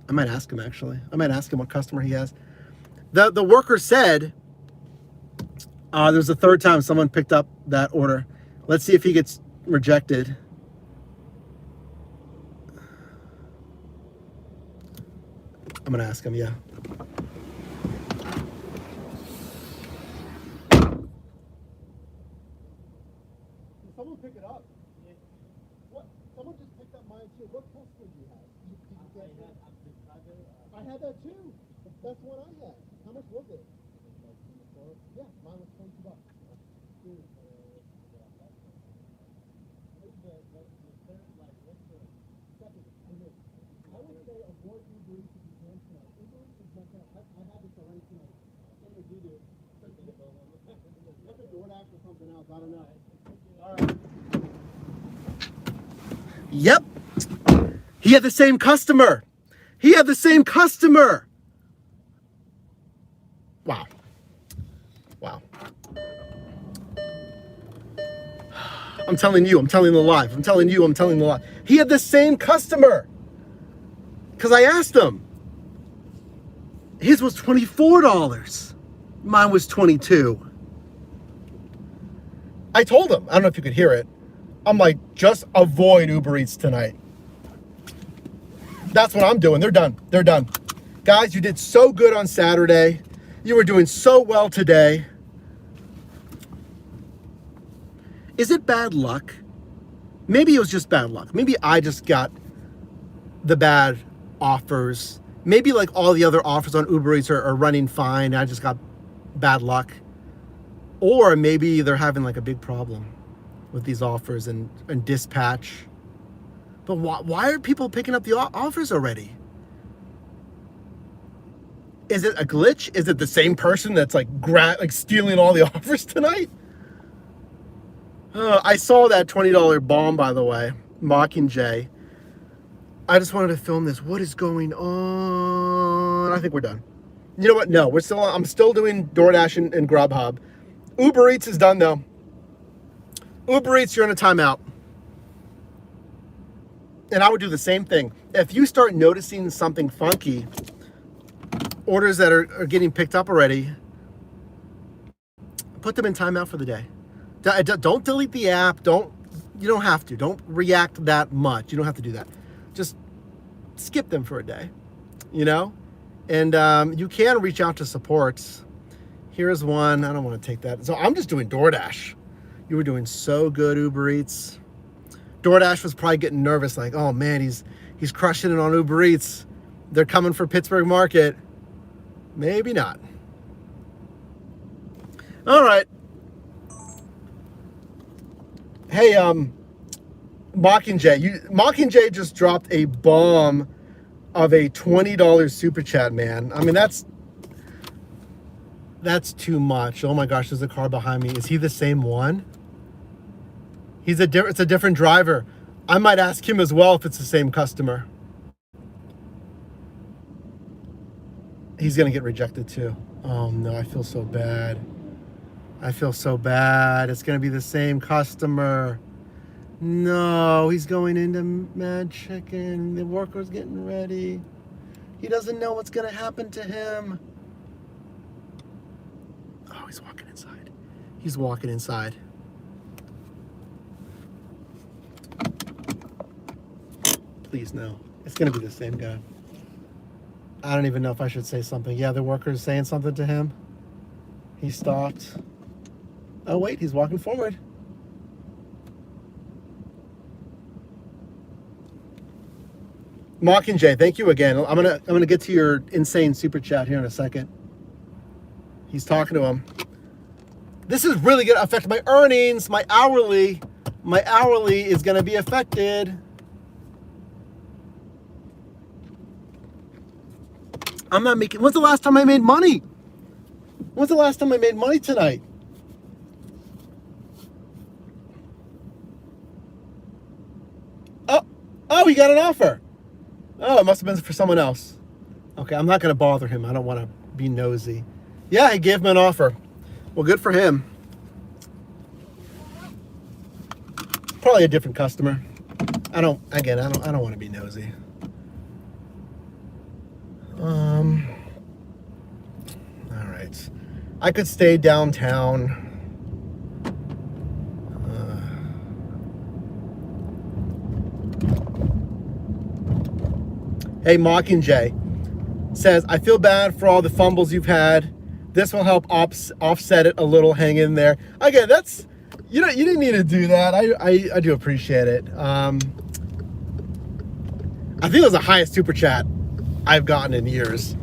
I might ask him, actually. I might ask him what customer he has. The worker said there's a third time someone picked up that order. Let's see if he gets rejected. I'm going to ask him, yeah. Someone pick it up. What? Someone just picked up mine too. What customer do you have? I had that too. That's what I had. How much was it? Yeah, mine was $22. I would say avoid Uber Eats if you can tonight. Uber Eats is not gonna. I had this already tonight. What do you do? Look at DoorDash or something else. I don't know. All right. Yep. He had the same customer. He had the same customer. Wow. Wow. I'm telling you, I'm telling the live. I'm telling you, I'm telling the live. He had the same customer. Because I asked him. His was $24. Mine was $22. I told him, I don't know if you could hear it. I'm like, just avoid Uber Eats tonight. That's what I'm doing. They're done. They're done. Guys, you did so good on Saturday. You were doing so well today. Is it bad luck? Maybe it was just bad luck. Maybe I just got the bad offers. Maybe like all the other offers on Uber Eats are running fine. I just got bad luck. Or maybe they're having like a big problem with these offers and dispatch. But why are people picking up the offers already? Is it a glitch? Is it the same person that's like stealing all the offers tonight? I saw that $20 bomb, by the way, Mockingjay. I just wanted to film this. What is going on? I think we're done. You know what? No, I'm still doing DoorDash and Grubhub. Uber Eats is done though. Uber Eats, you're in a timeout. And I would do the same thing. If you start noticing something funky, orders that are getting picked up already, put them in timeout for the day. Don't delete the app. You don't have to. Don't react that much. You don't have to do that. Just skip them for a day, you know? And you can reach out to supports. Here's one. I don't want to take that. So I'm just doing DoorDash. You were doing so good, Uber Eats. DoorDash was probably getting nervous, like, oh man, he's crushing it on Uber Eats. They're coming for Pittsburgh Market. Maybe not. All right. Hey, Mockingjay just dropped a bomb of a $20 super chat, man. I mean, that's too much. Oh my gosh, there's a car behind me. Is he the same one? It's a different driver. I might ask him as well if it's the same customer. He's gonna get rejected too. Oh no, I feel so bad. I feel so bad. It's gonna be the same customer. No, he's going into Mad Chicken. The worker's getting ready. He doesn't know what's gonna happen to him. Oh, he's walking inside. He's walking inside. Please no. It's gonna be the same guy. I don't even know if I should say something. Yeah, the worker's saying something to him. He stopped. Oh wait, he's walking forward. Mockingjay, thank you again. I'm gonna get to your insane super chat here in a second. He's talking to him. This is really gonna affect my earnings. My hourly is gonna be affected. I'm not making. When's the last time I made money? When's the last time I made money tonight? Oh, he got an offer. Oh, it must have been for someone else. Okay, I'm not going to bother him. I don't want to be nosy. Yeah, he gave him an offer. Well, good for him. Probably a different customer. I don't want to be nosy. All right. I could stay downtown. Hey, Mockingjay says, I feel bad for all the fumbles you've had. This will help offset it a little. Hang in there. Again, that's, you didn't need to do that. I do appreciate it. I think it was the highest super chat I've gotten in years.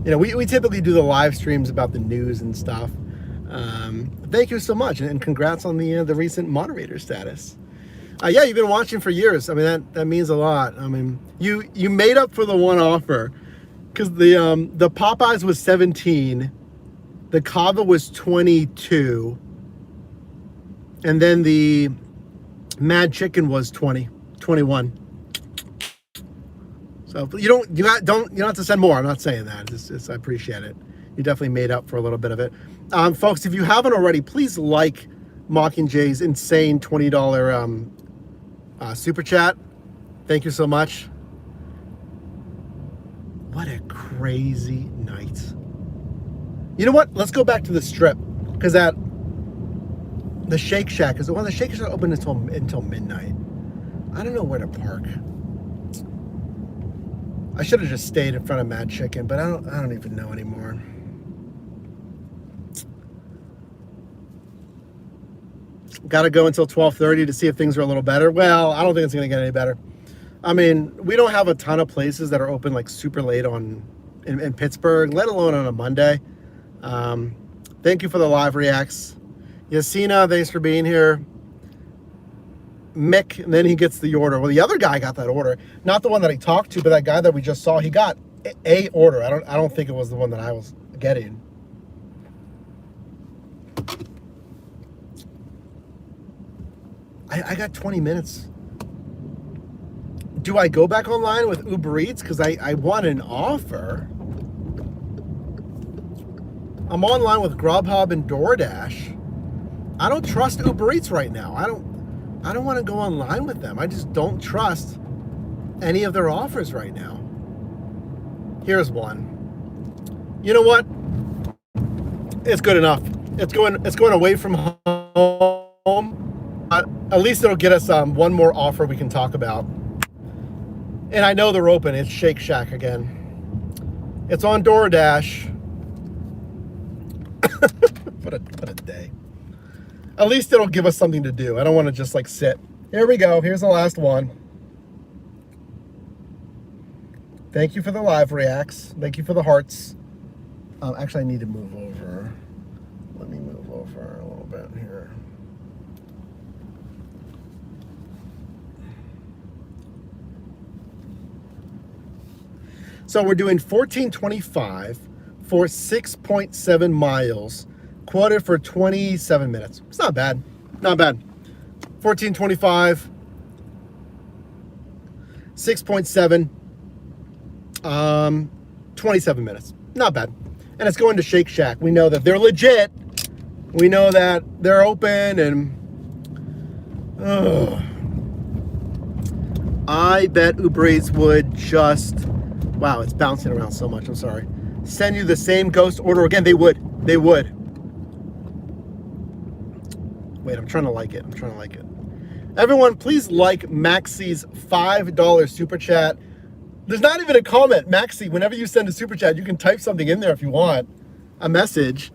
We typically do the live streams about the news and stuff. Thank you so much, and congrats on the recent moderator status. Yeah, you've been watching for years. I mean, that means a lot. I mean, you made up for the one offer, because the Popeyes was 17, the Cava was 22, and then the Mad Chicken was 21. So you don't have to send more. I'm not saying that. I appreciate it. You definitely made up for a little bit of it. Folks, if you haven't already, please like Mockingjay's insane $20 super chat. Thank you so much. What a crazy night. You know what? Let's go back to the Strip, because the Shake Shack is the one. The Shake Shack open until midnight. I don't know where to park. I should have just stayed in front of Mad Chicken, but I don't even know anymore. Got to go until 12:30 to see if things are a little better. Well, I don't think it's going to get any better. I mean, we don't have a ton of places that are open like super late in Pittsburgh, let alone on a Monday. Thank you for the live reacts. Yasina, thanks for being here. Mick, and then he gets the order. Well, the other guy got that order, not the one that I talked to, but that guy that we just saw. He got a order. I don't think it was the one that I was getting. I got 20 minutes. Do I go back online with Uber Eats? Because I want an offer. I'm online with Grubhub and DoorDash. I don't trust Uber Eats right now. I don't want to go online with them. I just don't trust any of their offers right now. Here's one. You know what? It's good enough. It's going away from home. At least it'll get us one more offer we can talk about. And I know they're open. It's Shake Shack again. It's on DoorDash. What a day. At least it'll give us something to do. I don't want to just like sit. Here we go. Here's the last one. Thank you for the live reacts. Thank you for the hearts. Actually, I need to move over. Let me move over a little bit here. So we're doing $14.25 for 6.7 miles, quoted for 27 minutes. It's not bad. Not bad. $14.25, 6.7, 27 minutes. Not bad. And it's going to Shake Shack. We know that they're legit. We know that they're open, and I bet Uber Eats would just, wow, it's bouncing around so much. I'm sorry. Send you the same ghost order again. They would. They would. Wait, I'm trying to like it. Everyone, please like Maxie's $5 super chat. There's not even a comment. Maxie, whenever you send a super chat, you can type something in there if you want, a message.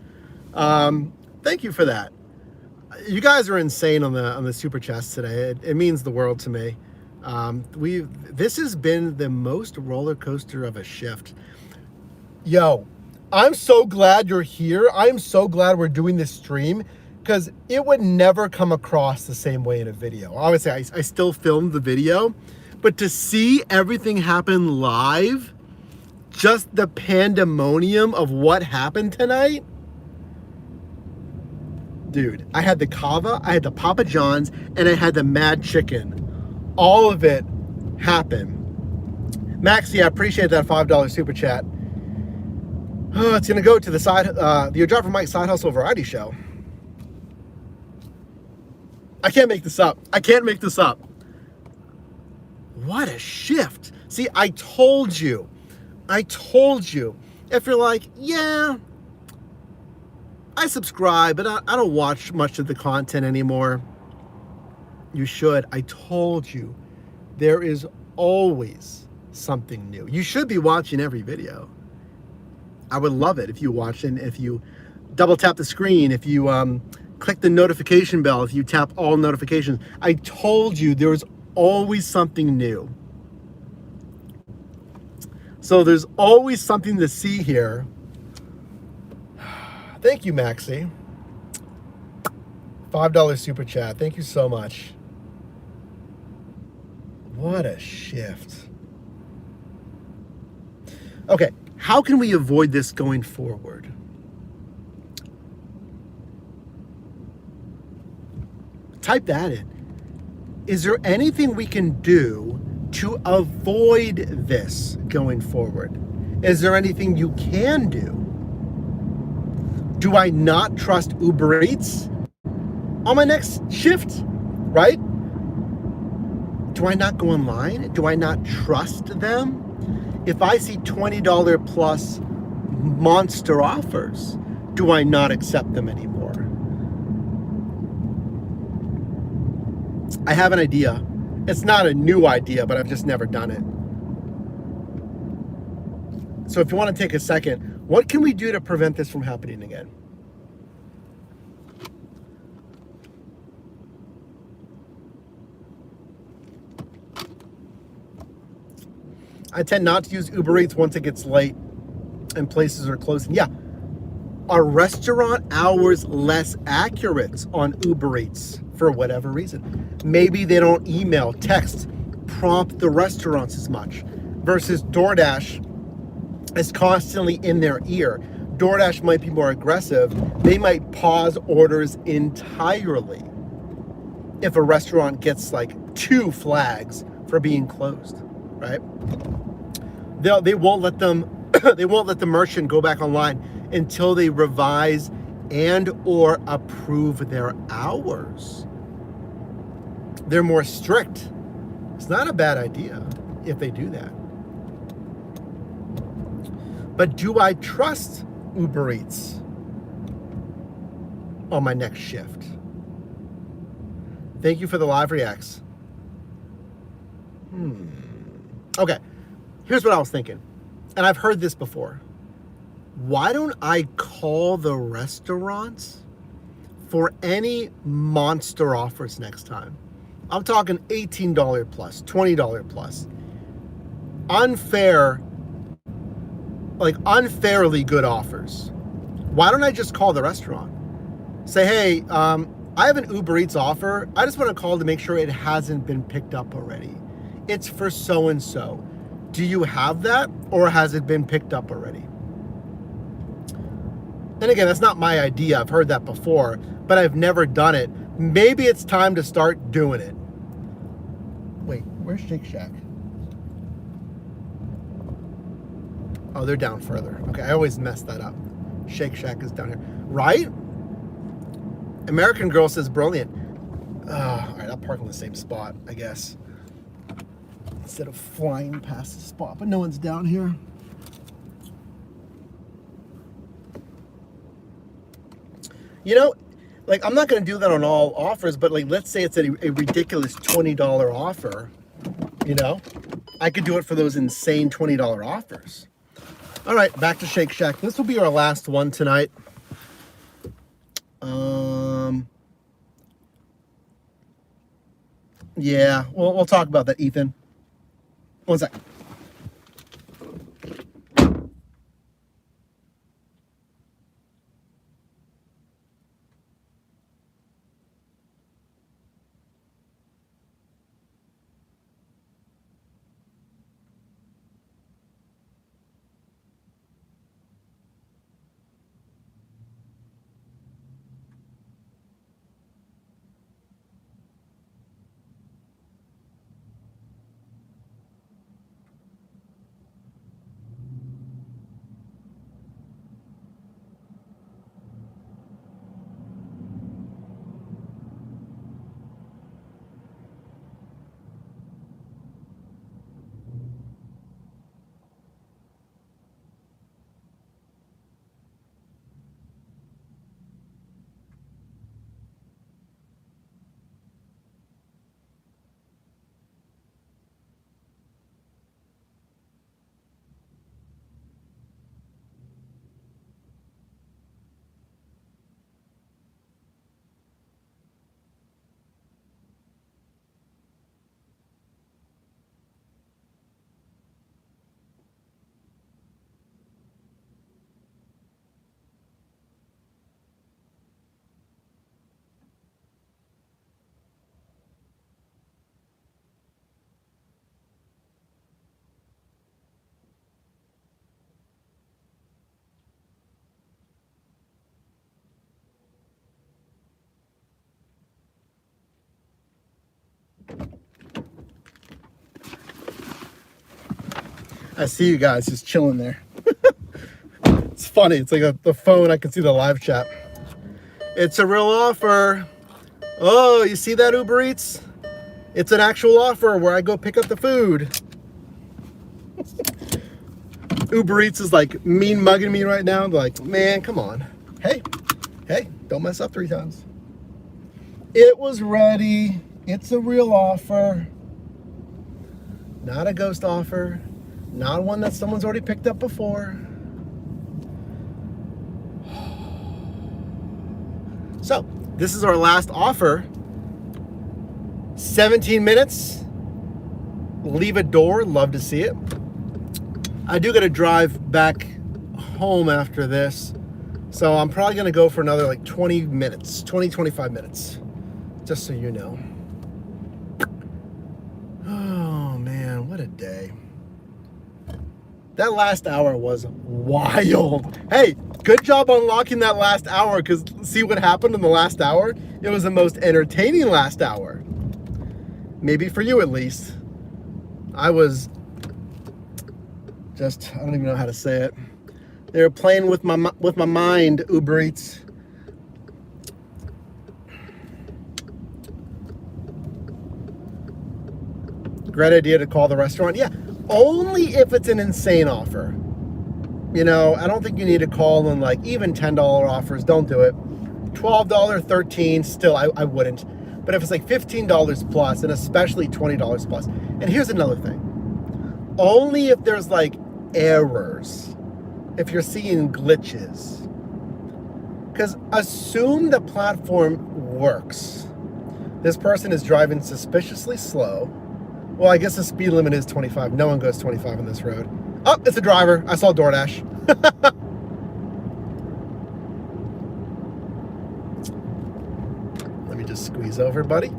Thank you for that. You guys are insane on the super chats today. It means the world to me. This has been the most roller coaster of a shift. Yo, I'm so glad you're here. I'm so glad we're doing this stream because it would never come across the same way in a video. Obviously, I still filmed the video, but to see everything happen live, just the pandemonium of what happened tonight, dude, I had the kava, I had the Papa John's, and I had the Mad Chicken. All of it happened. Maxie, I appreciate that $5 super chat. Oh, it's gonna go to the side, the Your Job for Mike Side Hustle Variety Show. I can't make this up. I can't make this up. What a shift. See, I told you. I told you. If you're like, yeah, I subscribe, but I don't watch much of the content anymore. You should. I told you. There is always something new. You should be watching every video. I would love it if you watch and if you double tap the screen, if you click the notification bell, if you tap all notifications. I told you there was always something new. So there's always something to see here. Thank you, Maxie. $5 super chat. Thank you so much. What a shift. Okay, how can we avoid this going forward? Type that in. Is there anything we can do to avoid this going forward? Is there anything you can do? Do I not trust Uber Eats on my next shift, right? Do I not go online? Do I not trust them? If I see $20 plus monster offers, do I not accept them anymore? I have an idea. It's not a new idea, but I've just never done it. So if you want to take a second, what can we do to prevent this from happening again? I tend not to use Uber Eats once it gets late and places are closing. Yeah. Are restaurant hours less accurate on Uber Eats for whatever reason? Maybe they don't email, text, prompt the restaurants as much versus DoorDash is constantly in their ear. DoorDash might be more aggressive. They might pause orders entirely if a restaurant gets like 2 flags for being closed, right? They won't let them they won't let the merchant go back online until they revise and or approve their hours. They're more strict. It's not a bad idea if they do that. But do I trust Uber Eats on my next shift? Thank you for the live reacts. Okay, here's what I was thinking. And I've heard this before. Why don't I call the restaurants for any monster offers next time? I'm talking $18 plus, $20 plus. Unfairly good offers. Why don't I just call the restaurant? Say, hey, I have an Uber Eats offer. I just want to call to make sure it hasn't been picked up already. It's for so-and-so. Do you have that, or has it been picked up already? And again, that's not my idea. I've heard that before, but I've never done it. Maybe it's time to start doing it. Wait, where's Shake Shack? Oh, they're down further. Okay, I always mess that up. Shake Shack is down here. Right? American Girl says brilliant. All right, I'll park in the same spot, I guess. Instead of flying past the spot, but no one's down here. You know, like, I'm not going to do that on all offers, but like, let's say it's a ridiculous $20 offer, you know, I could do it for those insane $20 offers. All right, back to Shake Shack. This will be our last one tonight. Yeah, we'll talk about that, Ethan. One sec. I see you guys just chilling there. It's funny. It's like the phone. I can see the live chat. It's a real offer. Oh, you see that, Uber Eats? It's an actual offer where I go pick up the food. Uber Eats is like mean mugging me right now. They're like, man, come on. Hey, don't mess up 3 times. It was ready. It's a real offer. Not a ghost offer. Not one that someone's already picked up before. So, this is our last offer. 17 minutes. Leave a door. Love to see it. I do got to drive back home after this. So I'm probably going to go for another like 20 minutes. 20, 25 minutes. Just so you know. Oh, man. What a day. That last hour was wild. Hey, good job unlocking that last hour, because see what happened in the last hour? It was the most entertaining last hour. Maybe for you at least. I was just, I don't even know how to say it. They were playing with my mind, Uber Eats. Great idea to call the restaurant. Yeah, only if it's an insane offer. You know, I don't think you need to call and like even $10 offers. Don't do it. $12, $13, still I wouldn't. But if it's like $15 plus, and especially $20 plus. And here's another thing. Only if there's like errors. If you're seeing glitches. Because assume the platform works. This person is driving suspiciously slow. Well, I guess the speed limit is 25. No one goes 25 on this road. Oh, it's a driver. I saw DoorDash. Let me just squeeze over, buddy.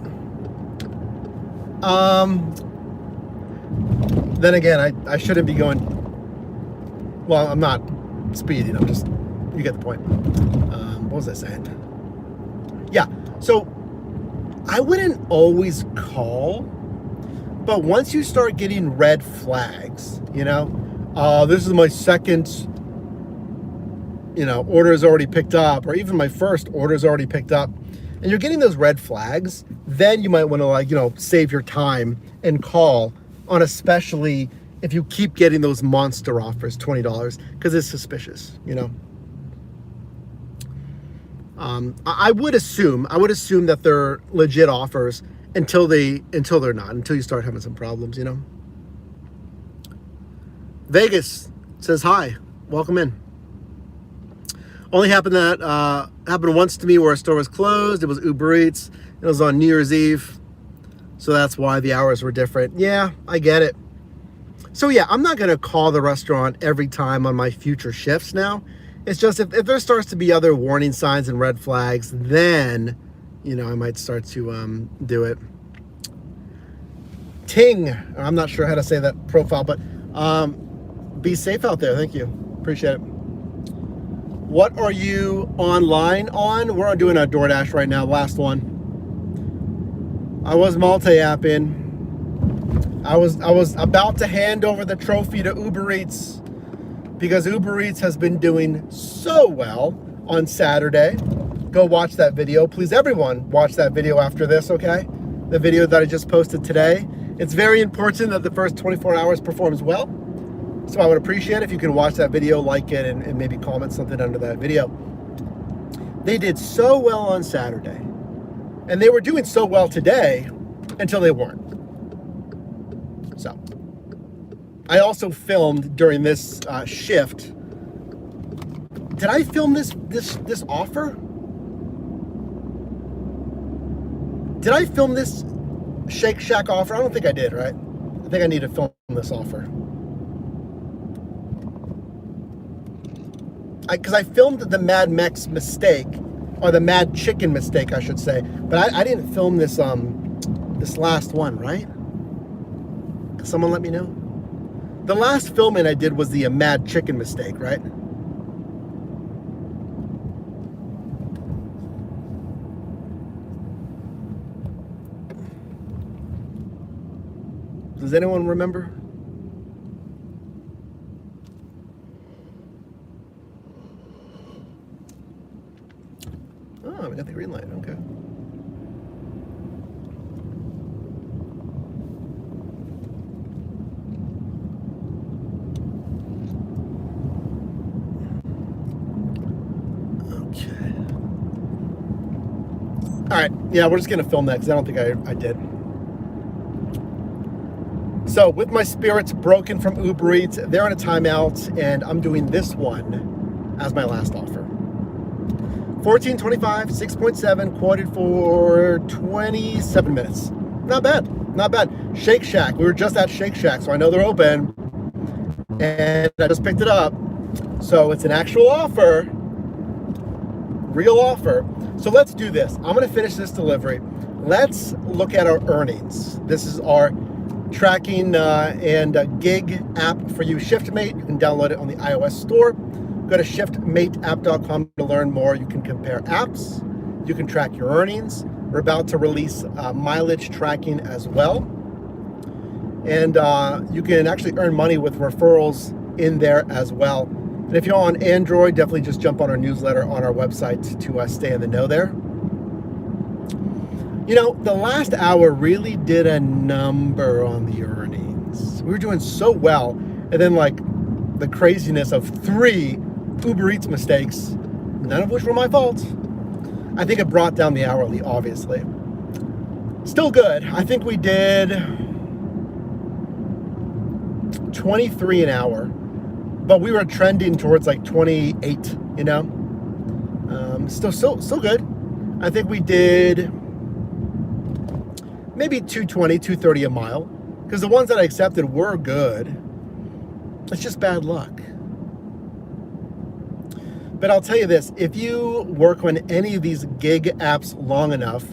Then again, I shouldn't be going. Well, I'm not speeding. I'm just. You get the point. What was I saying? Yeah. So I wouldn't always call. But once you start getting red flags, you know, this is my second, you know, order is already picked up, or even my first order is already picked up, and you're getting those red flags, then you might want to, like, you know, save your time and call on, especially if you keep getting those monster offers, $20, because it's suspicious, you know. I would assume that they're legit offers until they're not, until you start having some problems, you know. Vegas says hi, welcome in. Only happened once to me where a store was closed. It was Uber Eats. It was on New Year's Eve. So that's why the hours were different. Yeah, I get it. So yeah, I'm not going to call the restaurant every time on my future shifts now. It's just if there starts to be other warning signs and red flags, then, you know, I might start to do it. Ting, I'm not sure how to say that profile, but be safe out there. Thank you. Appreciate it. What are you online on? We're doing a DoorDash right now, last one. I was multi-apping. I was about to hand over the trophy to Uber Eats because Uber Eats has been doing so well on Saturday. Go watch that video. Please, everyone, watch that video after this, okay? The video that I just posted today. It's very important that the first 24 hours performs well. So I would appreciate it if you can watch that video, like it, and maybe comment something under that video. They did so well on Saturday. And they were doing so well today until they weren't. So, I also filmed during this shift. Did I film this offer? Did I film this Shake Shack offer? I don't think I did, right? I think I need to film this offer. Because I filmed the Mad Mex mistake, or the Mad Chicken mistake, I should say. But I didn't film this this last one, right? Someone let me know. The last filming I did was the Mad Chicken mistake, right? Does anyone remember? Oh, we got the green light, okay. All right, yeah, we're just gonna film that because I don't think I did. So with my spirits broken from Uber Eats, they're on a timeout, and I'm doing this one as my last offer. 14.25, 6.7, quoted for 27 minutes. Not bad, not bad. Shake Shack, we were just at Shake Shack, so I know they're open, and I just picked it up. So it's an actual offer, real offer. So let's do this. I'm gonna finish this delivery. Let's look at our earnings. This is our tracking and gig app for you, ShiftMate. You can download it on the iOS store. Go to shiftmateapp.com to learn more. You can compare apps. You can track your earnings. We're about to release mileage tracking as well. And you can actually earn money with referrals in there as well. And if you're on Android, definitely just jump on our newsletter on our website to stay in the know there. You know, the last hour really did a number on the earnings. We were doing so well. And then like the craziness of 3 Uber Eats mistakes, none of which were my fault. I think it brought down the hourly, obviously. Still good. I think we did 23 an hour, but we were trending towards like 28, you know? Still good. I think we did maybe 220, 230 a mile, because the ones that I accepted were good. It's just bad luck. But I'll tell you this, if you work on any of these gig apps long enough,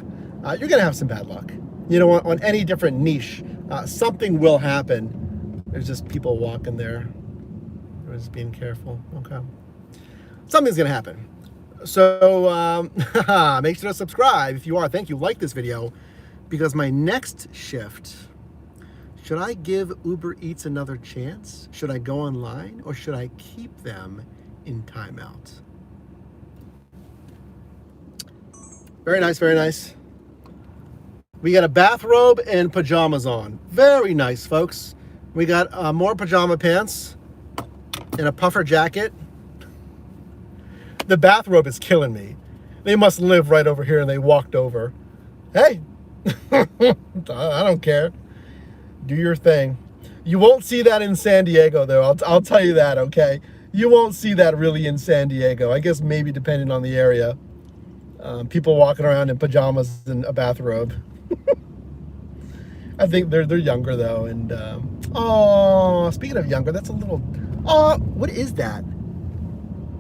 you're gonna have some bad luck. You know, on any different niche, something will happen. There's just people walking there. We're just being careful, okay. Something's gonna happen. So make sure to subscribe if you are. Thank you, like this video, because my next shift, should I give Uber Eats another chance? Should I go online, or should I keep them in timeout? Very nice, very nice. We got a bathrobe and pajamas on. Very nice, folks. We got more pajama pants and a puffer jacket. The bathrobe is killing me. They must live right over here and they walked over. Hey, I don't care. Do your thing. You won't see that in San Diego, though. I'll tell you that, okay? You won't see that really in San Diego. I guess maybe depending on the area. People walking around in pajamas and a bathrobe. I think they're younger though, and oh, speaking of younger, that's a little. Oh, what is that?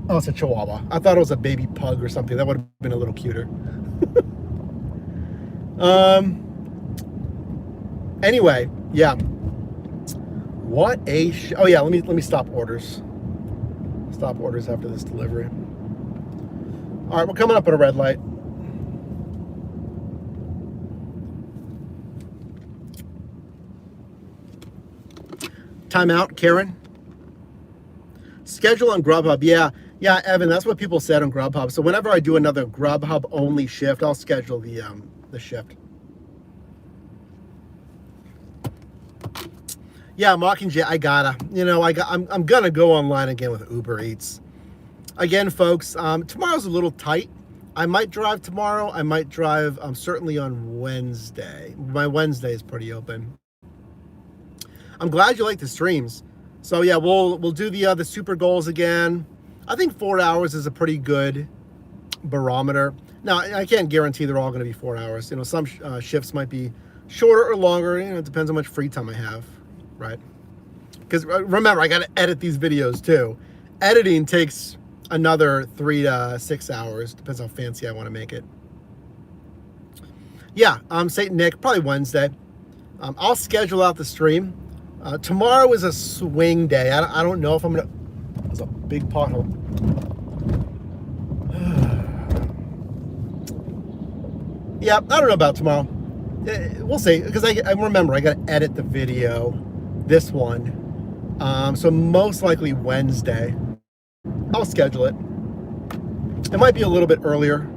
Oh, it's a Chihuahua. I thought it was a baby pug or something. That would have been a little cuter. Anyway, yeah. What a oh yeah. Let me stop orders. Stop orders after this delivery. All right, we're coming up at a red light. Time out, Karen. Schedule on Grubhub. Yeah, Evan, that's what people said on Grubhub. So whenever I do another Grubhub only shift, I'll schedule the shift. Yeah, Mockingjay, I gotta. I'm gonna go online again with Uber Eats. Again, folks, tomorrow's a little tight. I might drive tomorrow. I might drive certainly on Wednesday. My Wednesday is pretty open. I'm glad you like the streams. So yeah, we'll do the super goals again. I think 4 hours is a pretty good barometer. Now, I can't guarantee they're all going to be 4 hours. Some shifts might be shorter or longer. It depends how much free time I have, right? Because remember, I got to edit these videos too. Editing takes another 3 to 6 hours. Depends how fancy I want to make it. Yeah, St. Nick, probably Wednesday. I'll schedule out the stream. Tomorrow is a swing day. I don't know if I'm going to... There's a big pothole. Yeah, I don't know about tomorrow. We'll see. Because I remember, I got to edit the video. This one. So most likely Wednesday. I'll schedule it. It might be a little bit earlier.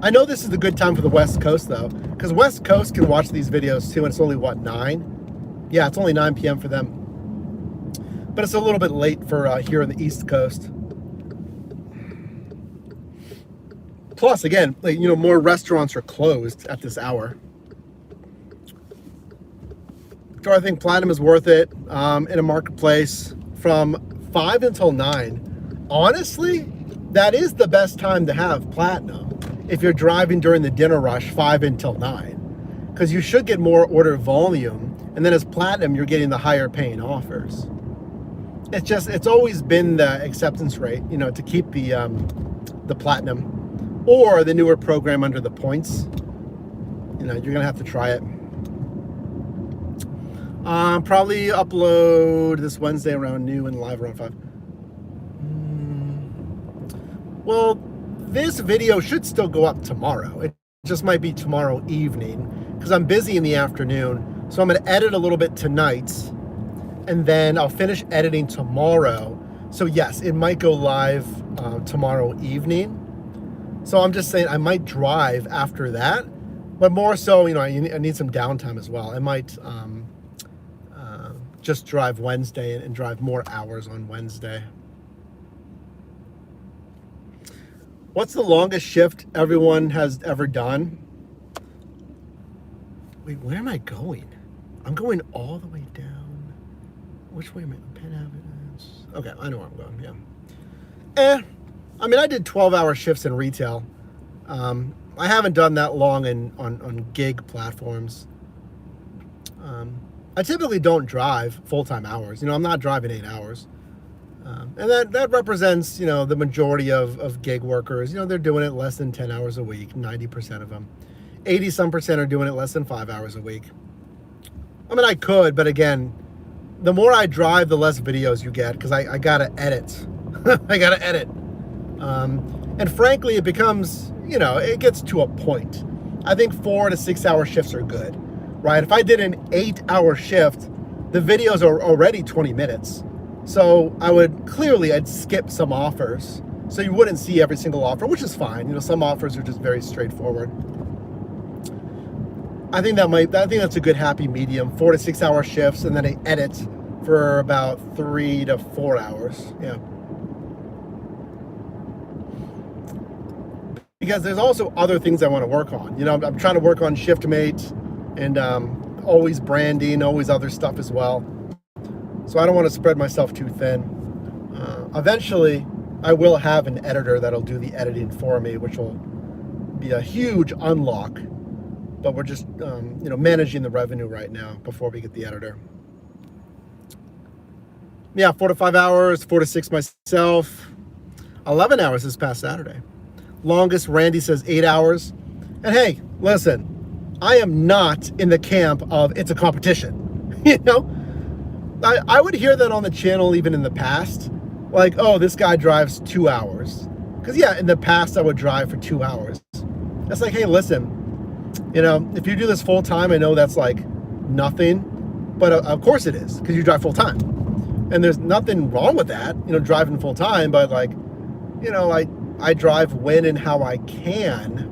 I know this is the good time for the West Coast, though. Because West Coast can watch these videos, too. And it's only, what, 9? Yeah, it's only 9 p.m. for them. But it's a little bit late for here on the East Coast. Plus, again, more restaurants are closed at this hour. So I think Platinum is worth it in a marketplace from 5 until 9. Honestly, that is the best time to have Platinum if you're driving during the dinner rush 5 until 9. Because you should get more order volume. And then as Platinum, you're getting the higher paying offers. It's always been the acceptance rate, to keep the Platinum or the newer program under the points. You're gonna have to try it. Probably upload this Wednesday around noon and live around 5. Well, this video should still go up tomorrow. It just might be tomorrow evening because I'm busy in the afternoon. So I'm going to edit a little bit tonight, and then I'll finish editing tomorrow. So yes, it might go live tomorrow evening. So I'm just saying I might drive after that, but more so, I need some downtime as well. I might just drive Wednesday and drive more hours on Wednesday. What's the longest shift everyone has ever done? Wait, where am I going? I'm going all the way down. Which way am I? Penn Avenue. Okay, I know where I'm going, yeah. I did 12-hour shifts in retail. I haven't done that long on gig platforms. I typically don't drive full-time hours. I'm not driving 8 hours. And that represents, the majority of gig workers. They're doing it less than 10 hours a week, 90% of them. 80-some% are doing it less than 5 hours a week. I could, but again, the more I drive, the less videos you get because I gotta edit. I gotta edit. And frankly, it becomes, it gets to a point. I think 4 to 6 hour shifts are good, right? If I did an 8-hour shift, the videos are already 20 minutes. So I'd skip some offers. So you wouldn't see every single offer, which is fine. Some offers are just very straightforward. I think that's a good happy medium, 4 to 6 hour shifts, and then I edit for about 3 to 4 hours. Yeah. Because there's also other things I want to work on. I'm trying to work on ShiftMate and always branding, always other stuff as well. So I don't want to spread myself too thin. Eventually, I will have an editor that'll do the editing for me, which will be a huge unlock. but we're just managing the revenue right now before we get the editor. Yeah, 4 to 5 hours, 4 to 6 myself. 11 hours this past Saturday. Longest, Randy says 8 hours. And hey, listen, I am not in the camp of it's a competition. I would hear that on the channel even in the past. Like, oh, this guy drives 2 hours. Because yeah, in the past I would drive for 2 hours. It's like, hey, listen, if you do this full time, I know that's like nothing. But of course it is, because you drive full time. And there's nothing wrong with that, driving full time, but like, I drive when and how I can.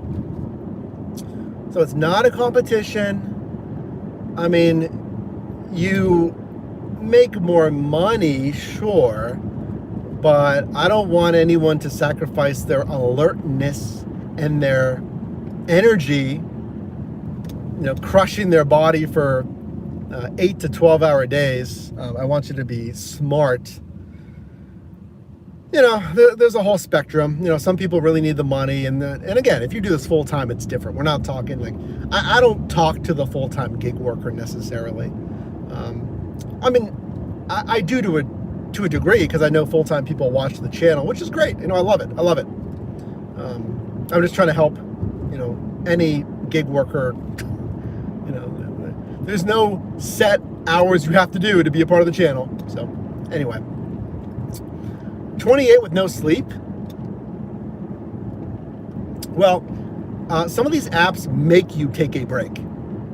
So it's not a competition. I mean, you make more money, sure, but I don't want anyone to sacrifice their alertness and their energy, crushing their body for 8 to 12 hour days. I want you to be smart. There's a whole spectrum. Some people really need the money, and again, if you do this full time, it's different. We're not talking like I don't talk to the full time gig worker necessarily. I mean, I do to a degree, because I know full time people watch the channel, which is great. I love it. I'm just trying to help. Any gig worker. There's no set hours you have to do to be a part of the channel. So, anyway. 28 with no sleep. Well, some of these apps make you take a break.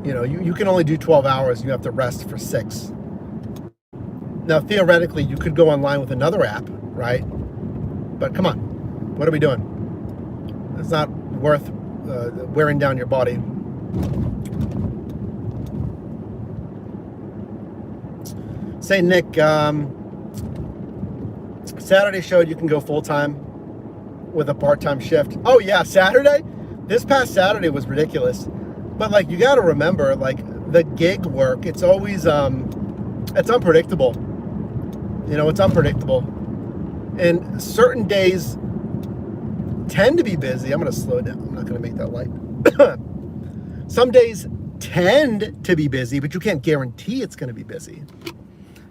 You can only do 12 hours. You have to rest for 6. Now, theoretically, you could go online with another app, right? But come on, what are we doing? It's not worth wearing down your body. Say, Nick, Saturday showed you can go full-time with a part-time shift. Oh, yeah, Saturday? This past Saturday was ridiculous. But, like, you got to remember, like, the gig work, it's always, it's unpredictable. It's unpredictable. And certain days tend to be busy. I'm going to slow down. I'm not going to make that light. Some days tend to be busy, but you can't guarantee it's going to be busy.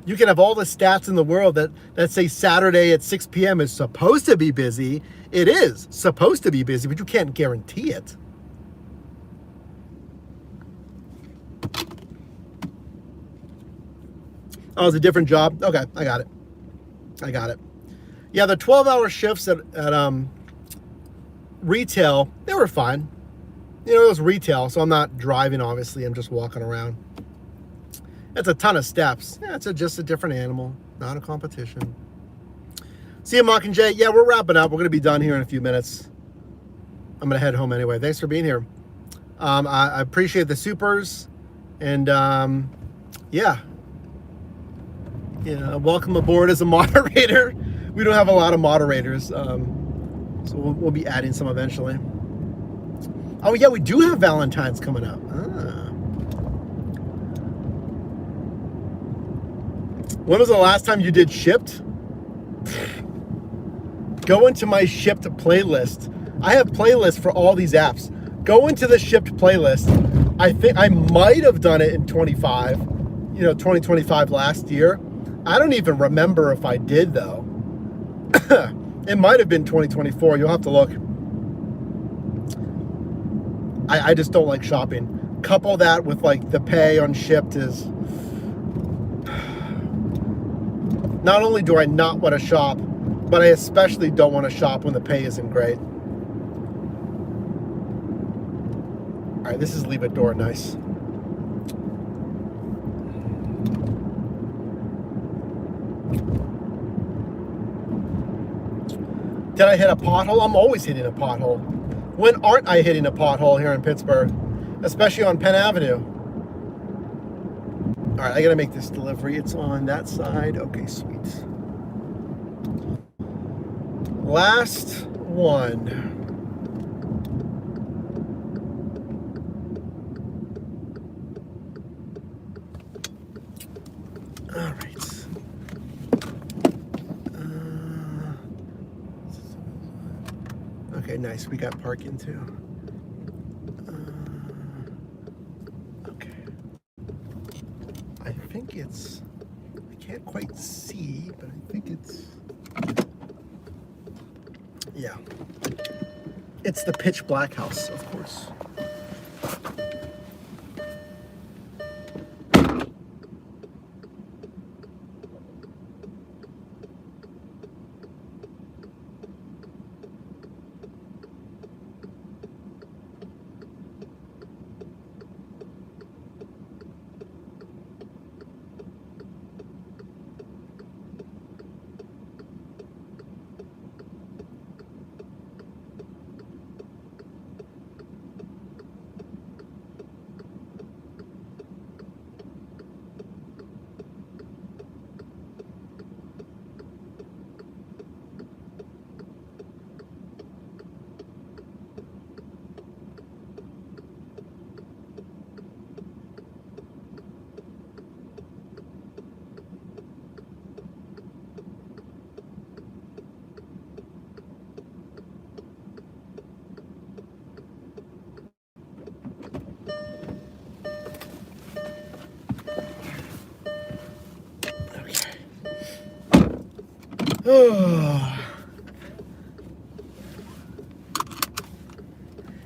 You can have all the stats in the world that say Saturday at 6 p.m. is supposed to be busy. It is supposed to be busy, but you can't guarantee it. Oh, it's a different job? Okay, I got it. Yeah, the 12-hour shifts at retail, they were fine. It was retail, so I'm not driving, obviously. I'm just walking around. It's a ton of steps. Yeah, it's just a different animal, not a competition. See you, Mockingjay. Yeah, we're wrapping up. We're going to be done here in a few minutes. I'm going to head home anyway. Thanks for being here. I appreciate the supers. And, yeah, welcome aboard as a moderator. We don't have a lot of moderators, so we'll be adding some eventually. Oh, yeah, we do have Valentine's coming up. When was the last time you did Shipped? Go into my Shipped playlist. I have playlists for all these apps. Go into the Shipped playlist. I think I might have done it in 2025 last year. I don't even remember if I did, though. It might have been 2024. You'll have to look. I just don't like shopping. Couple that with like the pay on Shipped is... Not only do I not want to shop, but I especially don't want to shop when the pay isn't great. All right, this is Leave It Door. Nice. Did I hit a pothole? I'm always hitting a pothole. When aren't I hitting a pothole here in Pittsburgh? Especially on Penn Avenue. All right, I gotta make this delivery. It's on that side. Okay, sweet. Last one. All right. Okay, nice. We got parking too. it's, I can't quite see, but I think it's, yeah. It's the pitch black house, of course.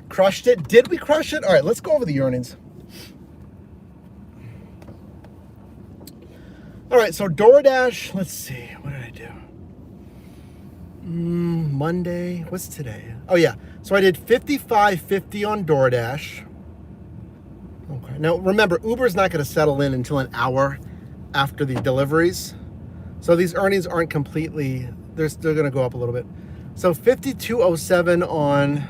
Crushed it. Did we crush it? All right, let's go over the earnings. All right, so DoorDash, let's see. What did I do? Monday. What's today? Oh, yeah. So I did $55.50 on DoorDash. Okay. Now, remember, Uber's not going to settle in until an hour after the deliveries. So these earnings aren't completely, they're going to go up a little bit. So 5207 on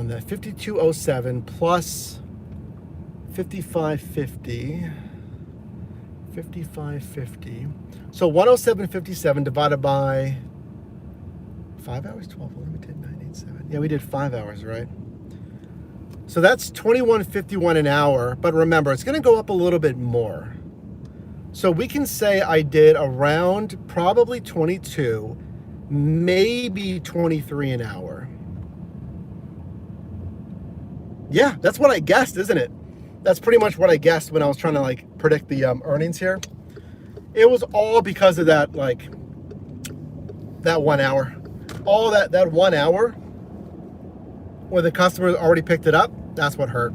that, 5207 plus 5550. 5550. So 107.57 divided by 5 hours, 12 limited, 987. Yeah, we did 5 hours, right? So that's 21.51 an hour. But remember, it's going to go up a little bit more. So we can say I did around probably 22, maybe 23 an hour. Yeah, that's what I guessed, isn't it? That's pretty much what I guessed when I was trying to like predict the earnings here. It was all because of that, like that 1 hour. All that 1 hour where the customer already picked it up, that's what hurt.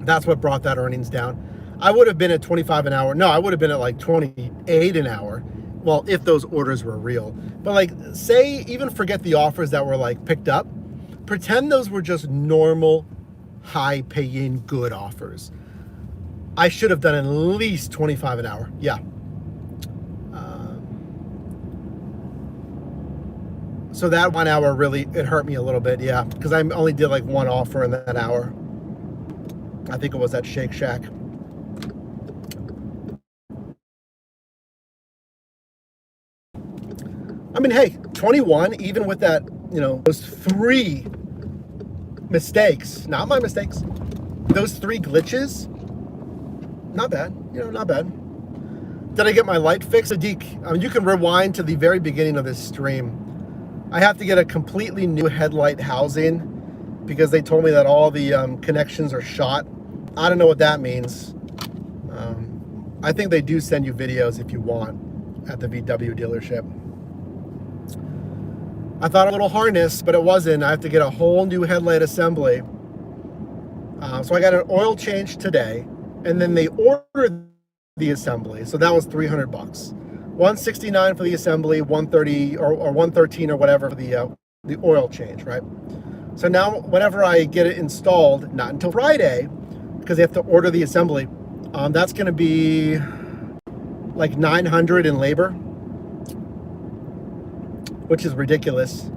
That's what brought that earnings down. I would have been at 25 an hour. No, I would have been at like 28 an hour. Well, if those orders were real. But like, say, even forget the offers that were like picked up. Pretend those were just normal, high paying, good offers. I should have done at least 25 an hour. Yeah. So that 1 hour really, it hurt me a little bit. Yeah. Because I only did like one offer in that hour. I think it was at Shake Shack. I mean, hey, 21, even with that, you know, those 3 mistakes, not my mistakes, those 3 glitches, not bad, you know, not bad. Did I get my light fixed? Sadiq, you can rewind to the very beginning of this stream. I have to get a completely new headlight housing because they told me that all the connections are shot. I don't know what that means. I think they do send you videos if you want at the VW dealership. I thought a little harness, but it wasn't. I have to get a whole new headlight assembly. So I got an oil change today, and then they ordered the assembly. So that was $300. $169 for the assembly, $130 or $113 or whatever for the oil change, right? So now whenever I get it installed, not until Friday, because they have to order the assembly, that's going to be like $900 in labor, which is ridiculous.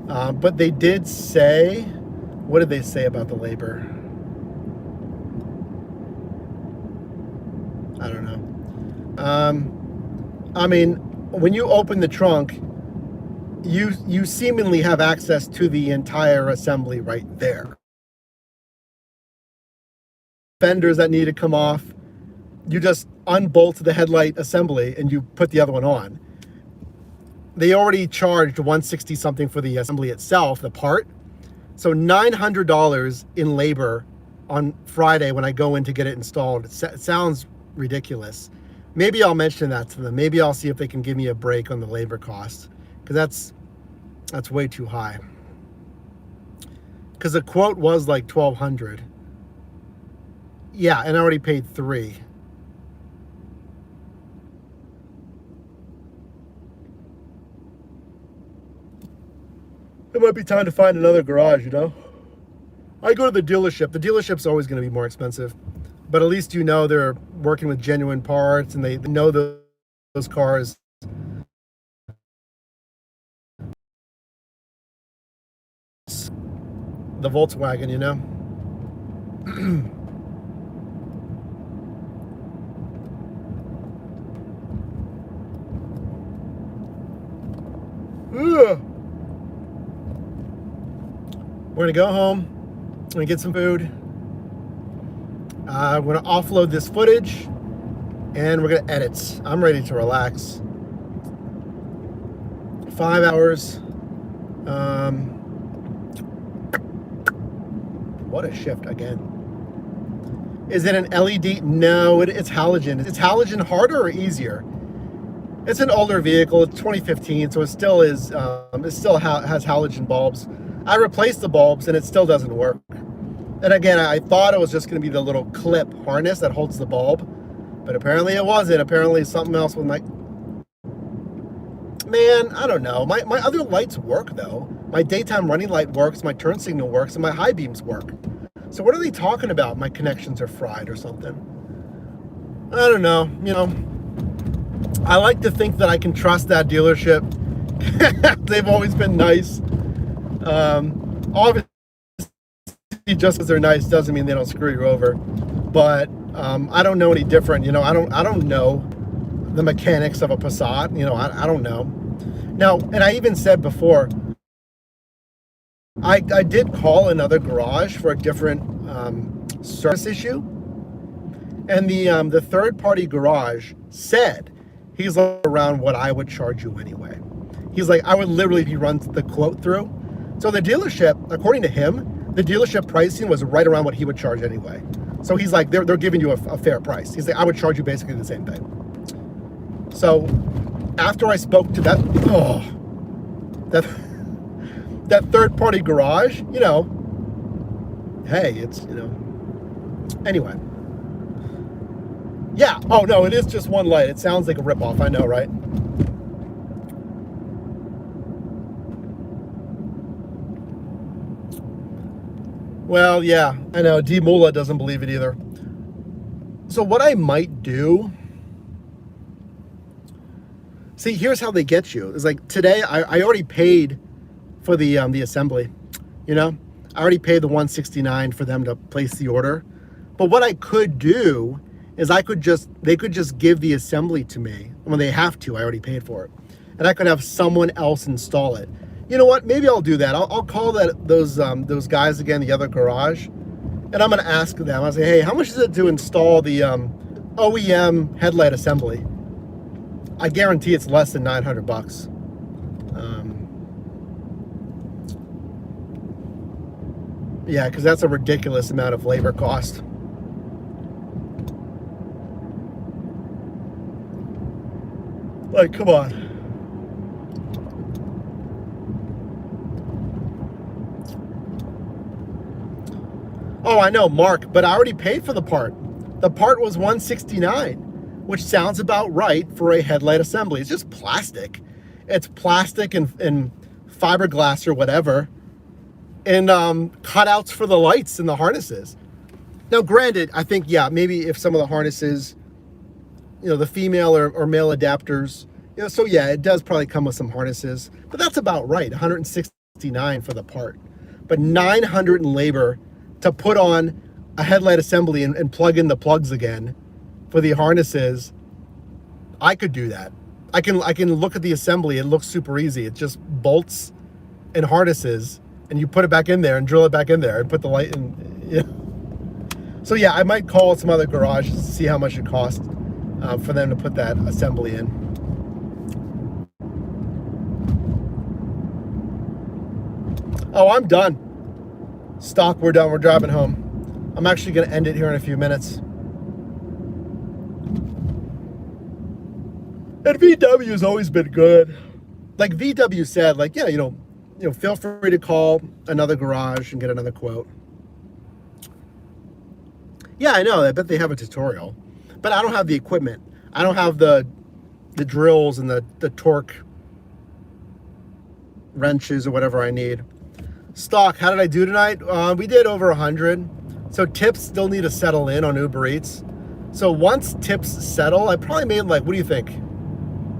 But they did say, what did they say about the labor? I don't know. I mean, when you open the trunk, you seemingly have access to the entire assembly right there. Fenders that need to come off, you just unbolt the headlight assembly and you put the other one on. They already charged $160 something for the assembly itself, the part. So $900 in labor on Friday when I go in to get it installed. It sounds ridiculous. Maybe I'll mention that to them. Maybe I'll see if they can give me a break on the labor cost, because that's way too high. Because the quote was like $1,200. Yeah, and I already paid $3. It might be time to find another garage, you know? I go to the dealership. The dealership's always going to be more expensive, but at least you know they're working with genuine parts and they know those cars. The Volkswagen, you know? We're going to go home. I'm going to get some food. I'm going to offload this footage and we're going to edit. I'm ready to relax. 5 hours. What a shift again. Is it an LED? No, it's halogen. Is halogen harder or easier? It's an older vehicle. It's 2015, so it still is. It still has halogen bulbs. I replaced the bulbs and it still doesn't work. And again, I thought it was just going to be the little clip harness that holds the bulb, but apparently it wasn't. Apparently something else with my... Man, I don't know. My other lights work though. My daytime running light works, my turn signal works, and my high beams work. So what are they talking about? My connections are fried or something. I don't know. You know, I like to think that I can trust that dealership. They've always been nice. Obviously, just because they're nice doesn't mean they don't screw you over. But I don't know any different. You know, I don't know the mechanics of a Passat. You know, I don't know. Now, and I even said before, I did call another garage for a different service issue, and the third-party garage said he's like around what I would charge you anyway. He's like, I would literally, if he runs the quote through. So the dealership, according to him, the dealership pricing was right around what he would charge anyway. So he's like, they're giving you a fair price. He's like, I would charge you basically the same thing. So after I spoke to that third-party garage, you know, hey, it's, you know, anyway. Yeah, oh no, it is just one light. It sounds like a ripoff, I know, right? Well, yeah, I know, D Mula doesn't believe it either. So what I might do, see, here's how they get you. It's like today, I already paid for the assembly, you know, I already paid the $169 for them to place the order. But what I could do is they could just give the assembly to me when they have to. I already paid for it, and I could have someone else install it. You know what? Maybe I'll do that. I'll call those guys again, the other garage, and I'm gonna ask them. I'll say, hey, how much is it to install the OEM headlight assembly? I guarantee it's less than $900. Yeah, because that's a ridiculous amount of labor cost. Like, come on. Oh, I know, Mark, but I already paid for the part. The part was $169, which sounds about right for a headlight assembly. It's just plastic. It's plastic and fiberglass or whatever, and cutouts for the lights and the harnesses. Now, granted, I think, yeah, maybe if some of the harnesses, you know, the female or male adapters, you know, so yeah, it does probably come with some harnesses, but that's about right, $169 for the part. But $900 in labor to put on a headlight assembly and plug in the plugs again for the harnesses. I could do that. I can look at the assembly. It looks super easy. It's just bolts and harnesses, and you put it back in there and drill it back in there and put the light in. Yeah. So yeah, I might call some other garages to see how much it costs for them to put that assembly in. Oh, I'm done. Stock, we're done. We're driving home. I'm actually going to end it here in a few minutes. And VW has always been good. Like VW said, like, yeah, feel free to call another garage and get another quote. Yeah, I know. I bet they have a tutorial, but I don't have the equipment. I don't have the drills and the torque wrenches or whatever I need. Stock, how did I do tonight? We did over 100. So tips still need to settle in on Uber Eats. So once tips settle, I probably made like, what do you think?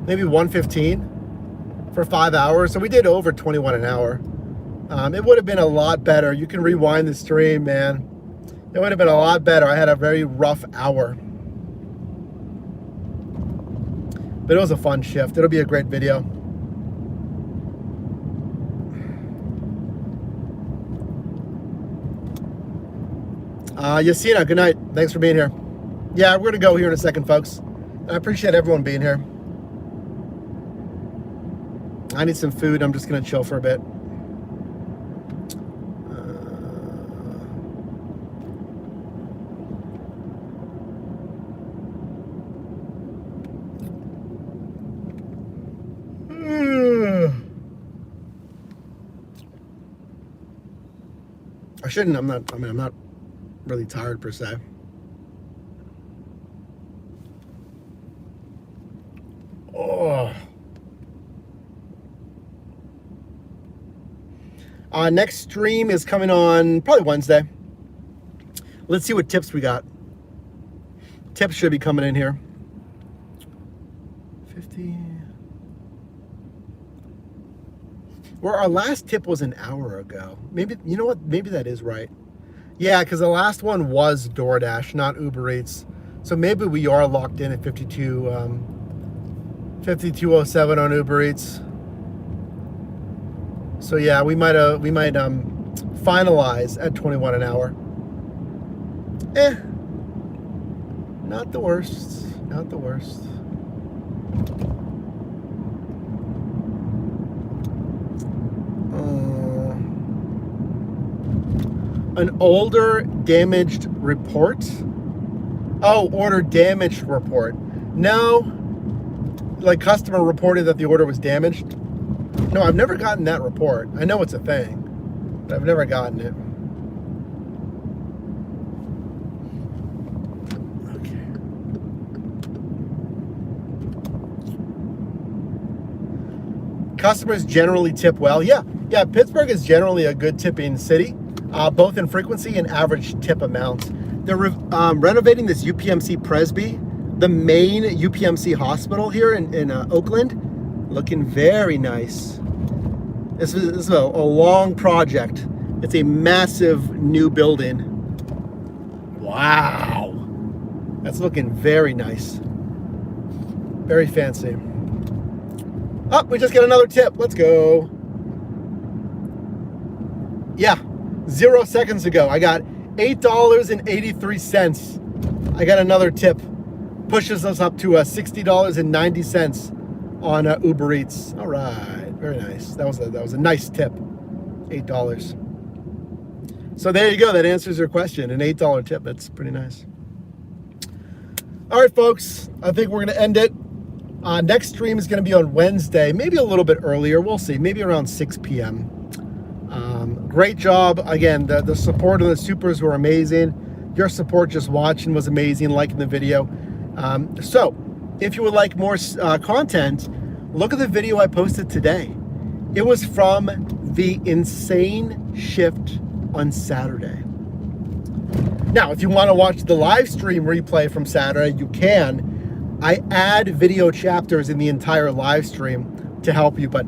Maybe 115 for 5 hours. So we did over 21 an hour. It would have been a lot better. You can rewind the stream, man. It would have been a lot better. I had a very rough hour. But it was a fun shift. It'll be a great video. Yasina, good night. Thanks for being here. Yeah, we're going to go here in a second, folks. I appreciate everyone being here. I need some food. I'm just going to chill for a bit. I shouldn't. I'm not really tired per se. Oh. Next stream is coming on probably Wednesday. Let's see what tips we got. Tips should be coming in here. 50. Where our last tip was an hour ago. Maybe, you know what? Maybe that is right. Yeah, because the last one was DoorDash, not Uber Eats. So maybe we are locked in at 5207 on Uber Eats. So yeah, we might finalize at 21 an hour. Not the worst. Not the worst. An older damaged report? Oh, order damaged report. No, like customer reported that the order was damaged. No, I've never gotten that report. I know it's a thing, but I've never gotten it. Okay. Customers generally tip well. Yeah, Pittsburgh is generally a good tipping city. Both in frequency and average tip amount. They're renovating this UPMC Presby, the main UPMC hospital here in Oakland. Looking very nice. This is a long project. It's a massive new building. Wow. That's looking very nice. Very fancy. Oh, we just get another tip. Let's go. Yeah. 0 seconds ago, I got $8.83. I got another tip. Pushes us up to $60.90 on Uber Eats. All right, very nice. That was a nice tip. $8. So there you go. That answers your question. An $8 tip. That's pretty nice. All right, folks. I think we're going to end it. Next stream is going to be on Wednesday, maybe a little bit earlier. We'll see. Maybe around 6 p.m. Great job. Again, the support of the supers were amazing. Your support just watching was amazing, liking the video. So if you would like more content, look at the video I posted today. It was from the insane shift on Saturday. Now, if you want to watch the live stream replay from Saturday, you can. I add video chapters in the entire live stream to help you, but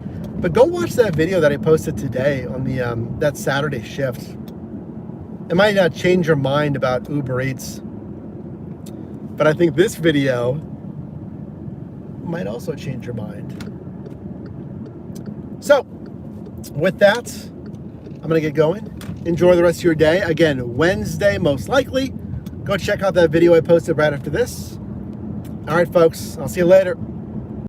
go watch that video that I posted today on the that Saturday shift. It might not change your mind about Uber Eats, but I think this video might also change your mind. So, with that, I'm gonna get going. Enjoy the rest of your day. Again, Wednesday, most likely. Go check out that video I posted right after this. All right, folks, I'll see you later.